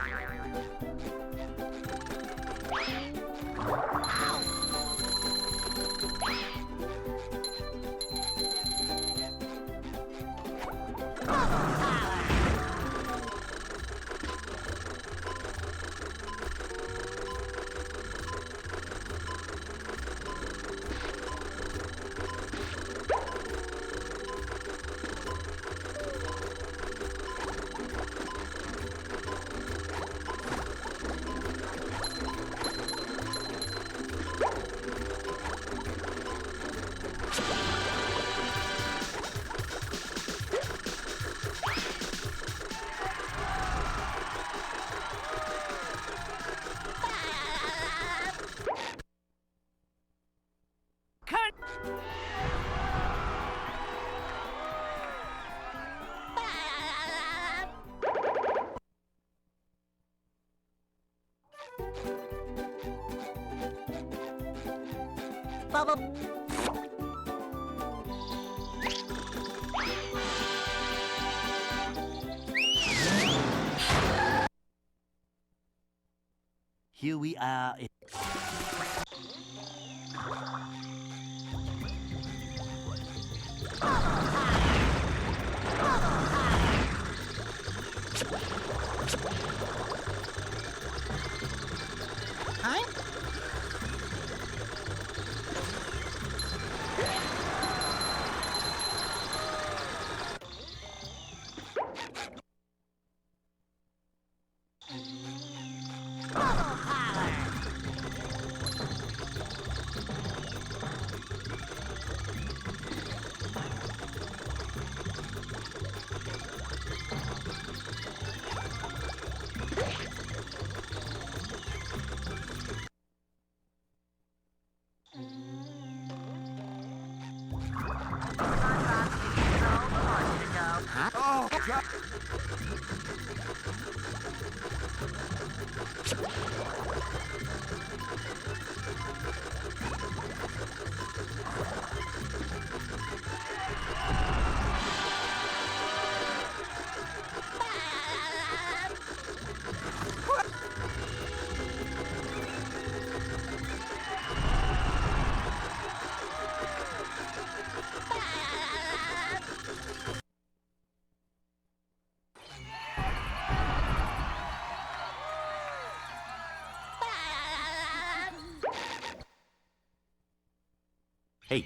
Bubble. Here we are. Huh? Hey.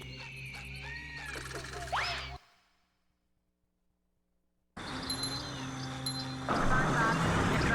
SpongeBob, control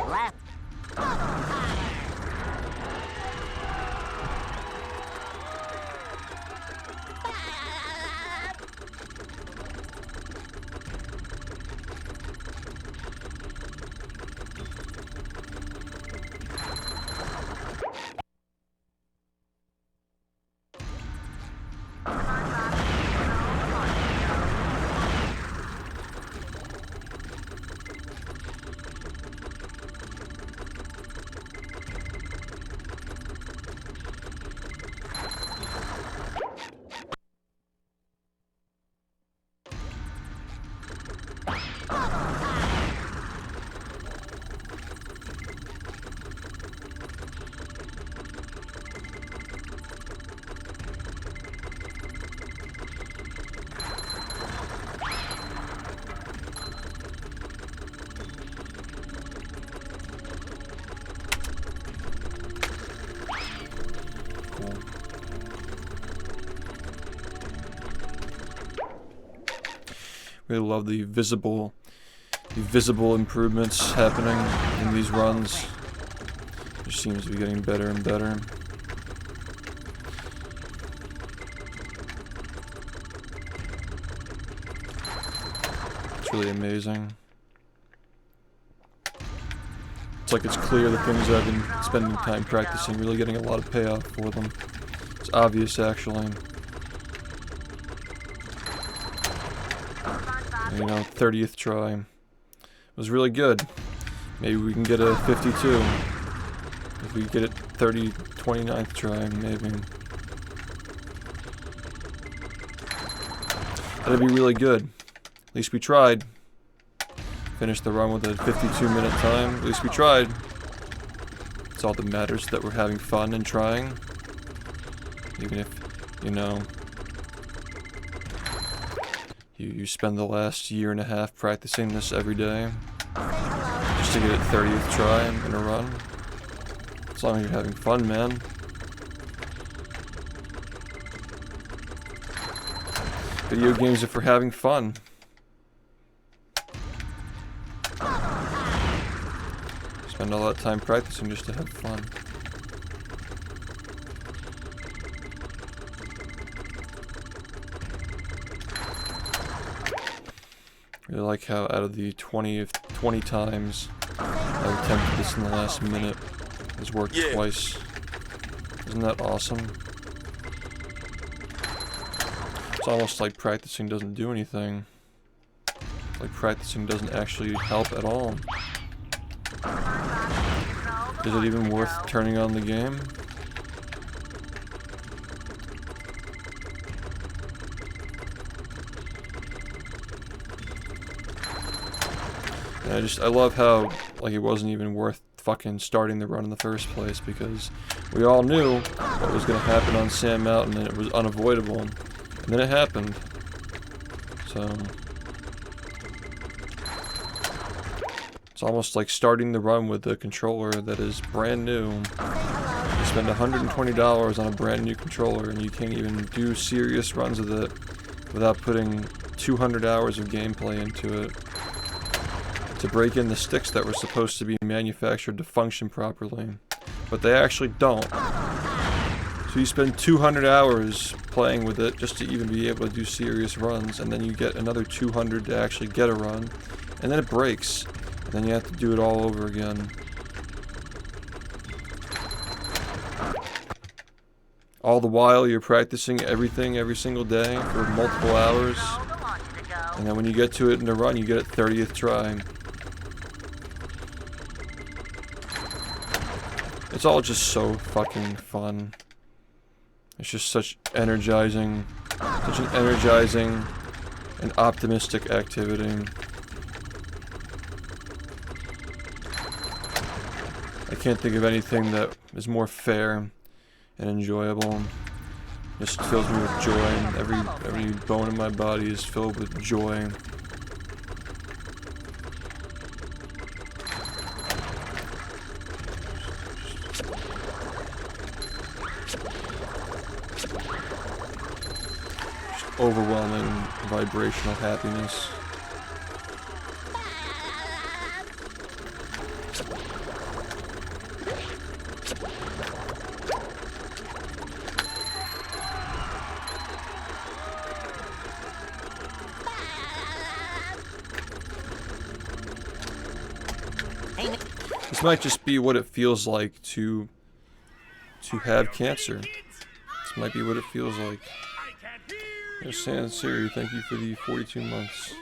Left. Cool. Really love the visible improvements happening in these runs. It seems to be getting better and better. It's really amazing. It's like it's clear the things I've been spending time practicing really getting a lot of payoff for them. It's obvious, actually. And, you know, 30th try was really good. Maybe we can get a 52. If we get it 29th try, maybe. That'd be really good. At least we tried. Finished the run with a 52-minute time. At least we tried. It's all that matters, that we're having fun and trying. Even if, you know, you spend the last year and a half practicing this every day just to get it 30th try in a run. As long as you're having fun, man. Video games are for having fun. Spend all that time practicing just to have fun. Really like how out of the 20 times I've attempted this in the last minute, it's worked twice. Isn't that awesome? It's almost like practicing doesn't do anything. Like practicing doesn't actually help at all. Is it even worth turning on the game? And I love how, like, it wasn't even worth fucking starting the run in the first place, because we all knew what was going to happen on Sand Mountain and it was unavoidable. And then it happened. So it's almost like starting the run with a controller that is brand new. You spend $120 on a brand new controller and you can't even do serious runs with it without putting 200 hours of gameplay into it to break in the sticks that were supposed to be manufactured to function properly. But they actually don't. So you spend 200 hours playing with it just to even be able to do serious runs, and then you get another 200 to actually get a run, and then it breaks. And then you have to do it all over again. All the while you're practicing everything every single day for multiple hours. And then when you get to it in a run, you get it 30th try. It's all just so fucking fun. It's just such an energizing and optimistic activity. I can't think of anything that is more fair and enjoyable. It just fills me with joy, and every bone in my body is filled with joy. Just overwhelming vibrational happiness. This might just be what it feels like to have cancer. This might be what it feels like. There's San Siri, thank you for the 42 months.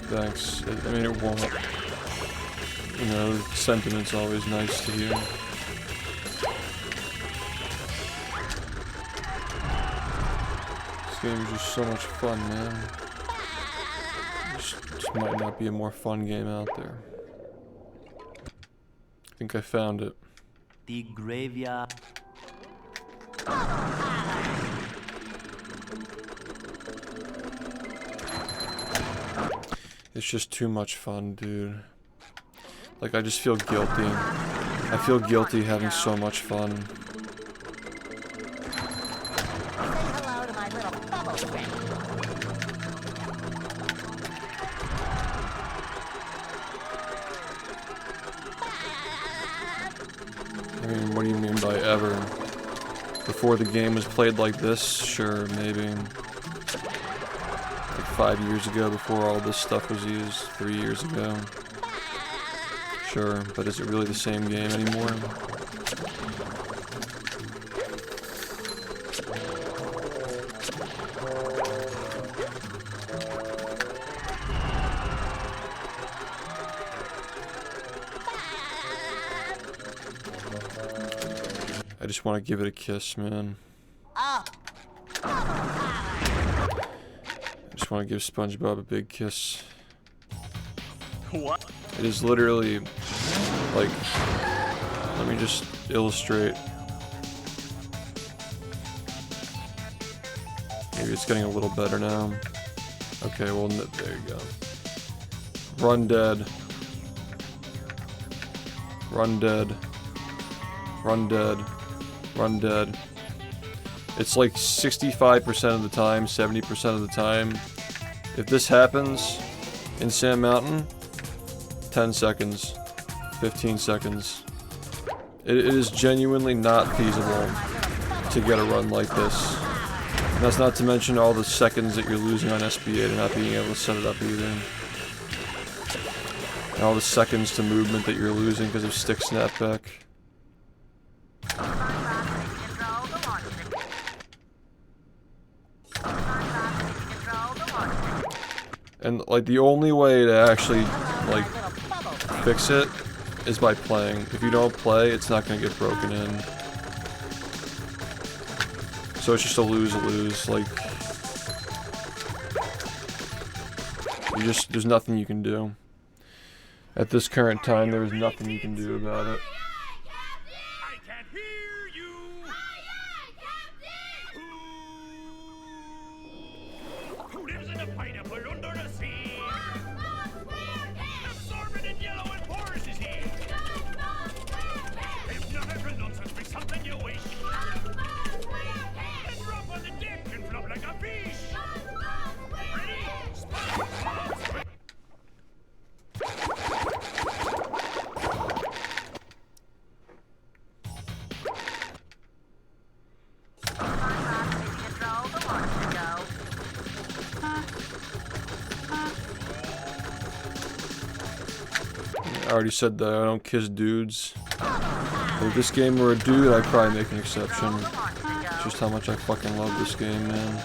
Thanks. I mean, it won't. You know, sentiment's always nice to hear. This game is just so much fun, man. Just might not be a more fun game out there. I think I found it. The graveyard. It's just too much fun, dude. Like, I just feel guilty. I feel guilty having so much fun. Hello to my little bubble friend. I mean, what do you mean by ever? Before the game was played like this? Sure, maybe. Like 5 years ago, before all this stuff was used. 3 years ago. Sure, but is it really the same game anymore? I just want to give it a kiss, man. I just want to give SpongeBob a big kiss. What? It is literally, like, let me just illustrate. Maybe it's getting a little better now. Okay, well, there you go. Run dead. Run dead. Run dead. Run dead. It's like 65% of the time, 70% of the time. If this happens in Sand Mountain, 10 seconds, 15 seconds. It is genuinely not feasible to get a run like this. And that's not to mention all the seconds that you're losing on SBA to not being able to set it up either. And all the seconds to movement that you're losing because of stick snapback. And like the only way to actually like fix it is by playing. If you don't play, it's not gonna get broken in. So it's just a lose-lose. Like there's nothing you can do. At this current time, there is nothing you can do about it. I can't hear you. Who lives in a pineapple under the sea? Absorbent and yellow and porous is he. Hypnotic nonsense be something you wish. And drop on the dick and flop like a fish. Ready? I already said that I don't kiss dudes. But if this game were a dude, I'd probably make an exception. Just how much I fucking love this game, man.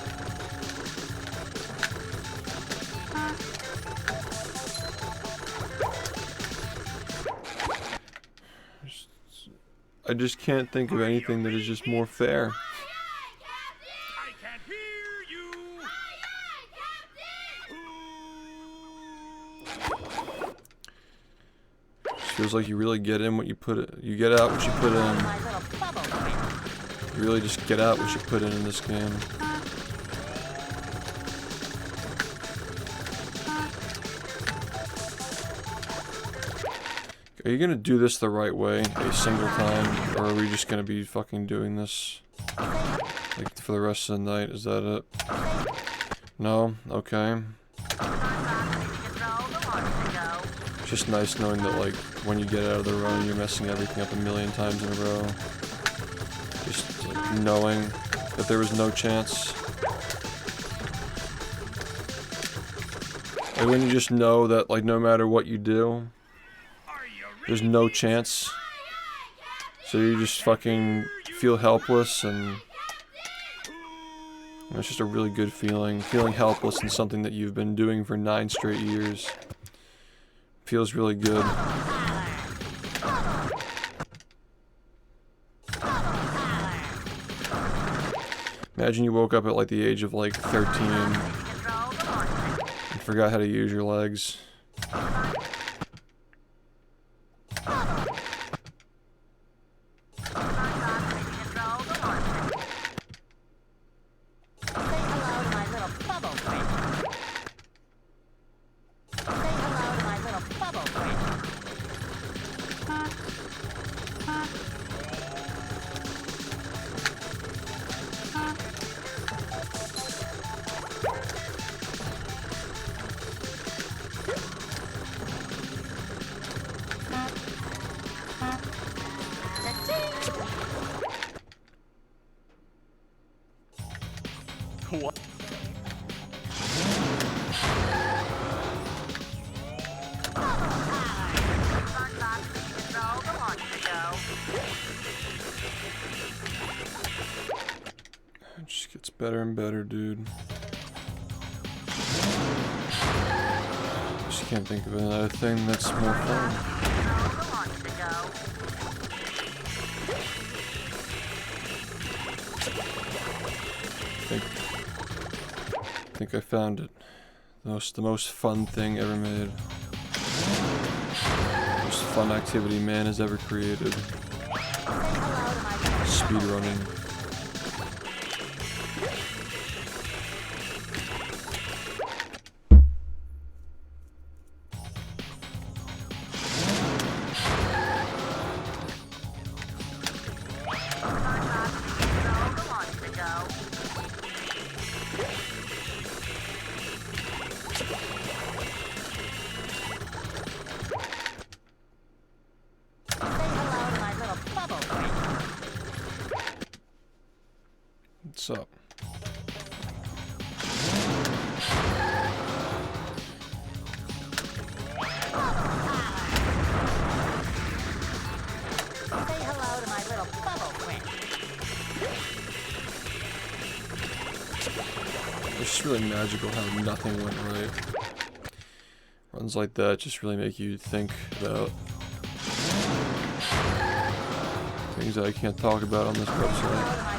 I just can't think of anything that is just more fair. I can't hear you. Feels like you really get in what you put it. You get out what you put in. You really just get out what you put in this game. Are you gonna do this the right way a single time, or are we just gonna be fucking doing this like for the rest of the night? Is that it? No? Okay. It's just nice knowing that, like, when you get out of the run, you're messing everything up a million times in a row. Just like, knowing that there was no chance. Like when you just know that, like, no matter what you do, there's no chance. So you just fucking feel helpless, and it's just a really good feeling. Feeling helpless in something that you've been doing for 9 straight years. Feels really good. Imagine you woke up at like the age of like 13 and forgot how to use your legs. What? It just gets better and better, dude. Just can't think of another thing that's more fun. I think I found it. The most fun thing ever made. Most fun activity man has ever created. Speedrunning. What's up? Say hello to my little bubble friend. It's just really magical how nothing went right. Runs like that just really make you think about things that I can't talk about on this website.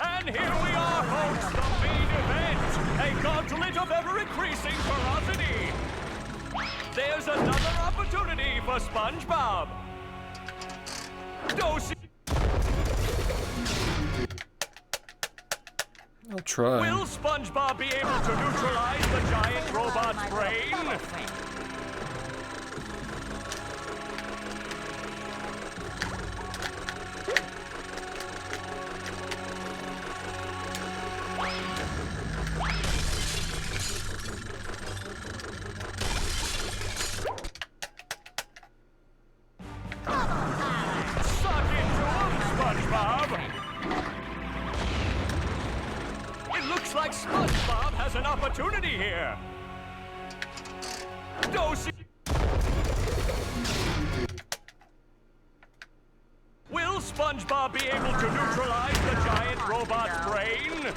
And here we are, folks, the main event. A gauntlet of ever-increasing ferocity. There's another opportunity for SpongeBob. I'll try. Will SpongeBob be able to neutralize the giant robot's brain? Suck has an opportunity here. Dose. Will SpongeBob be able to neutralize the giant robot's brain?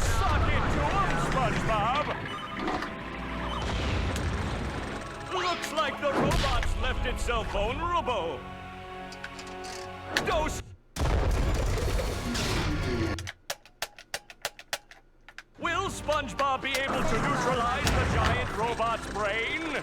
Suck it to him, SpongeBob! Looks like the robot's left itself vulnerable. Dose. Will SpongeBob be able to neutralize the giant robot's brain?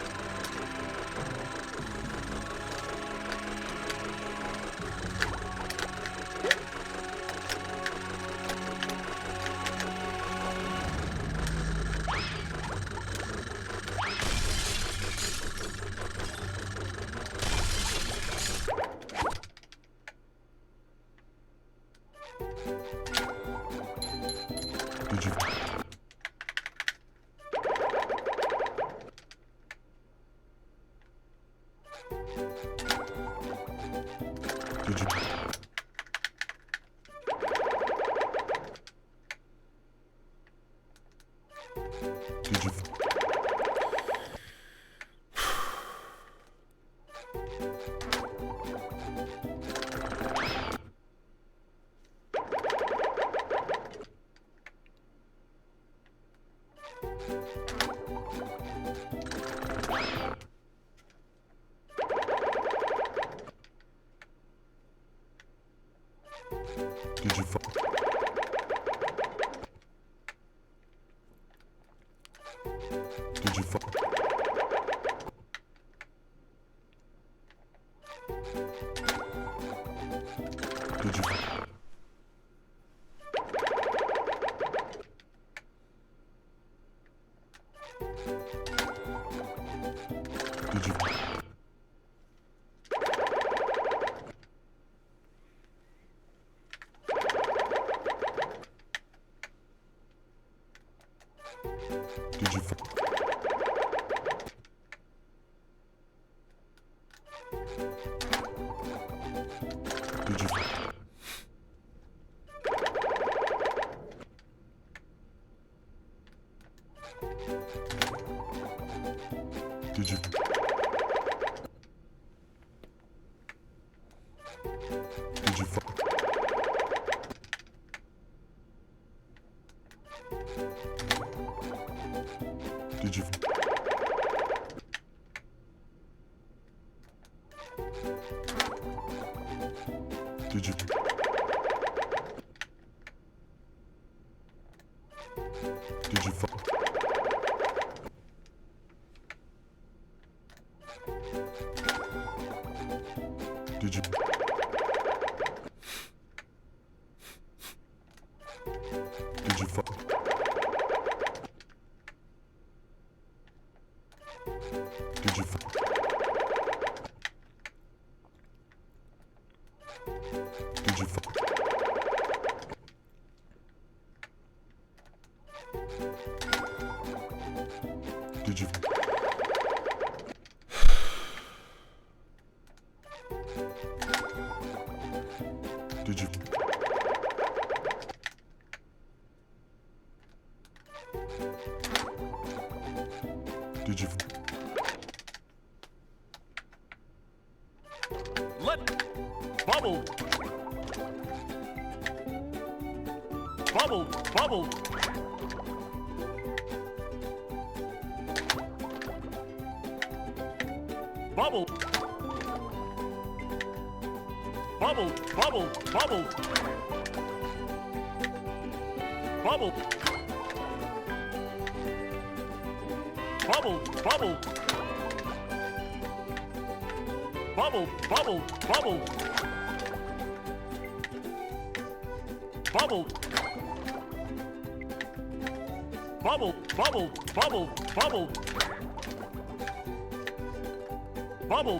Bubble. Bubble. Bubble, bubble, bubble. Bubble. Bubble, bubble. Bubble, bubble, bubble. Bubble. Bubble, bubble, bubble, bubble. Bubble.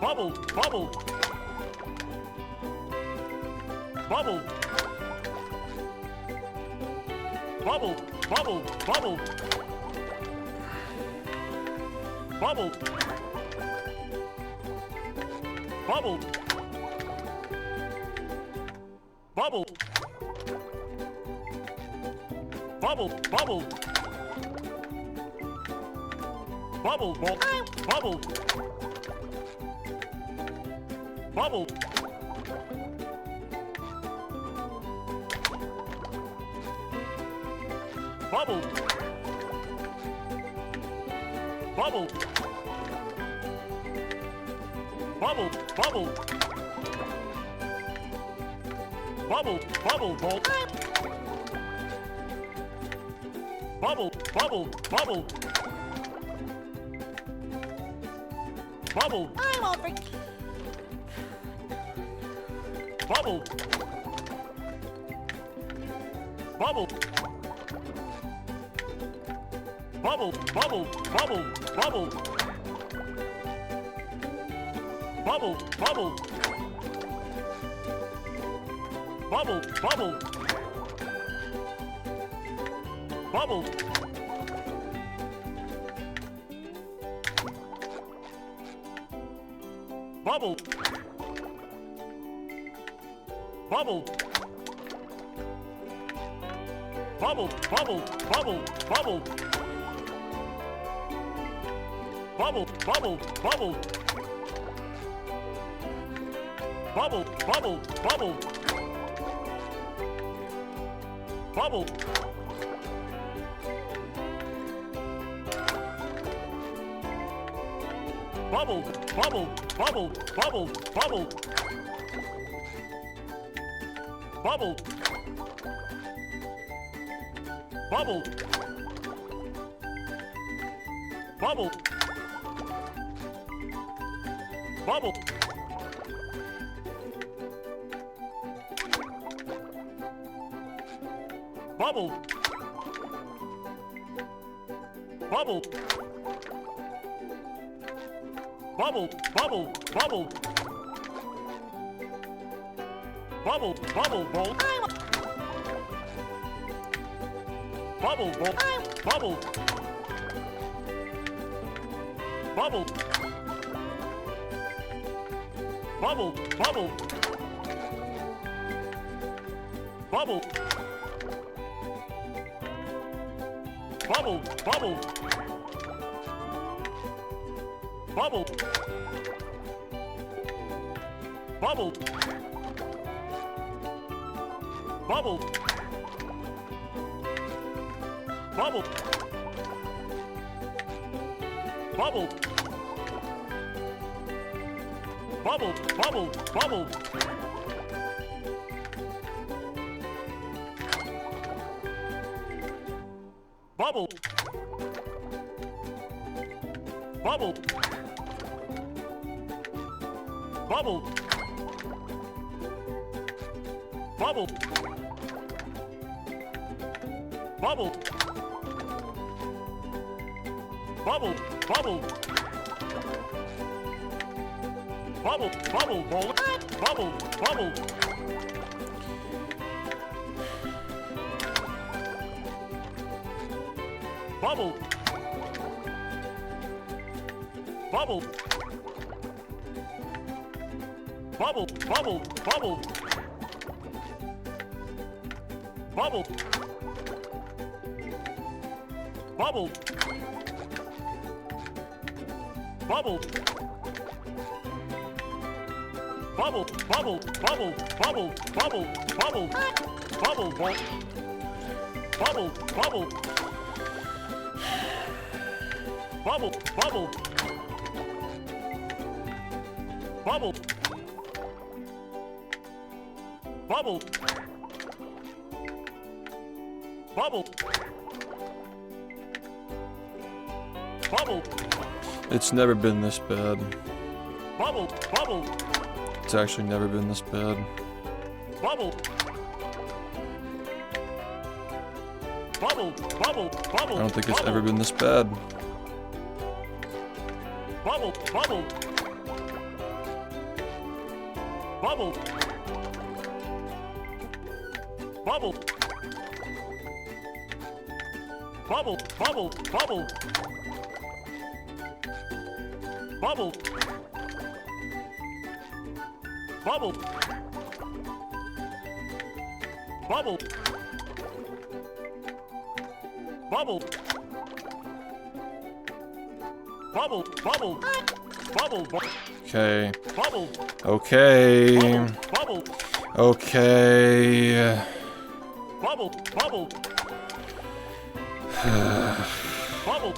Bubble, bubble. Bubble. Bubble, bubble, bubble. Bubble. Bubble. Bubble. Bubble, bubble. Bubble, bubble, bubble. Bubble. Bubble. Bubble. Bubble, bubble. Bubble, bubble, bubble. Bubble, bubble, bubble. Bubble. I won't forget. Bubble. Bubble. Bubble, bubble, bubble, bubble. Bubble, bubble. Bubble, bubble. Bubble. Bubble. Bubble. Bubble, bubble, bubble, bubble. Bubble, bubble, bubble. Bubble, bubble, bubble. Bubble. Bubble, bubble, bubble, bubble, bubble. Bubble. Bubble. Bubble. Bubble. Bubble. Bubble. Bubble, bubble, bubble. Bubble, bubble, bubble. Bubble, bubble, bubble. Bubble. Bubble, bubble. Bubble. Bubble, bubble. Bubble. Bubble. Bubble. Bubble. Bubble. Bubble, bubble, bubble. Bubble. Bubble. Bubble. Bubble. Bubble. Bubble. Bubble. Bubble. Bubble. Bubble. Bubble. Bubble. Bubble. Bubble. Bubble, bubble, bubble. Bubble. Bubble. Bubble. Bubble, bubble, bubble, bubble, bubble, bubble. Bubble, bubble. Bubble, bubble. Bubble, bubble. Bubble. Bubble. Bubble. Bubble. It's never been this bad. Bubble. Bubble. It's actually never been this bad. Bubble. Bubble. Bubble. Bubble. I don't think it's ever been this bad. Bubble. Bubble. Bubble. Bubble. Bubble, bubble, bubble. Bubble. Bubble. Bubble. Bubble. Bubble, bubble. Bubble, bubble. Okay. Bubble. Okay. Bubble. Okay. Bubble, bubble. Bubble.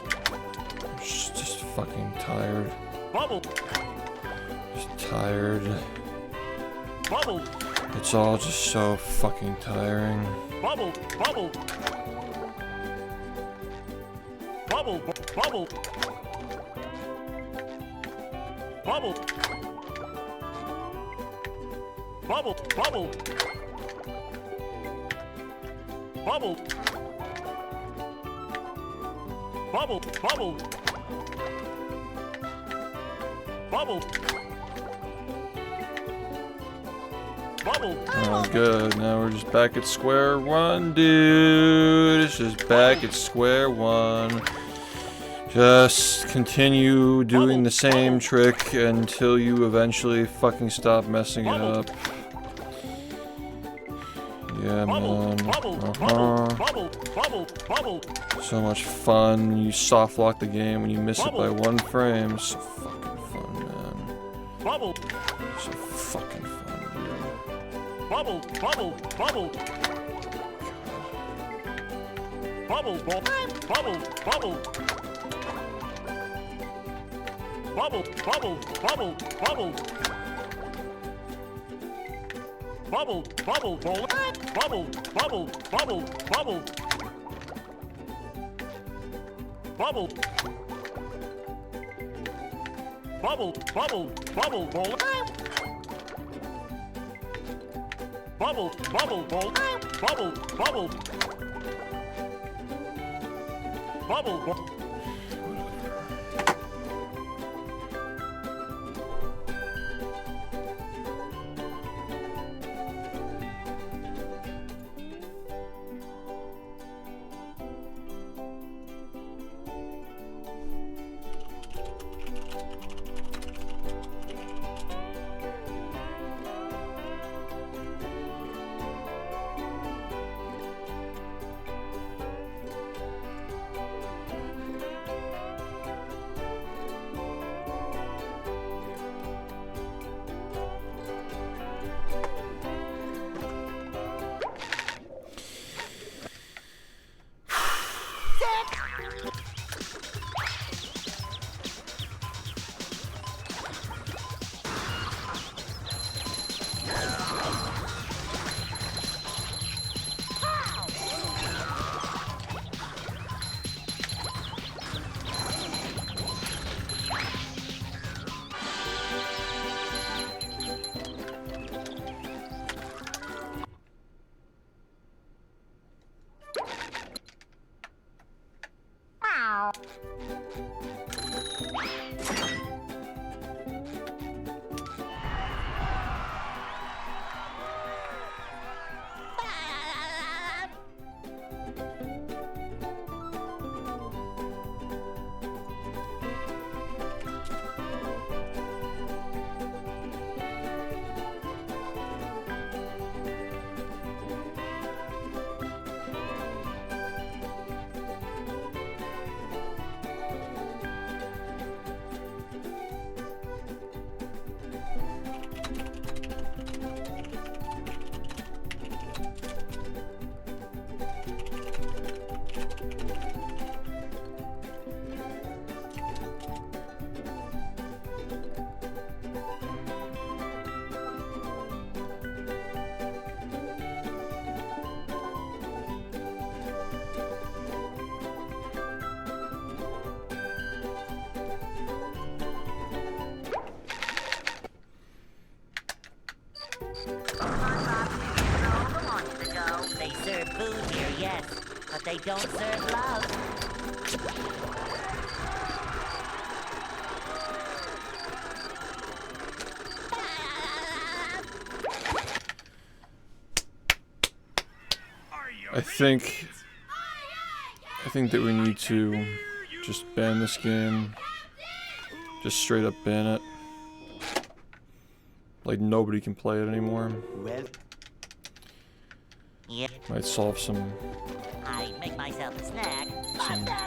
Just fucking tired. Bubble. Just tired. Bubble. It's all just so fucking tiring. Bubble, bubble. Bubble, bubble. Bubble. Bubble, bubble. Bubble. Bubble, bubble. Bubble. Bubble. Oh, good. Now we're just back at square one, dude. It's just back at square one. Just continue doing the same trick until you eventually fucking stop messing it up. Yeah, man. So much fun when you soft lock the game when you miss it by 1 frame. So fucking fun, man. Bubble. So fucking fun, dude. Bubble, bubble, bubble. Bubble, bubble, bubble, bubble. Bubble, bubble, bubble, bubble. Bubble, bubble, bubble. Bubble, bubble, bubble, bubble. Bubble. Bubble, bubble, bubble, bubble. Bubble, bubble, bubble. Bubble, bubble. Bubble, bubble. They serve food here, yes, but they don't serve love. I think that we need to just ban this game. Just straight up ban it. Like nobody can play it anymore. Well. Yep. Might solve some I make myself a snack.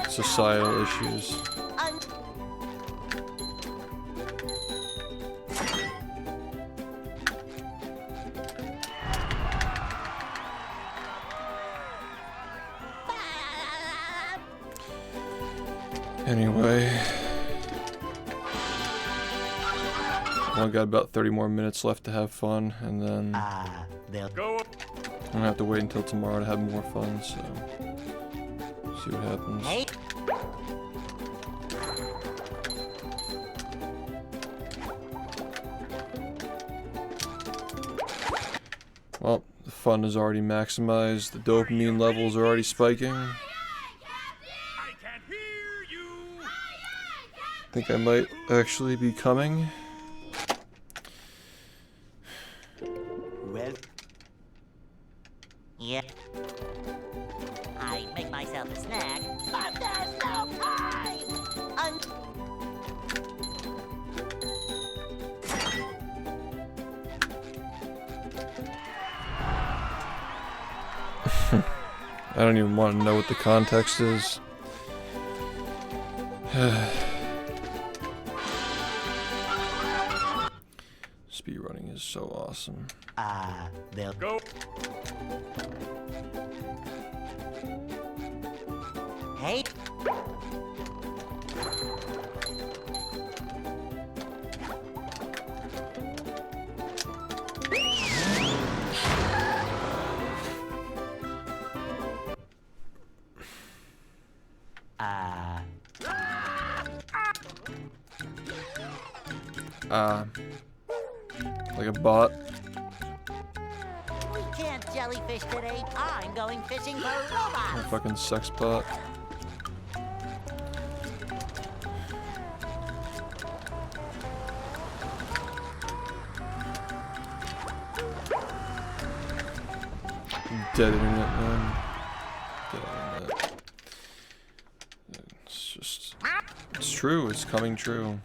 societal issues. Anyway, I got about 30 more minutes left to have fun, and then They'll Go. I'm gonna have to wait until tomorrow to have more fun, so see what happens. Hey. Well, the fun is already maximized, the dopamine levels are already spiking. I can hear you. I think I might actually be coming. Well. Yep. I make myself a snack, but there's no time. I don't even want to know what the context is. Speedrunning is so awesome. They'll Go. Hey. Like a bot. We can't jellyfish today. I'm going fishing for A robots. fucking sex bot. Dead internet, man. Dead internet. It's just... It's true, it's coming true.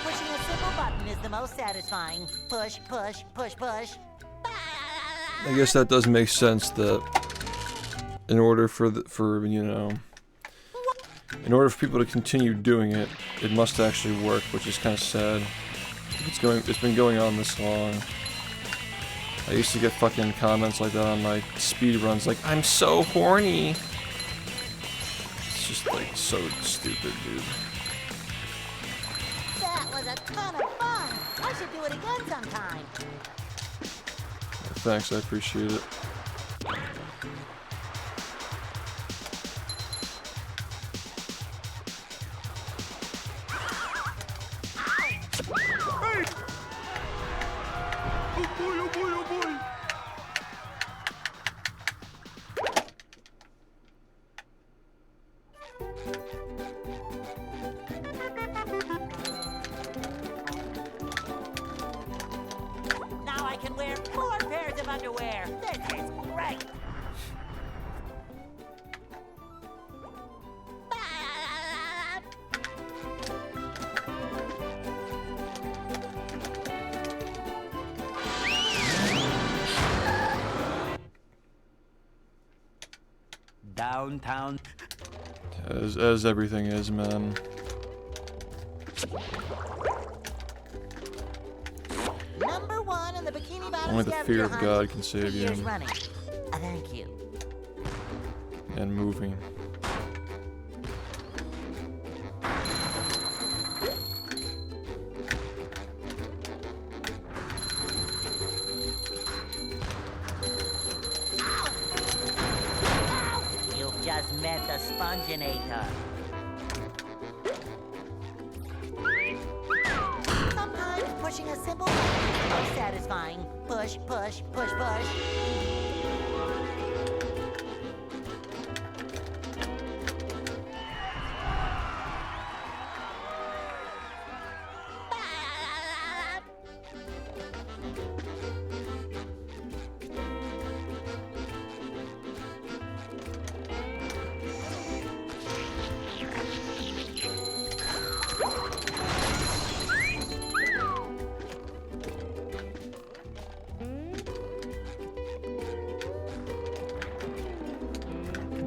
Pushing a simple button is the most satisfying. Push, push, push, push. I guess that does make sense that in order for you know, in order for people to continue doing it, it must actually work, which is kind of sad. It's been going on this long. I used to get fucking comments like that on my speedruns, like, I'm so horny. It's just like so stupid, dude. That was a ton of fun. I should do it again sometime. Thanks, I appreciate it. Oh boy, oh boy. Now I can wear 4 pairs of underwear. This is great. Downtown. As everything is, man. Number 1 in the bikini bottom Only the fear of scavenger God hunt can 2 save years you. running. Thank you. And moving. You've just met the Sponginator. pushing a simple button is the most satisfying. Push, push, push, push.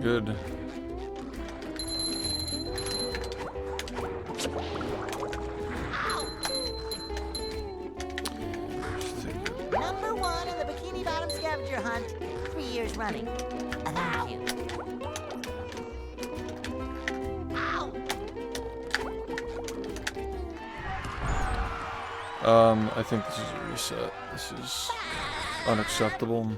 Good. Number 1 in the Bikini Bottom scavenger hunt, 3 years running. Thank you. I think this is a reset. This is unacceptable.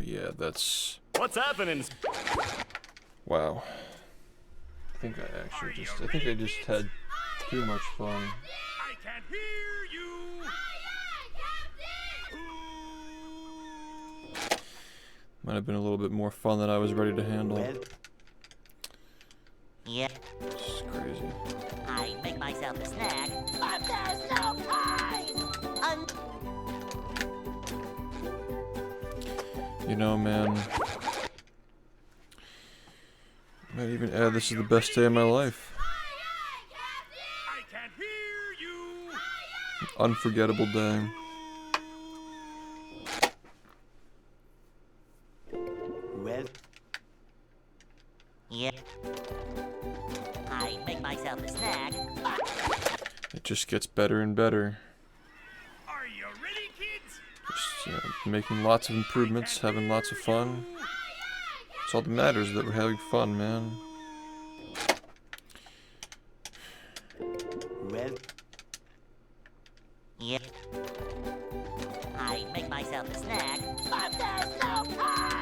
Yeah, that's... What's happening? Wow. I think I just had too much fun. I can hear you. Might have been a little bit more fun than I was ready to handle. Yeah. It's crazy. I make myself a snack, but there's no time! You know, man. Might even add this is the best day of my life. I can hear you. Unforgettable day. Well, Yep. I make myself a snack. It just gets better and better. Are you ready, kids? Just, you know, making lots of improvements, having lots of fun. That's all that matters, that we're having fun, man. well, Yep. I make myself a snack, but there's no time!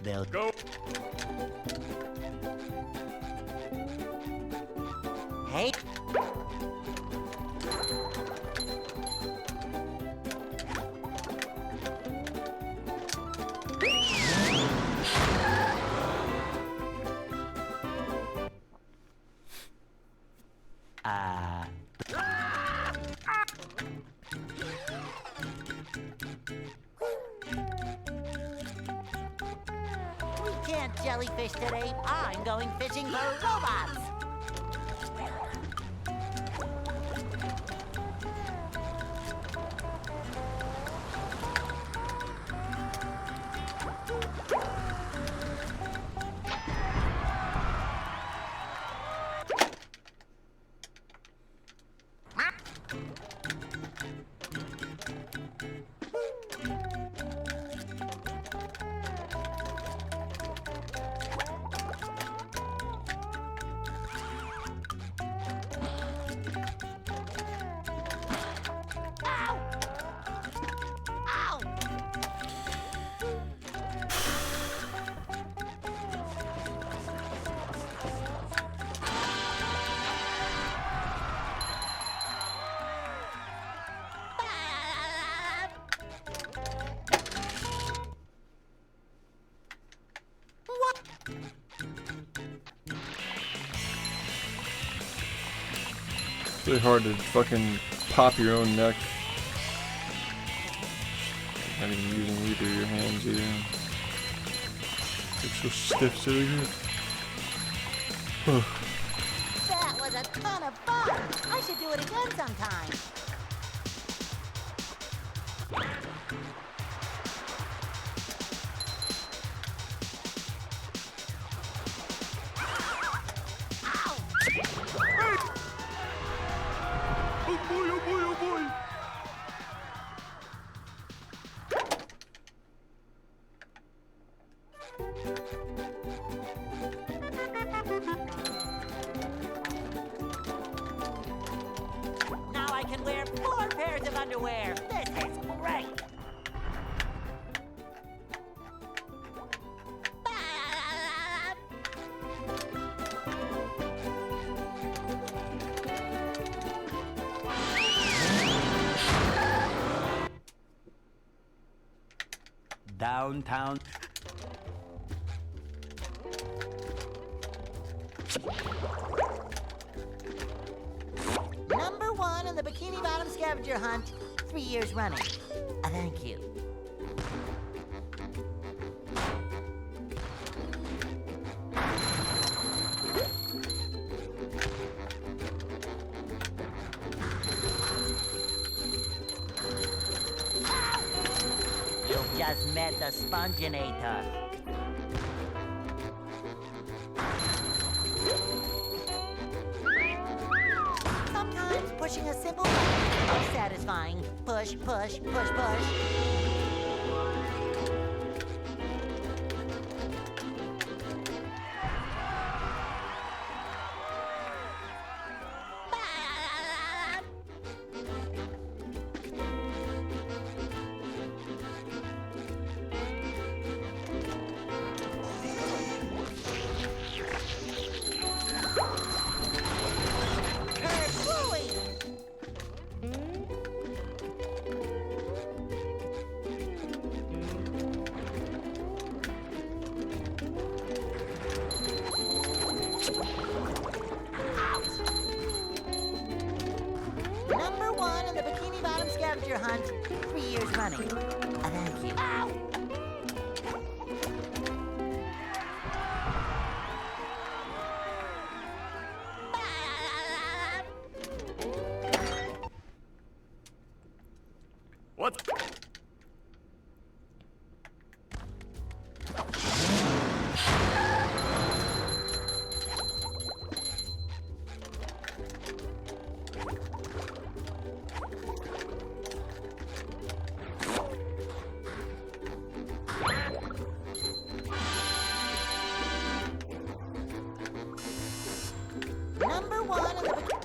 they'll Go. Hey. We can't jellyfish today. I'm going fishing for robots. Ow! Ow! What? It's really hard to fucking pop your own neck. Not even using either of your hands either. It's so stiff sitting here. That was a ton of fun. I should do it again sometime. Ow! Oh boy, oh boy, oh boy. can wear 4 pairs of underwear. This is great. Downtown. Number 1 on the Bikini Bottom scavenger hunt, 3 years running. Thank you. You've just met the sponginator. Sometimes pushing a simple button is most satisfying. Push, push, push, push. Number 1 in the Bikini Bottom scavenger hunt, 3 years running. Thank you. Ow! What? Number 1 in the Bikini...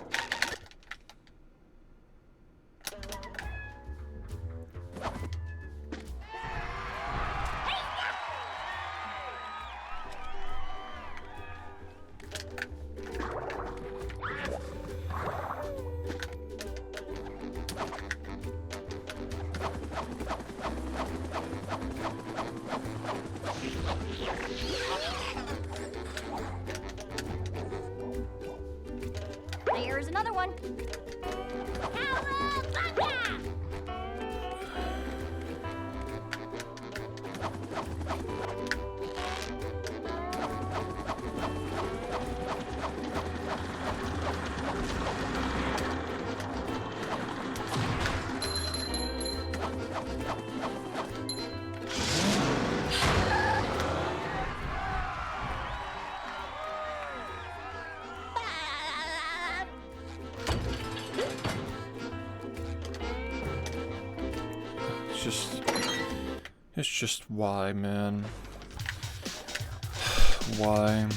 There's another one. Cowabunga! It's just why, man? Why?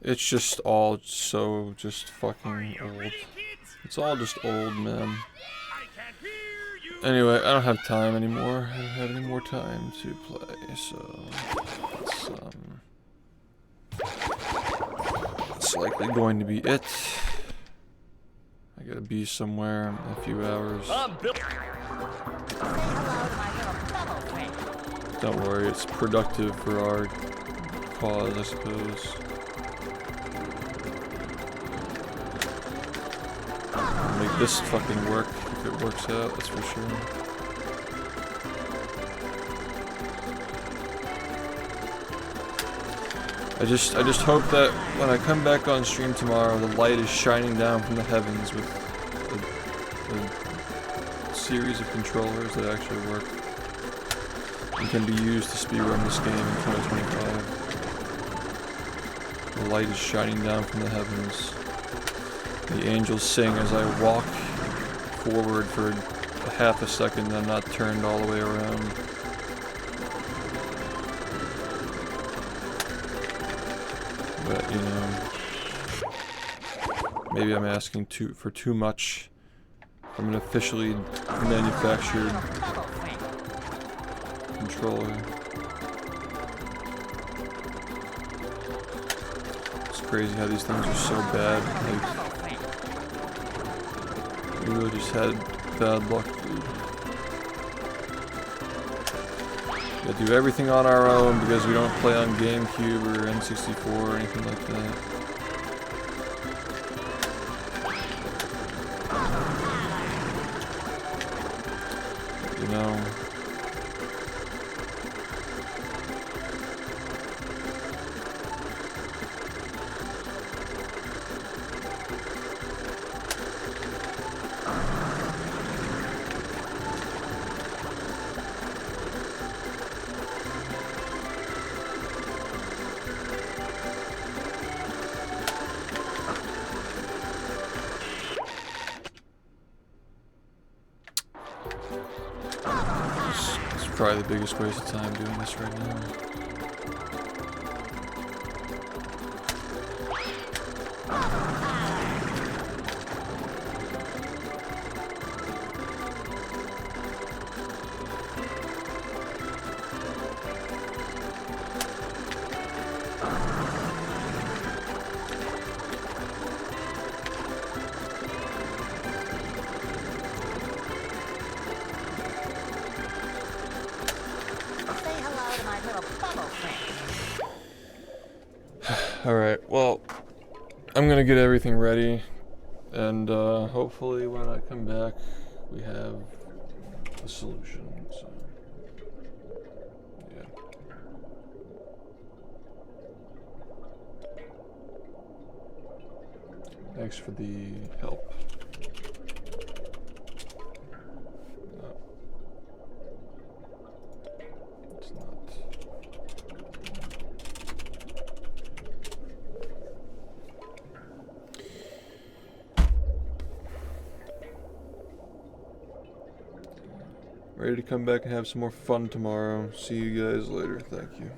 It's just all so just fucking old. It's all just old, man. Anyway, I don't have time anymore. I don't have any more time to play, so it's likely going to be it. I gotta be somewhere in a few hours. Don't worry, it's productive for our cause, I suppose. Make this fucking work if it works out, that's for sure. I just hope that when I come back on stream tomorrow, the light is shining down from the heavens with a series of controllers that actually work. and can be used to speedrun this game in 2025. The light is shining down from the heavens. The angels sing as I walk forward for a half a second, then not turned all the way around. But, you know, maybe I'm asking for too much from an officially manufactured controller. It's crazy how these things are so bad. Like, we really just had bad luck, dude. We do everything on our own because we don't play on GameCube or N64 or anything like that. You know. It's probably the biggest waste of time doing this right now. Alright, well, I'm gonna get everything ready, and hopefully when I come back, we have a solution, so, yeah. Thanks for the help. No. It's not. Ready to come back and have some more fun tomorrow. See you guys later. Thank you.